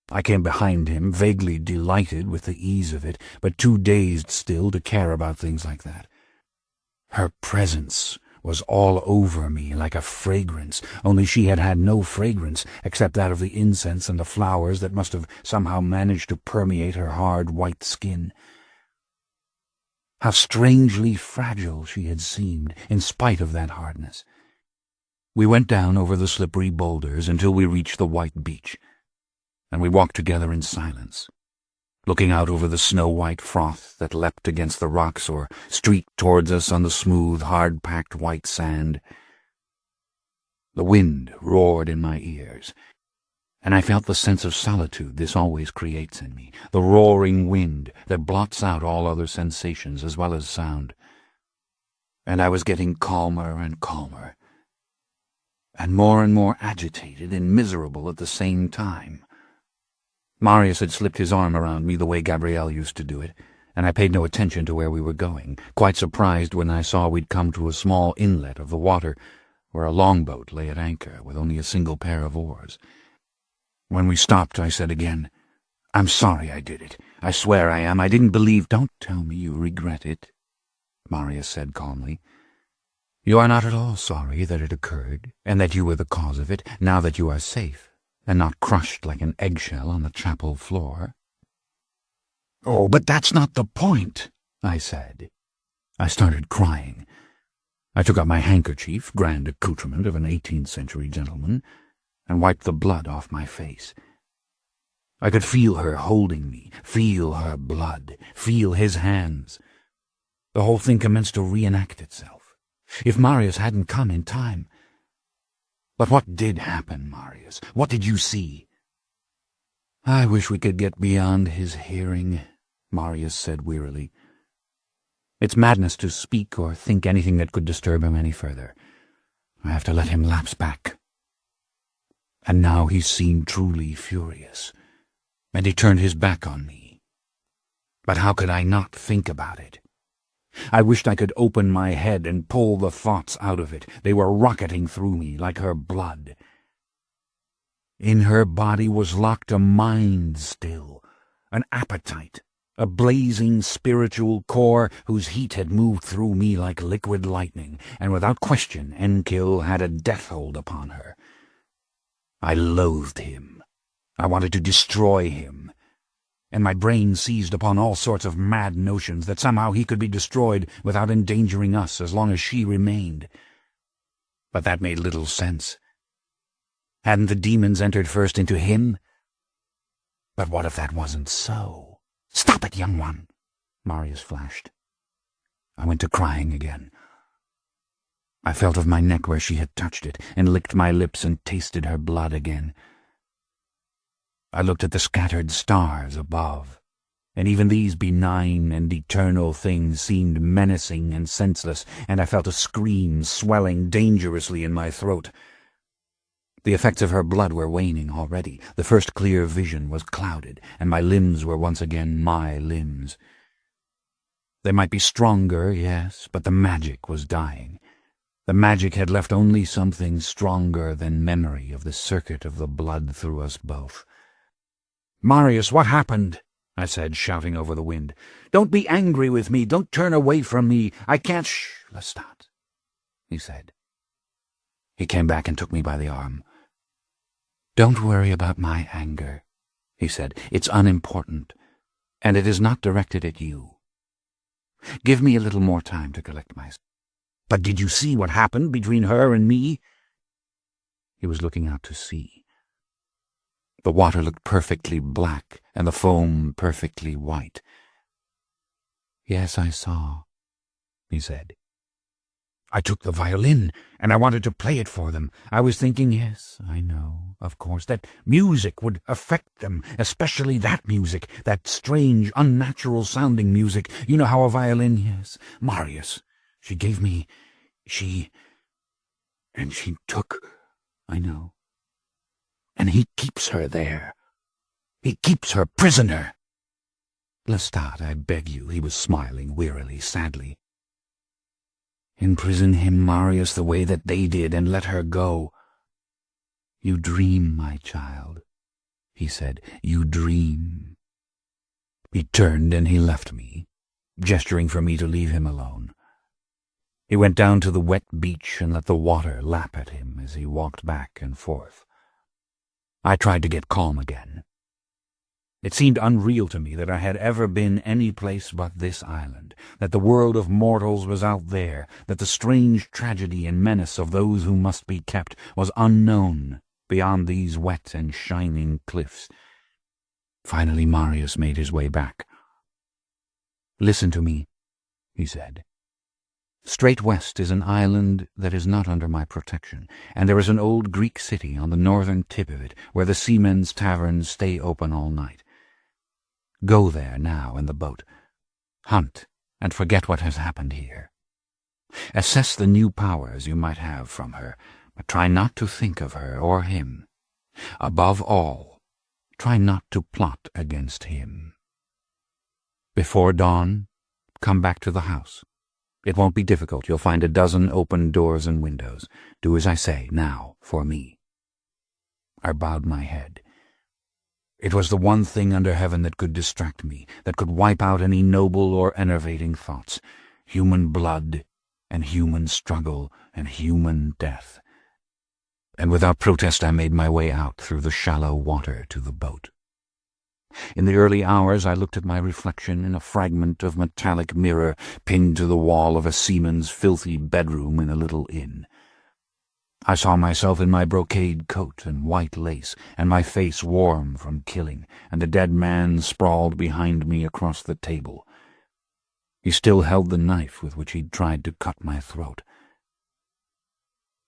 I came behind him, vaguely delighted with the ease of it, but too dazed still to care about things like that. Her presence was all over me like a fragrance, only she had had no fragrance except that of the incense and the flowers that must have somehow managed to permeate her hard white skin. How strangely fragile she had seemed, in spite of that hardness. We went down over the slippery boulders until we reached the white beach, and we walked together in silence, looking out over the snow-white froth that leapt against the rocks or streaked towards us on the smooth, hard-packed white sand. The wind roared in my ears, and I felt the sense of solitude this always creates in me, the roaring wind that blots out all other sensations as well as sound. And I was getting calmer and calmer, and more agitated and miserable at the same time. Marius had slipped his arm around me the way Gabrielle used to do it, and I paid no attention to where we were going, quite surprised when I saw we'd come to a small inlet of the water where a longboat lay at anchor with only a single pair of oars. When we stopped, I said again, "I'm sorry I did it. I swear I am. I didn't believe—" "Don't tell me you regret it," Marius said calmly. "You are not at all sorry that it occurred, and that you were the cause of it, now that you are safe, and not crushed like an eggshell on the chapel floor." "Oh, but that's not the point," I said. I started crying. I took out my handkerchief, grand accoutrement of an 18th-century gentleman, and wiped the blood off my face. I could feel her holding me, feel her blood, feel his hands. The whole thing commenced to reenact itself. If Marius hadn't come in time— But what did happen, Marius? What did you see? "I wish we could get beyond his hearing," Marius said wearily. "It's madness to speak or think anything that could disturb him any further. I have to let him lapse back." And now he seemed truly furious, and he turned his back on me. But how could I not think about it? I wished I could open my head and pull the thoughts out of it. They were rocketing through me like her blood. In her body was locked a mind still, an appetite, a blazing spiritual core whose heat had moved through me like liquid lightning, and without question Enkil had a death hold upon her. I loathed him. I wanted to destroy him, and my brain seized upon all sorts of mad notions that somehow he could be destroyed without endangering us as long as she remained. But that made little sense. Hadn't the demons entered first into him? But what if that wasn't so? "Stop it, young one," Marius flashed. I went to crying again. I felt of my neck where she had touched it, and licked my lips and tasted her blood again. I looked at the scattered stars above, and even these benign and eternal things seemed menacing and senseless, and I felt a scream swelling dangerously in my throat. The effects of her blood were waning already. The first clear vision was clouded, and my limbs were once again my limbs. They might be stronger, yes, but the magic was dying. The magic had left only something stronger than memory of the circuit of the blood through us both. "Marius, what happened?" I said, shouting over the wind. "Don't be angry with me. Don't turn away from me. I can't—" "Shh, Lestat," he said. He came back and took me by the arm. "Don't worry about my anger," he said. "It's unimportant, and it is not directed at you. Give me a little more time to collect myself." "But did you see what happened between her and me?" He was looking out to sea. The water looked perfectly black, and the foam perfectly white. "Yes, I saw," he said. "I took the violin, and I wanted to play it for them. I was thinking—" "Yes, I know, of course, that Music would affect them, especially that music, that strange, unnatural-sounding music. You know how a violin—" "Yes, Marius, she gave me— and she took— I know. And he keeps her there. He keeps her prisoner." "Lestat, I beg you," he was smiling wearily, sadly. "Imprison him, Marius, the way that they did, and let her go." "You dream, my child," he said. "You dream." He turned and he left me, gesturing for me to leave him alone. He went down to the wet beach and let the water lap at him as he walked back and forth. I tried to get calm again. It seemed unreal to me that I had ever been any place but this island, that the world of mortals was out there, that the strange tragedy and menace of those who must be kept was unknown beyond these wet and shining cliffs. Finally Marius made his way back. "Listen to me," he said. "Straight west is an island that is not under my protection, and there is an old Greek city on the northern tip of it where the seamen's taverns stay open all night. Go there now in the boat. Hunt and forget what has happened here. Assess the new powers you might have from her, but try not to think of her or him. Above all, try not to plot against him. Before dawn, come back to the house. It won't be difficult. You'll find a dozen open doors and windows. Do as I say, now, for me." I bowed my head. It was the one thing under heaven that could distract me, that could wipe out any noble or enervating thoughts. Human blood, and human struggle, and human death. And without protest I made my way out through the shallow water to the boat. In the early hours I looked at my reflection in a fragment of metallic mirror pinned to the wall of a seaman's filthy bedroom in a little inn. I saw myself in my brocade coat and white lace, and my face warm from killing, and the dead man sprawled behind me across the table. He still held the knife with which he'd tried to cut my throat.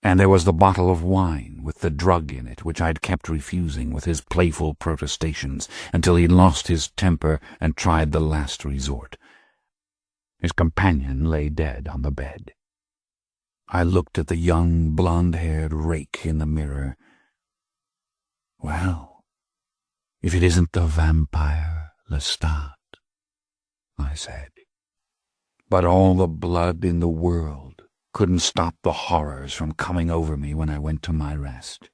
And there was the bottle of wine with the drug in it, which I'd kept refusing with his playful protestations until he'd lost his temper and tried the last resort. His companion lay dead on the bed. I looked at the young, blonde-haired rake in the mirror. "Well, if it isn't the vampire Lestat," I said. But all the blood in the world couldn't stop the horrors from coming over me when I went to my rest.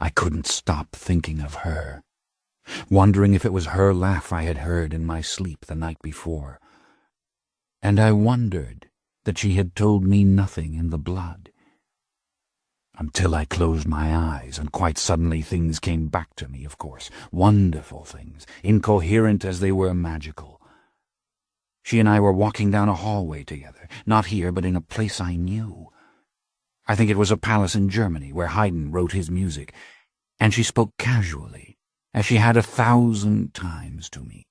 I couldn't stop thinking of her, wondering if it was her laugh I had heard in my sleep the night before. And I wondered that she had told me nothing in the blood. Until I closed my eyes, and quite suddenly things came back to me, of course. Wonderful things, incoherent as they were magical. She and I were walking down a hallway together, not here, but in a place I knew. I think it was a palace in Germany where Haydn wrote his music, and she spoke casually, as she had 1,000 times to me.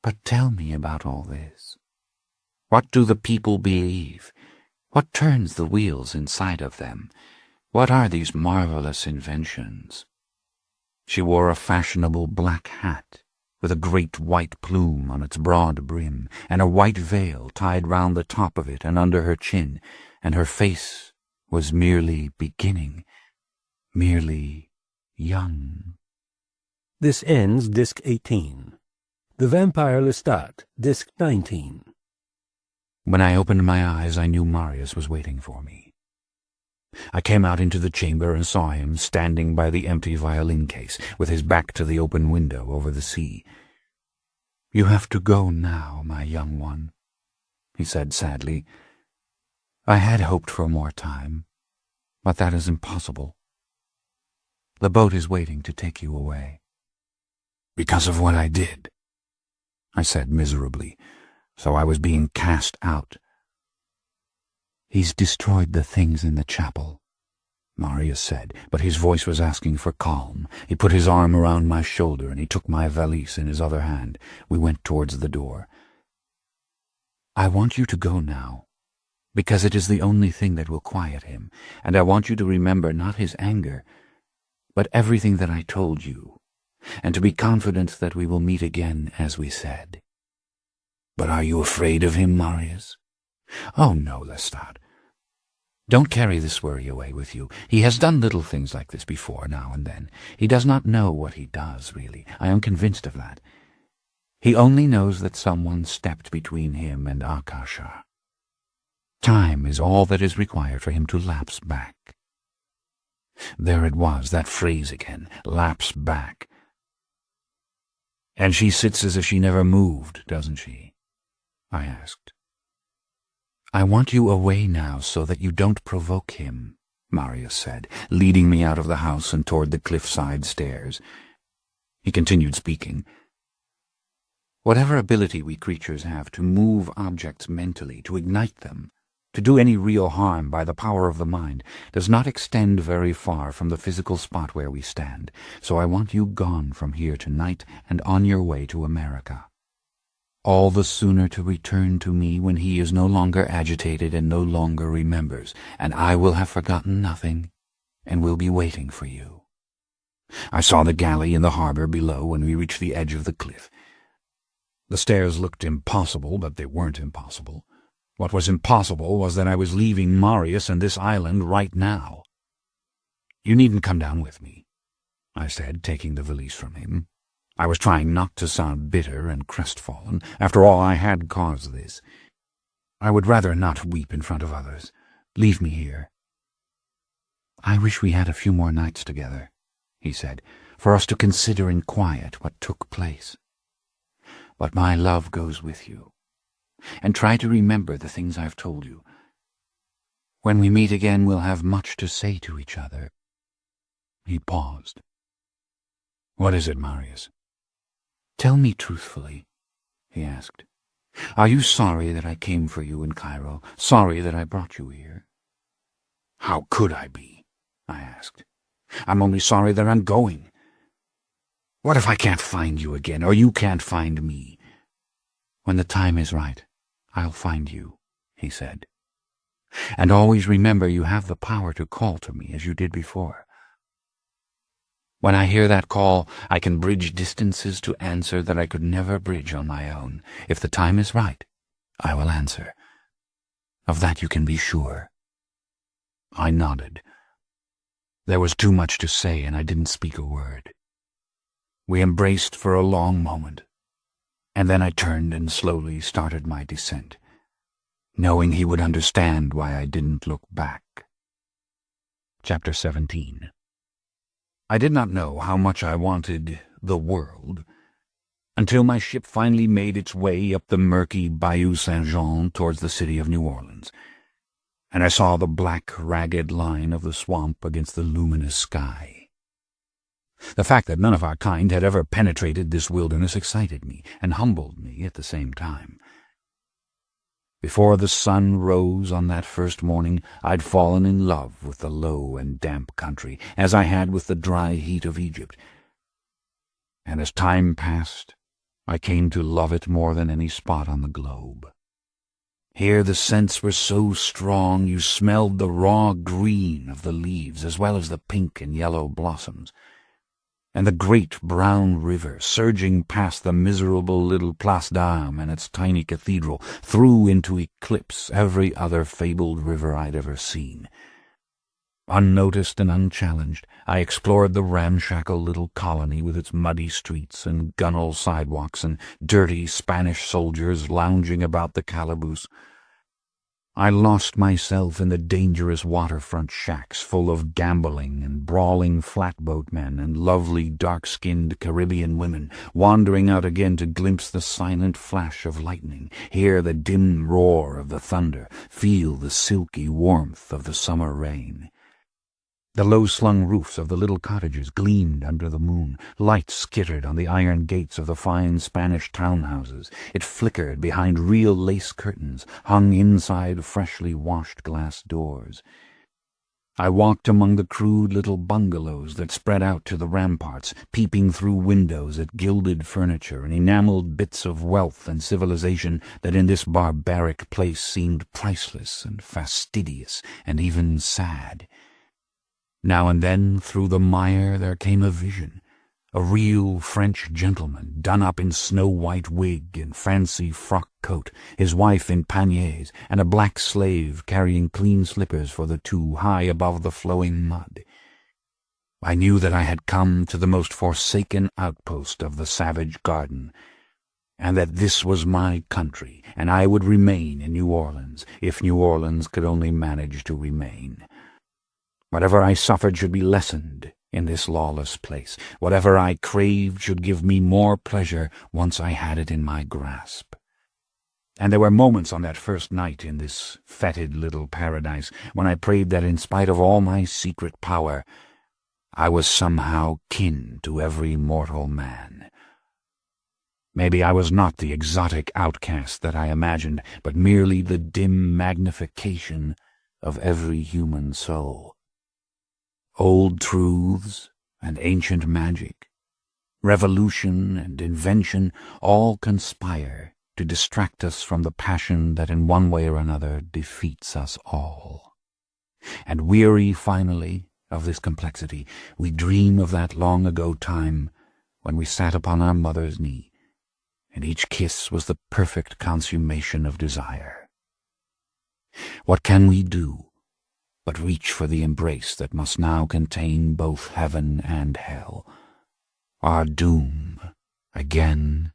But tell me about all this. What do the people believe? What turns the wheels inside of them? What are these marvelous inventions? She wore a fashionable black hat, with a great white plume on its broad brim, and a white veil tied round the top of it and under her chin, and her face was merely beginning, merely young. This ends Disc 18. The Vampire Lestat, Disc 19. When I opened my eyes, I knew Marius was waiting for me. I came out into the chamber and saw him standing by the empty violin case, with his back to the open window over the sea. "You have to go now, my young one," he said sadly. "I had hoped for more time, but that is impossible. The boat is waiting to take you away." "Because of what I did," I said miserably. So I was being cast out. "He's destroyed the things in the chapel," Marius said, but his voice was asking for calm. He put his arm around my shoulder and he took my valise in his other hand. We went towards the door. "I want you to go now, because it is the only thing that will quiet him, and I want you to remember not his anger, but everything that I told you, and to be confident that we will meet again as we said." "But are you afraid of him, Marius?" "Oh, no, Lestat. Don't carry this worry away with you. He has done little things like this before, now and then. He does not know what he does, really. I am convinced of that. He only knows that someone stepped between him and Akasha. Time is all that is required for him to lapse back." There it was, that phrase again, lapse back. "And she sits as if she never moved, doesn't she?" I asked. "I want you away now so that you don't provoke him," Marius said, leading me out of the house and toward the cliffside stairs. He continued speaking. "Whatever ability we creatures have to move objects mentally, to ignite them, to do any real harm by the power of the mind, does not extend very far from the physical spot where we stand. So I want you gone from here tonight and on your way to America. All the sooner to return to me when he is no longer agitated and no longer remembers, and I will have forgotten nothing, and will be waiting for you." I saw the galley in the harbor below when we reached the edge of the cliff. The stairs looked impossible, but they weren't impossible. What was impossible was that I was leaving Marius and this island right now. "You needn't come down with me," I said, taking the valise from him. I was trying not to sound bitter and crestfallen. After all, I had caused this. "I would rather not weep in front of others. Leave me here." "I wish we had a few more nights together," he said, "for us to consider in quiet what took place. But my love goes with you. And try to remember the things I've told you. When we meet again, we'll have much to say to each other." He paused. "What is it, Marius?" "Tell me truthfully," he asked. "Are you sorry that I came for you in Cairo? Sorry that I brought you here?" "How could I be?" I asked. "I'm only sorry that I'm going. What if I can't find you again, or you can't find me?" "When the time is right, I'll find you," he said. "And always remember you have the power to call to me as you did before. When I hear that call, I can bridge distances to answer that I could never bridge on my own. If the time is right, I will answer. Of that you can be sure." I nodded. There was too much to say, and I didn't speak a word. We embraced for a long moment, and then I turned and slowly started my descent, knowing he would understand why I didn't look back. Chapter 17. I did not know how much I wanted the world until my ship finally made its way up the murky Bayou Saint-Jean towards the city of New Orleans, and I saw the black, ragged line of the swamp against the luminous sky. The fact that none of our kind had ever penetrated this wilderness excited me and humbled me at the same time. Before the sun rose on that first morning, I'd fallen in love with the low and damp country, as I had with the dry heat of Egypt. and as time passed, I came to love it more than any spot on the globe. Here the scents were so strong you smelled the raw green of the leaves as well as the pink and yellow blossoms, and the great brown river, surging past the miserable little Place d'Armes and its tiny cathedral, threw into eclipse every other fabled river I'd ever seen. Unnoticed and unchallenged, I explored the ramshackle little colony with its muddy streets and gunwale sidewalks and dirty Spanish soldiers lounging about the calaboose. I lost myself in the dangerous waterfront shacks full of gambling and brawling flatboatmen and lovely dark-skinned Caribbean women, wandering out again to glimpse the silent flash of lightning, hear the dim roar of the thunder, feel the silky warmth of the summer rain. The low-slung roofs of the little cottages gleamed under the moon. Light skittered on the iron gates of the fine Spanish townhouses. It flickered behind real lace curtains, hung inside freshly washed glass doors. I walked among the crude little bungalows that spread out to the ramparts, peeping through windows at gilded furniture and enameled bits of wealth and civilization that in this barbaric place seemed priceless and fastidious and even sad. Now and then, through the mire, there came a vision. A real French gentleman, done up in snow-white wig and fancy frock coat, his wife in panniers, and a black slave carrying clean slippers for the two high above the flowing mud. I knew that I had come to the most forsaken outpost of the savage garden, and that this was my country, and I would remain in New Orleans, if New Orleans could only manage to remain. Whatever I suffered should be lessened in this lawless place. Whatever I craved should give me more pleasure once I had it in my grasp. And there were moments on that first night in this fetid little paradise when I prayed that in spite of all my secret power, I was somehow kin to every mortal man. Maybe I was not the exotic outcast that I imagined, but merely the dim magnification of every human soul. Old truths and ancient magic, revolution and invention all conspire to distract us from the passion that in one way or another defeats us all. And weary finally of this complexity, we dream of that long-ago time when we sat upon our mother's knee, and each kiss was the perfect consummation of desire. What can we do but reach for the embrace that must now contain both heaven and hell, our doom again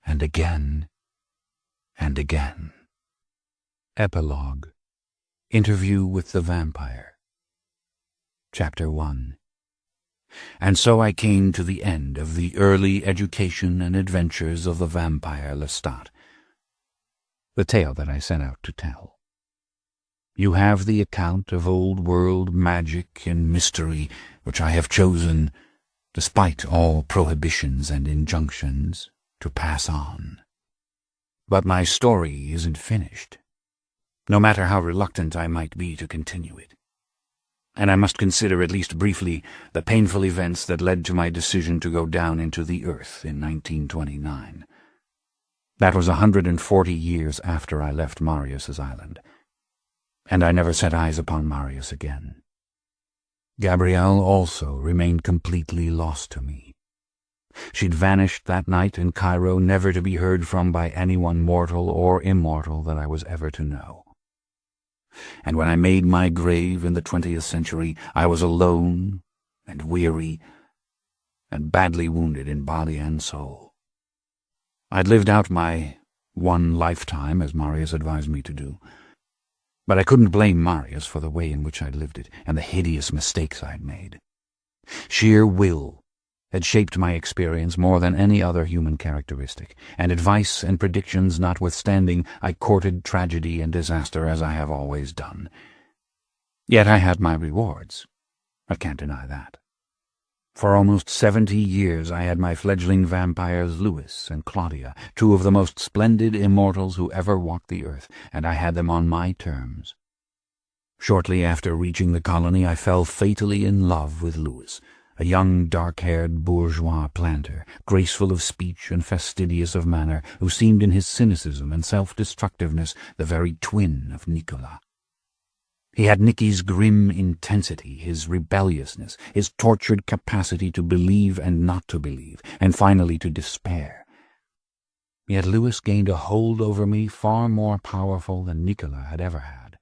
and again and again? Epilogue. Interview with the Vampire. Chapter 1. And so I came to the end of the early education and adventures of the vampire Lestat, the tale that I set out to tell. You have the account of old-world magic and mystery which I have chosen, despite all prohibitions and injunctions, to pass on. But my story isn't finished, no matter how reluctant I might be to continue it. And I must consider at least briefly the painful events that led to my decision to go down into the earth in 1929. That was 140 years after I left Marius's island, and I never set eyes upon Marius again. Gabrielle also remained completely lost to me. She'd vanished that night in Cairo, never to be heard from by anyone mortal or immortal that I was ever to know. And when I made my grave in the 20th century, I was alone and weary and badly wounded in body and soul. I'd lived out my one lifetime, as Marius advised me to do, but I couldn't blame Marius for the way in which I'd lived it and the hideous mistakes I'd made. Sheer will had shaped my experience more than any other human characteristic, and advice and predictions notwithstanding, I courted tragedy and disaster as I have always done. Yet I had my rewards. I can't deny that. For almost 70 years I had my fledgling vampires Louis and Claudia, two of the most splendid immortals who ever walked the earth, and I had them on my terms. Shortly after reaching the colony I fell fatally in love with Louis, a young dark-haired bourgeois planter, graceful of speech and fastidious of manner, who seemed in his cynicism and self-destructiveness the very twin of Nicolas. He had Nicky's grim intensity, his rebelliousness, his tortured capacity to believe and not to believe, and finally to despair. Yet Louis gained a hold over me far more powerful than Nicolas had ever had.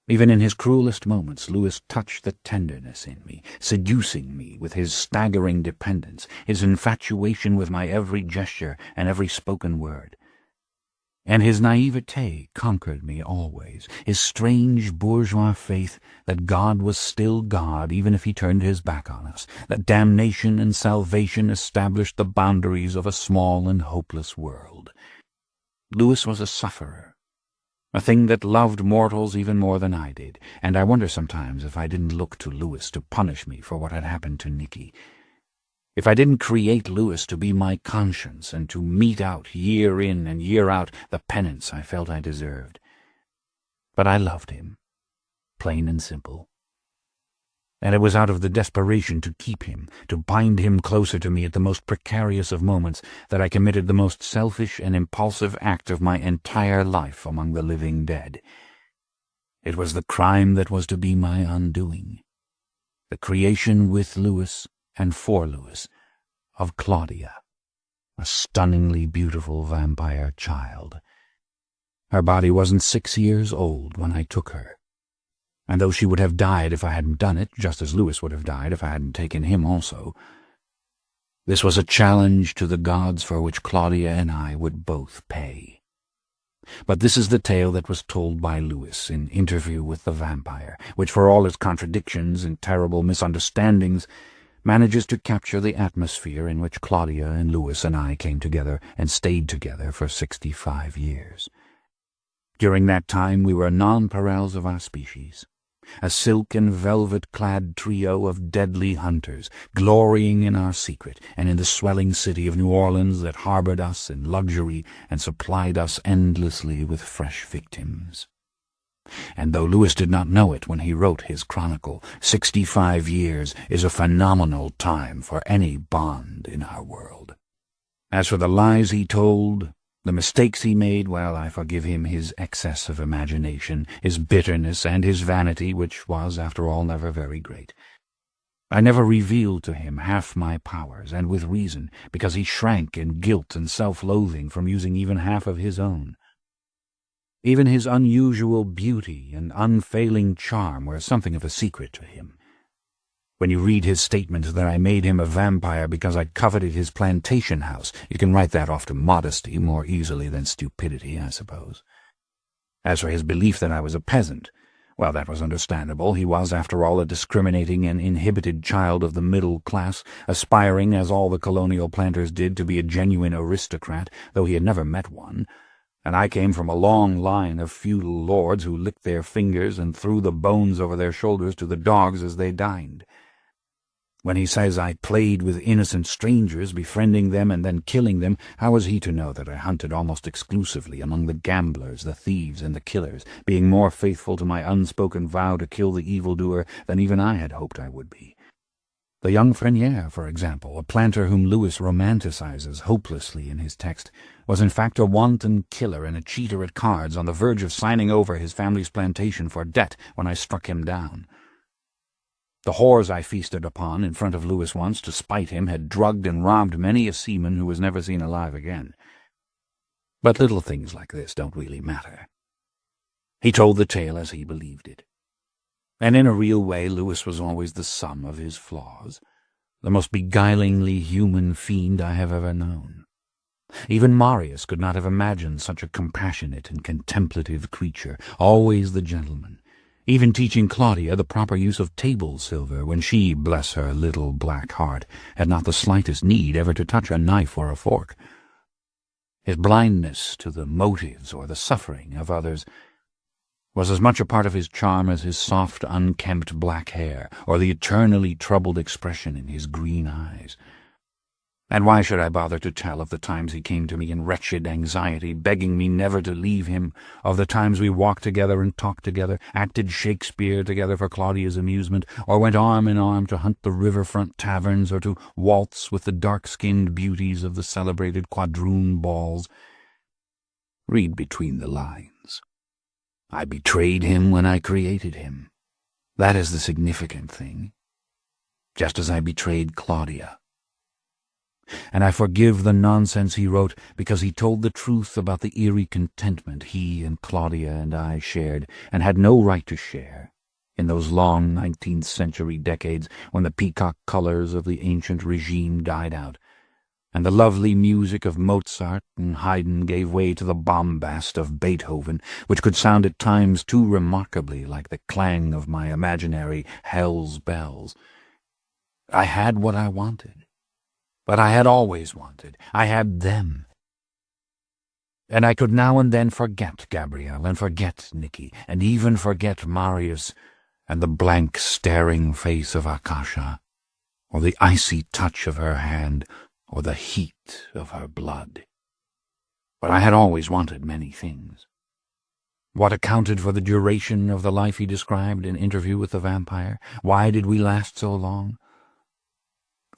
Even in his cruelest moments, Louis touched the tenderness in me, seducing me with his staggering dependence, his infatuation with my every gesture and every spoken word. And his naivete conquered me always, his strange bourgeois faith that God was still God even if he turned his back on us, that damnation and salvation established the boundaries of a small and hopeless world. Louis was a sufferer, a thing that loved mortals even more than I did, and I wonder sometimes if I didn't look to Louis to punish me for what had happened to Nicky. If I didn't create Louis to be my conscience and to mete out, year in and year out, the penance I felt I deserved. But I loved him, plain and simple. And it was out of the desperation to keep him, to bind him closer to me at the most precarious of moments, that I committed the most selfish and impulsive act of my entire life among the living dead. It was the crime that was to be my undoing, the creation with Louis and for Louis of Claudia, a stunningly beautiful vampire child. Her body wasn't 6 years old when I took her, and though she would have died if I hadn't done it, just as Louis would have died if I hadn't taken him also, this was a challenge to the gods for which Claudia and I would both pay. But this is the tale that was told by Louis in Interview with the Vampire, which for all its contradictions and terrible misunderstandings manages to capture the atmosphere in which Claudia and Louis and I came together and stayed together for 65 years. During that time we were nonpareils of our species, a silk and velvet-clad trio of deadly hunters, glorying in our secret and in the swelling city of New Orleans that harbored us in luxury and supplied us endlessly with fresh victims. And though Louis did not know it when he wrote his chronicle, 65 years is a phenomenal time for any bond in our world. As for the lies he told, the mistakes he made, well, I forgive him his excess of imagination, his bitterness, and his vanity, which was, after all, never very great. I never revealed to him half my powers, and with reason, because he shrank in guilt and self-loathing from using even half of his own. Even his unusual beauty and unfailing charm were something of a secret to him. When you read his statement that I made him a vampire because I coveted his plantation house, you can write that off to modesty more easily than stupidity, I suppose. As for his belief that I was a peasant, well, that was understandable. He was, after all, a discriminating and inhibited child of the middle class, aspiring, as all the colonial planters did, to be a genuine aristocrat, though he had never met one. And I came from a long line of feudal lords who licked their fingers and threw the bones over their shoulders to the dogs as they dined. When he says I played with innocent strangers, befriending them and then killing them, how was he to know that I hunted almost exclusively among the gamblers, the thieves, and the killers, being more faithful to my unspoken vow to kill the evildoer than even I had hoped I would be? The young Frenier, for example, a planter whom Louis romanticizes hopelessly in his text, was in fact a wanton killer and a cheater at cards on the verge of signing over his family's plantation for debt when I struck him down. The whores I feasted upon in front of Louis once to spite him had drugged and robbed many a seaman who was never seen alive again. But little things like this don't really matter. He told the tale as he believed it. And in a real way, Louis was always the sum of his flaws, the most beguilingly human fiend I have ever known. Even Marius could not have imagined such a compassionate and contemplative creature, always the gentleman, even teaching Claudia the proper use of table silver when she, bless her little black heart, had not the slightest need ever to touch a knife or a fork. His blindness to the motives or the suffering of others was as much a part of his charm as his soft, unkempt black hair or the eternally troubled expression in his green eyes. And why should I bother to tell of the times he came to me in wretched anxiety, begging me never to leave him, of the times we walked together and talked together, acted Shakespeare together for Claudia's amusement, or went arm in arm to hunt the riverfront taverns, or to waltz with the dark-skinned beauties of the celebrated quadroon balls? Read between the lines. I betrayed him when I created him. That is the significant thing. Just as I betrayed Claudia. And I forgive the nonsense he wrote because he told the truth about the eerie contentment he and Claudia and I shared, and had no right to share, in those long 19th century decades when the peacock colors of the ancient regime died out, and the lovely music of Mozart and Haydn gave way to the bombast of Beethoven, which could sound at times too remarkably like the clang of my imaginary hell's bells. I had what I wanted. But I had always wanted. I had them. And I could now and then forget Gabrielle, and forget Nicky, and even forget Marius, and the blank staring face of Akasha, or the icy touch of her hand, or the heat of her blood. But I had always wanted many things. What accounted for the duration of the life he described in Interview with the Vampire? Why did we last so long?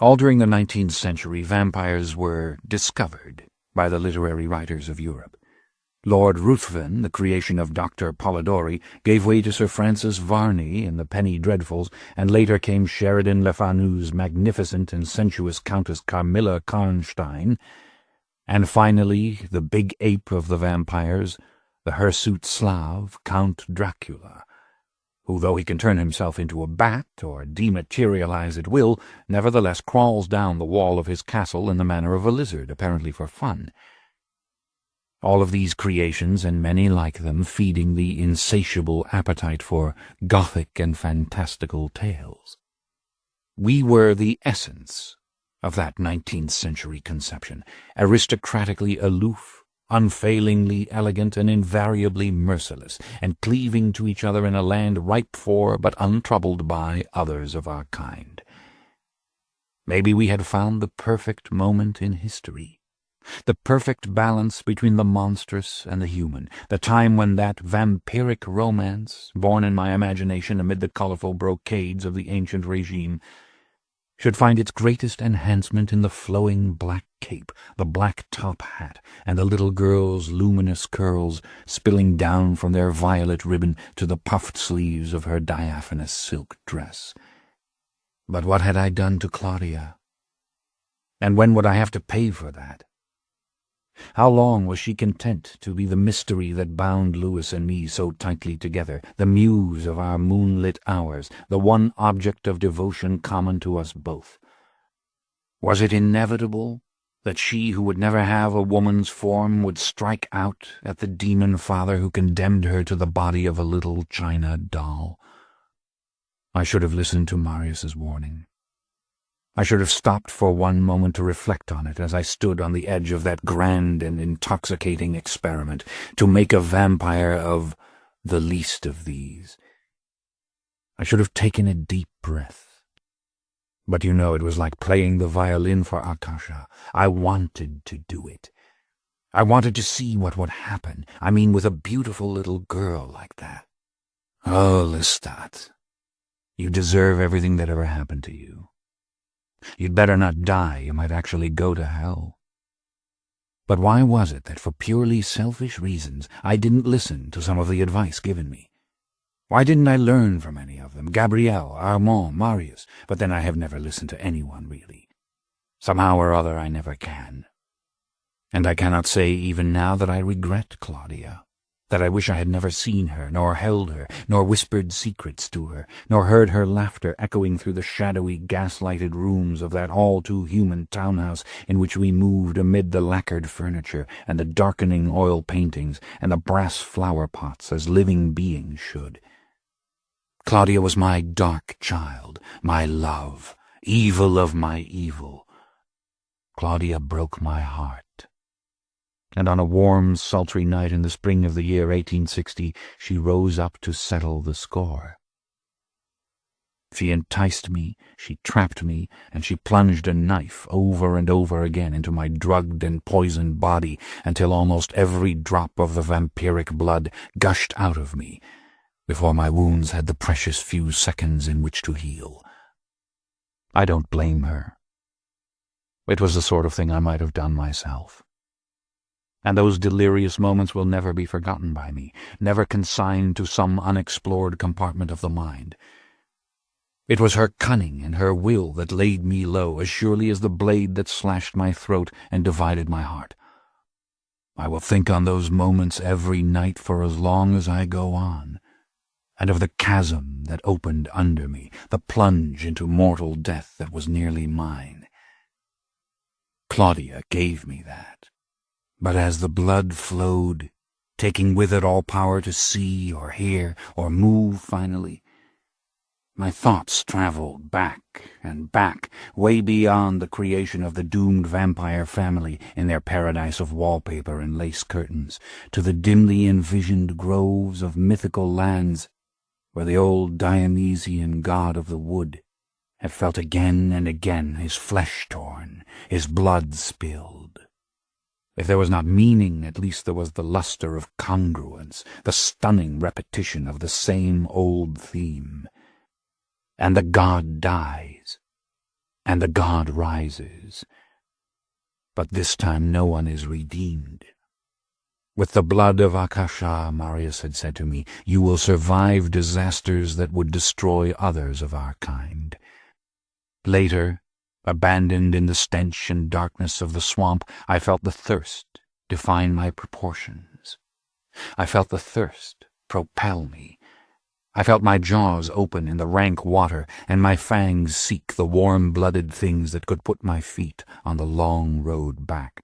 All during the 19th century, vampires were discovered by the literary writers of Europe. Lord Ruthven, the creation of Dr. Polidori, gave way to Sir Francis Varney in The Penny Dreadfuls, and later came Sheridan Le Fanu's magnificent and sensuous Countess Carmilla Karnstein, and finally the big ape of the vampires, the hirsute Slav, Count Dracula, who, though he can turn himself into a bat or dematerialize at will, nevertheless crawls down the wall of his castle in the manner of a lizard, apparently for fun. All of these creations, and many like them, feeding the insatiable appetite for Gothic and fantastical tales. We were the essence of that 19th century conception, aristocratically aloof, unfailingly elegant, and invariably merciless, and cleaving to each other in a land ripe for, but untroubled by, others of our kind. Maybe we had found the perfect moment in history, the perfect balance between the monstrous and the human, the time when that vampiric romance, born in my imagination amid the colorful brocades of the ancient regime, should find its greatest enhancement in the flowing black cape, the black top hat, and the little girl's luminous curls spilling down from their violet ribbon to the puffed sleeves of her diaphanous silk dress. But what had I done to Claudia? And when would I have to pay for that? How long was she content to be the mystery that bound Louis and me so tightly together, the muse of our moonlit hours, the one object of devotion common to us both? Was it inevitable that she who would never have a woman's form would strike out at the demon father who condemned her to the body of a little china doll? I should have listened to Marius's warning. I should have stopped for one moment to reflect on it as I stood on the edge of that grand and intoxicating experiment, to make a vampire of the least of these. I should have taken a deep breath. But you know, it was like playing the violin for Akasha. I wanted to do it. I wanted to see what would happen. I mean, with a beautiful little girl like that. Oh, Lestat, you deserve everything that ever happened to you. You'd better not die. You might actually go to hell. But why was it that for purely selfish reasons I didn't listen to some of the advice given me? Why didn't I learn from any of them? Gabrielle, Armand, Marius. But then I have never listened to anyone, really. Somehow or other I never can. And I cannot say even now that I regret Claudia, that I wish I had never seen her, nor held her, nor whispered secrets to her, nor heard her laughter echoing through the shadowy, gas-lighted rooms of that all-too-human townhouse in which we moved amid the lacquered furniture and the darkening oil paintings and the brass flower-pots as living beings should. Claudia was my dark child, my love, evil of my evil. Claudia broke my heart. And on a warm, sultry night in the spring of the year 1860, she rose up to settle the score. She enticed me, she trapped me, and she plunged a knife over and over again into my drugged and poisoned body until almost every drop of the vampiric blood gushed out of me before my wounds had the precious few seconds in which to heal. I don't blame her. It was the sort of thing I might have done myself. And those delirious moments will never be forgotten by me, never consigned to some unexplored compartment of the mind. It was her cunning and her will that laid me low as surely as the blade that slashed my throat and divided my heart. I will think on those moments every night for as long as I go on, and of the chasm that opened under me, the plunge into mortal death that was nearly mine. Claudia gave me that, but as the blood flowed, taking with it all power to see or hear or move finally, my thoughts traveled back and back, way beyond the creation of the doomed vampire family in their paradise of wallpaper and lace curtains, to the dimly envisioned groves of mythical lands where the old Dionysian god of the wood had felt again and again his flesh torn, his blood spilled. If there was not meaning, at least there was the luster of congruence, the stunning repetition of the same old theme. And the god dies, and the god rises. But this time no one is redeemed. With the blood of Akasha, Marius had said to me, you will survive disasters that would destroy others of our kind. Later, abandoned in the stench and darkness of the swamp, I felt the thirst define my proportions. I felt the thirst propel me. I felt my jaws open in the rank water, and my fangs seek the warm-blooded things that could put my feet on the long road back.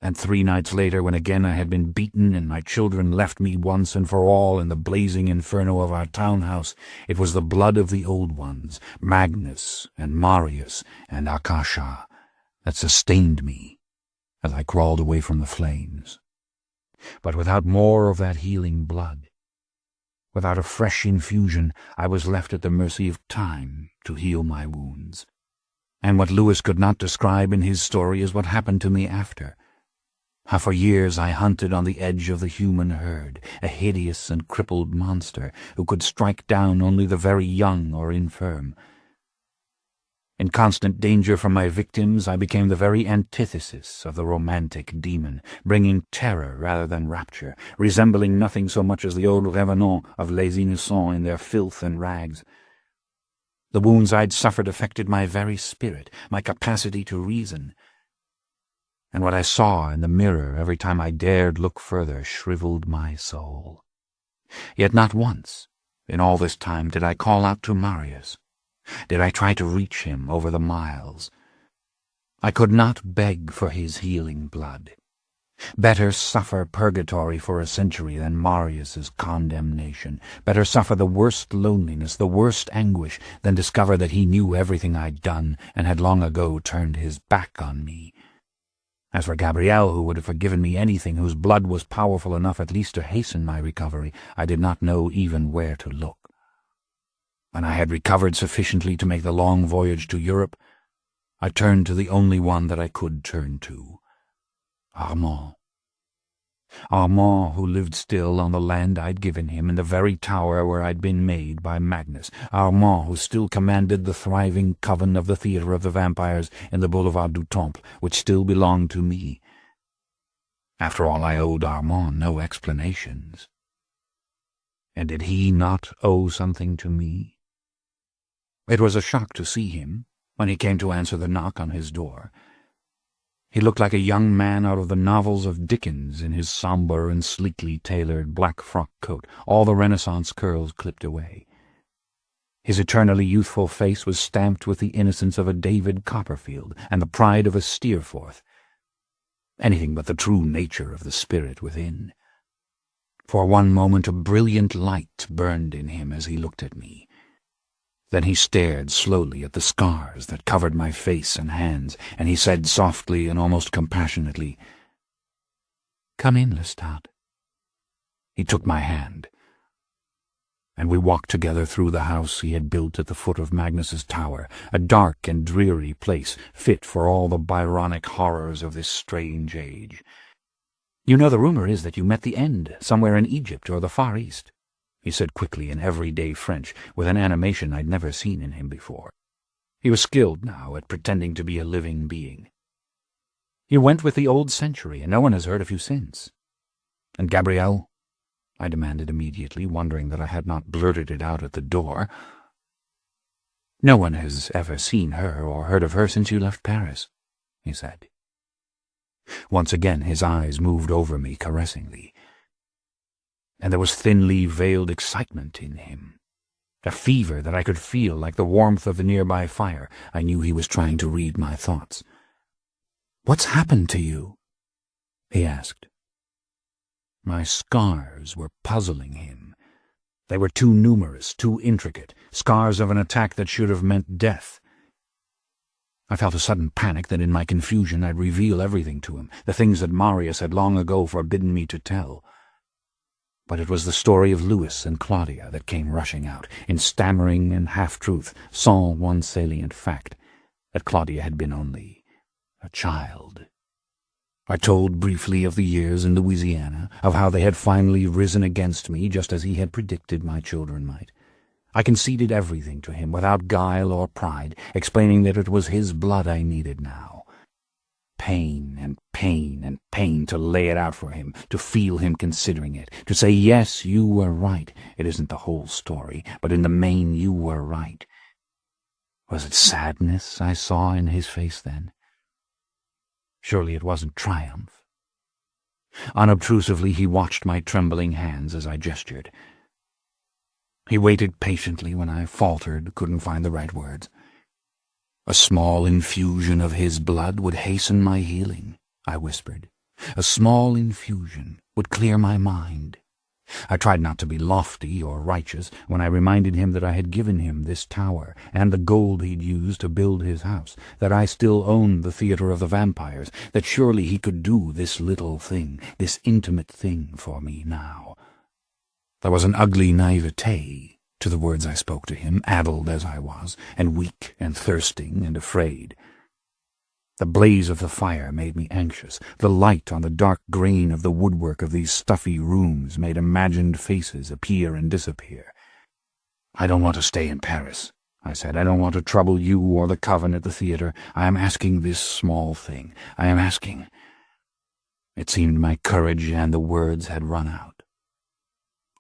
And 3 nights later, when again I had been beaten and my children left me once and for all in the blazing inferno of our townhouse, it was the blood of the old ones, Magnus and Marius and Akasha, that sustained me as I crawled away from the flames. But without more of that healing blood, without a fresh infusion, I was left at the mercy of time to heal my wounds. And what Lewis could not describe in his story is what happened to me after. How for years I hunted on the edge of the human herd, a hideous and crippled monster who could strike down only the very young or infirm. In constant danger from my victims, I became the very antithesis of the romantic demon, bringing terror rather than rapture, resembling nothing so much as the old revenants of Les Innocents in their filth and rags. The wounds I'd suffered affected my very spirit, my capacity to reason. And what I saw in the mirror every time I dared look further shriveled my soul. Yet not once, in all this time, did I call out to Marius. Did I try to reach him over the miles? I could not beg for his healing blood. Better suffer purgatory for a century than Marius's condemnation. Better suffer the worst loneliness, the worst anguish, than discover that he knew everything I'd done and had long ago turned his back on me. As for Gabrielle, who would have forgiven me anything, whose blood was powerful enough at least to hasten my recovery, I did not know even where to look. When I had recovered sufficiently to make the long voyage to Europe, I turned to the only one that I could turn to, Armand. Armand, who lived still on the land I'd given him in the very tower where I'd been made by Magnus. Armand, who still commanded the thriving coven of the Theatre of the Vampires in the Boulevard du Temple, which still belonged to me. After all, I owed Armand no explanations. And did he not owe something to me? It was a shock to see him when he came to answer the knock on his door. He looked like a young man out of the novels of Dickens in his sombre and sleekly tailored black frock coat, all the Renaissance curls clipped away. His eternally youthful face was stamped with the innocence of a David Copperfield and the pride of a Steerforth. Anything but the true nature of the spirit within. For one moment a brilliant light burned in him as he looked at me. Then he stared slowly at the scars that covered my face and hands, and he said softly and almost compassionately, "Come in, Lestat." He took my hand. and we walked together through the house he had built at the foot of Magnus's tower, a dark and dreary place, fit for all the Byronic horrors of this strange age. "You know the rumor is that you met the End, somewhere in Egypt or the Far East," he said quickly in everyday French, with an animation I'd never seen in him before. He was skilled now at pretending to be a living being. "You went with the old century, and no one has heard of you since." "And Gabrielle?" I demanded immediately, wondering that I had not blurted it out at the door. "No one has ever seen her or heard of her since you left Paris," he said. Once again his eyes moved over me caressingly, and there was thinly veiled excitement in him, a fever that I could feel like the warmth of the nearby fire. I knew he was trying to read my thoughts. "What's happened to you?" he asked. My scars were puzzling him. They were too numerous, too intricate, scars of an attack that should have meant death. I felt a sudden panic that in my confusion I'd reveal everything to him, the things that Marius had long ago forbidden me to tell. But it was the story of Louis and Claudia that came rushing out, in stammering and half-truth, sans one salient fact, that Claudia had been only a child. I told briefly of the years in Louisiana, of how they had finally risen against me, just as he had predicted my children might. I conceded everything to him without guile or pride, explaining that it was his blood I needed now. Pain and pain and pain to lay it out for him, to feel him considering it, to say, "Yes, you were right. It isn't the whole story, but in the main you were right." Was it sadness I saw in his face then? Surely it wasn't triumph. Unobtrusively he watched my trembling hands as I gestured. He waited patiently when I faltered, couldn't find the right words. "A small infusion of his blood would hasten my healing," I whispered. "A small infusion would clear my mind." I tried not to be lofty or righteous when I reminded him that I had given him this tower and the gold he'd used to build his house, that I still owned the Theatre of the Vampires, that surely he could do this little thing, this intimate thing for me now. There was an ugly naivete to the words I spoke to him, addled as I was, and weak and thirsting and afraid. The blaze of the fire made me anxious. The light on the dark grain of the woodwork of these stuffy rooms made imagined faces appear and disappear. "I don't want to stay in Paris," I said. "I don't want to trouble you or the coven at the theatre. I am asking this small thing. I am asking—" It seemed my courage and the words had run out.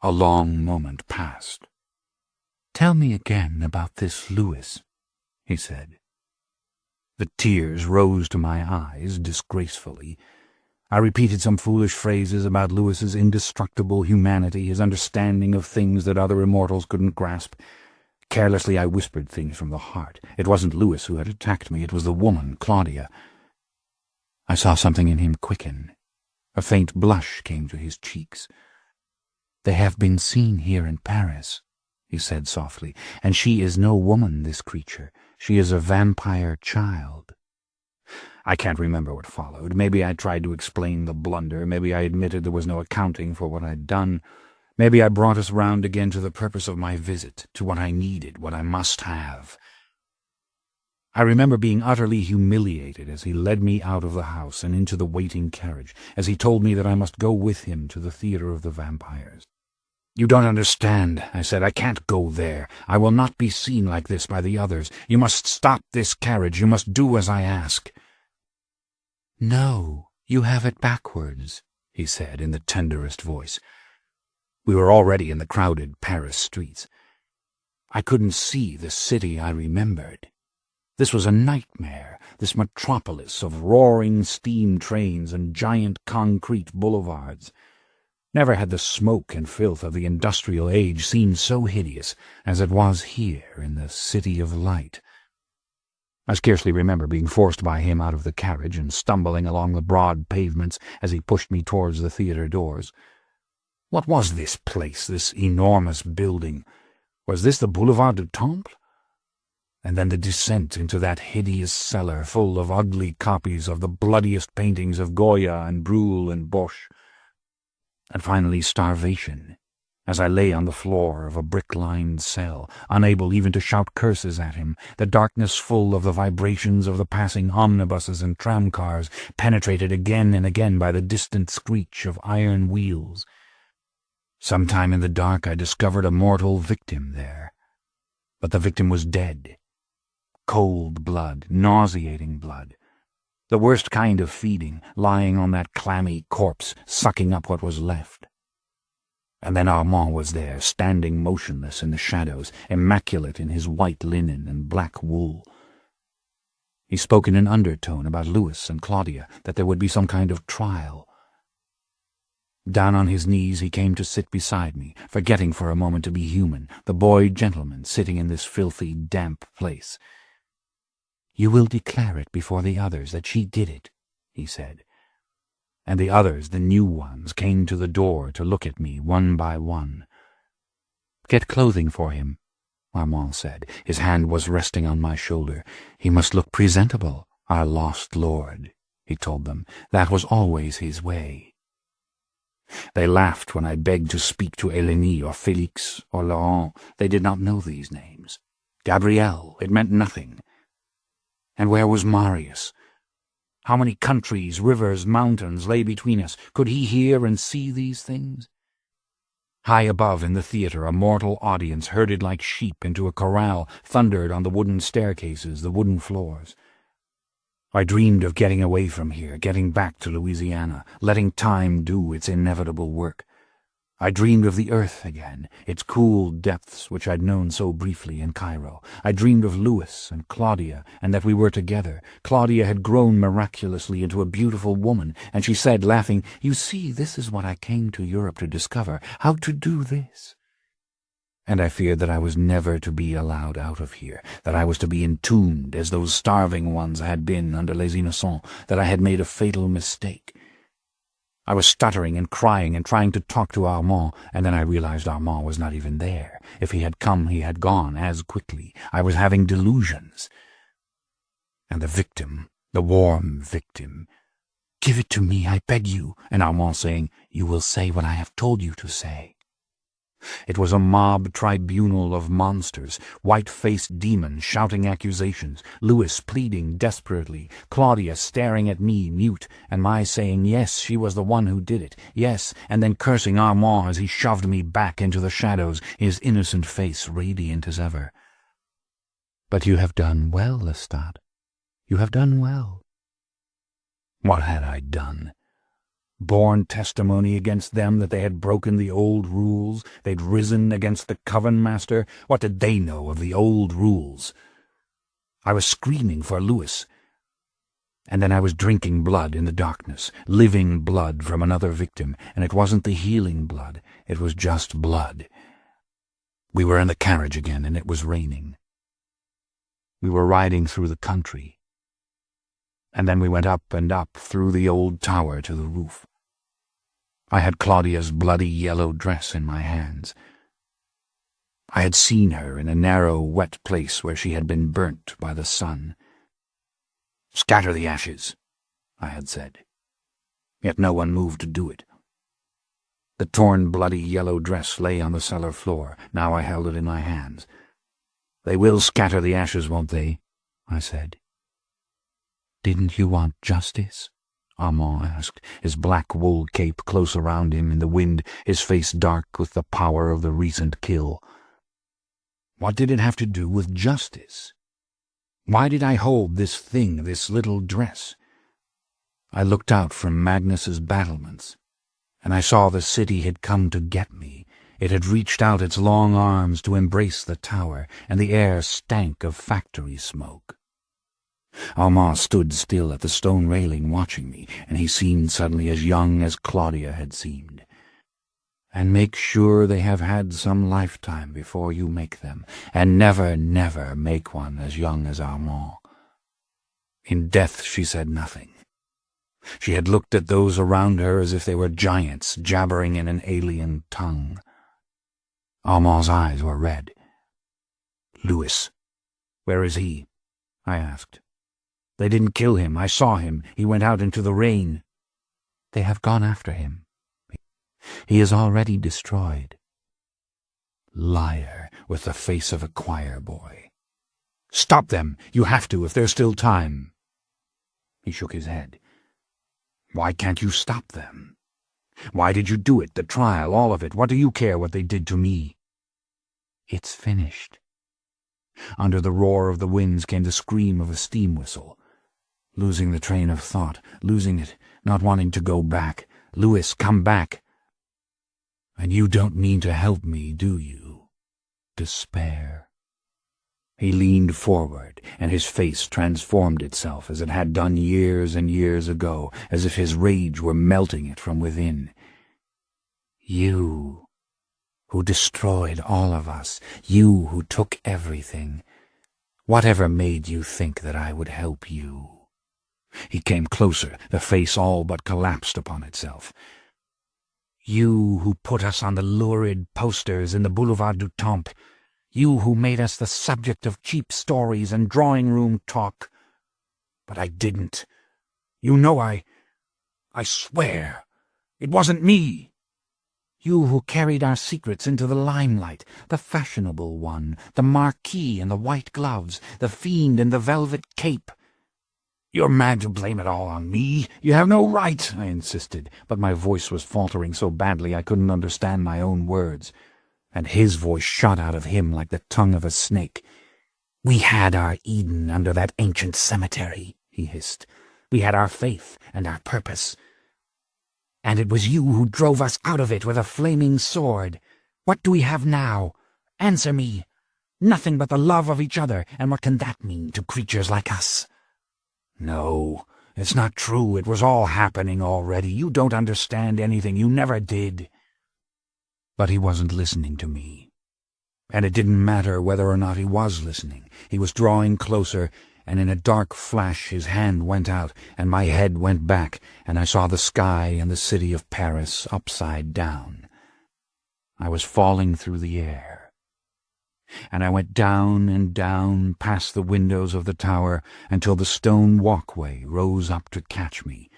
A long moment passed. "Tell me again about this Louis," he said. The tears rose to my eyes disgracefully. I repeated some foolish phrases about Louis's indestructible humanity, his understanding of things that other immortals couldn't grasp. Carelessly I whispered things from the heart. It wasn't Louis who had attacked me, it was the woman, Claudia. I saw something in him quicken. A faint blush came to his cheeks. "They have been seen here in Paris," he said softly, "and she is no woman, this creature. She is a vampire child." I can't remember what followed. Maybe I tried to explain the blunder. Maybe I admitted there was no accounting for what I'd done. Maybe I brought us round again to the purpose of my visit, to what I needed, what I must have. I remember being utterly humiliated as he led me out of the house and into the waiting carriage, as he told me that I must go with him to the Theatre of the Vampires. "You don't understand," I said. "I can't go there. I will not be seen like this by the others. You must stop this carriage. You must do as I ask." "No, you have it backwards," he said in the tenderest voice. We were already in the crowded Paris streets. I couldn't see the city I remembered. This was a nightmare, this metropolis of roaring steam trains and giant concrete boulevards. Never had the smoke and filth of the industrial age seemed so hideous as it was here in the City of Light. I scarcely remember being forced by him out of the carriage and stumbling along the broad pavements as he pushed me towards the theatre doors. What was this place, this enormous building? Was this the Boulevard du Temple? And then the descent into that hideous cellar full of ugly copies of the bloodiest paintings of Goya and Breuil and Bosch. And finally starvation, As I lay on the floor of a brick-lined cell, unable even to shout curses at him, the darkness full of the vibrations of the passing omnibuses and tramcars, penetrated again and again by the distant screech of iron wheels. Sometime in the dark I discovered a mortal victim there. But the victim was dead. Cold blood, nauseating blood. The worst kind of feeding, lying on that clammy corpse, sucking up what was left. And then Armand was there, standing motionless in the shadows, immaculate in his white linen and black wool. He spoke in an undertone about Louis and Claudia, that there would be some kind of trial. Down on his knees he came to sit beside me, forgetting for a moment to be human, the boy gentleman sitting in this filthy, damp place. "You will declare it before the others that she did it," he said. And the others, the new ones, came to the door to look at me one by one. "Get clothing for him," Armand said. His hand was resting on my shoulder. "He must look presentable, our lost lord," he told them. That was always his way. They laughed when I begged to speak to Eleni or Félix or Laurent. They did not know these names. Gabrielle, it meant nothing. And where was Marius? How many countries, rivers, mountains lay between us? Could he hear and see these things? High above in the theatre, a mortal audience, herded like sheep into a corral, thundered on the wooden staircases, the wooden floors. I dreamed of getting away from here, getting back to Louisiana, letting time do its inevitable work. I dreamed of the earth again, its cool depths which I'd known so briefly in Cairo. I dreamed of Louis and Claudia, and that we were together. Claudia had grown miraculously into a beautiful woman, and she said, laughing, "You see, this is what I came to Europe to discover, how to do this." And I feared that I was never to be allowed out of here, that I was to be entombed as those starving ones had been under Les Innocents, that I had made a fatal mistake. I was stuttering and crying and trying to talk to Armand, and then I realized Armand was not even there. If he had come, he had gone as quickly. I was having delusions. And the victim, the warm victim, "Give it to me, I beg you," and Armand saying, "You will say what I have told you to say." It was a mob tribunal of monsters, white-faced demons shouting accusations, Louis pleading desperately, Claudia staring at me mute, and my saying yes, she was the one who did it, yes, and then cursing Armand as he shoved me back into the shadows, his innocent face radiant as ever. "But you have done well, Lestat. You have done well." What had I done? Borne testimony against them that they had broken the old rules, they'd risen against the coven master. What did they know of the old rules? I was screaming for Louis, and then I was drinking blood in the darkness, living blood from another victim, and it wasn't the healing blood, it was just blood. We were in the carriage again, and it was raining. We were riding through the country. And then we went up and up through the old tower to the roof. I had Claudia's bloody yellow dress in my hands. I had seen her in a narrow, wet place where she had been burnt by the sun. "Scatter the ashes," I had said. Yet no one moved to do it. The torn, bloody yellow dress lay on the cellar floor. Now I held it in my hands. "They will scatter the ashes, won't they?" I said. "Didn't you want justice?" Armand asked, his black wool cape close around him in the wind, his face dark with the power of the recent kill. What did it have to do with justice? Why did I hold this thing, this little dress? I looked out from Magnus's battlements, and I saw the city had come to get me. It had reached out its long arms to embrace the tower, and the air stank of factory smoke. Armand stood still at the stone railing watching me, and he seemed suddenly as young as Claudia had seemed. "And make sure they have had some lifetime before you make them, and never, never make one as young as Armand." In death she said nothing. She had looked at those around her as if they were giants jabbering in an alien tongue. Armand's eyes were red. "Louis, where is he?" I asked. "They didn't kill him. I saw him. He went out into the rain." "They have gone after him. He is already destroyed." Liar, with the face of a choir boy. "Stop them! You have to, if there's still time." He shook his head. "Why can't you stop them? Why did you do it, the trial, all of it? What do you care what they did to me?" "It's finished." Under the roar of the winds came the scream of a steam whistle. Losing the train of thought, losing it, not wanting to go back. "Louis, come back." "And you don't mean to help me, do you?" Despair. He leaned forward, and his face transformed itself as it had done years and years ago, as if his rage were melting it from within. "You, who destroyed all of us, you who took everything. Whatever made you think that I would help you?" He came closer, the face all but collapsed upon itself. "You who put us on the lurid posters in the Boulevard du Temple. You who made us the subject of cheap stories and drawing-room talk. But I didn't. You know I swear, it wasn't me. You who carried our secrets into the limelight, the fashionable one, the marquis in the white gloves, the fiend in the velvet cape. You're mad to blame it all on me. You have no right," I insisted, but my voice was faltering so badly I couldn't understand my own words. And his voice shot out of him like the tongue of a snake. "We had our Eden under that ancient cemetery," he hissed. "We had our faith and our purpose. And it was you who drove us out of it with a flaming sword. What do we have now? Answer me. Nothing but the love of each other, and what can that mean to creatures like us?" "No, it's not true. It was all happening already. You don't understand anything. You never did." But he wasn't listening to me. And it didn't matter whether or not he was listening. He was drawing closer, and in a dark flash his hand went out, and my head went back, and I saw the sky and the city of Paris upside down. I was falling through the air. And I went down and down past the windows of the tower until the stone walkway rose up to catch me,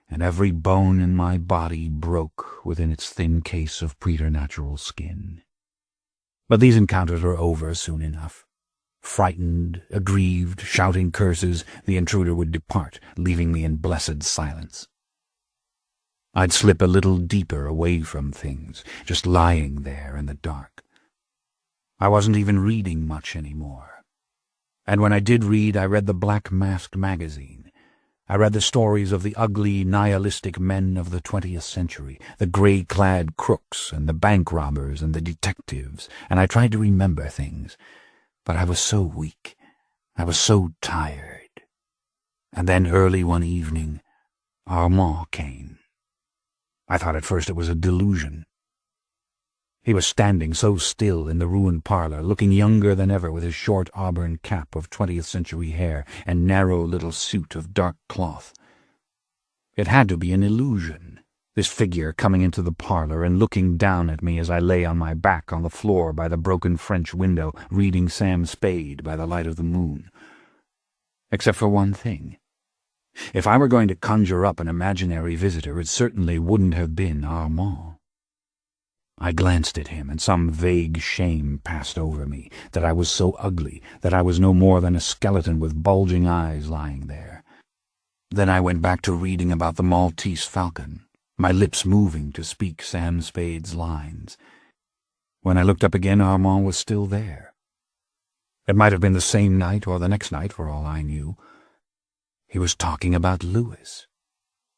and every bone in my body broke within its thin case of preternatural skin. But these encounters were over soon enough. Frightened, aggrieved, shouting curses, the intruder would depart, leaving me in blessed silence. I'd slip a little deeper away from things, just lying there in the dark. I wasn't even reading much anymore. And when I did read, I read the Black Masked magazine. I read the stories of the ugly, nihilistic men of the 20th century, the grey-clad crooks and the bank robbers and the detectives, and I tried to remember things. But I was so weak. I was so tired. And then early one evening, Armand came. I thought at first it was a delusion. He was standing so still in the ruined parlour, looking younger than ever with his short auburn cap of 20th century hair and narrow little suit of dark cloth. It had to be an illusion, this figure coming into the parlour and looking down at me as I lay on my back on the floor by the broken French window, reading Sam Spade by the light of the moon. Except for one thing. If I were going to conjure up an imaginary visitor, it certainly wouldn't have been Armand. I glanced at him, and some vague shame passed over me, that I was so ugly, that I was no more than a skeleton with bulging eyes lying there. Then I went back to reading about the Maltese falcon, my lips moving to speak Sam Spade's lines. When I looked up again, Armand was still there. It might have been the same night or the next night, for all I knew. He was talking about Louis.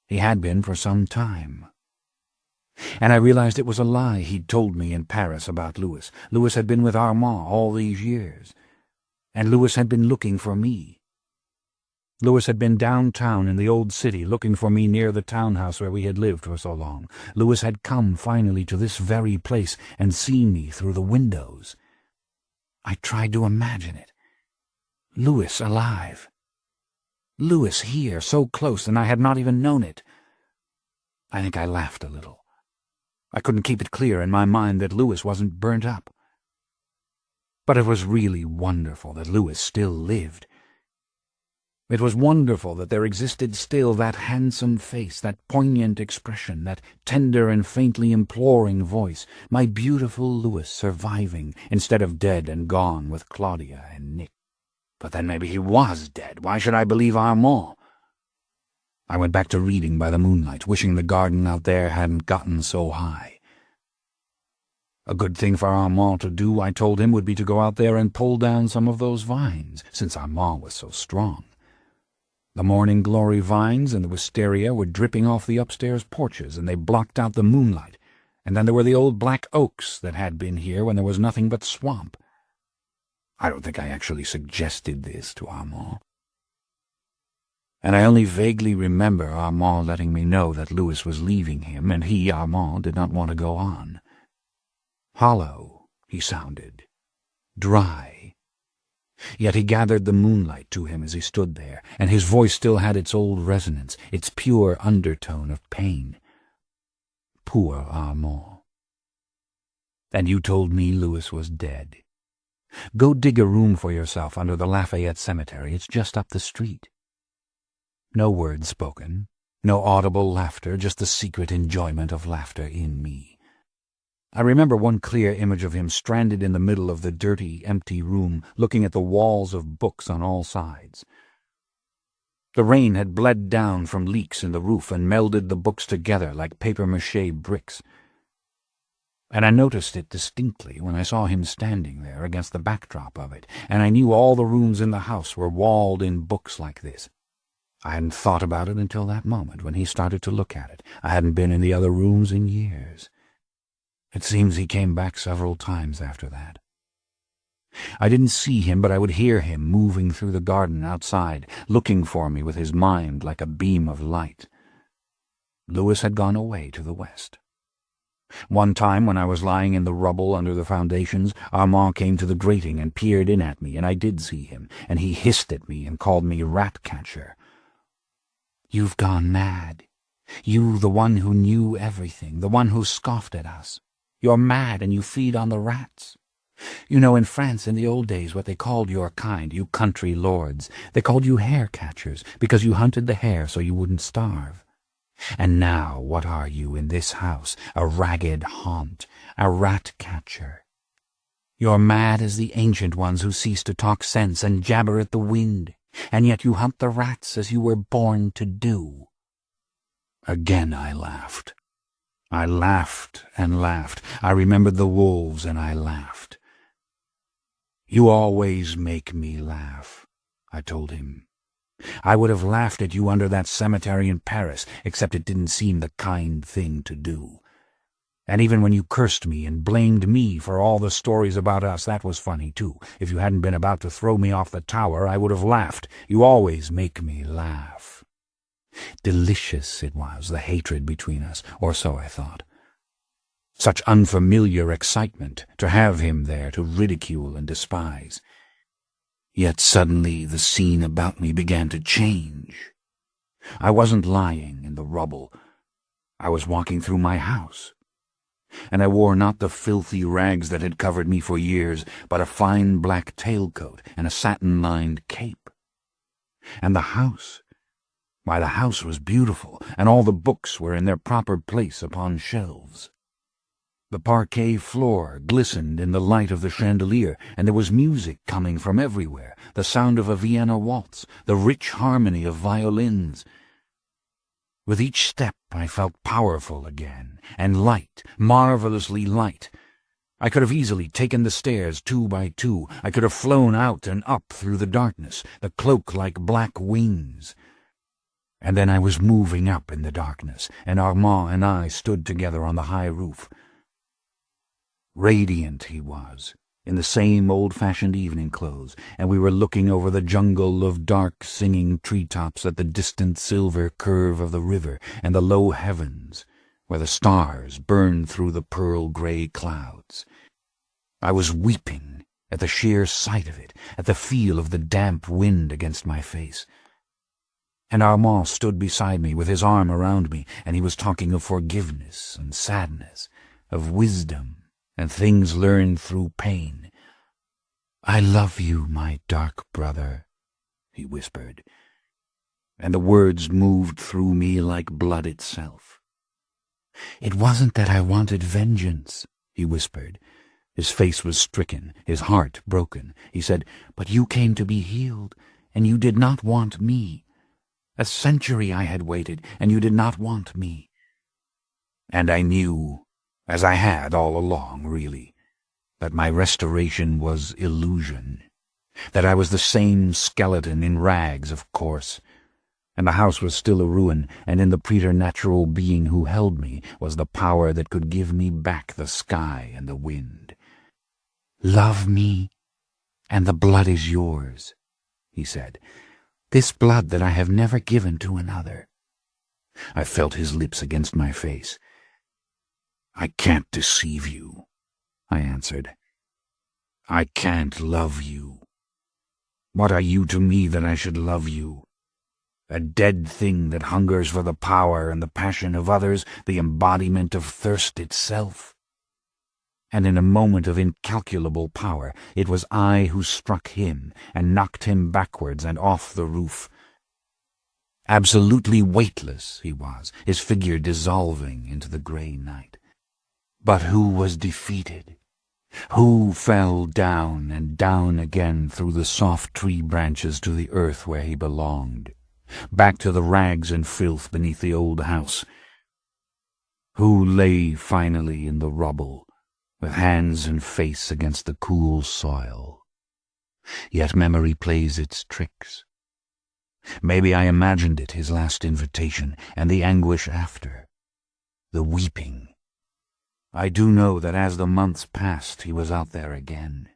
He had been for some time. And I realized it was a lie he'd told me in Paris about Louis. Louis had been with Armand all these years. And Louis had been looking for me. Louis had been downtown in the old city looking for me near the townhouse where we had lived for so long. Louis had come finally to this very place and seen me through the windows. I tried to imagine it. Louis alive. Louis here, so close, and I had not even known it. I think I laughed a little. I couldn't keep it clear in my mind that Louis wasn't burnt up. But it was really wonderful that Louis still lived. It was wonderful that there existed still that handsome face, that poignant expression, that tender and faintly imploring voice, my beautiful Louis surviving, instead of dead and gone with Claudia and Nick. But then maybe he was dead. Why should I believe Armand? I went back to reading by the moonlight, wishing the garden out there hadn't gotten so high. A good thing for Armand to do, I told him, would be to go out there and pull down some of those vines, since Armand was so strong. The morning glory vines and the wisteria were dripping off the upstairs porches, and they blocked out the moonlight. And then there were the old black oaks that had been here when there was nothing but swamp. I don't think I actually suggested this to Armand. And I only vaguely remember Armand letting me know that Louis was leaving him, and he, Armand, did not want to go on. Hollow, he sounded. Dry. Yet he gathered the moonlight to him as he stood there, and his voice still had its old resonance, its pure undertone of pain. Poor Armand. And you told me Louis was dead. Go dig a room for yourself under the Lafayette Cemetery. It's just up the street. No words spoken, no audible laughter, just the secret enjoyment of laughter in me. I remember one clear image of him stranded in the middle of the dirty, empty room, looking at the walls of books on all sides. The rain had bled down from leaks in the roof and melded the books together like papier-mâché bricks. And I noticed it distinctly when I saw him standing there against the backdrop of it, and I knew all the rooms in the house were walled in books like this. I hadn't thought about it until that moment when he started to look at it. I hadn't been in the other rooms in years. It seems he came back several times after that. I didn't see him, but I would hear him moving through the garden outside, looking for me with his mind like a beam of light. Louis had gone away to the west. One time, when I was lying in the rubble under the foundations, Armand came to the grating and peered in at me, and I did see him, and he hissed at me and called me rat-catcher. "You've gone mad. You, the one who knew everything, the one who scoffed at us. You're mad and you feed on the rats. You know, in France in the old days what they called your kind, you country lords. They called you hare-catchers because you hunted the hare so you wouldn't starve. And now what are you in this house? A ragged haunt, a rat-catcher. You're mad as the ancient ones who cease to talk sense and jabber at the wind, and yet you hunt the rats as you were born to do." Again I laughed. I laughed and laughed. I remembered the wolves, and I laughed. "You always make me laugh," I told him. "I would have laughed at you under that cemetery in Paris, except it didn't seem the kind thing to do. And even when you cursed me and blamed me for all the stories about us, that was funny, too. If you hadn't been about to throw me off the tower, I would have laughed. You always make me laugh." Delicious it was, the hatred between us, or so I thought. Such unfamiliar excitement, to have him there to ridicule and despise. Yet suddenly the scene about me began to change. I wasn't lying in the rubble. I was walking through my house. And I wore not the filthy rags that had covered me for years, but a fine black tailcoat and a satin-lined cape. And the house... Why, the house was beautiful, and all the books were in their proper place upon shelves. The parquet floor glistened in the light of the chandelier, and there was music coming from everywhere, the sound of a Vienna waltz, the rich harmony of violins. With each step I felt powerful again, and light, marvelously light. I could have easily taken the stairs 2 by 2. I could have flown out and up through the darkness, the cloak like black wings. And then I was moving up in the darkness, and Armand and I stood together on the high roof. Radiant he was, in the same old-fashioned evening clothes, and we were looking over the jungle of dark singing treetops at the distant silver curve of the river and the low heavens, where the stars burned through the pearl-grey clouds. I was weeping at the sheer sight of it, at the feel of the damp wind against my face. And Armand stood beside me with his arm around me, and he was talking of forgiveness and sadness, of wisdom and things learned through pain. "I love you, my dark brother," he whispered. and the words moved through me like blood itself. "It wasn't that I wanted vengeance," he whispered. His face was stricken, his heart broken. He said, "But you came to be healed, and you did not want me. A century I had waited, and you did not want me." And I knew, as I had all along, really, that my restoration was illusion, that I was the same skeleton in rags, of course, and the house was still a ruin, and in the preternatural being who held me was the power that could give me back the sky and the wind. "Love me, and the blood is yours," he said, "this blood that I have never given to another." I felt his lips against my face. "I can't deceive you," I answered. "I can't love you. What are you to me that I should love you? A dead thing that hungers for the power and the passion of others, the embodiment of thirst itself." And in a moment of incalculable power, it was I who struck him and knocked him backwards and off the roof. Absolutely weightless he was, his figure dissolving into the grey night. But who was defeated? Who fell down and down again through the soft tree branches to the earth where he belonged, back to the rags and filth beneath the old house? Who lay finally in the rubble, with hands and face against the cool soil? Yet memory plays its tricks. Maybe I imagined it, his last invitation, and the anguish after, the weeping. I do know that as the months passed, he was out there again.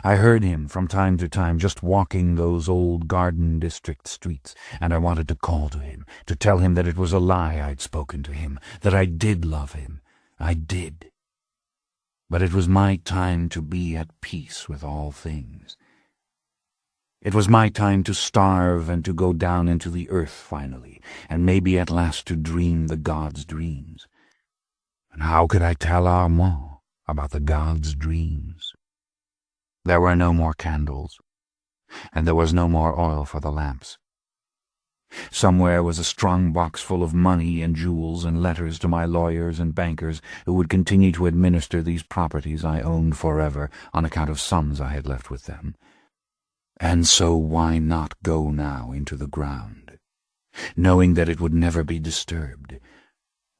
I heard him from time to time just walking those old garden district streets, and I wanted to call to him, to tell him that it was a lie I'd spoken to him, that I did love him. I did. But it was my time to be at peace with all things. It was my time to starve and to go down into the earth finally, and maybe at last to dream the gods' dreams. And how could I tell Armand about the gods' dreams? There were no more candles, and there was no more oil for the lamps. Somewhere was a strong box full of money and jewels and letters to my lawyers and bankers who would continue to administer these properties I owned forever on account of sums I had left with them. And so why not go now into the ground, knowing that it would never be disturbed?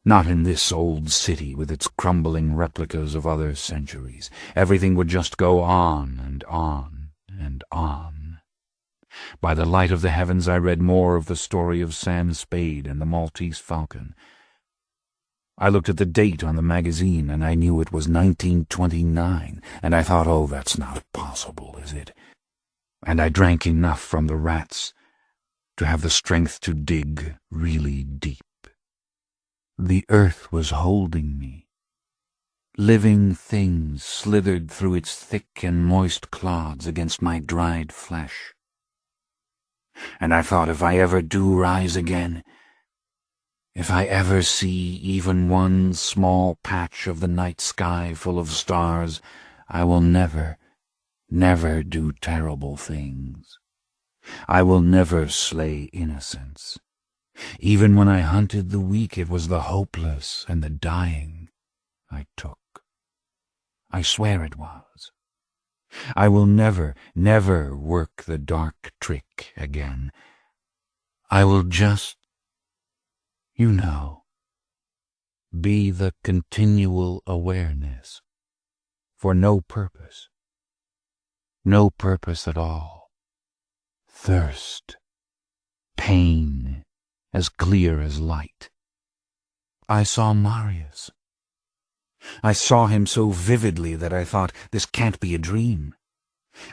Not in this old city with its crumbling replicas of other centuries. Everything would just go on and on and on. By the light of the heavens I read more of the story of Sam Spade and the Maltese Falcon. I looked at the date on the magazine, and I knew it was 1929, and I thought, oh, that's not possible, is it? And I drank enough from the rats to have the strength to dig really deep. The earth was holding me. Living things slithered through its thick and moist clods against my dried flesh. And I thought, if I ever do rise again, if I ever see even one small patch of the night sky full of stars, I will never, never do terrible things. I will never slay innocents. Even when I hunted the weak, it was the hopeless and the dying I took. I swear it was. I will never, never work the dark trick again. I will just, you know, be the continual awareness, for no purpose at all. Thirst, pain, as clear as light. I saw Marius. I saw him so vividly that I thought, this can't be a dream,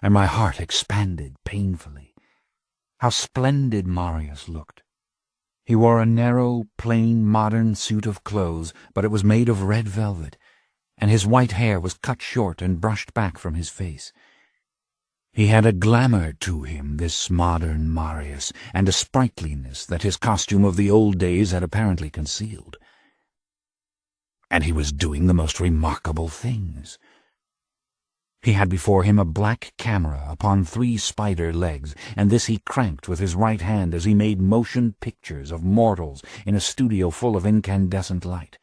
and my heart expanded painfully. How splendid Marius looked. He wore a narrow, plain, modern suit of clothes, but it was made of red velvet, and his white hair was cut short and brushed back from his face. He had a glamour to him, this modern Marius, and a sprightliness that his costume of the old days had apparently concealed. And he was doing the most remarkable things. He had before him a black camera upon 3 spider legs, and this he cranked with his right hand as he made motion pictures of mortals in a studio full of incandescent light.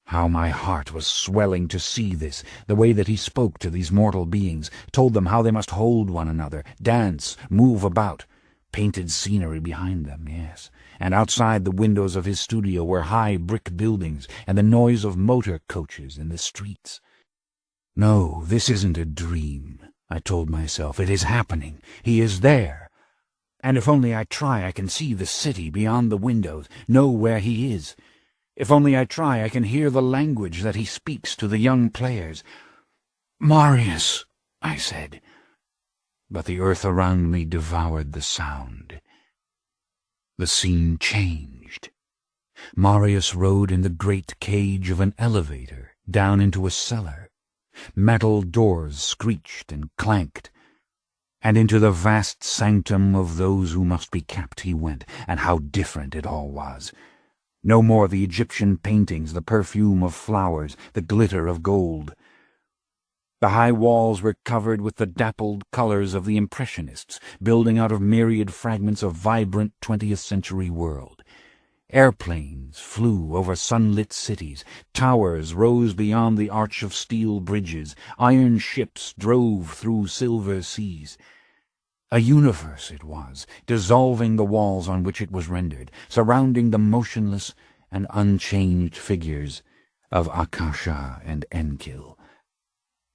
How my heart was swelling to see this, the way that he spoke to these mortal beings, told them how they must hold one another, dance, move about. Painted scenery behind them, yes, and outside the windows of his studio were high brick buildings and the noise of motor coaches in the streets. No, this isn't a dream, I told myself. It is happening. He is there. And if only I try, I can see the city beyond the windows, know where he is. If only I try, I can hear the language that he speaks to the young players. "Marius," I said. But the earth around me devoured the sound. The scene changed. Marius rode in the great cage of an elevator down into a cellar. Metal doors screeched and clanked, and into the vast sanctum of those who must be kept he went, and how different it all was. No more the Egyptian paintings, the perfume of flowers, the glitter of gold. The high walls were covered with the dappled colors of the Impressionists, building out of myriad fragments of vibrant 20th century world. Airplanes flew over sunlit cities, towers rose beyond the arch of steel bridges, iron ships drove through silver seas. A universe it was, dissolving the walls on which it was rendered, surrounding the motionless and unchanged figures of Akasha and Enkil.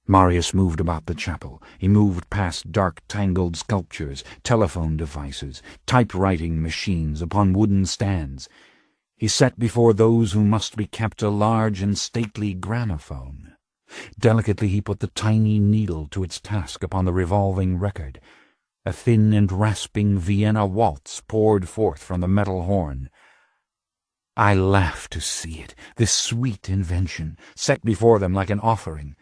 Marius moved about the chapel. He moved past dark, tangled sculptures, telephone devices, typewriting machines upon wooden stands. He set before those who must be kept a large and stately gramophone. Delicately he put the tiny needle to its task upon the revolving record. A thin and rasping Vienna waltz poured forth from the metal horn. I laughed to see it, this sweet invention, set before them like an offering.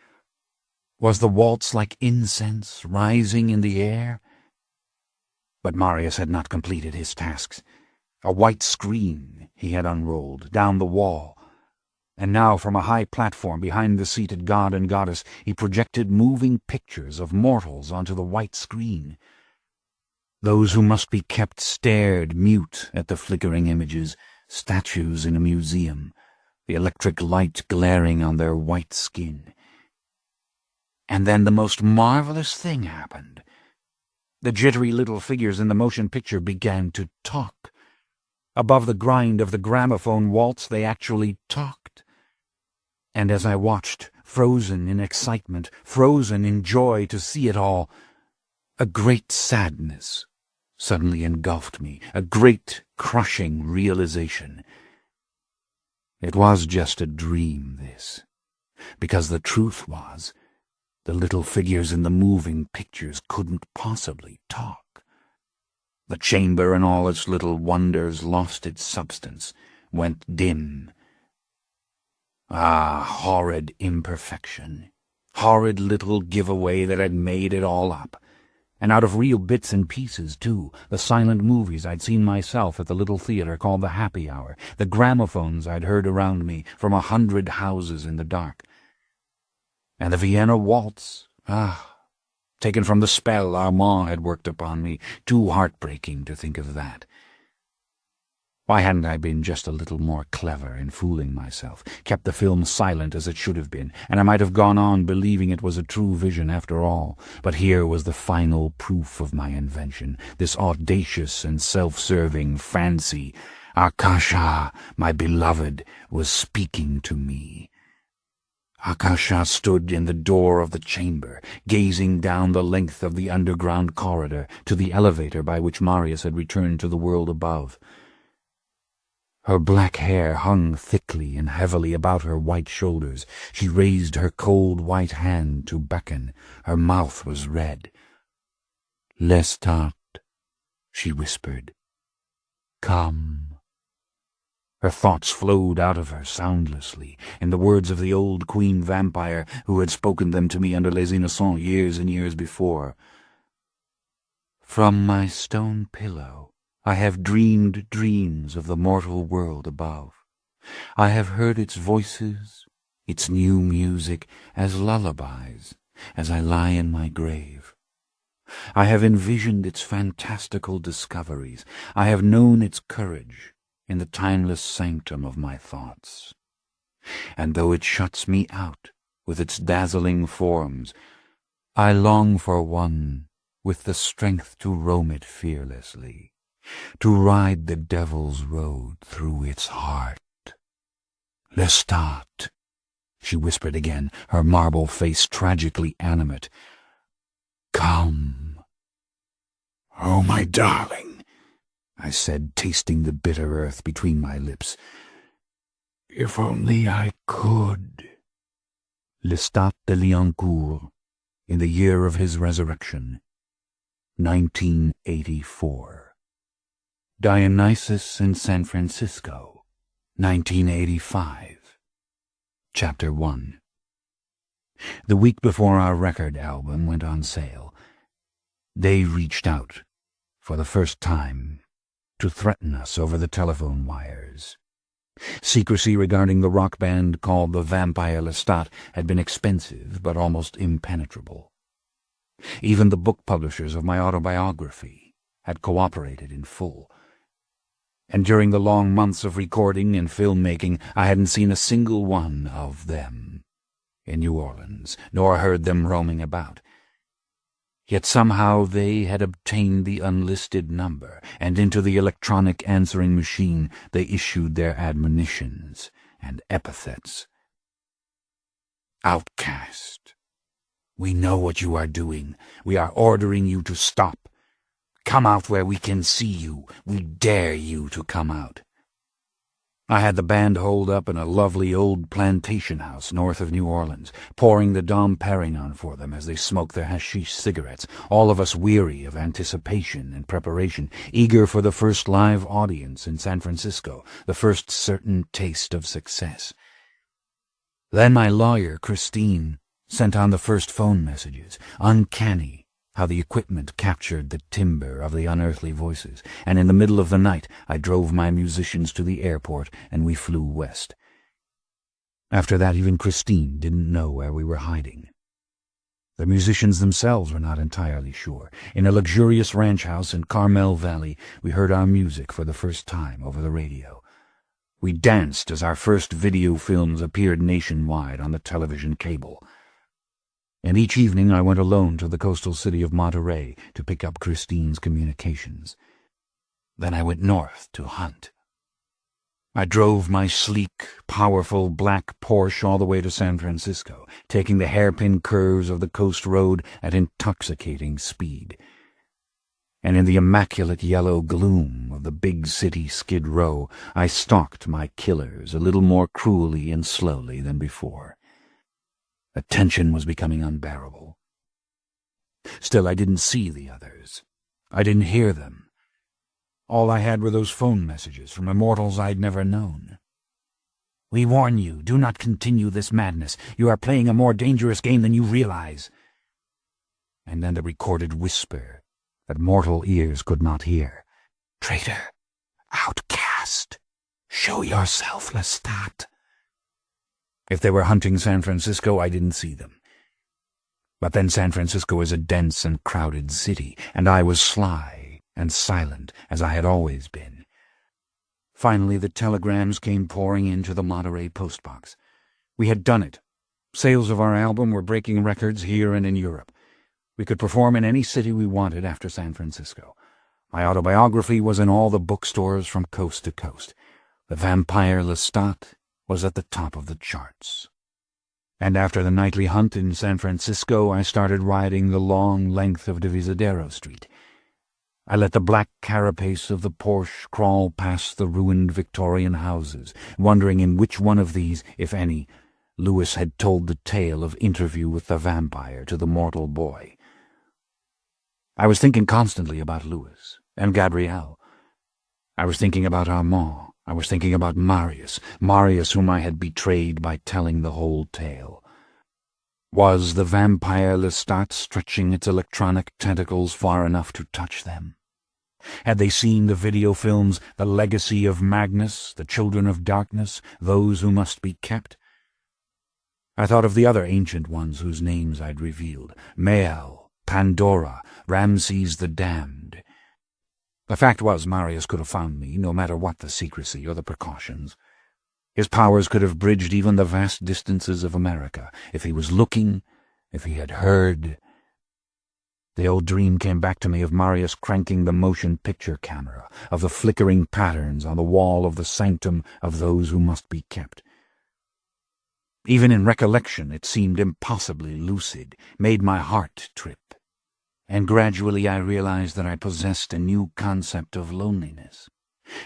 Was the waltz like incense rising in the air? But Marius had not completed his tasks. A white screen he had unrolled down the wall, and now from a high platform behind the seated god and goddess he projected moving pictures of mortals onto the white screen. Those who must be kept stared mute at the flickering images, statues in a museum, the electric light glaring on their white skin. And then the most marvelous thing happened. The jittery little figures in the motion picture began to talk. Above the grind of the gramophone waltz they actually talked. And as I watched, frozen in excitement, frozen in joy to see it all, a great sadness suddenly engulfed me, a great crushing realization. It was just a dream, this, because the truth was, the little figures in the moving pictures couldn't possibly talk. The chamber and all its little wonders lost its substance, went dim. Ah, horrid imperfection, horrid little giveaway that had made it all up. And out of real bits and pieces, too, the silent movies I'd seen myself at the little theater called the Happy Hour, the gramophones I'd heard around me from 100 houses in the dark. And the Vienna waltz, taken from the spell Armand had worked upon me, too heartbreaking to think of that. Why hadn't I been just a little more clever in fooling myself, kept the film silent as it should have been, and I might have gone on believing it was a true vision after all. But here was the final proof of my invention, this audacious and self-serving fancy. Akasha, my beloved, was speaking to me. Akasha stood in the door of the chamber, gazing down the length of the underground corridor to the elevator by which Marius had returned to the world above. Her black hair hung thickly and heavily about her white shoulders. She raised her cold white hand to beckon. Her mouth was red. "Lestat," she whispered. "Come." Her thoughts flowed out of her soundlessly, in the words of the old queen vampire who had spoken them to me under Les Innocents years and years before. "From my stone pillow I have dreamed dreams of the mortal world above. I have heard its voices, its new music, as lullabies, as I lie in my grave. I have envisioned its fantastical discoveries. I have known its courage in the timeless sanctum of my thoughts. And though it shuts me out with its dazzling forms, I long for one with the strength to roam it fearlessly, to ride the devil's road through its heart. Lestat, she whispered again, her marble face tragically animate. Come. Oh, my darling, I said, tasting the bitter earth between my lips. If only I could. Lestat de Liancourt, in the year of his resurrection, 1984. Dionysus in San Francisco, 1985. Chapter 1. The week before our record album went on sale, they reached out, for the first time, to threaten us over the telephone wires. Secrecy regarding the rock band called the Vampire Lestat had been expensive but almost impenetrable. Even the book publishers of my autobiography had cooperated in full. And during the long months of recording and filmmaking, I hadn't seen a single one of them in New Orleans, nor heard them roaming about. Yet somehow they had obtained the unlisted number, and into the electronic answering machine they issued their admonitions and epithets. Outcast. We know what you are doing. We are ordering you to stop. Come out where we can see you. We dare you to come out. I had the band holed up in a lovely old plantation house north of New Orleans, pouring the Dom Perignon for them as they smoked their hashish cigarettes, all of us weary of anticipation and preparation, eager for the first live audience in San Francisco, the first certain taste of success. Then my lawyer, Christine, sent on the first phone messages. Uncanny how the equipment captured the timbre of the unearthly voices, and in the middle of the night I drove my musicians to the airport and we flew west. After that, even Christine didn't know where we were hiding. The musicians themselves were not entirely sure. In a luxurious ranch house in Carmel Valley, we heard our music for the first time over the radio. We danced as our first video films appeared nationwide on the television cable. And each evening I went alone to the coastal city of Monterey to pick up Christine's communications. Then I went north to hunt. I drove my sleek, powerful black Porsche all the way to San Francisco, taking the hairpin curves of the coast road at intoxicating speed. And in the immaculate yellow gloom of the big city Skid Row, I stalked my killers a little more cruelly and slowly than before. The tension was becoming unbearable. Still, I didn't see the others. I didn't hear them. All I had were those phone messages from immortals I'd never known. We warn you, do not continue this madness. You are playing a more dangerous game than you realize. And then the recorded whisper that mortal ears could not hear. Traitor, outcast, show yourself, Lestat. If they were hunting San Francisco, I didn't see them. But then San Francisco is a dense and crowded city, and I was sly and silent, as I had always been. Finally, the telegrams came pouring into the Monterey postbox. We had done it. Sales of our album were breaking records here and in Europe. We could perform in any city we wanted after San Francisco. My autobiography was in all the bookstores from coast to coast. The Vampire Lestat was at the top of the charts. And after the nightly hunt in San Francisco, I started riding the long length of Divisadero Street. I let the black carapace of the Porsche crawl past the ruined Victorian houses, wondering in which one of these, if any, Lewis had told the tale of interview with the vampire to the mortal boy. I was thinking constantly about Lewis and Gabrielle. I was thinking about Armand. I was thinking about Marius whom I had betrayed by telling the whole tale. Was the Vampire Lestat stretching its electronic tentacles far enough to touch them? Had they seen the video films, The Legacy of Magnus, The Children of Darkness, Those Who Must Be Kept? I thought of the other ancient ones whose names I'd revealed: Mael, Pandora, Ramses the Damned. The fact was, Marius could have found me, no matter what the secrecy or the precautions. His powers could have bridged even the vast distances of America, if he was looking, if he had heard. The old dream came back to me of Marius cranking the motion picture camera, of the flickering patterns on the wall of the sanctum of those who must be kept. Even in recollection it seemed impossibly lucid, made my heart trip. And gradually I realized that I possessed a new concept of loneliness,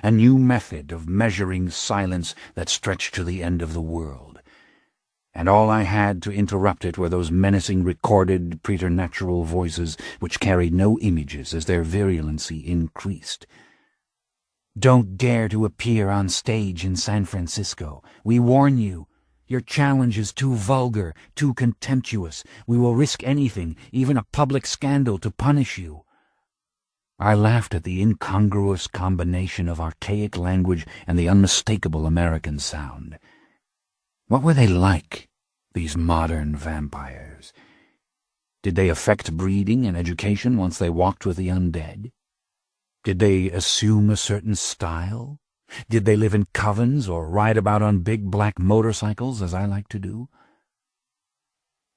a new method of measuring silence that stretched to the end of the world. And all I had to interrupt it were those menacing recorded preternatural voices which carried no images as their virulency increased. "Don't dare to appear on stage in San Francisco. We warn you. Your challenge is too vulgar, too contemptuous. We will risk anything, even a public scandal, to punish you." I laughed at the incongruous combination of archaic language and the unmistakable American sound. What were they like, these modern vampires? Did they affect breeding and education once they walked with the undead? Did they assume a certain style? Did they live in covens or ride about on big black motorcycles, as I like to do?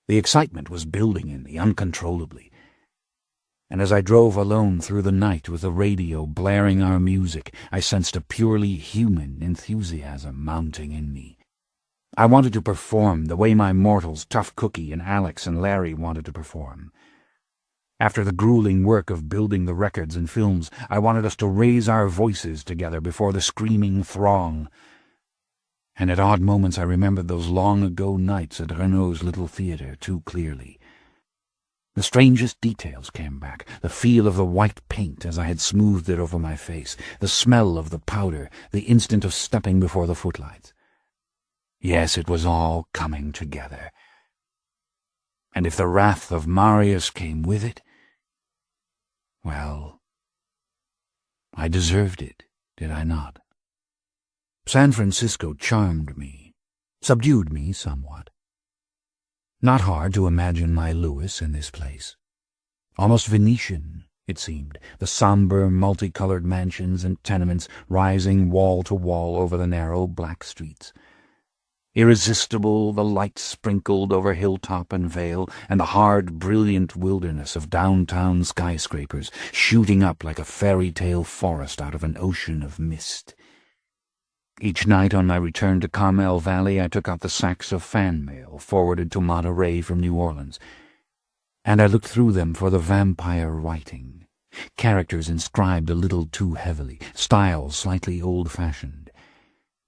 The excitement was building in me uncontrollably, and as I drove alone through the night with the radio blaring our music, I sensed a purely human enthusiasm mounting in me. I wanted to perform the way my mortals, Tough Cookie and Alex and Larry, wanted to perform. After the grueling work of building the records and films, I wanted us to raise our voices together before the screaming throng. And at odd moments I remembered those long-ago nights at Renault's little theatre too clearly. The strangest details came back: the feel of the white paint as I had smoothed it over my face, the smell of the powder, the instant of stepping before the footlights. Yes, it was all coming together. And if the wrath of Marius came with it, well, I deserved it, did I not? San Francisco charmed me, subdued me somewhat. Not hard to imagine my Louis in this place. Almost Venetian, it seemed, the somber, multicolored mansions and tenements rising wall to wall over the narrow black streets. Irresistible, the light sprinkled over hilltop and vale, and the hard, brilliant wilderness of downtown skyscrapers shooting up like a fairy-tale forest out of an ocean of mist. Each night on my return to Carmel Valley I took out the sacks of fan mail forwarded to Monterey from New Orleans, and I looked through them for the vampire writing, characters inscribed a little too heavily, styles slightly old-fashioned.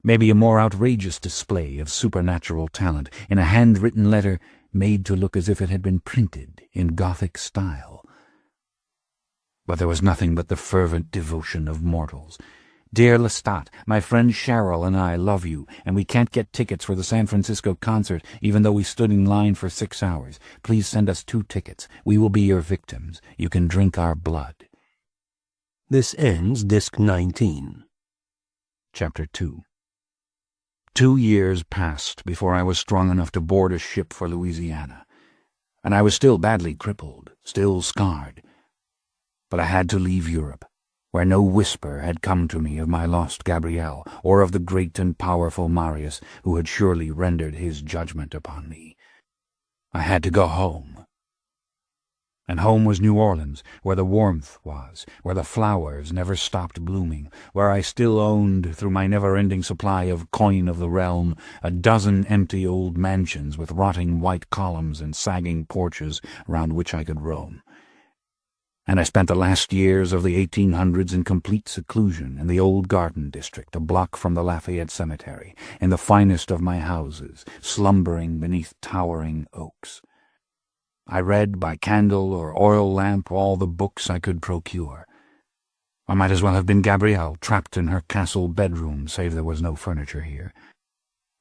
Maybe a more outrageous display of supernatural talent in a handwritten letter made to look as if it had been printed in Gothic style. But there was nothing but the fervent devotion of mortals. "Dear Lestat, my friend Cheryl and I love you, and we can't get tickets for the San Francisco concert even though we stood in line for 6 hours. Please send us 2 tickets. We will be your victims. You can drink our blood." This ends Disc 19. Chapter 2. 2 years passed before I was strong enough to board a ship for Louisiana, and I was still badly crippled, still scarred. But I had to leave Europe, where no whisper had come to me of my lost Gabrielle, or of the great and powerful Marius, who had surely rendered his judgment upon me. I had to go home. And home was New Orleans, where the warmth was, where the flowers never stopped blooming, where I still owned, through my never-ending supply of coin of the realm, a dozen empty old mansions with rotting white columns and sagging porches round which I could roam. And I spent the last years of the 1800s in complete seclusion in the old garden district, a block from the Lafayette Cemetery, in the finest of my houses, slumbering beneath towering oaks. I read by candle or oil lamp all the books I could procure. I might as well have been Gabrielle, trapped in her castle bedroom, save there was no furniture here.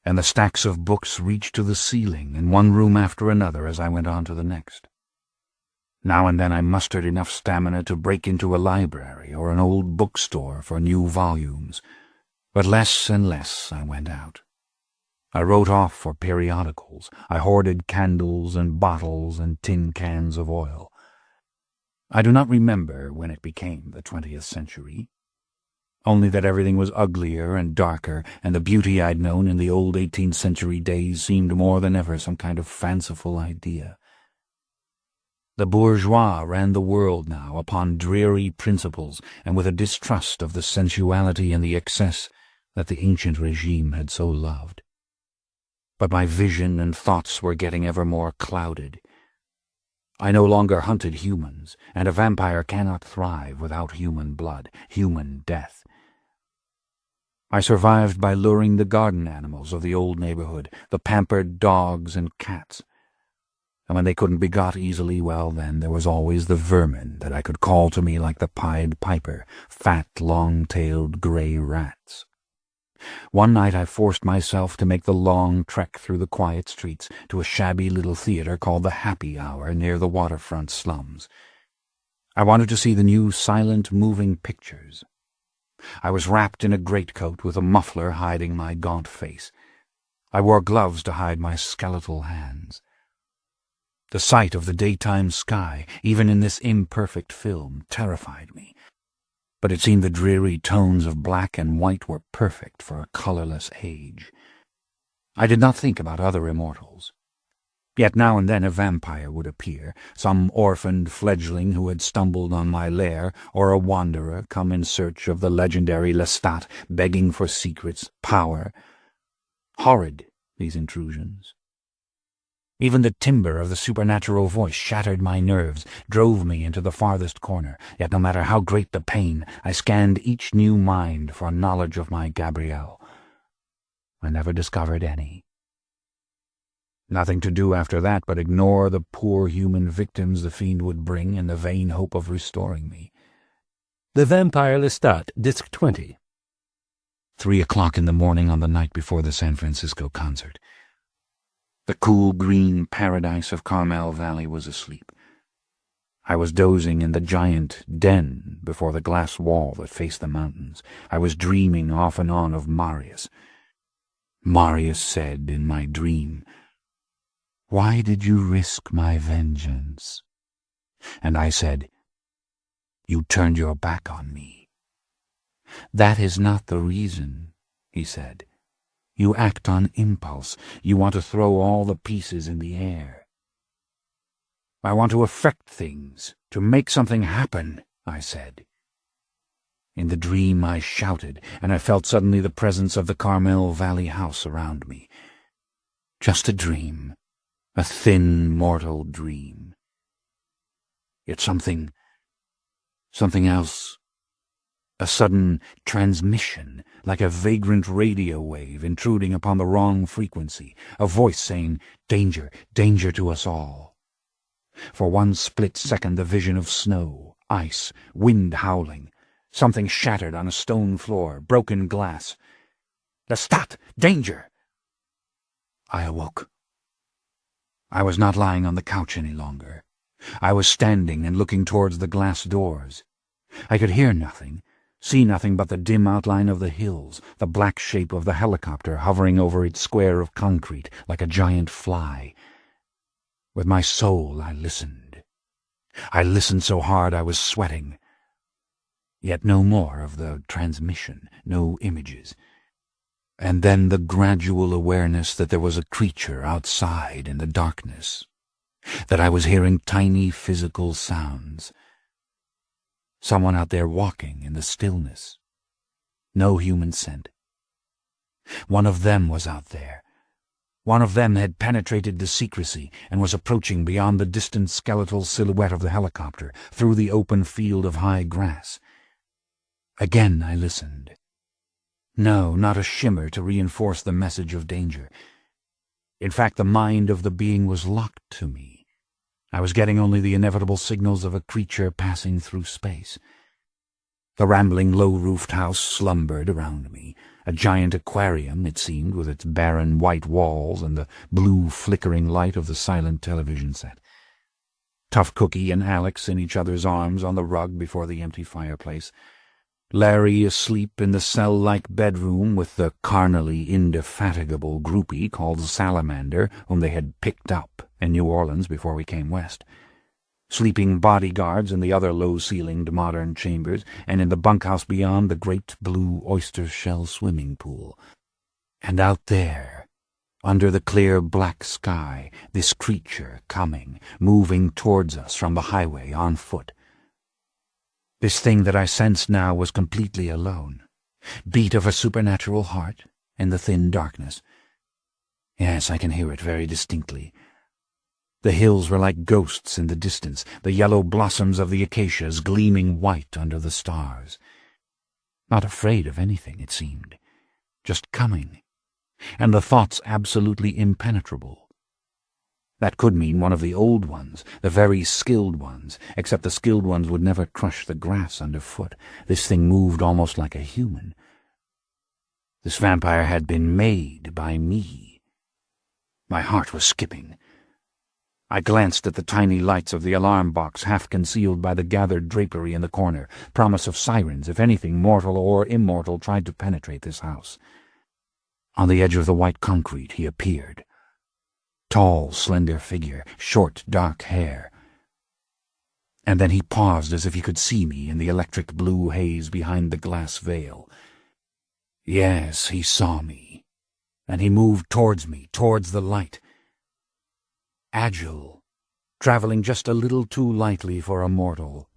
And the stacks of books reached to the ceiling in one room after another as I went on to the next. Now and then I mustered enough stamina to break into a library or an old bookstore for new volumes, but less and less I went out. I wrote off for periodicals. I hoarded candles and bottles and tin cans of oil. I do not remember when it became the 20th century, only that everything was uglier and darker, and the beauty I'd known in the old 18th century days seemed more than ever some kind of fanciful idea. The bourgeois ran the world now upon dreary principles and with a distrust of the sensuality and the excess that the ancient regime had so loved. But my vision and thoughts were getting ever more clouded. I no longer hunted humans, and a vampire cannot thrive without human blood, human death. I survived by luring the garden animals of the old neighborhood, the pampered dogs and cats. And when they couldn't be got easily, well, then there was always the vermin that I could call to me like the Pied Piper, fat, long-tailed gray rats. One night I forced myself to make the long trek through the quiet streets to a shabby little theater called the Happy Hour near the waterfront slums. I wanted to see the new silent moving pictures. I was wrapped in a greatcoat with a muffler hiding my gaunt face. I wore gloves to hide my skeletal hands. The sight of the daytime sky, even in this imperfect film, terrified me. But it seemed the dreary tones of black and white were perfect for a colorless age. I did not think about other immortals. Yet now and then a vampire would appear, some orphaned fledgling who had stumbled on my lair, or a wanderer come in search of the legendary Lestat, begging for secrets, power. Horrid, these intrusions. Even the timbre of the supernatural voice shattered my nerves, drove me into the farthest corner, yet no matter how great the pain, I scanned each new mind for knowledge of my Gabrielle. I never discovered any. Nothing to do after that but ignore the poor human victims the fiend would bring in the vain hope of restoring me. The Vampire Lestat, Disc 20. 3 o'clock in the morning on the night before the San Francisco concert. The cool green paradise of Carmel Valley was asleep. I was dozing in the giant den before the glass wall that faced the mountains. I was dreaming off and on of Marius. Marius said in my dream, "Why did you risk my vengeance?" And I said, "You turned your back on me." "That is not the reason," he said. "You act on impulse. You want to throw all the pieces in the air." "I want to affect things, to make something happen," I said. In the dream I shouted, and I felt suddenly the presence of the Carmel Valley house around me. Just a dream, a thin, mortal dream. Yet something else. A sudden transmission, like a vagrant radio wave intruding upon the wrong frequency, a voice saying, "Danger, danger to us all." For one split second the vision of snow, ice, wind howling, something shattered on a stone floor, broken glass. "Lestat! Danger!" I awoke. I was not lying on the couch any longer. I was standing and looking towards the glass doors. I could hear nothing, see nothing but the dim outline of the hills, the black shape of the helicopter hovering over its square of concrete like a giant fly. With my soul I listened. I listened so hard I was sweating. Yet no more of the transmission, no images. And then the gradual awareness that there was a creature outside in the darkness, that I was hearing tiny physical sounds. Someone out there walking in the stillness. No human scent. One of them was out there. One of them had penetrated the secrecy and was approaching beyond the distant skeletal silhouette of the helicopter, through the open field of high grass. Again I listened. No, not a shimmer to reinforce the message of danger. In fact, the mind of the being was locked to me. I was getting only the inevitable signals of a creature passing through space. The rambling low-roofed house slumbered around me, a giant aquarium, it seemed, with its barren white walls and the blue flickering light of the silent television set. Tough Cookie and Alex in each other's arms on the rug before the empty fireplace. Larry asleep in the cell-like bedroom with the carnally indefatigable groupie called Salamander, whom they had picked up in New Orleans before we came west. Sleeping bodyguards in the other low-ceilinged modern chambers, and in the bunkhouse beyond the great blue oyster-shell swimming pool. And out there, under the clear black sky, this creature coming, moving towards us from the highway on foot. This thing that I sensed now was completely alone. Beat of a supernatural heart in the thin darkness. Yes, I can hear it very distinctly. The hills were like ghosts in the distance, the yellow blossoms of the acacias gleaming white under the stars. Not afraid of anything, it seemed. Just coming. And the thoughts absolutely impenetrable. That could mean one of the old ones, the very skilled ones, except the skilled ones would never crush the grass underfoot. This thing moved almost like a human. This vampire had been made by me. My heart was skipping. I glanced at the tiny lights of the alarm box, half concealed by the gathered drapery in the corner, promise of sirens if anything mortal or immortal tried to penetrate this house. On the edge of the white concrete he appeared. Tall, slender figure, short, dark hair. And then he paused as if he could see me in the electric blue haze behind the glass veil. Yes, he saw me, and he moved towards me, towards the light. Agile, traveling just a little too lightly for a mortal.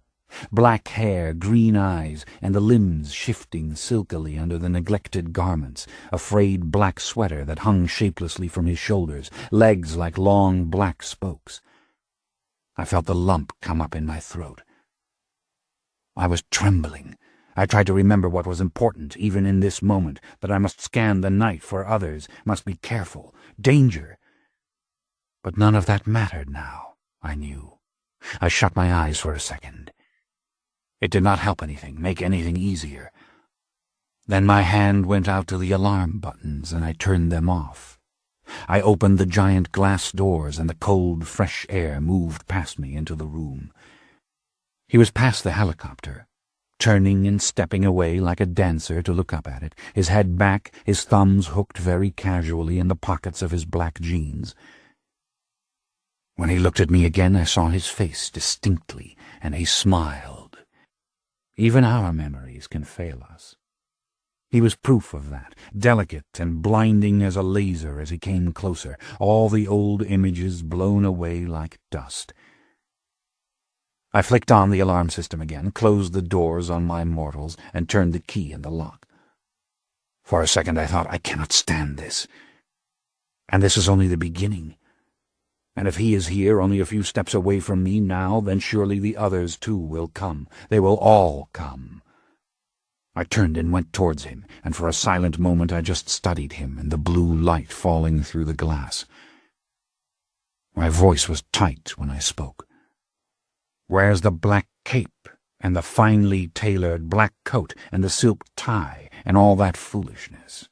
Black hair, green eyes, and the limbs shifting silkily under the neglected garments, a frayed black sweater that hung shapelessly from his shoulders, legs like long black spokes. I felt the lump come up in my throat. I was trembling. I tried to remember what was important, even in this moment, that I must scan the night for others, must be careful, danger. But none of that mattered now, I knew. I shut my eyes for a second. It did not help anything, make anything easier. Then my hand went out to the alarm buttons, and I turned them off. I opened the giant glass doors, and the cold, fresh air moved past me into the room. He was past the helicopter, turning and stepping away like a dancer to look up at it, his head back, his thumbs hooked very casually in the pockets of his black jeans. When he looked at me again, I saw his face distinctly, and he smiled. Even our memories can fail us. He was proof of that, delicate and blinding as a laser as he came closer, all the old images blown away like dust. I flicked on the alarm system again, closed the doors on my mortals, and turned the key in the lock. For a second I thought, I cannot stand this. And this is only the beginning. And if he is here, only a few steps away from me now, then surely the others too will come. They will all come. I turned and went towards him, and for a silent moment I just studied him and the blue light falling through the glass. My voice was tight when I spoke. Where's the black cape, and the finely tailored black coat, and the silk tie, and all that foolishness?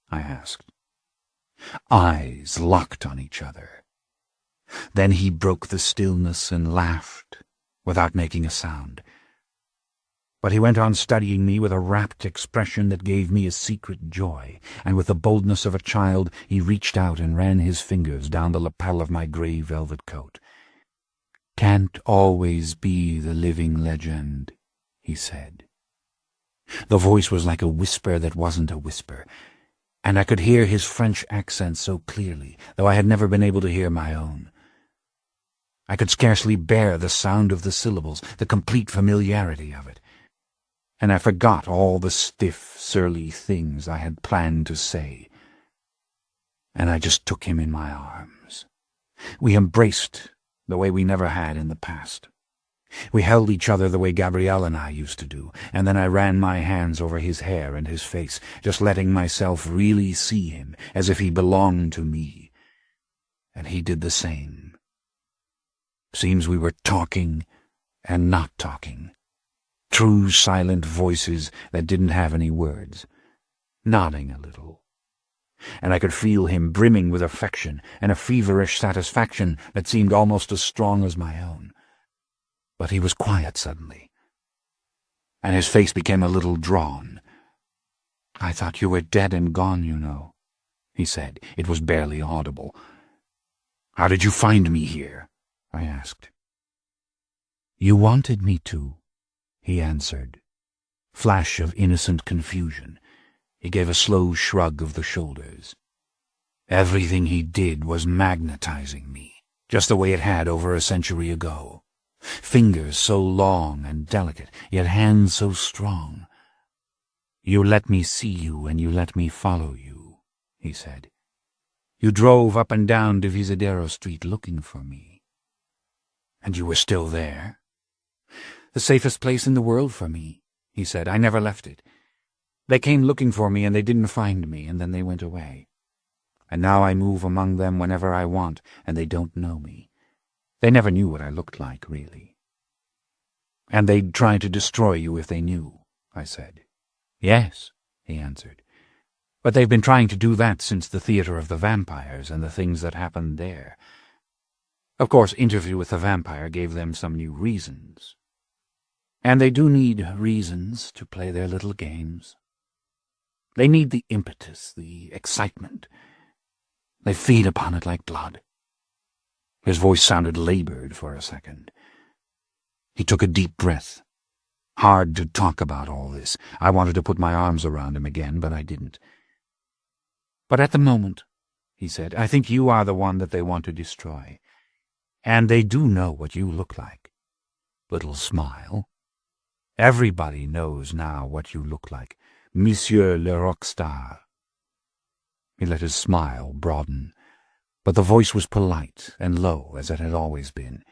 I asked. Eyes locked on each other. Then he broke the stillness and laughed, without making a sound. But he went on studying me with a rapt expression that gave me a secret joy, and with the boldness of a child he reached out and ran his fingers down the lapel of my grey velvet coat. "Can't always be the living legend," he said. The voice was like a whisper that wasn't a whisper, and I could hear his French accent so clearly, though I had never been able to hear my own. I could scarcely bear the sound of the syllables, the complete familiarity of it. And I forgot all the stiff, surly things I had planned to say. And I just took him in my arms. We embraced the way we never had in the past. We held each other the way Gabrielle and I used to do, and then I ran my hands over his hair and his face, just letting myself really see him, as if he belonged to me. And he did the same. Seems we were talking and not talking. True silent voices that didn't have any words, nodding a little. And I could feel him brimming with affection and a feverish satisfaction that seemed almost as strong as my own. But he was quiet suddenly. and his face became a little drawn. "I thought you were dead and gone, you know," he said. It was barely audible. "How did you find me here?" I asked. "You wanted me to," he answered. Flash of innocent confusion. He gave a slow shrug of the shoulders. Everything he did was magnetizing me, just the way it had over a century ago. Fingers so long and delicate, yet hands so strong. "You let me see you and you let me follow you," he said. "You drove up and down Divisadero Street looking for me. And you were still there." "The safest place in the world for me," he said. "I never left it. They came looking for me and they didn't find me, and then they went away. And now I move among them whenever I want, and they don't know me. They never knew what I looked like, really." "And they'd try to destroy you if they knew," I said. "Yes," he answered. "But they've been trying to do that since the Theatre of the Vampires and the things that happened there. Of course, Interview with the Vampire gave them some new reasons. And they do need reasons to play their little games. They need the impetus, the excitement. They feed upon it like blood." His voice sounded labored for a second. He took a deep breath. Hard to talk about all this. I wanted to put my arms around him again, but I didn't. "But at the moment," he said, "I think you are the one that they want to destroy. And they do know what you look like." Little smile. "Everybody knows now what you look like. Monsieur le Rockstar." He let his smile broaden, but the voice was polite and low as it had always been,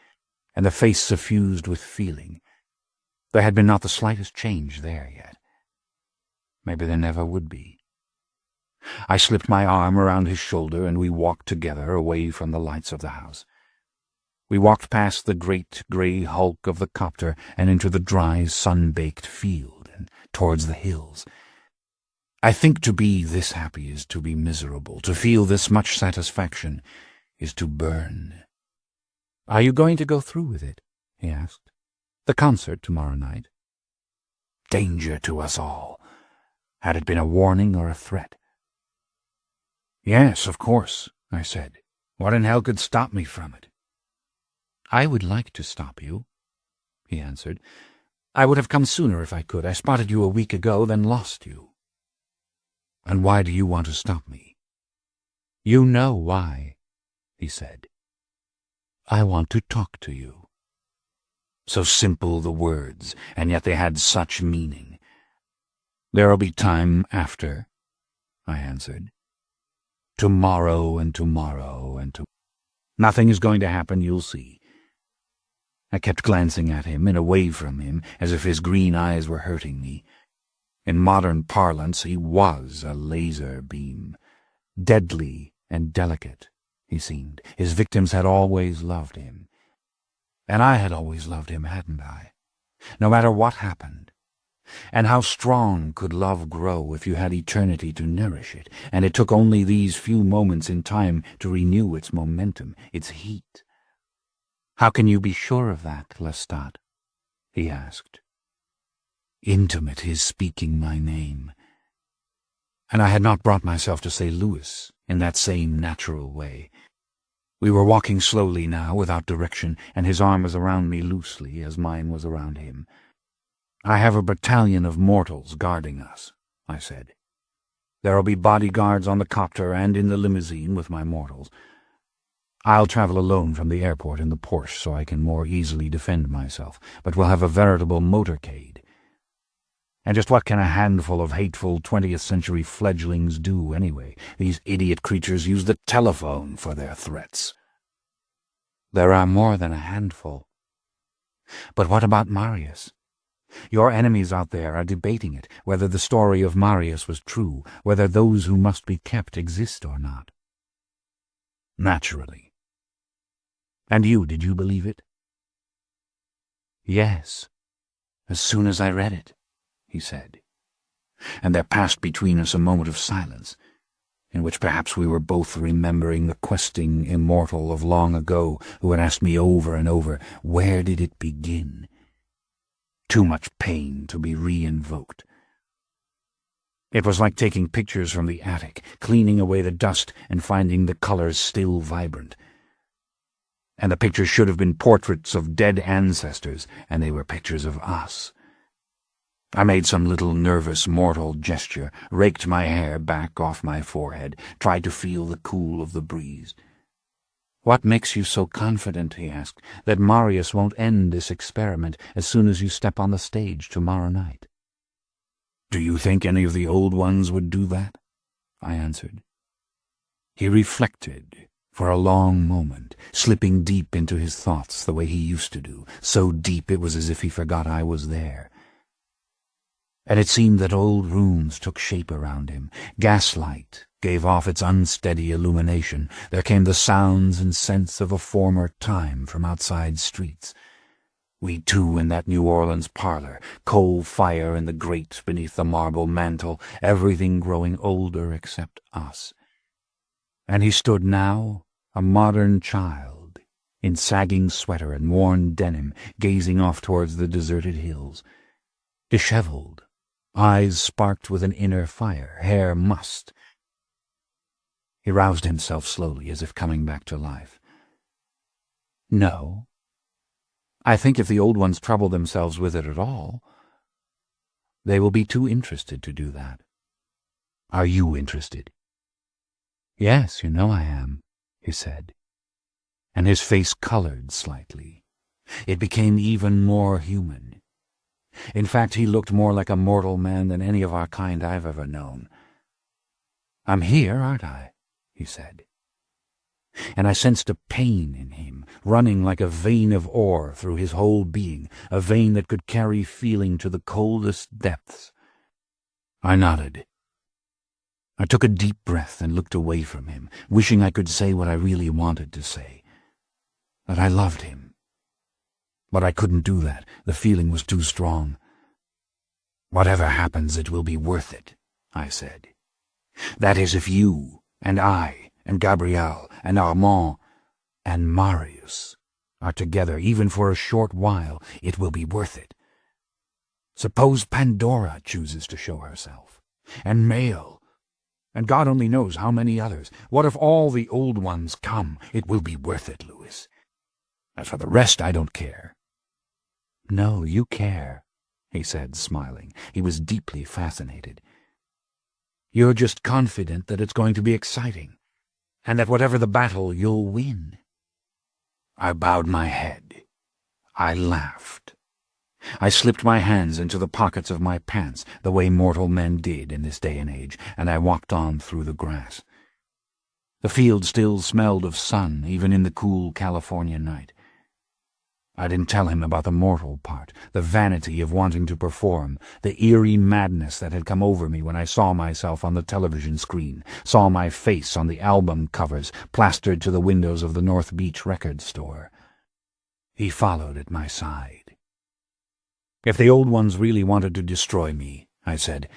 and the face suffused with feeling. There had been not the slightest change there yet. Maybe there never would be. I slipped my arm around his shoulder and we walked together away from the lights of the house. We walked past the great grey hulk of the copter and into the dry, sun-baked field and towards the hills. I think to be this happy is to be miserable. To feel this much satisfaction is to burn. "Are you going to go through with it?" he asked. "The concert tomorrow night?" Danger to us all. Had it been a warning or a threat? "Yes, of course," I said. "What in hell could stop me from it?" "I would like to stop you," he answered. "I would have come sooner if I could. I spotted you a week ago, then lost you." "And why do you want to stop me?" "You know why," he said. "I want to talk to you." So simple the words, and yet they had such meaning. "There'll be time after," I answered. "Tomorrow and tomorrow and tomorrow. Nothing is going to happen, you'll see." I kept glancing at him and away from him, as if his green eyes were hurting me. In modern parlance, he was a laser beam. Deadly and delicate, he seemed. His victims had always loved him. And I had always loved him, hadn't I? No matter what happened. And how strong could love grow if you had eternity to nourish it, and it took only these few moments in time to renew its momentum, its heat? "How can you be sure of that, Lestat?" he asked. Intimate, his speaking my name. And I had not brought myself to say Louis in that same natural way. We were walking slowly now, without direction, and his arm was around me loosely, as mine was around him. "I have a battalion of mortals guarding us," I said. "There'll be bodyguards on the copter and in the limousine with my mortals. I'll travel alone from the airport in the Porsche so I can more easily defend myself, but we'll have a veritable motorcade. And just what can a handful of hateful 20th-century fledglings do, anyway? These idiot creatures use the telephone for their threats." "There are more than a handful." "But what about Marius? Your enemies out there are debating it, whether the story of Marius was true, whether those who must be kept exist or not." "Naturally." "And you, did you believe it?" "Yes, as soon as I read it," he said. And there passed between us a moment of silence, in which perhaps we were both remembering the questing immortal of long ago who had asked me over and over, where did it begin? Too much pain to be re-invoked. It was like taking pictures from the attic, cleaning away the dust and finding the colors still vibrant. And the pictures should have been portraits of dead ancestors, and they were pictures of us. I made some little nervous mortal gesture, raked my hair back off my forehead, tried to feel the cool of the breeze. "What makes you so confident," he asked, "that Marius won't end this experiment as soon as you step on the stage tomorrow night?" "Do you think any of the old ones would do that?" I answered. He reflected for a long moment, slipping deep into his thoughts the way he used to do, so deep it was as if he forgot I was there. And it seemed that old rooms took shape around him. Gaslight gave off its unsteady illumination. There came the sounds and scents of a former time from outside streets. We two in that New Orleans parlor, coal fire in the grate beneath the marble mantel, everything growing older except us. And he stood now, a modern child, in sagging sweater and worn denim, gazing off towards the deserted hills. Disheveled, eyes sparked with an inner fire, hair mussed. He roused himself slowly, as if coming back to life. "No. I think if the old ones trouble themselves with it at all, they will be too interested to do that." "Are you interested?" "Yes, you know I am," he said, and his face colored slightly. It became even more human. In fact, he looked more like a mortal man than any of our kind I've ever known. "I'm here, aren't I?" he said. And I sensed a pain in him, running like a vein of ore through his whole being, a vein that could carry feeling to the coldest depths. I nodded. I took a deep breath and looked away from him, wishing I could say what I really wanted to say, that I loved him. But I couldn't do that. The feeling was too strong. "Whatever happens, it will be worth it," I said. "That is, if you and I and Gabrielle and Armand and Marius are together even for a short while, it will be worth it. Suppose Pandora chooses to show herself, and Mail, and God only knows how many others. What if all the old ones come? It will be worth it, Louis. As for the rest, I don't care." "No, you care," he said, smiling. He was deeply fascinated. "You're just confident that it's going to be exciting, and that whatever the battle, you'll win." I bowed my head. I laughed. I slipped my hands into the pockets of my pants, the way mortal men did in this day and age, and I walked on through the grass. The field still smelled of sun, even in the cool California night. I didn't tell him about the mortal part, the vanity of wanting to perform, the eerie madness that had come over me when I saw myself on the television screen, saw my face on the album covers plastered to the windows of the North Beach record store. He followed at my side. "If the old ones really wanted to destroy me," I said,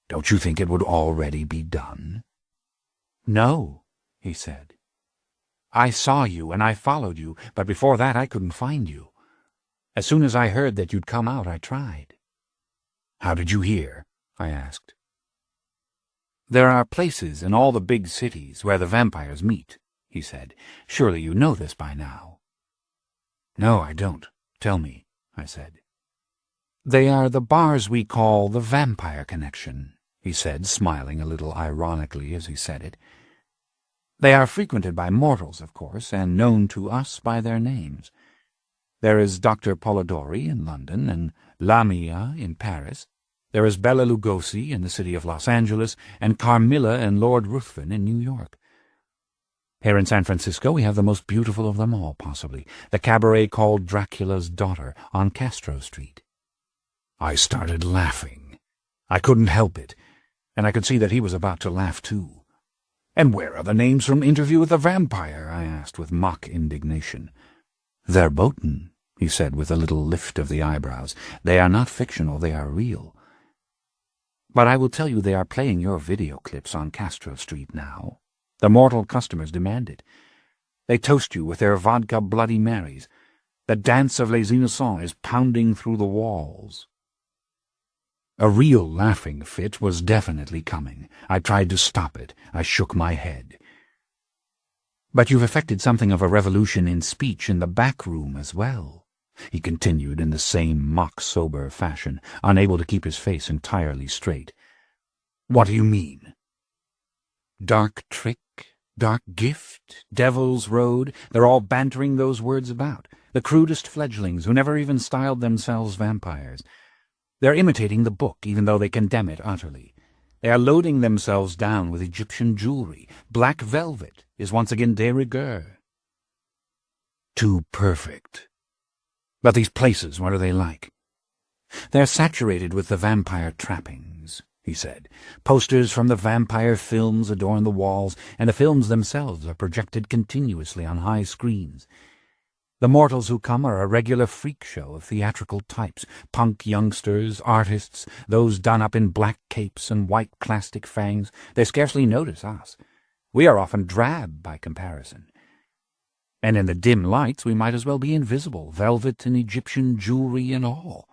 "don't you think it would already be done?" "No," he said. "I saw you and I followed you, but before that I couldn't find you. As soon as I heard that you'd come out, I tried." "How did you hear?" I asked. "There are places in all the big cities where the vampires meet," he said. "Surely you know this by now." "No, I don't. Tell me," I said. "They are the bars we call the Vampire Connection," he said, smiling a little ironically as he said it. "They are frequented by mortals, of course, and known to us by their names. There is Dr. Polidori in London, and Lamia in Paris. There is Bela Lugosi in the city of Los Angeles, and Carmilla and Lord Ruthven in New York. Here in San Francisco we have the most beautiful of them all, possibly, the cabaret called Dracula's Daughter on Castro Street." I started laughing. I couldn't help it, and I could see that he was about to laugh too. "And where are the names from Interview with the Vampire?" I asked with mock indignation. "Verboten," he said with a little lift of the eyebrows. "They are not fictional, they are real. But I will tell you they are playing your video clips on Castro Street now. The mortal customers demand it. They toast you with their vodka Bloody Marys. The dance of Les Innocents is pounding through the walls. A real laughing fit was definitely coming. I tried to stop it. I shook my head. "But you've effected something of a revolution in speech in the back room as well," he continued in the same mock-sober fashion, unable to keep his face entirely straight. "What do you mean?" "Dark trick, dark gift, devil's road, they're all bantering those words about. The crudest fledglings who never even styled themselves vampires. They're imitating the book, even though they condemn it utterly. They are loading themselves down with Egyptian jewelry. Black velvet is once again de rigueur." "Too perfect. But these places, what are they like?" "They're saturated with the vampire trappings," he said. "Posters from the vampire films adorn the walls, and the films themselves are projected continuously on high screens. The mortals who come are a regular freak show of theatrical types, punk youngsters, artists, those done up in black capes and white plastic fangs. They scarcely notice us. We are often drab by comparison. And in the dim lights we might as well be invisible, velvet and Egyptian jewelry and all.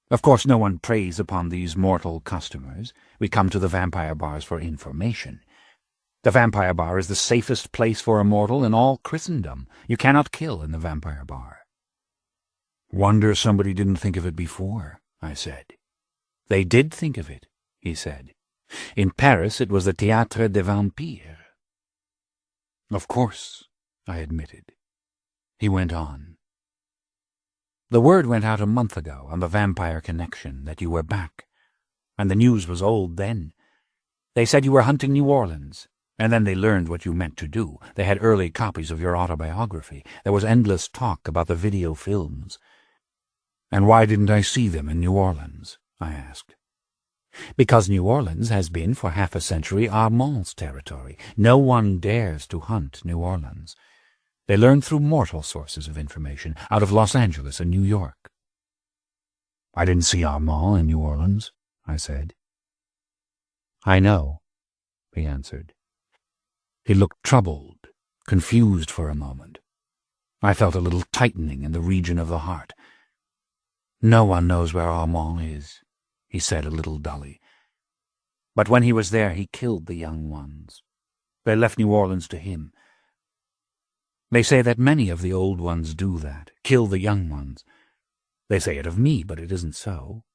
Of course no one preys upon these mortal customers. We come to the vampire bars for information. The vampire bar is the safest place for a mortal in all Christendom. You cannot kill in the vampire bar." "Wonder somebody didn't think of it before," I said. "They did think of it," he said. "In Paris it was the Théâtre des Vampires." "Of course," I admitted. He went on. "The word went out a month ago on the Vampire Connection that you were back, and the news was old then. They said you were hunting New Orleans. And then they learned what you meant to do. They had early copies of your autobiography. There was endless talk about the video films." "And why didn't I see them in New Orleans?" I asked. "Because New Orleans has been for half a century Armand's territory. No one dares to hunt New Orleans. They learn through mortal sources of information, out of Los Angeles and New York." "I didn't see Armand in New Orleans," I said. "I know," he answered. He looked troubled, confused for a moment. I felt a little tightening in the region of the heart. "No one knows where Armand is," he said a little dully. "But when he was there, he killed the young ones. They left New Orleans to him. They say that many of the old ones do that, kill the young ones. They say it of me, but it isn't so.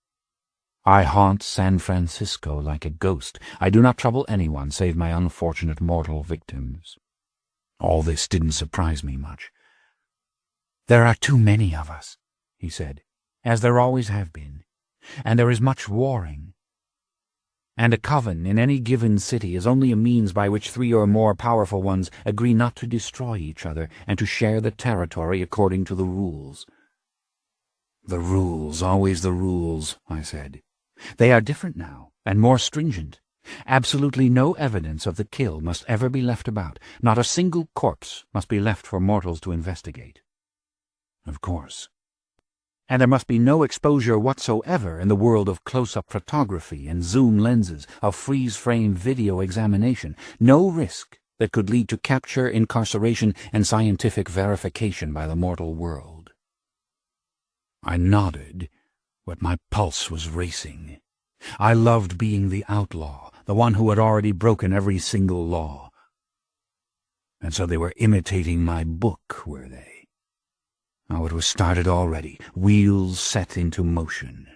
I haunt San Francisco like a ghost. I do not trouble anyone save my unfortunate mortal victims." All this didn't surprise me much. "There are too many of us," he said, "as there always have been, and there is much warring. And a coven in any given city is only a means by which 3 or more powerful ones agree not to destroy each other and to share the territory according to the rules." "The rules, always the rules," I said. "They are different now, and more stringent. Absolutely no evidence of the kill must ever be left about. Not a single corpse must be left for mortals to investigate." "Of course." "And there must be no exposure whatsoever in the world of close-up photography and zoom lenses, of freeze-frame video examination. No risk that could lead to capture, incarceration, and scientific verification by the mortal world." I nodded, but my pulse was racing. I loved being the outlaw, the one who had already broken every single law. And so they were imitating my book, were they? Oh, it was started already, wheels set into motion.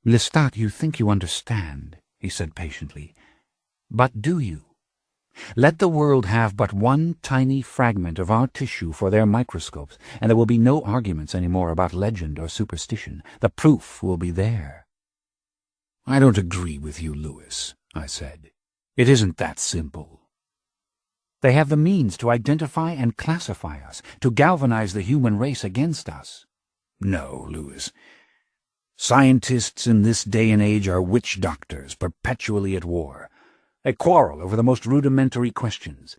"Lestat, you think you understand," he said patiently. "But do you? Let the world have but one tiny fragment of our tissue for their microscopes, and there will be no arguments any more about legend or superstition. The proof will be there." "I don't agree with you, Louis," I said. "It isn't that simple." "They have the means to identify and classify us, to galvanize the human race against us." "No, Louis. Scientists in this day and age are witch doctors, perpetually at war. They quarrel over the most rudimentary questions.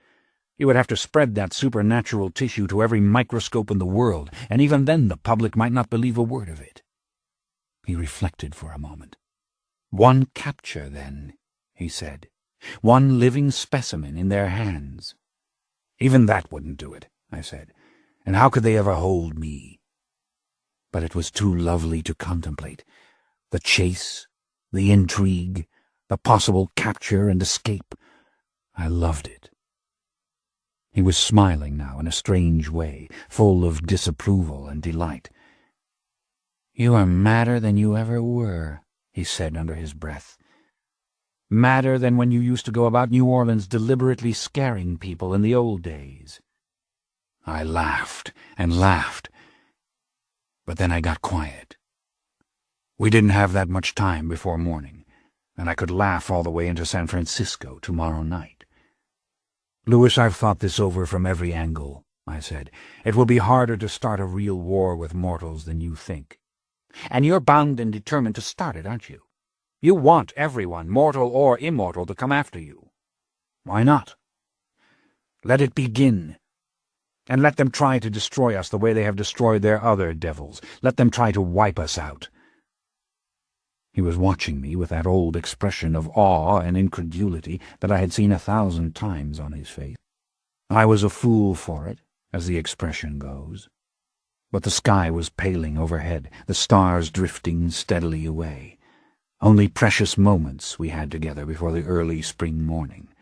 You would have to spread that supernatural tissue to every microscope in the world, and even then the public might not believe a word of it." He reflected for a moment. "One capture, then," he said. "One living specimen in their hands." "Even that wouldn't do it," I said. And how could they ever hold me? But it was too lovely to contemplate. The chase, the intrigue, the possible capture and escape. I loved it. He was smiling now in a strange way, full of disapproval and delight. "You are madder than you ever were," he said under his breath. "Madder than when you used to go about New Orleans deliberately scaring people in the old days." I laughed and laughed, but then I got quiet. We didn't have that much time before morning, and I could laugh all the way into San Francisco tomorrow night. "Louis, I've thought this over from every angle," I said. "It will be harder to start a real war with mortals than you think. And you're bound and determined to start it, aren't you? You want everyone, mortal or immortal, to come after you. Why not? Let it begin. And let them try to destroy us the way they have destroyed their other devils. Let them try to wipe us out." He was watching me with that old expression of awe and incredulity that I had seen 1,000 times on his face. I was a fool for it, as the expression goes. But the sky was paling overhead, the stars drifting steadily away. Only precious moments we had together before the early spring morning.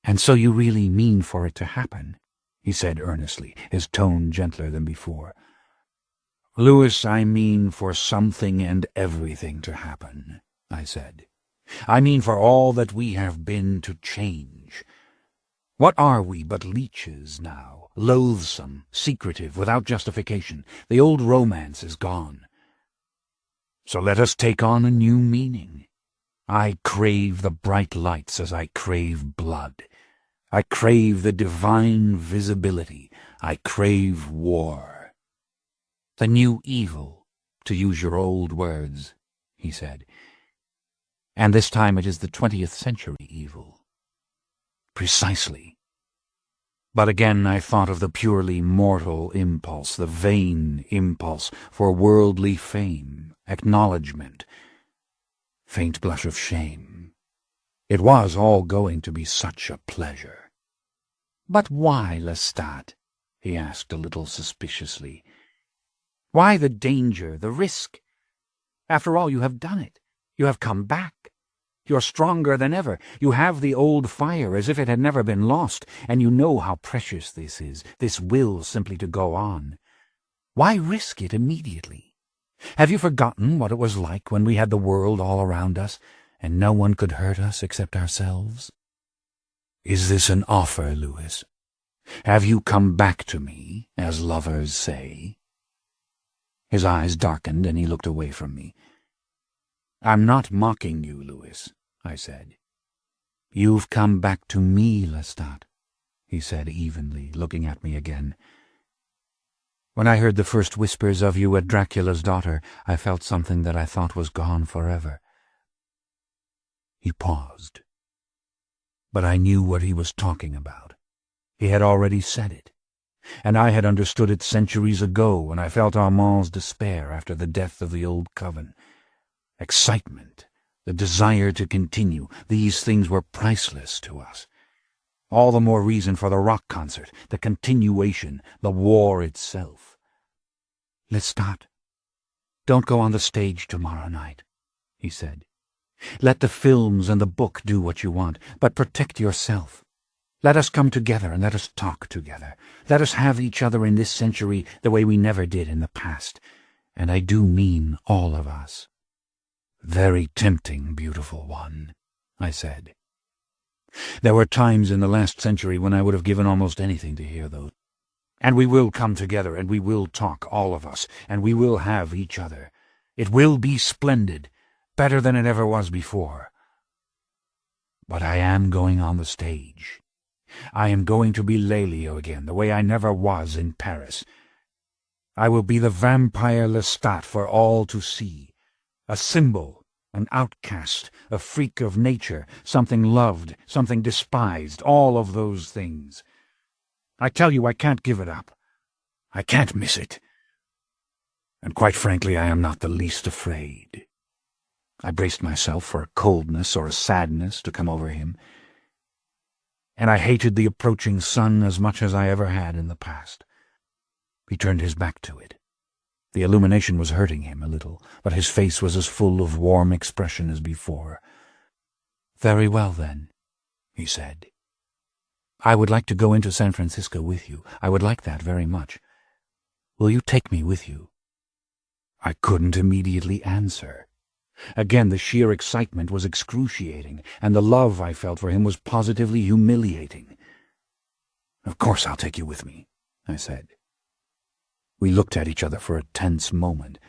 "And so you really mean for it to happen?" he said earnestly, his tone gentler than before. "Louis, I mean for something and everything to happen," I said. "I mean for all that we have been to change. What are we but leeches now, loathsome, secretive, without justification? The old romance is gone. So let us take on a new meaning. I crave the bright lights as I crave blood. I crave the divine visibility. I crave war. The new evil, to use your old words," he said. "And this time it is the 20th century evil." "Precisely. But again I thought of the purely mortal impulse, the vain impulse for worldly fame, acknowledgment, faint blush of shame. It was all going to be such a pleasure." "But why, Lestat?" he asked a little suspiciously. "Why the danger, the risk? After all, you have done it. You have come back. You're stronger than ever. You have the old fire as if it had never been lost, and you know how precious this is, this will simply to go on. Why risk it immediately? Have you forgotten what it was like when we had the world all around us, and no one could hurt us except ourselves? Is this an offer, Louis? Have you come back to me, as lovers say?" His eyes darkened, and he looked away from me. "I'm not mocking you, Louis," I said. "You've come back to me, Lestat," he said evenly, looking at me again. "When I heard the first whispers of you at Dracula's Daughter, I felt something that I thought was gone forever." He paused. But I knew what he was talking about. He had already said it, and I had understood it centuries ago when I felt Armand's despair after the death of the old coven. Excitement, the desire to continue, these things were priceless to us. All the more reason for the rock concert, the continuation, the war itself. "Lestat, don't go on the stage tomorrow night," he said. "Let the films and the book do what you want, but protect yourself. Let us come together and let us talk together. Let us have each other in this century the way we never did in the past, and I do mean all of us." "Very tempting, beautiful one," I said. There were times in the last century when I would have given almost anything to hear those. "And we will come together, and we will talk, all of us, and we will have each other. It will be splendid, better than it ever was before. But I am going on the stage. I am going to be Lelio again, the way I never was in Paris. I will be the vampire Lestat for all to see, a symbol, an outcast, a freak of nature, something loved, something despised, all of those things. I tell you, I can't give it up. I can't miss it. And quite frankly, I am not the least afraid." I braced myself for a coldness or a sadness to come over him. "And I hated the approaching sun as much as I ever had in the past. He turned his back to it. The illumination was hurting him a little, but his face was as full of warm expression as before. "Very well, then," he said. "I would like to go into San Francisco with you. I would like that very much. Will you take me with you?" I couldn't immediately answer. Again, the sheer excitement was excruciating, and the love I felt for him was positively humiliating. "Of course I'll take you with me," I said. We looked at each other for a tense moment.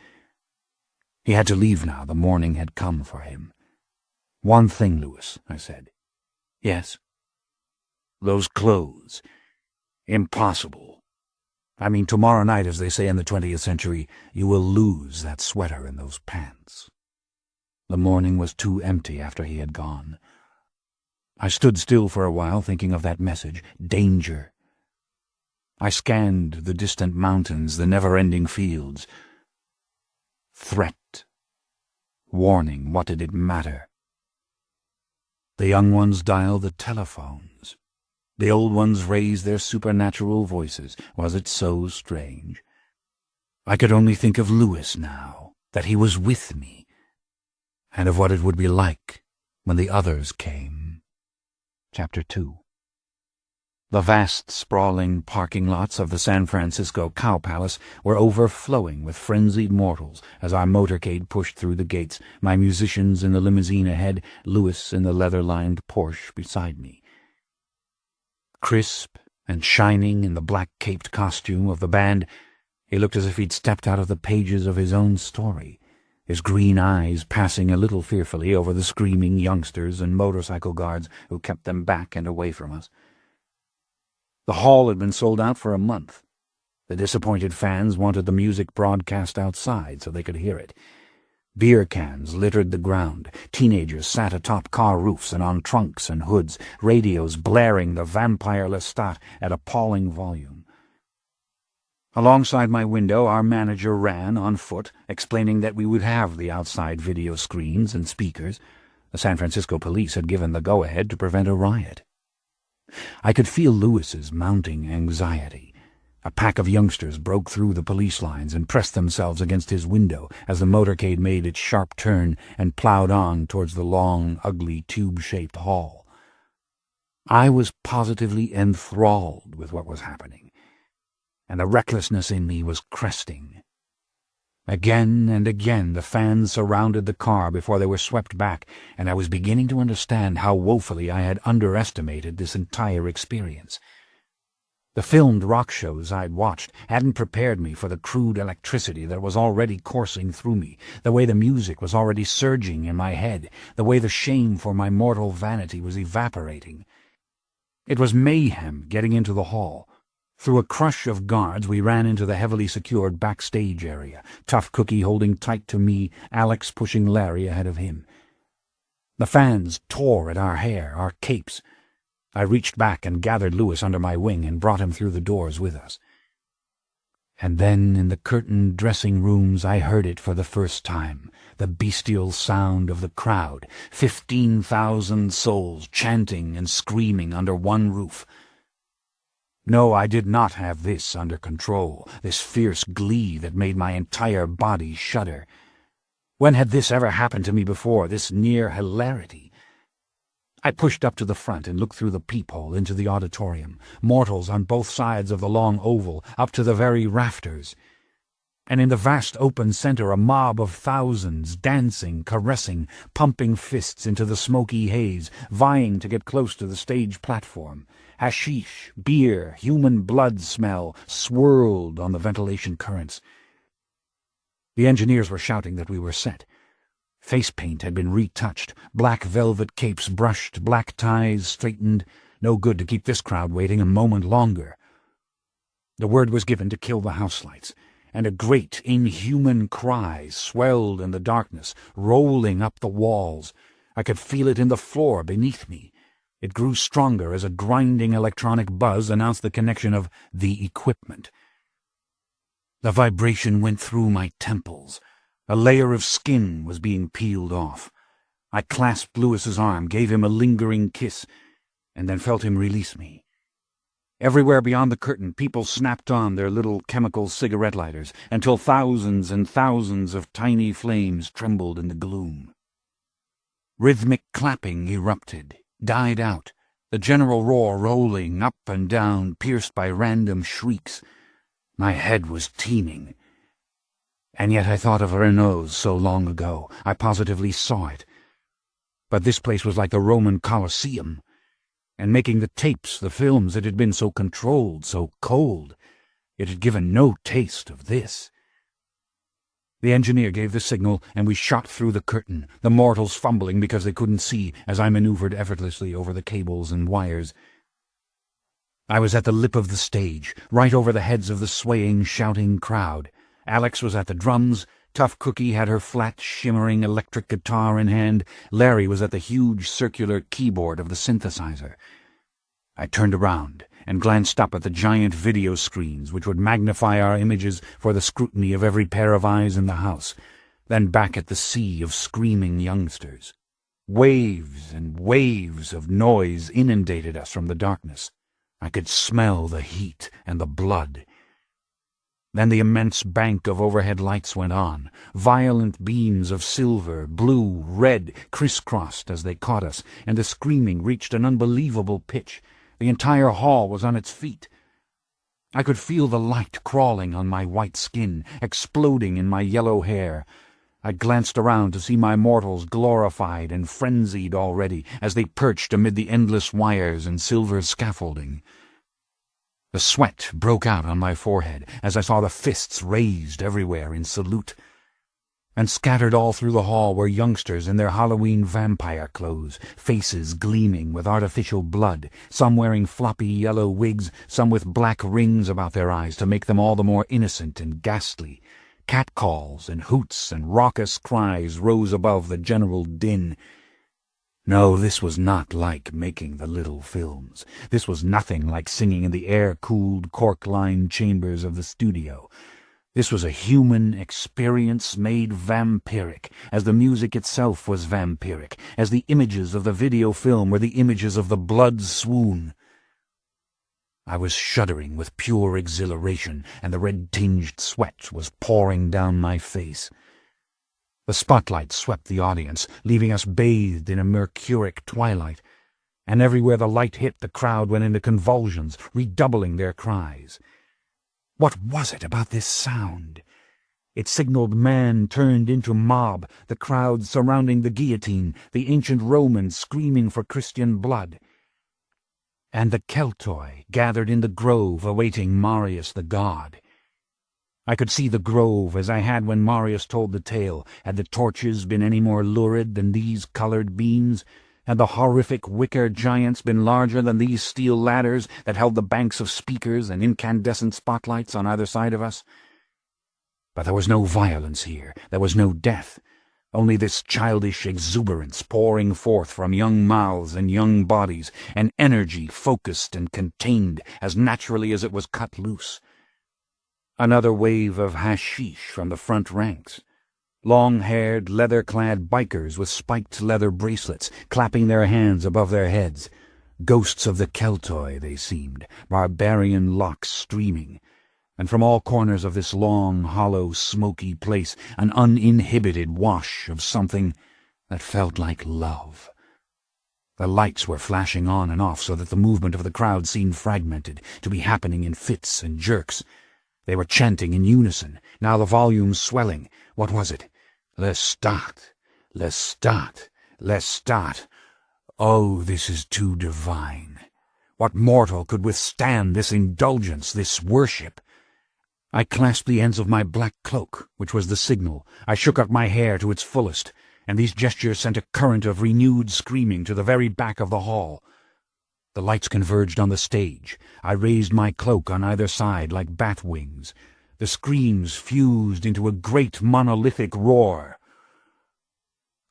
He had to leave now. The morning had come for him. "One thing, Louis," I said. "Yes?" "Those clothes. Impossible. I mean, tomorrow night, as they say in the 20th century, you will lose that sweater and those pants." The morning was too empty after he had gone. I stood still for a while, thinking of that message, danger. I scanned the distant mountains, the never-ending fields. Threat. Warning, what did it matter? The young ones dialed the telephones. The old ones raised their supernatural voices. Was it so strange? I could only think of Louis now, that he was with me, and of what it would be like when the others came. Chapter 2. The vast, sprawling parking lots of the San Francisco Cow Palace were overflowing with frenzied mortals as our motorcade pushed through the gates, my musicians in the limousine ahead, Louis in the leather-lined Porsche beside me. Crisp and shining in the black-caped costume of the band, he looked as if he'd stepped out of the pages of his own story, his green eyes passing a little fearfully over the screaming youngsters and motorcycle guards who kept them back and away from us. The hall had been sold out for a month. The disappointed fans wanted the music broadcast outside so they could hear it. Beer cans littered the ground. Teenagers sat atop car roofs and on trunks and hoods, radios blaring the vampire Lestat at appalling volume. Alongside my window, our manager ran on foot, explaining that we would have the outside video screens and speakers. The San Francisco police had given the go-ahead to prevent a riot. I could feel Louis's mounting anxiety. A pack of youngsters broke through the police lines and pressed themselves against his window as the motorcade made its sharp turn and plowed on towards the long, ugly, tube-shaped hall. I was positively enthralled with what was happening, and the recklessness in me was cresting. Again and again the fans surrounded the car before they were swept back, and I was beginning to understand how woefully I had underestimated this entire experience. The filmed rock shows I'd watched hadn't prepared me for the crude electricity that was already coursing through me, the way the music was already surging in my head, the way the shame for my mortal vanity was evaporating. It was mayhem getting into the hall. Through a crush of guards, we ran into the heavily secured backstage area, Tough Cookie holding tight to me, Alex pushing Larry ahead of him. The fans tore at our hair, our capes. I reached back and gathered Louis under my wing and brought him through the doors with us. And then in the curtained dressing rooms I heard it for the first time, the bestial sound of the crowd, 15,000 souls chanting and screaming under one roof. No, I did not have this under control, this fierce glee that made my entire body shudder. When had this ever happened to me before, this near hilarity? I pushed up to the front and looked through the peephole into the auditorium, mortals on both sides of the long oval, up to the very rafters. And in the vast open center a mob of thousands, dancing, caressing, pumping fists into the smoky haze, vying to get close to the stage platform. Hashish, beer, human blood smell swirled on the ventilation currents. The engineers were shouting that we were set. Face paint had been retouched, black velvet capes brushed, black ties straightened. No good to keep this crowd waiting a moment longer. The word was given to kill the house lights, and a great, inhuman cry swelled in the darkness, rolling up the walls. I could feel it in the floor beneath me. It grew stronger as a grinding electronic buzz announced the connection of the equipment. The vibration went through my temples. A layer of skin was being peeled off. I clasped Louis's arm, gave him a lingering kiss, and then felt him release me. Everywhere beyond the curtain, people snapped on their little chemical cigarette lighters until thousands and thousands of tiny flames trembled in the gloom. Rhythmic clapping erupted, died out, the general roar rolling up and down, pierced by random shrieks. My head was teeming. And yet I thought of Renault's so long ago. I positively saw it. But this place was like the Roman Colosseum. And making the tapes, the films, it had been so controlled, so cold. It had given no taste of this. The engineer gave the signal, and we shot through the curtain, the mortals fumbling because they couldn't see as I maneuvered effortlessly over the cables and wires. I was at the lip of the stage, right over the heads of the swaying, shouting crowd. Alex was at the drums. Tough Cookie had her flat, shimmering electric guitar in hand. Larry was at the huge circular keyboard of the synthesizer. I turned around and glanced up at the giant video screens which would magnify our images for the scrutiny of every pair of eyes in the house, then back at the sea of screaming youngsters. Waves and waves of noise inundated us from the darkness. I could smell the heat and the blood. Then the immense bank of overhead lights went on. Violent beams of silver, blue, red, crisscrossed as they caught us, and the screaming reached an unbelievable pitch. The entire hall was on its feet. I could feel the light crawling on my white skin, exploding in my yellow hair. I glanced around to see my mortals glorified and frenzied already as they perched amid the endless wires and silver scaffolding. The sweat broke out on my forehead as I saw the fists raised everywhere in salute. And scattered all through the hall were youngsters in their Halloween vampire clothes, faces gleaming with artificial blood, some wearing floppy yellow wigs, some with black rings about their eyes to make them all the more innocent and ghastly. Catcalls and hoots and raucous cries rose above the general din. No, this was not like making the little films. This was nothing like singing in the air-cooled, cork-lined chambers of the studio. This was a human experience made vampiric, as the music itself was vampiric, as the images of the video film were the images of the blood swoon. I was shuddering with pure exhilaration, and the red-tinged sweat was pouring down my face. The spotlight swept the audience, leaving us bathed in a mercuric twilight, and everywhere the light hit, the crowd went into convulsions, redoubling their cries. What was it about this sound? It signaled man turned into mob, the crowd surrounding the guillotine, the ancient Romans screaming for Christian blood. And the Keltoi gathered in the grove awaiting Marius the god. I could see the grove as I had when Marius told the tale. Had the torches been any more lurid than these colored beams? Had the horrific wicker giants been larger than these steel ladders that held the banks of speakers and incandescent spotlights on either side of us? But there was no violence here. There was no death. Only this childish exuberance pouring forth from young mouths and young bodies, an energy focused and contained as naturally as it was cut loose. Another wave of hashish from the front ranks. Long-haired, leather-clad bikers with spiked leather bracelets, clapping their hands above their heads. Ghosts of the Keltoi, they seemed, barbarian locks streaming. And from all corners of this long, hollow, smoky place, an uninhibited wash of something that felt like love. The lights were flashing on and off so that the movement of the crowd seemed fragmented, to be happening in fits and jerks. They were chanting in unison, now the volume swelling. What was it? Lestat, Lestat, Lestat. Oh, this is too divine. What mortal could withstand this indulgence, this worship? I clasped the ends of my black cloak, which was the signal. I shook up my hair to its fullest, and these gestures sent a current of renewed screaming to the very back of the hall. The lights converged on the stage. I raised my cloak on either side like bat wings. The screams fused into a great monolithic roar.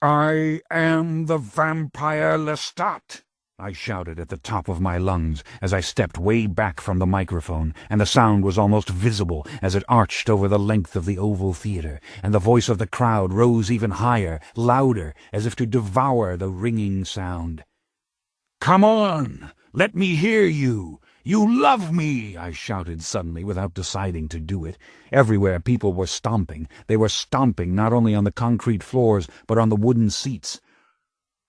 "I am the vampire Lestat," I shouted at the top of my lungs as I stepped way back from the microphone, and the sound was almost visible as it arched over the length of the oval theater, and the voice of the crowd rose even higher, louder, as if to devour the ringing sound. "Come on! Let me hear you! You love me!" I shouted suddenly, without deciding to do it. Everywhere people were stomping. They were stomping not only on the concrete floors, but on the wooden seats.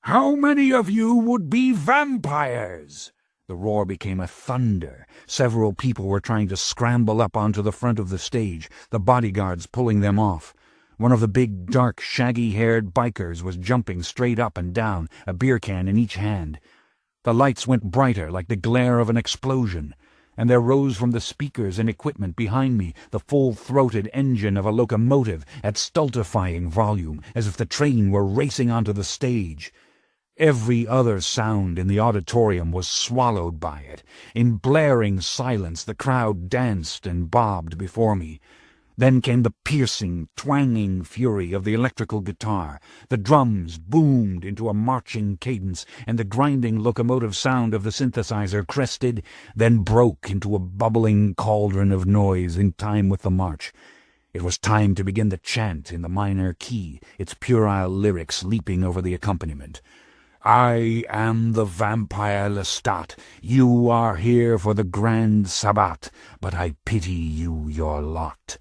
"How many of you would be vampires?" The roar became a thunder. Several people were trying to scramble up onto the front of the stage, the bodyguards pulling them off. One of the big, dark, shaggy-haired bikers was jumping straight up and down, a beer can in each hand. The lights went brighter, like the glare of an explosion, and there rose from the speakers and equipment behind me the full-throated engine of a locomotive at stultifying volume, as if the train were racing onto the stage. Every other sound in the auditorium was swallowed by it. In blaring silence the crowd danced and bobbed before me. Then came the piercing, twanging fury of the electrical guitar. The drums boomed into a marching cadence, and the grinding locomotive sound of the synthesizer crested, then broke into a bubbling cauldron of noise in time with the march. It was time to begin the chant in the minor key, its puerile lyrics leaping over the accompaniment. "I am the vampire Lestat. You are here for the grand sabbat, but I pity you your lot."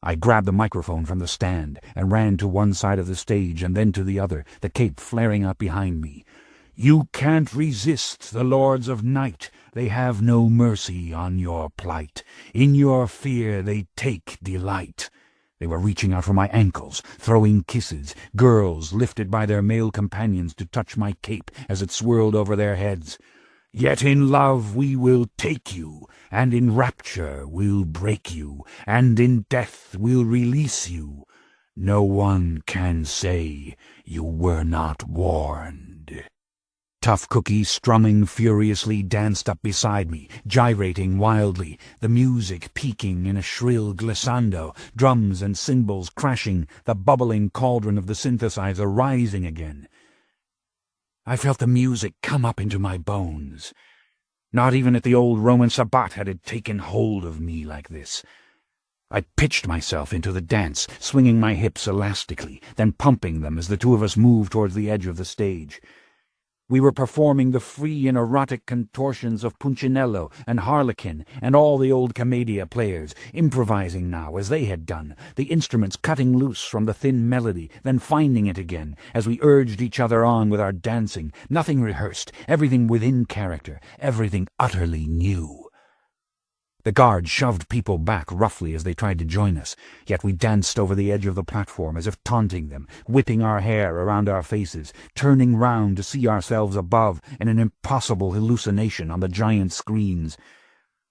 I grabbed the microphone from the stand and ran to one side of the stage and then to the other, the cape flaring out behind me. "You can't resist the lords of night. They have no mercy on your plight. In your fear they take delight." They were reaching out for my ankles, throwing kisses, girls lifted by their male companions to touch my cape as it swirled over their heads. "Yet in love we will take you, and in rapture we'll break you, and in death we'll release you. No one can say you were not warned." Tough Cookie, strumming furiously, danced up beside me, gyrating wildly, the music peaking in a shrill glissando, drums and cymbals crashing, the bubbling cauldron of the synthesizer rising again. I felt the music come up into my bones. Not even at the old Roman sabbat had it taken hold of me like this. I pitched myself into the dance, swinging my hips elastically, then pumping them as the two of us moved towards the edge of the stage. We were performing the free and erotic contortions of Punchinello and Harlequin and all the old commedia players, improvising now as they had done, the instruments cutting loose from the thin melody, then finding it again, as we urged each other on with our dancing, nothing rehearsed, everything within character, everything utterly new. The guards shoved people back roughly as they tried to join us, yet we danced over the edge of the platform as if taunting them, whipping our hair around our faces, turning round to see ourselves above in an impossible hallucination on the giant screens.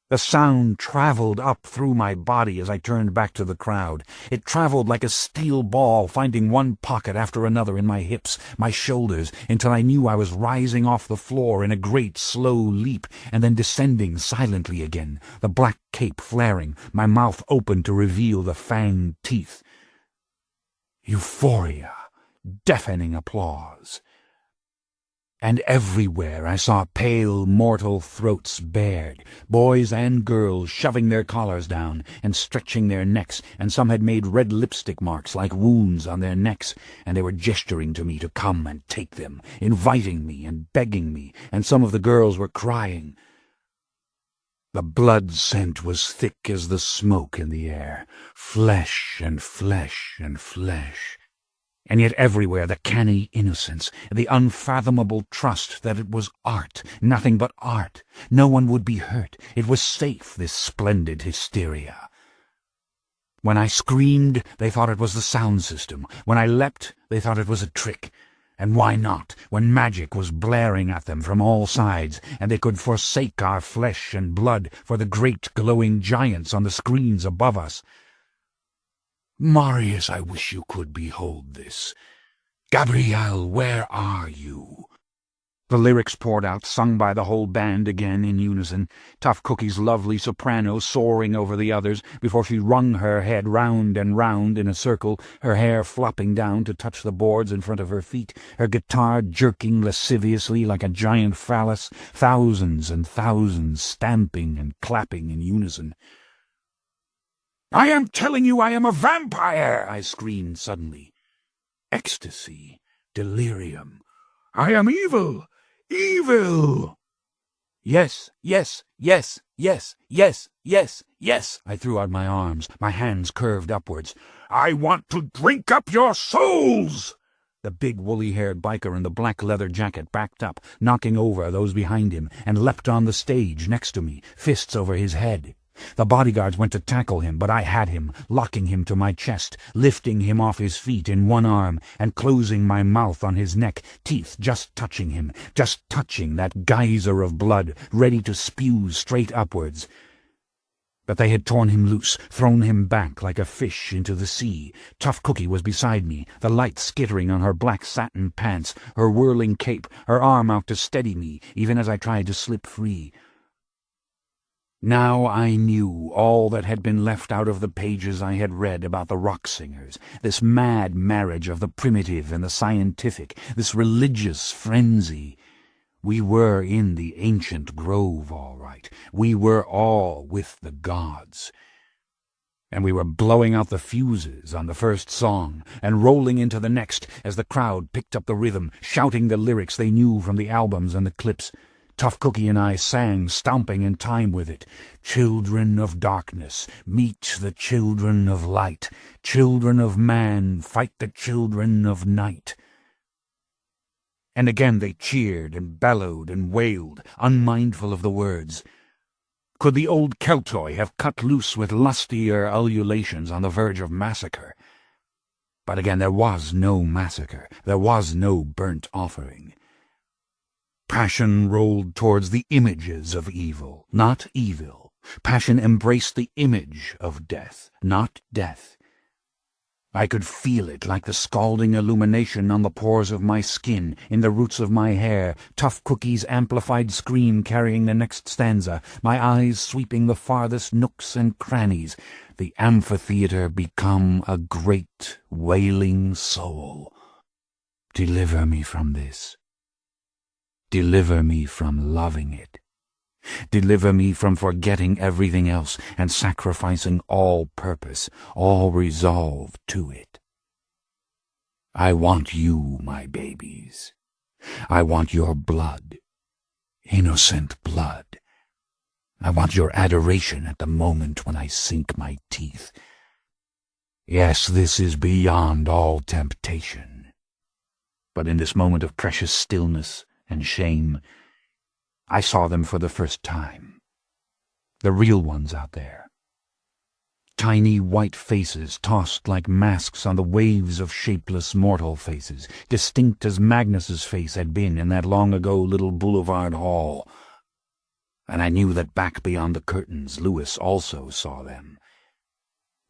The sound travelled up through my body as I turned back to the crowd. It travelled like a steel ball, finding one pocket after another in my hips, my shoulders, until I knew I was rising off the floor in a great slow leap, and then descending silently again, the black cape flaring, my mouth open to reveal the fanged teeth. Euphoria, deafening applause. And everywhere I saw pale, mortal throats bared, boys and girls shoving their collars down and stretching their necks, and some had made red lipstick marks like wounds on their necks, and they were gesturing to me to come and take them, inviting me and begging me, and some of the girls were crying. The blood scent was thick as the smoke in the air, flesh and flesh and flesh. And yet everywhere the canny innocence, the unfathomable trust that it was art, nothing but art. No one would be hurt. It was safe, this splendid hysteria. When I screamed, they thought it was the sound system. When I leapt, they thought it was a trick. And why not, when magic was blaring at them from all sides, and they could forsake our flesh and blood for the great glowing giants on the screens above us? Marius, I wish you could behold this. Gabrielle, where are you? The lyrics poured out, sung by the whole band again in unison, Tough Cookie's lovely soprano soaring over the others before she wrung her head round and round in a circle, her hair flopping down to touch the boards in front of her feet, her guitar jerking lasciviously like a giant phallus, thousands and thousands stamping and clapping in unison. "I am telling you I am a vampire!" I screamed suddenly. Ecstasy, delirium. "I am evil! Evil!" Yes, yes, yes, yes, yes, yes, yes. I threw out my arms, my hands curved upwards. I want to drink up your souls! The big woolly-haired biker in the black leather jacket backed up, knocking over those behind him, and leapt on the stage next to me, fists over his head. The bodyguards went to tackle him, but I had him, locking him to my chest, lifting him off his feet in one arm, and closing my mouth on his neck, teeth just touching him, just touching that geyser of blood, ready to spew straight upwards. But they had torn him loose, thrown him back like a fish into the sea. Tough Cookie was beside me, the light skittering on her black satin pants, her whirling cape, her arm out to steady me, even as I tried to slip free. Now I knew all that had been left out of the pages I had read about the rock singers, this mad marriage of the primitive and the scientific, this religious frenzy. We were in the ancient grove, all right. We were all with the gods. And we were blowing out the fuses on the first song and rolling into the next as the crowd picked up the rhythm, shouting the lyrics they knew from the albums and the clips. Tough Cookie and I sang, stomping in time with it. Children of darkness, meet the children of light. Children of man, fight the children of night. And again they cheered and bellowed and wailed, unmindful of the words. Could the old Keltoi have cut loose with lustier ululations on the verge of massacre? But again there was no massacre, there was no burnt offering. Passion rolled towards the images of evil, not evil. Passion embraced the image of death, not death. I could feel it like the scalding illumination on the pores of my skin, in the roots of my hair, Tough Cookie's amplified scream carrying the next stanza, my eyes sweeping the farthest nooks and crannies, the amphitheatre become a great wailing soul. Deliver me from this. Deliver me from loving it. Deliver me from forgetting everything else and sacrificing all purpose, all resolve to it. I want you, my babies. I want your blood, innocent blood. I want your adoration at the moment when I sink my teeth. Yes, this is beyond all temptation. But in this moment of precious stillness and shame, I saw them for the first time. The real ones out there. Tiny white faces tossed like masks on the waves of shapeless mortal faces, distinct as Magnus's face had been in that long-ago little boulevard hall. And I knew that back beyond the curtains Lewis also saw them.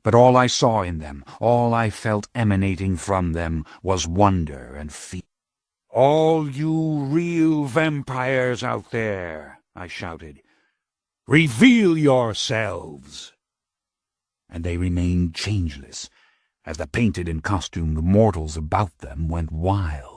But all I saw in them, all I felt emanating from them, was wonder and fear. "All you real vampires out there," I shouted, "reveal yourselves!" And they remained changeless, as the painted and costumed mortals about them went wild.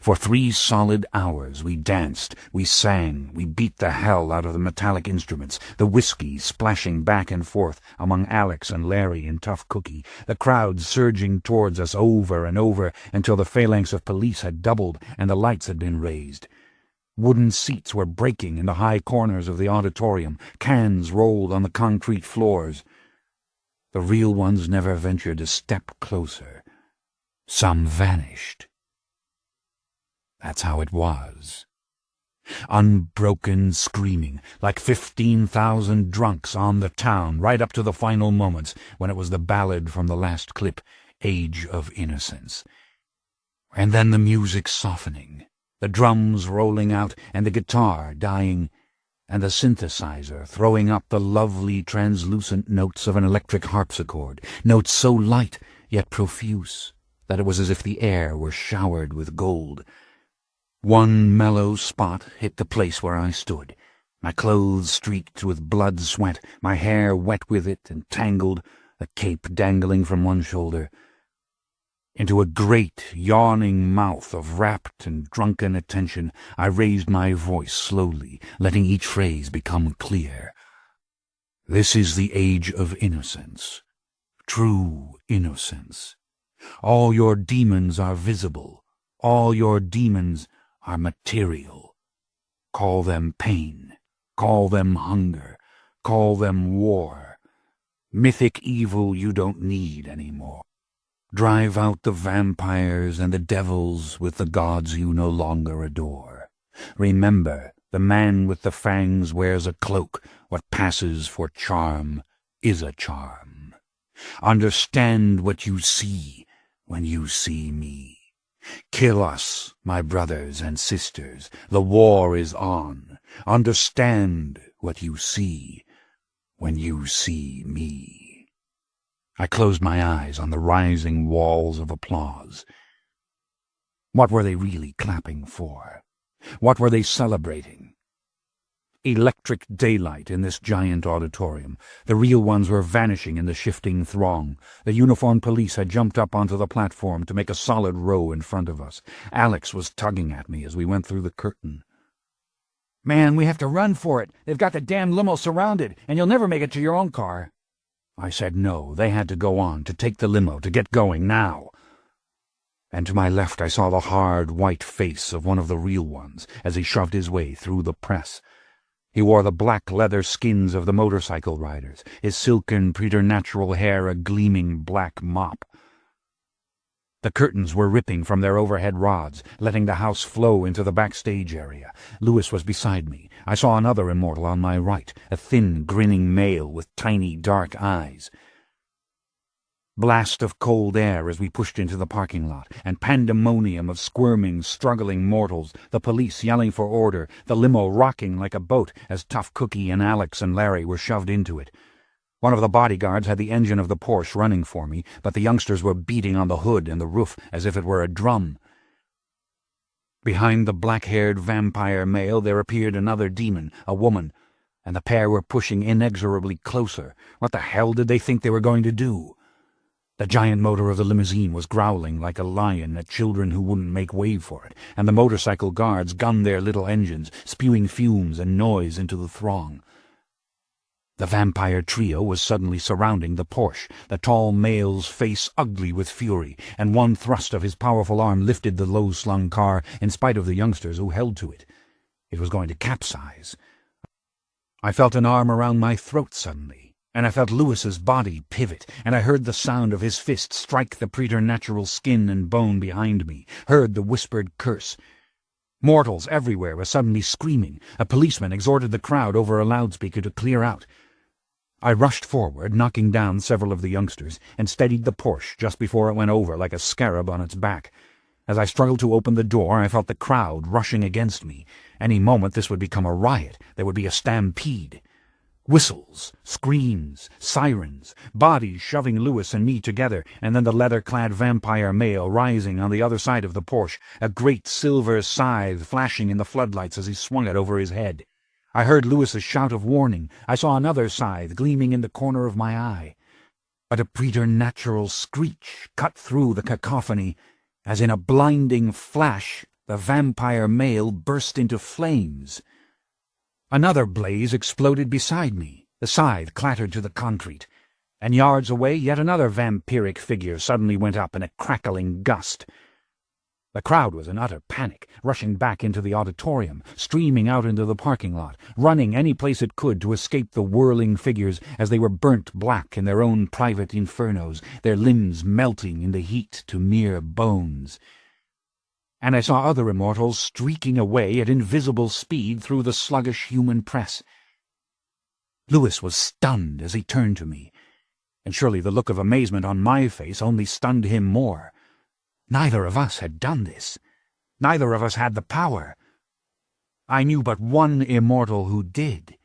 For 3 solid hours we danced, we sang, we beat the hell out of the metallic instruments, the whiskey splashing back and forth among Alex and Larry and Tough Cookie, the crowd surging towards us over and over until the phalanx of police had doubled and the lights had been raised. Wooden seats were breaking in the high corners of the auditorium, cans rolled on the concrete floors. The real ones never ventured a step closer. Some vanished. That's how it was. Unbroken screaming, like 15,000 drunks on the town, right up to the final moments when it was the ballad from the last clip, Age of Innocence. And then the music softening, the drums rolling out and the guitar dying, and the synthesizer throwing up the lovely translucent notes of an electric harpsichord, notes so light yet profuse that it was as if the air were showered with gold. One mellow spot hit the place where I stood, my clothes streaked with blood sweat, my hair wet with it and tangled, the cape dangling from one shoulder. Into a great, yawning mouth of rapt and drunken attention, I raised my voice slowly, letting each phrase become clear. This is the age of innocence, true innocence. All your demons are visible, all your demons are material. Call them pain. Call them hunger. Call them war. Mythic evil you don't need anymore. Drive out the vampires and the devils with the gods you no longer adore. Remember, the man with the fangs wears a cloak. What passes for charm is a charm. Understand what you see when you see me. Kill us, my brothers and sisters. The war is on. Understand what you see when you see me. I closed my eyes on the rising walls of applause. What were they really clapping for? What were they celebrating? Electric daylight in this giant auditorium. The real ones were vanishing in the shifting throng. The uniformed police had jumped up onto the platform to make a solid row in front of us. Alex was tugging at me as we went through the curtain. "Man, we have to run for it. They've got the damn limo surrounded, and you'll never make it to your own car." I said no, they had to go on, to take the limo, to get going now. And to my left I saw the hard, white face of one of the real ones as he shoved his way through the press. He wore the black leather skins of the motorcycle riders, his silken, preternatural hair a gleaming black mop. The curtains were ripping from their overhead rods, letting the house flow into the backstage area. Lewis was beside me. I saw another immortal on my right, a thin, grinning male with tiny, dark eyes. Blast of cold air as we pushed into the parking lot, and pandemonium of squirming, struggling mortals, the police yelling for order, the limo rocking like a boat as Tough Cookie and Alex and Larry were shoved into it. One of the bodyguards had the engine of the Porsche running for me, but the youngsters were beating on the hood and the roof as if it were a drum. Behind the black-haired vampire male there appeared another demon, a woman, and the pair were pushing inexorably closer. What the hell did they think they were going to do? The giant motor of the limousine was growling like a lion at children who wouldn't make way for it, and the motorcycle guards gunned their little engines, spewing fumes and noise into the throng. The vampire trio was suddenly surrounding the Porsche, the tall male's face ugly with fury, and one thrust of his powerful arm lifted the low-slung car in spite of the youngsters who held to it. It was going to capsize. I felt an arm around my throat suddenly, and I felt Lewis's body pivot, and I heard the sound of his fist strike the preternatural skin and bone behind me, heard the whispered curse. Mortals everywhere were suddenly screaming. A policeman exhorted the crowd over a loudspeaker to clear out. I rushed forward, knocking down several of the youngsters, and steadied the Porsche just before it went over like a scarab on its back. As I struggled to open the door, I felt the crowd rushing against me. Any moment this would become a riot. There would be a stampede. Whistles, screams, sirens, bodies shoving Lewis and me together, and then the leather-clad vampire male rising on the other side of the Porsche, a great silver scythe flashing in the floodlights as he swung it over his head. I heard Lewis's shout of warning. I saw another scythe gleaming in the corner of my eye. But a preternatural screech cut through the cacophony. As in a blinding flash, the vampire male burst into flames. Another blaze exploded beside me. The scythe clattered to the concrete. And yards away, yet another vampiric figure suddenly went up in a crackling gust. The crowd was in utter panic, rushing back into the auditorium, streaming out into the parking lot, running any place it could to escape the whirling figures as they were burnt black in their own private infernos, their limbs melting in the heat to mere bones. And I saw other immortals streaking away at invisible speed through the sluggish human press. Lewis was stunned as he turned to me, and surely the look of amazement on my face only stunned him more. Neither of us had done this. Neither of us had the power. I knew but one immortal who did.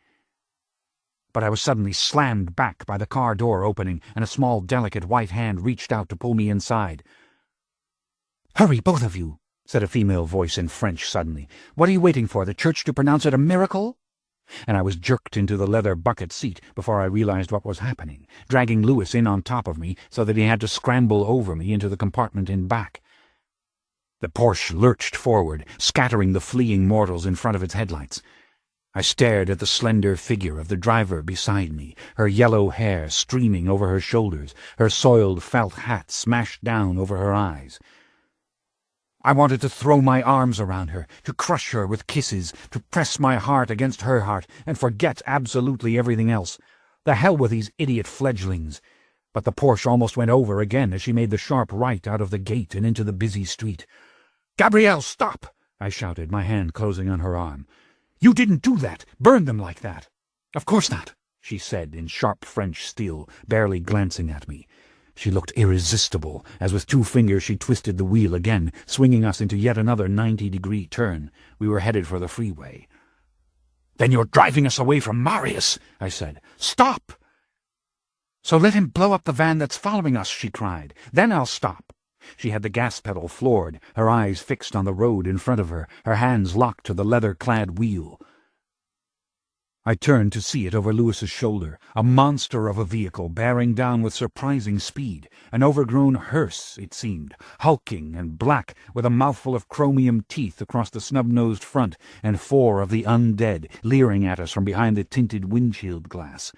But I was suddenly slammed back by the car door opening, and a small, delicate white hand reached out to pull me inside. "Hurry, both of you," said a female voice in French suddenly. "What are you waiting for, the church to pronounce it a miracle?" And I was jerked into the leather bucket seat before I realized what was happening, dragging Lewis in on top of me so that he had to scramble over me into the compartment in back. The Porsche lurched forward, scattering the fleeing mortals in front of its headlights. I stared at the slender figure of the driver beside me, her yellow hair streaming over her shoulders, her soiled felt hat smashed down over her eyes. I wanted to throw my arms around her, to crush her with kisses, to press my heart against her heart, and forget absolutely everything else. The hell with these idiot fledglings. But the Porsche almost went over again as she made the sharp right out of the gate and into the busy street. "Gabrielle, stop!" I shouted, my hand closing on her arm. "You didn't do that! Burn them like that!" "Of course not," she said in sharp French steel, barely glancing at me. She looked irresistible, as with 2 fingers she twisted the wheel again, swinging us into yet another 90-degree turn. We were headed for the freeway. "Then you're driving us away from Marius," I said. "Stop!" "So let him blow up the van that's following us," she cried. "Then I'll stop." She had the gas pedal floored, her eyes fixed on the road in front of her, her hands locked to the leather-clad wheel. I turned to see it over Lewis's shoulder, a monster of a vehicle bearing down with surprising speed, an overgrown hearse, it seemed, hulking and black, with a mouthful of chromium teeth across the snub-nosed front, and 4 of the undead leering at us from behind the tinted windshield glass.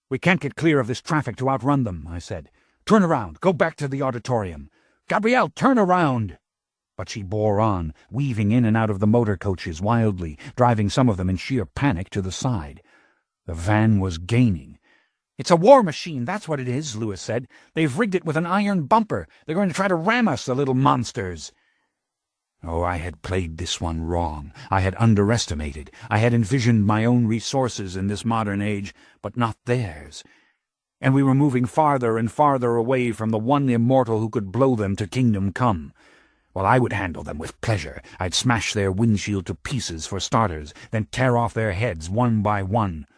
"We can't get clear of this traffic to outrun them," I said. "Turn around, go back to the auditorium. Gabrielle, turn around!" But she bore on, weaving in and out of the motor coaches wildly, driving some of them in sheer panic to the side. The van was gaining. "It's a war machine, that's what it is," Lewis said. "They've rigged it with an iron bumper. They're going to try to ram us, the little monsters." Oh, I had played this one wrong. I had underestimated. I had envisioned my own resources in this modern age, but not theirs. And we were moving farther and farther away from the one immortal who could blow them to kingdom come. Well, I would handle them with pleasure. I'd smash their windshield to pieces for starters, then tear off their heads one by one.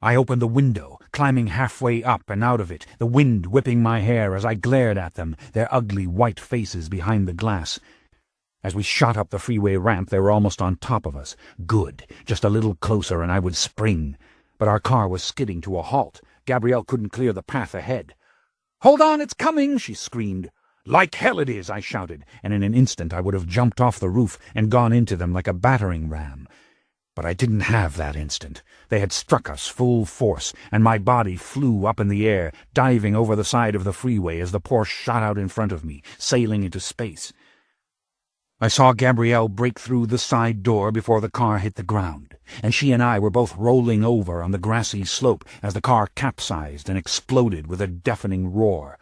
I opened the window, climbing halfway up and out of it, the wind whipping my hair as I glared at them, their ugly white faces behind the glass. As we shot up the freeway ramp, they were almost on top of us. Good. Just a little closer and I would spring. But our car was skidding to a halt. Gabrielle couldn't clear the path ahead. "Hold on, it's coming!" she screamed. "Like hell it is!" I shouted, and in an instant I would have jumped off the roof and gone into them like a battering ram. But I didn't have that instant. They had struck us full force, and my body flew up in the air, diving over the side of the freeway as the Porsche shot out in front of me, sailing into space. I saw Gabrielle break through the side door before the car hit the ground, and she and I were both rolling over on the grassy slope as the car capsized and exploded with a deafening roar.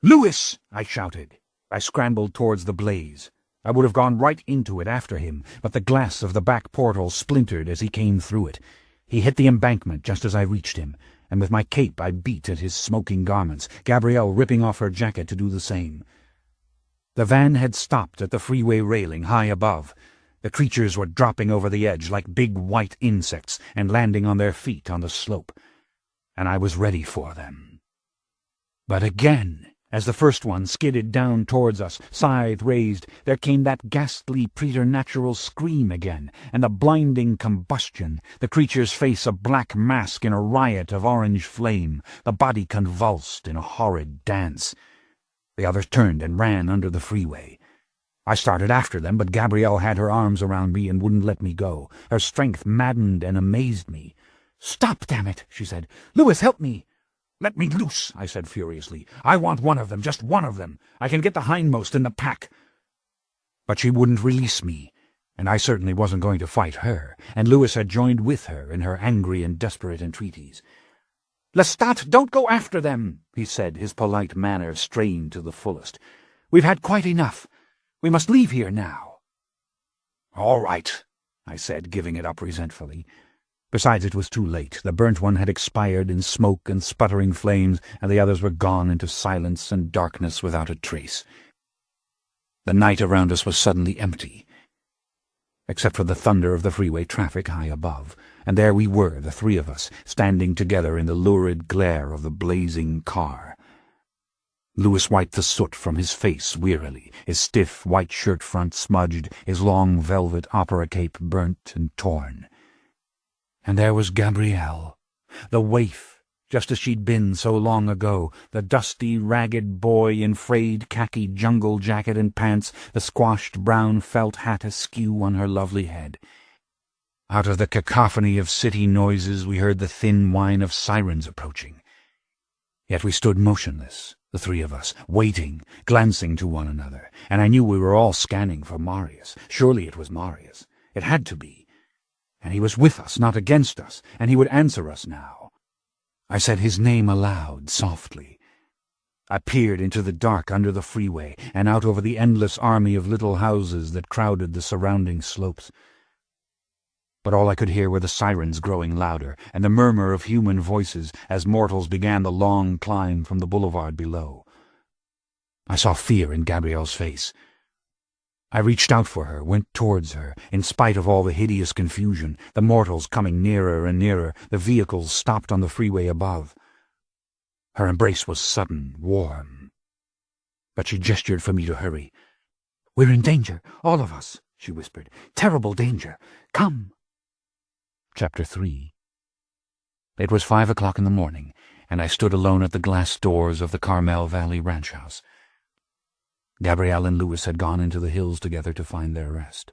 "Lewis!" I shouted. I scrambled towards the blaze. I would have gone right into it after him, but the glass of the back portal splintered as he came through it. He hit the embankment just as I reached him, and with my cape I beat at his smoking garments, Gabrielle ripping off her jacket to do the same. The van had stopped at the freeway railing high above. The creatures were dropping over the edge like big white insects and landing on their feet on the slope. And I was ready for them. But again, as the first one skidded down towards us, scythe raised, there came that ghastly preternatural scream again, and the blinding combustion, the creature's face a black mask in a riot of orange flame, the body convulsed in a horrid dance. The others turned and ran under the freeway. I started after them, but Gabrielle had her arms around me and wouldn't let me go. Her strength maddened and amazed me. "Stop, damn it," she said. "Lewis, help me." "Let me loose," I said furiously. "I want one of them, just one of them. I can get the hindmost in the pack." But she wouldn't release me, and I certainly wasn't going to fight her, and Lewis had joined with her in her angry and desperate entreaties. "Lestat, don't go after them," he said, his polite manner strained to the fullest. "We've had quite enough. We must leave here now." "All right," I said, giving it up resentfully. Besides, it was too late. The burnt one had expired in smoke and sputtering flames, and the others were gone into silence and darkness without a trace. The night around us was suddenly empty, except for the thunder of the freeway traffic high above, and there we were, the 3 of us, standing together in the lurid glare of the blazing car. Lewis wiped the soot from his face wearily, his stiff white shirt front smudged, his long velvet opera cape burnt and torn. And there was Gabrielle, the waif, just as she'd been so long ago, the dusty, ragged boy in frayed khaki jungle jacket and pants, the squashed brown felt hat askew on her lovely head. Out of the cacophony of city noises we heard the thin whine of sirens approaching. Yet we stood motionless, The three of us, waiting, glancing to one another, and I knew we were all scanning for Marius. Surely it was Marius. It had to be. And he was with us, not against us, and he would answer us now. I said his name aloud, softly. I peered into the dark under the freeway and out over the endless army of little houses that crowded the surrounding slopes. But all I could hear were the sirens growing louder and the murmur of human voices as mortals began the long climb from the boulevard below. I saw fear in Gabrielle's face. I reached out for her, went towards her, in spite of all the hideous confusion, the mortals coming nearer and nearer, the vehicles stopped on the freeway above. Her embrace was sudden, warm. But she gestured for me to hurry. "We're in danger, all of us," she whispered. "Terrible danger. Come." Chapter 3. It was 5 o'clock in the morning, and I stood alone at the glass doors of the Carmel Valley ranch house. Gabrielle and Louis had gone into the hills together to find their rest.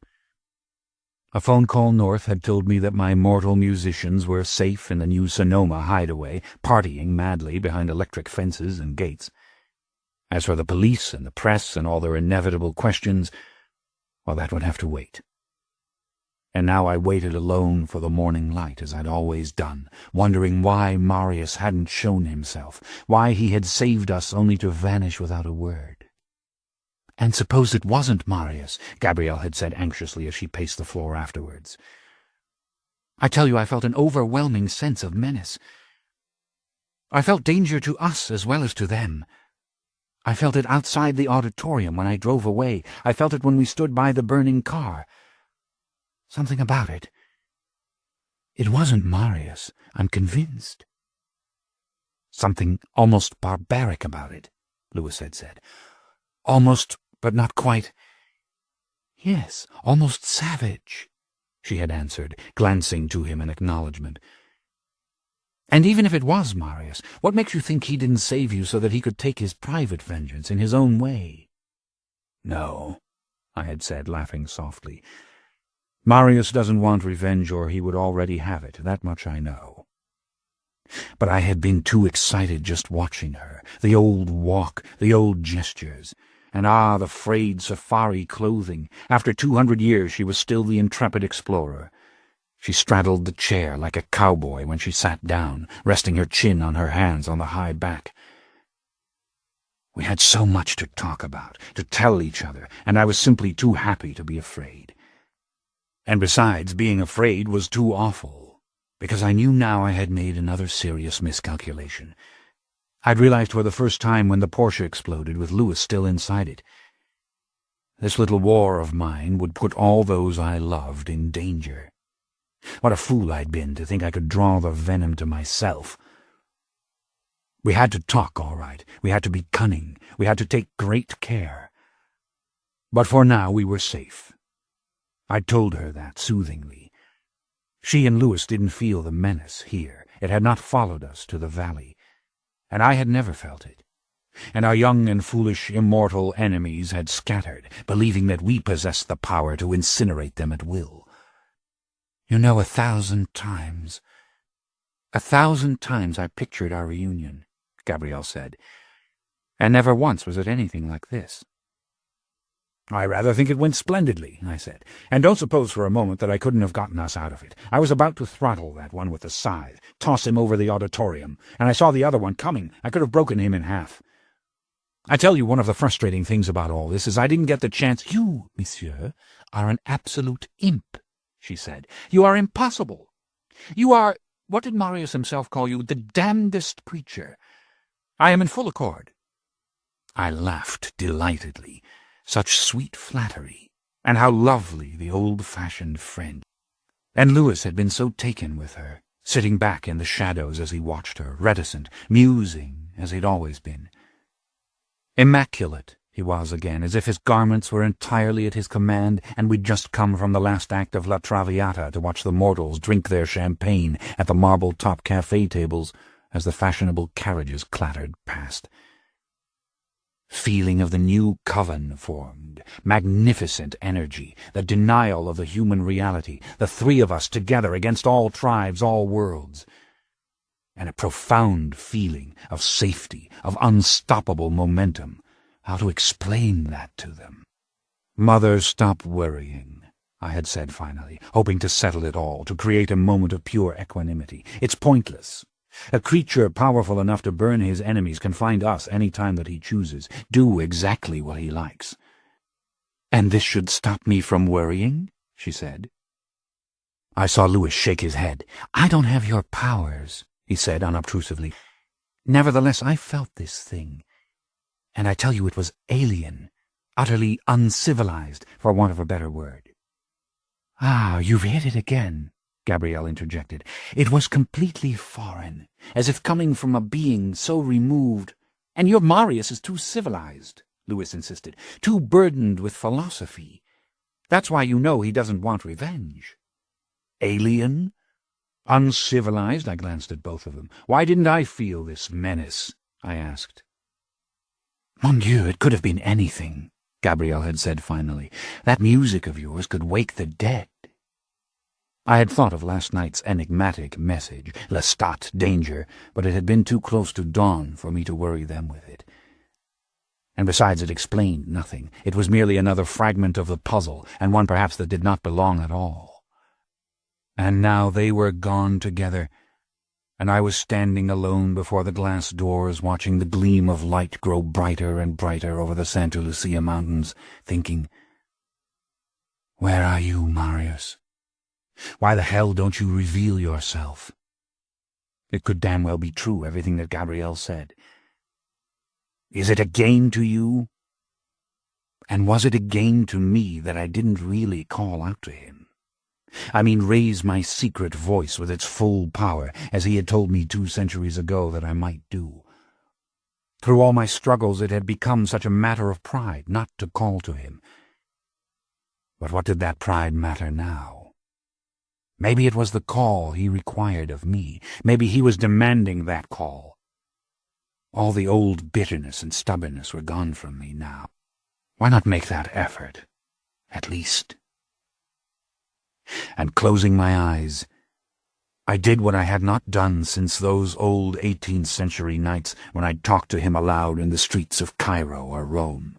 A phone call north had told me that my mortal musicians were safe in the new Sonoma hideaway, partying madly behind electric fences and gates. As for the police and the press and all their inevitable questions, well, that would have to wait. And now I waited alone for the morning light, as I'd always done, wondering why Marius hadn't shown himself, why he had saved us only to vanish without a word. "And suppose it wasn't Marius," Gabrielle had said anxiously as she paced the floor afterwards. "I tell you, I felt an overwhelming sense of menace. I felt danger to us as well as to them. I felt it outside the auditorium when I drove away. I felt it when we stood by the burning car. Something about it. It wasn't Marius, I'm convinced." "Something almost barbaric about it," Louis had said. "Almost, but not quite." "Yes, almost savage," she had answered, glancing to him in acknowledgement. "And even if it was Marius, what makes you think he didn't save you so that he could take his private vengeance in his own way?" "No," I had said, laughing softly. "Marius doesn't want revenge, or he would already have it, that much I know." But I had been too excited just watching her, the old walk, the old gestures. And the frayed safari clothing. After 200 years she was still the intrepid explorer. She straddled the chair like a cowboy when she sat down, resting her chin on her hands on the high back. We had so much to talk about, to tell each other, and I was simply too happy to be afraid. And besides, being afraid was too awful, because I knew now I had made another serious miscalculation. I'd realized for the first time when the Porsche exploded with Louis still inside it. This little war of mine would put all those I loved in danger. What a fool I'd been to think I could draw the venom to myself. We had to talk, all right. We had to be cunning. We had to take great care. But for now we were safe. I told her that soothingly. She and Louis didn't feel the menace here. It had not followed us to the valley, and I had never felt it. And our young and foolish immortal enemies had scattered, believing that we possessed the power to incinerate them at will. You know, 1,000 times I pictured our reunion, Gabrielle said, and never once was it anything like this. I rather think it went splendidly, I said, and don't suppose for a moment that I couldn't have gotten us out of it. I was about to throttle that one with the scythe, toss him over the auditorium, and I saw the other one coming. I could have broken him in half. I tell you, one of the frustrating things about all this is I didn't get the chance. You, monsieur, are an absolute imp, she said. You are impossible. You are, what did Marius himself call you, the damnedest creature. I am in full accord. I laughed delightedly. Such sweet flattery, and how lovely the old-fashioned friend. And Louis had been so taken with her, sitting back in the shadows as he watched her, reticent, musing, as he'd always been. Immaculate he was again, as if his garments were entirely at his command, and we'd just come from the last act of La Traviata to watch the mortals drink their champagne at the marble-top cafe tables as the fashionable carriages clattered past. Feeling of the new coven formed, magnificent energy, the denial of the human reality, the three of us together against all tribes, all worlds. and a profound feeling of safety, of unstoppable momentum. How to explain that to them? "Mother, stop worrying," I had said finally, hoping to settle it all, to create a moment of pure equanimity. "It's pointless. A creature powerful enough to burn his enemies can find us any time that he chooses, do exactly what he likes." "And this should stop me from worrying?" she said. I saw Louis shake his head. "I don't have your powers," he said unobtrusively. "Nevertheless, I felt this thing. And I tell you it was alien, utterly uncivilized, for want of a better word." "Ah, you've hit it again," Gabrielle interjected. "It was completely foreign, as if coming from a being so removed." "And your Marius is too civilized," Louis insisted, "too burdened with philosophy. That's why you know he doesn't want revenge." "Alien? Uncivilized?" I glanced at both of them. "Why didn't I feel this menace?" I asked. "Mon Dieu, it could have been anything," Gabrielle had said finally. "That music of yours could wake the dead." I had thought of last night's enigmatic message, Lestat, danger, but it had been too close to dawn for me to worry them with it. And besides, it explained nothing. It was merely another fragment of the puzzle, and one perhaps that did not belong at all. And now they were gone together, and I was standing alone before the glass doors, watching the gleam of light grow brighter and brighter over the Santa Lucia mountains, thinking, "Where are you, Marius? Why the hell don't you reveal yourself?" It could damn well be true, everything that Gabrielle said. Is it a gain to you? And was it a gain to me that I didn't really call out to him? I mean, raise my secret voice with its full power, as he had told me 2 centuries ago that I might do. Through all my struggles it had become such a matter of pride not to call to him. But what did that pride matter now? Maybe it was the call he required of me. Maybe he was demanding that call. All the old bitterness and stubbornness were gone from me now. Why not make that effort, at least? And closing my eyes, I did what I had not done since those old 18th century nights when I'd talked to him aloud in the streets of Cairo or Rome.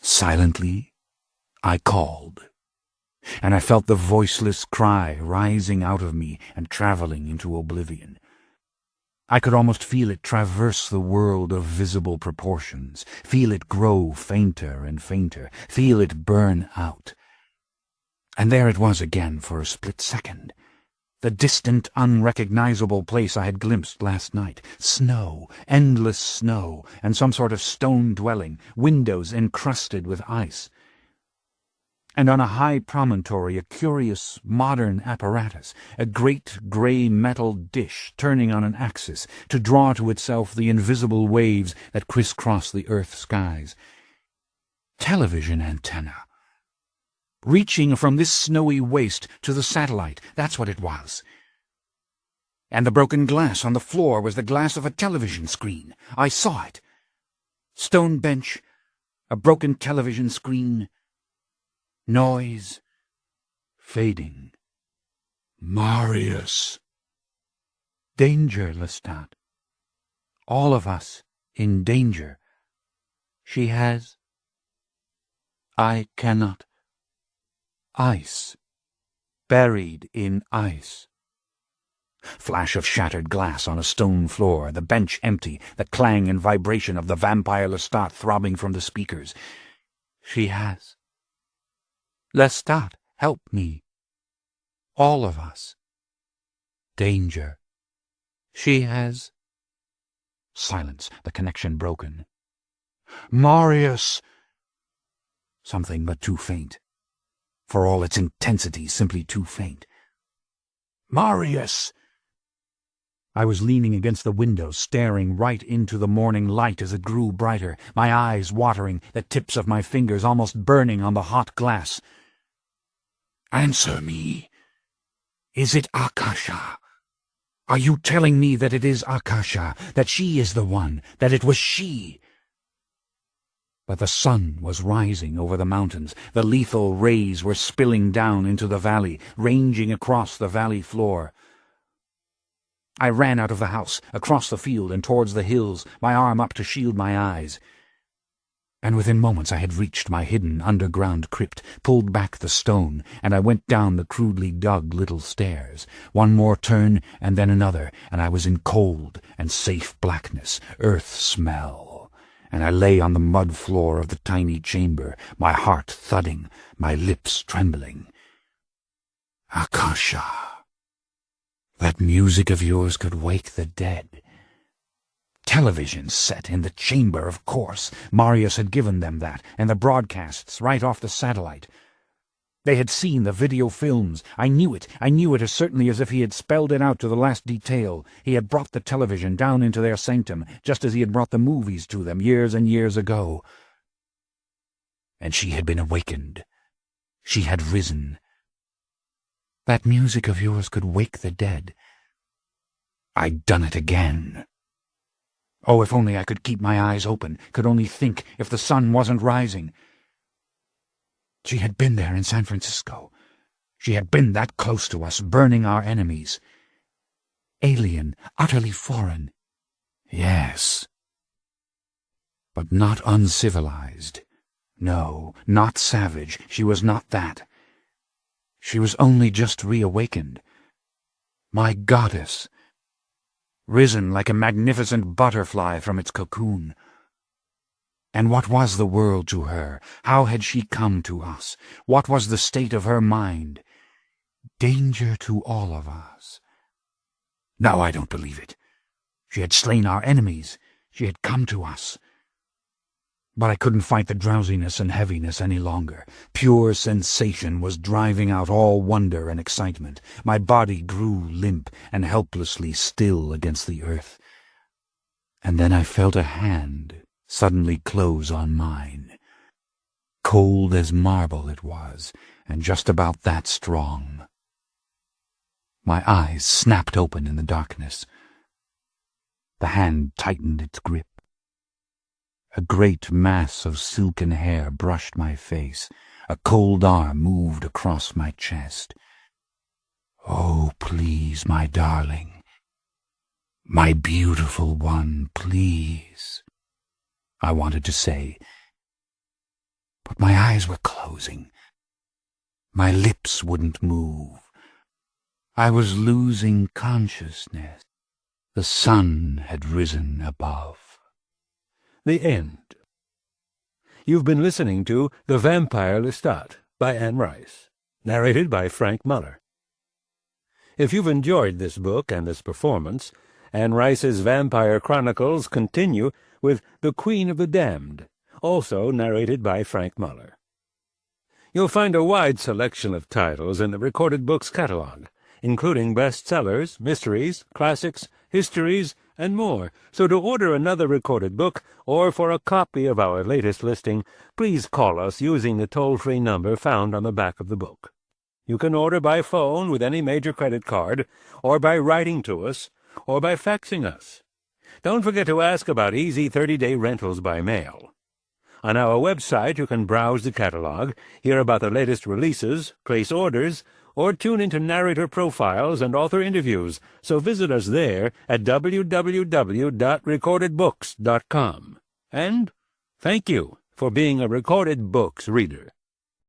Silently, I called, and I felt the voiceless cry rising out of me and traveling into oblivion. I could almost feel it traverse the world of visible proportions, feel it grow fainter and fainter, feel it burn out. And there it was again for a split second. The distant, unrecognizable place I had glimpsed last night. Snow, endless snow, and some sort of stone dwelling, windows encrusted with ice. And on a high promontory a curious modern apparatus, a great grey metal dish turning on an axis to draw to itself the invisible waves that crisscross the earth's skies. Television antenna. Reaching from this snowy waste to the satellite, that's what it was. And the broken glass on the floor was the glass of a television screen. I saw it. Stone bench, a broken television screen, noise, fading. Marius. Danger, Lestat. All of us in danger. She has. I cannot. Ice. Buried in ice. Flash of shattered glass on a stone floor, the bench empty, the clang and vibration of the vampire Lestat throbbing from the speakers. She has. Lestat, help me. All of us. Danger. She has. Silence, the connection broken. Marius! Something but too faint. For all its intensity, simply too faint. Marius! I was leaning against the window, staring right into the morning light as it grew brighter, my eyes watering, the tips of my fingers almost burning on the hot glass. Answer me. Is it Akasha? Are you telling me that it is Akasha, that she is the one, that it was she? But the sun was rising over the mountains. The lethal rays were spilling down into the valley, ranging across the valley floor. I ran out of the house, across the field and towards the hills, my arm up to shield my eyes. And within moments I had reached my hidden underground crypt, pulled back the stone, and I went down the crudely dug little stairs. One more turn, and then another, and I was in cold and safe blackness, earth smell. And I lay on the mud floor of the tiny chamber, my heart thudding, my lips trembling. Akasha, that music of yours could wake the dead. Television set in the chamber, of course. Marius had given them that, and the broadcasts right off the satellite. They had seen the video films. I knew it as certainly as if he had spelled it out to the last detail. He had brought the television down into their sanctum, just as he had brought the movies to them years and years ago. And she had been awakened. She had risen. That music of yours could wake the dead. I'd done it again. Oh, if only I could keep my eyes open, could only think if the sun wasn't rising. She had been there in San Francisco. She had been that close to us, burning our enemies. Alien, utterly foreign. Yes. But not uncivilized. No, not savage. She was not that. She was only just reawakened. My goddess. Risen like a magnificent butterfly from its cocoon. And what was the world to her? How had she come to us? What was the state of her mind? Danger to all of us. No, I don't believe it. She had slain our enemies. She had come to us. But I couldn't fight the drowsiness and heaviness any longer. Pure sensation was driving out all wonder and excitement. My body grew limp and helplessly still against the earth. And then I felt a hand suddenly close on mine. Cold as marble it was, and just about that strong. My eyes snapped open in the darkness. The hand tightened its grip. A great mass of silken hair brushed my face. A cold arm moved across my chest. Oh, please, my darling. My beautiful one, please. I wanted to say, but my eyes were closing. My lips wouldn't move. I was losing consciousness. The sun had risen above. The end. You've been listening to The Vampire Lestat by Anne Rice, narrated by Frank Muller. If you've enjoyed this book and this performance, Anne Rice's Vampire Chronicles continue with The Queen of the Damned, also narrated by Frank Muller. You'll find a wide selection of titles in the Recorded Books catalog, including bestsellers, mysteries, classics, histories, and more. So to order another recorded book, or for a copy of our latest listing, please call us using the toll-free number found on the back of the book. You can order by phone with any major credit card, or by writing to us, or by faxing us. Don't forget to ask about easy 30-day rentals by mail. On our website you can browse the catalog, hear about the latest releases, place orders, or tune into narrator profiles and author interviews, so visit us there at www.recordedbooks.com. And thank you for being a Recorded Books reader.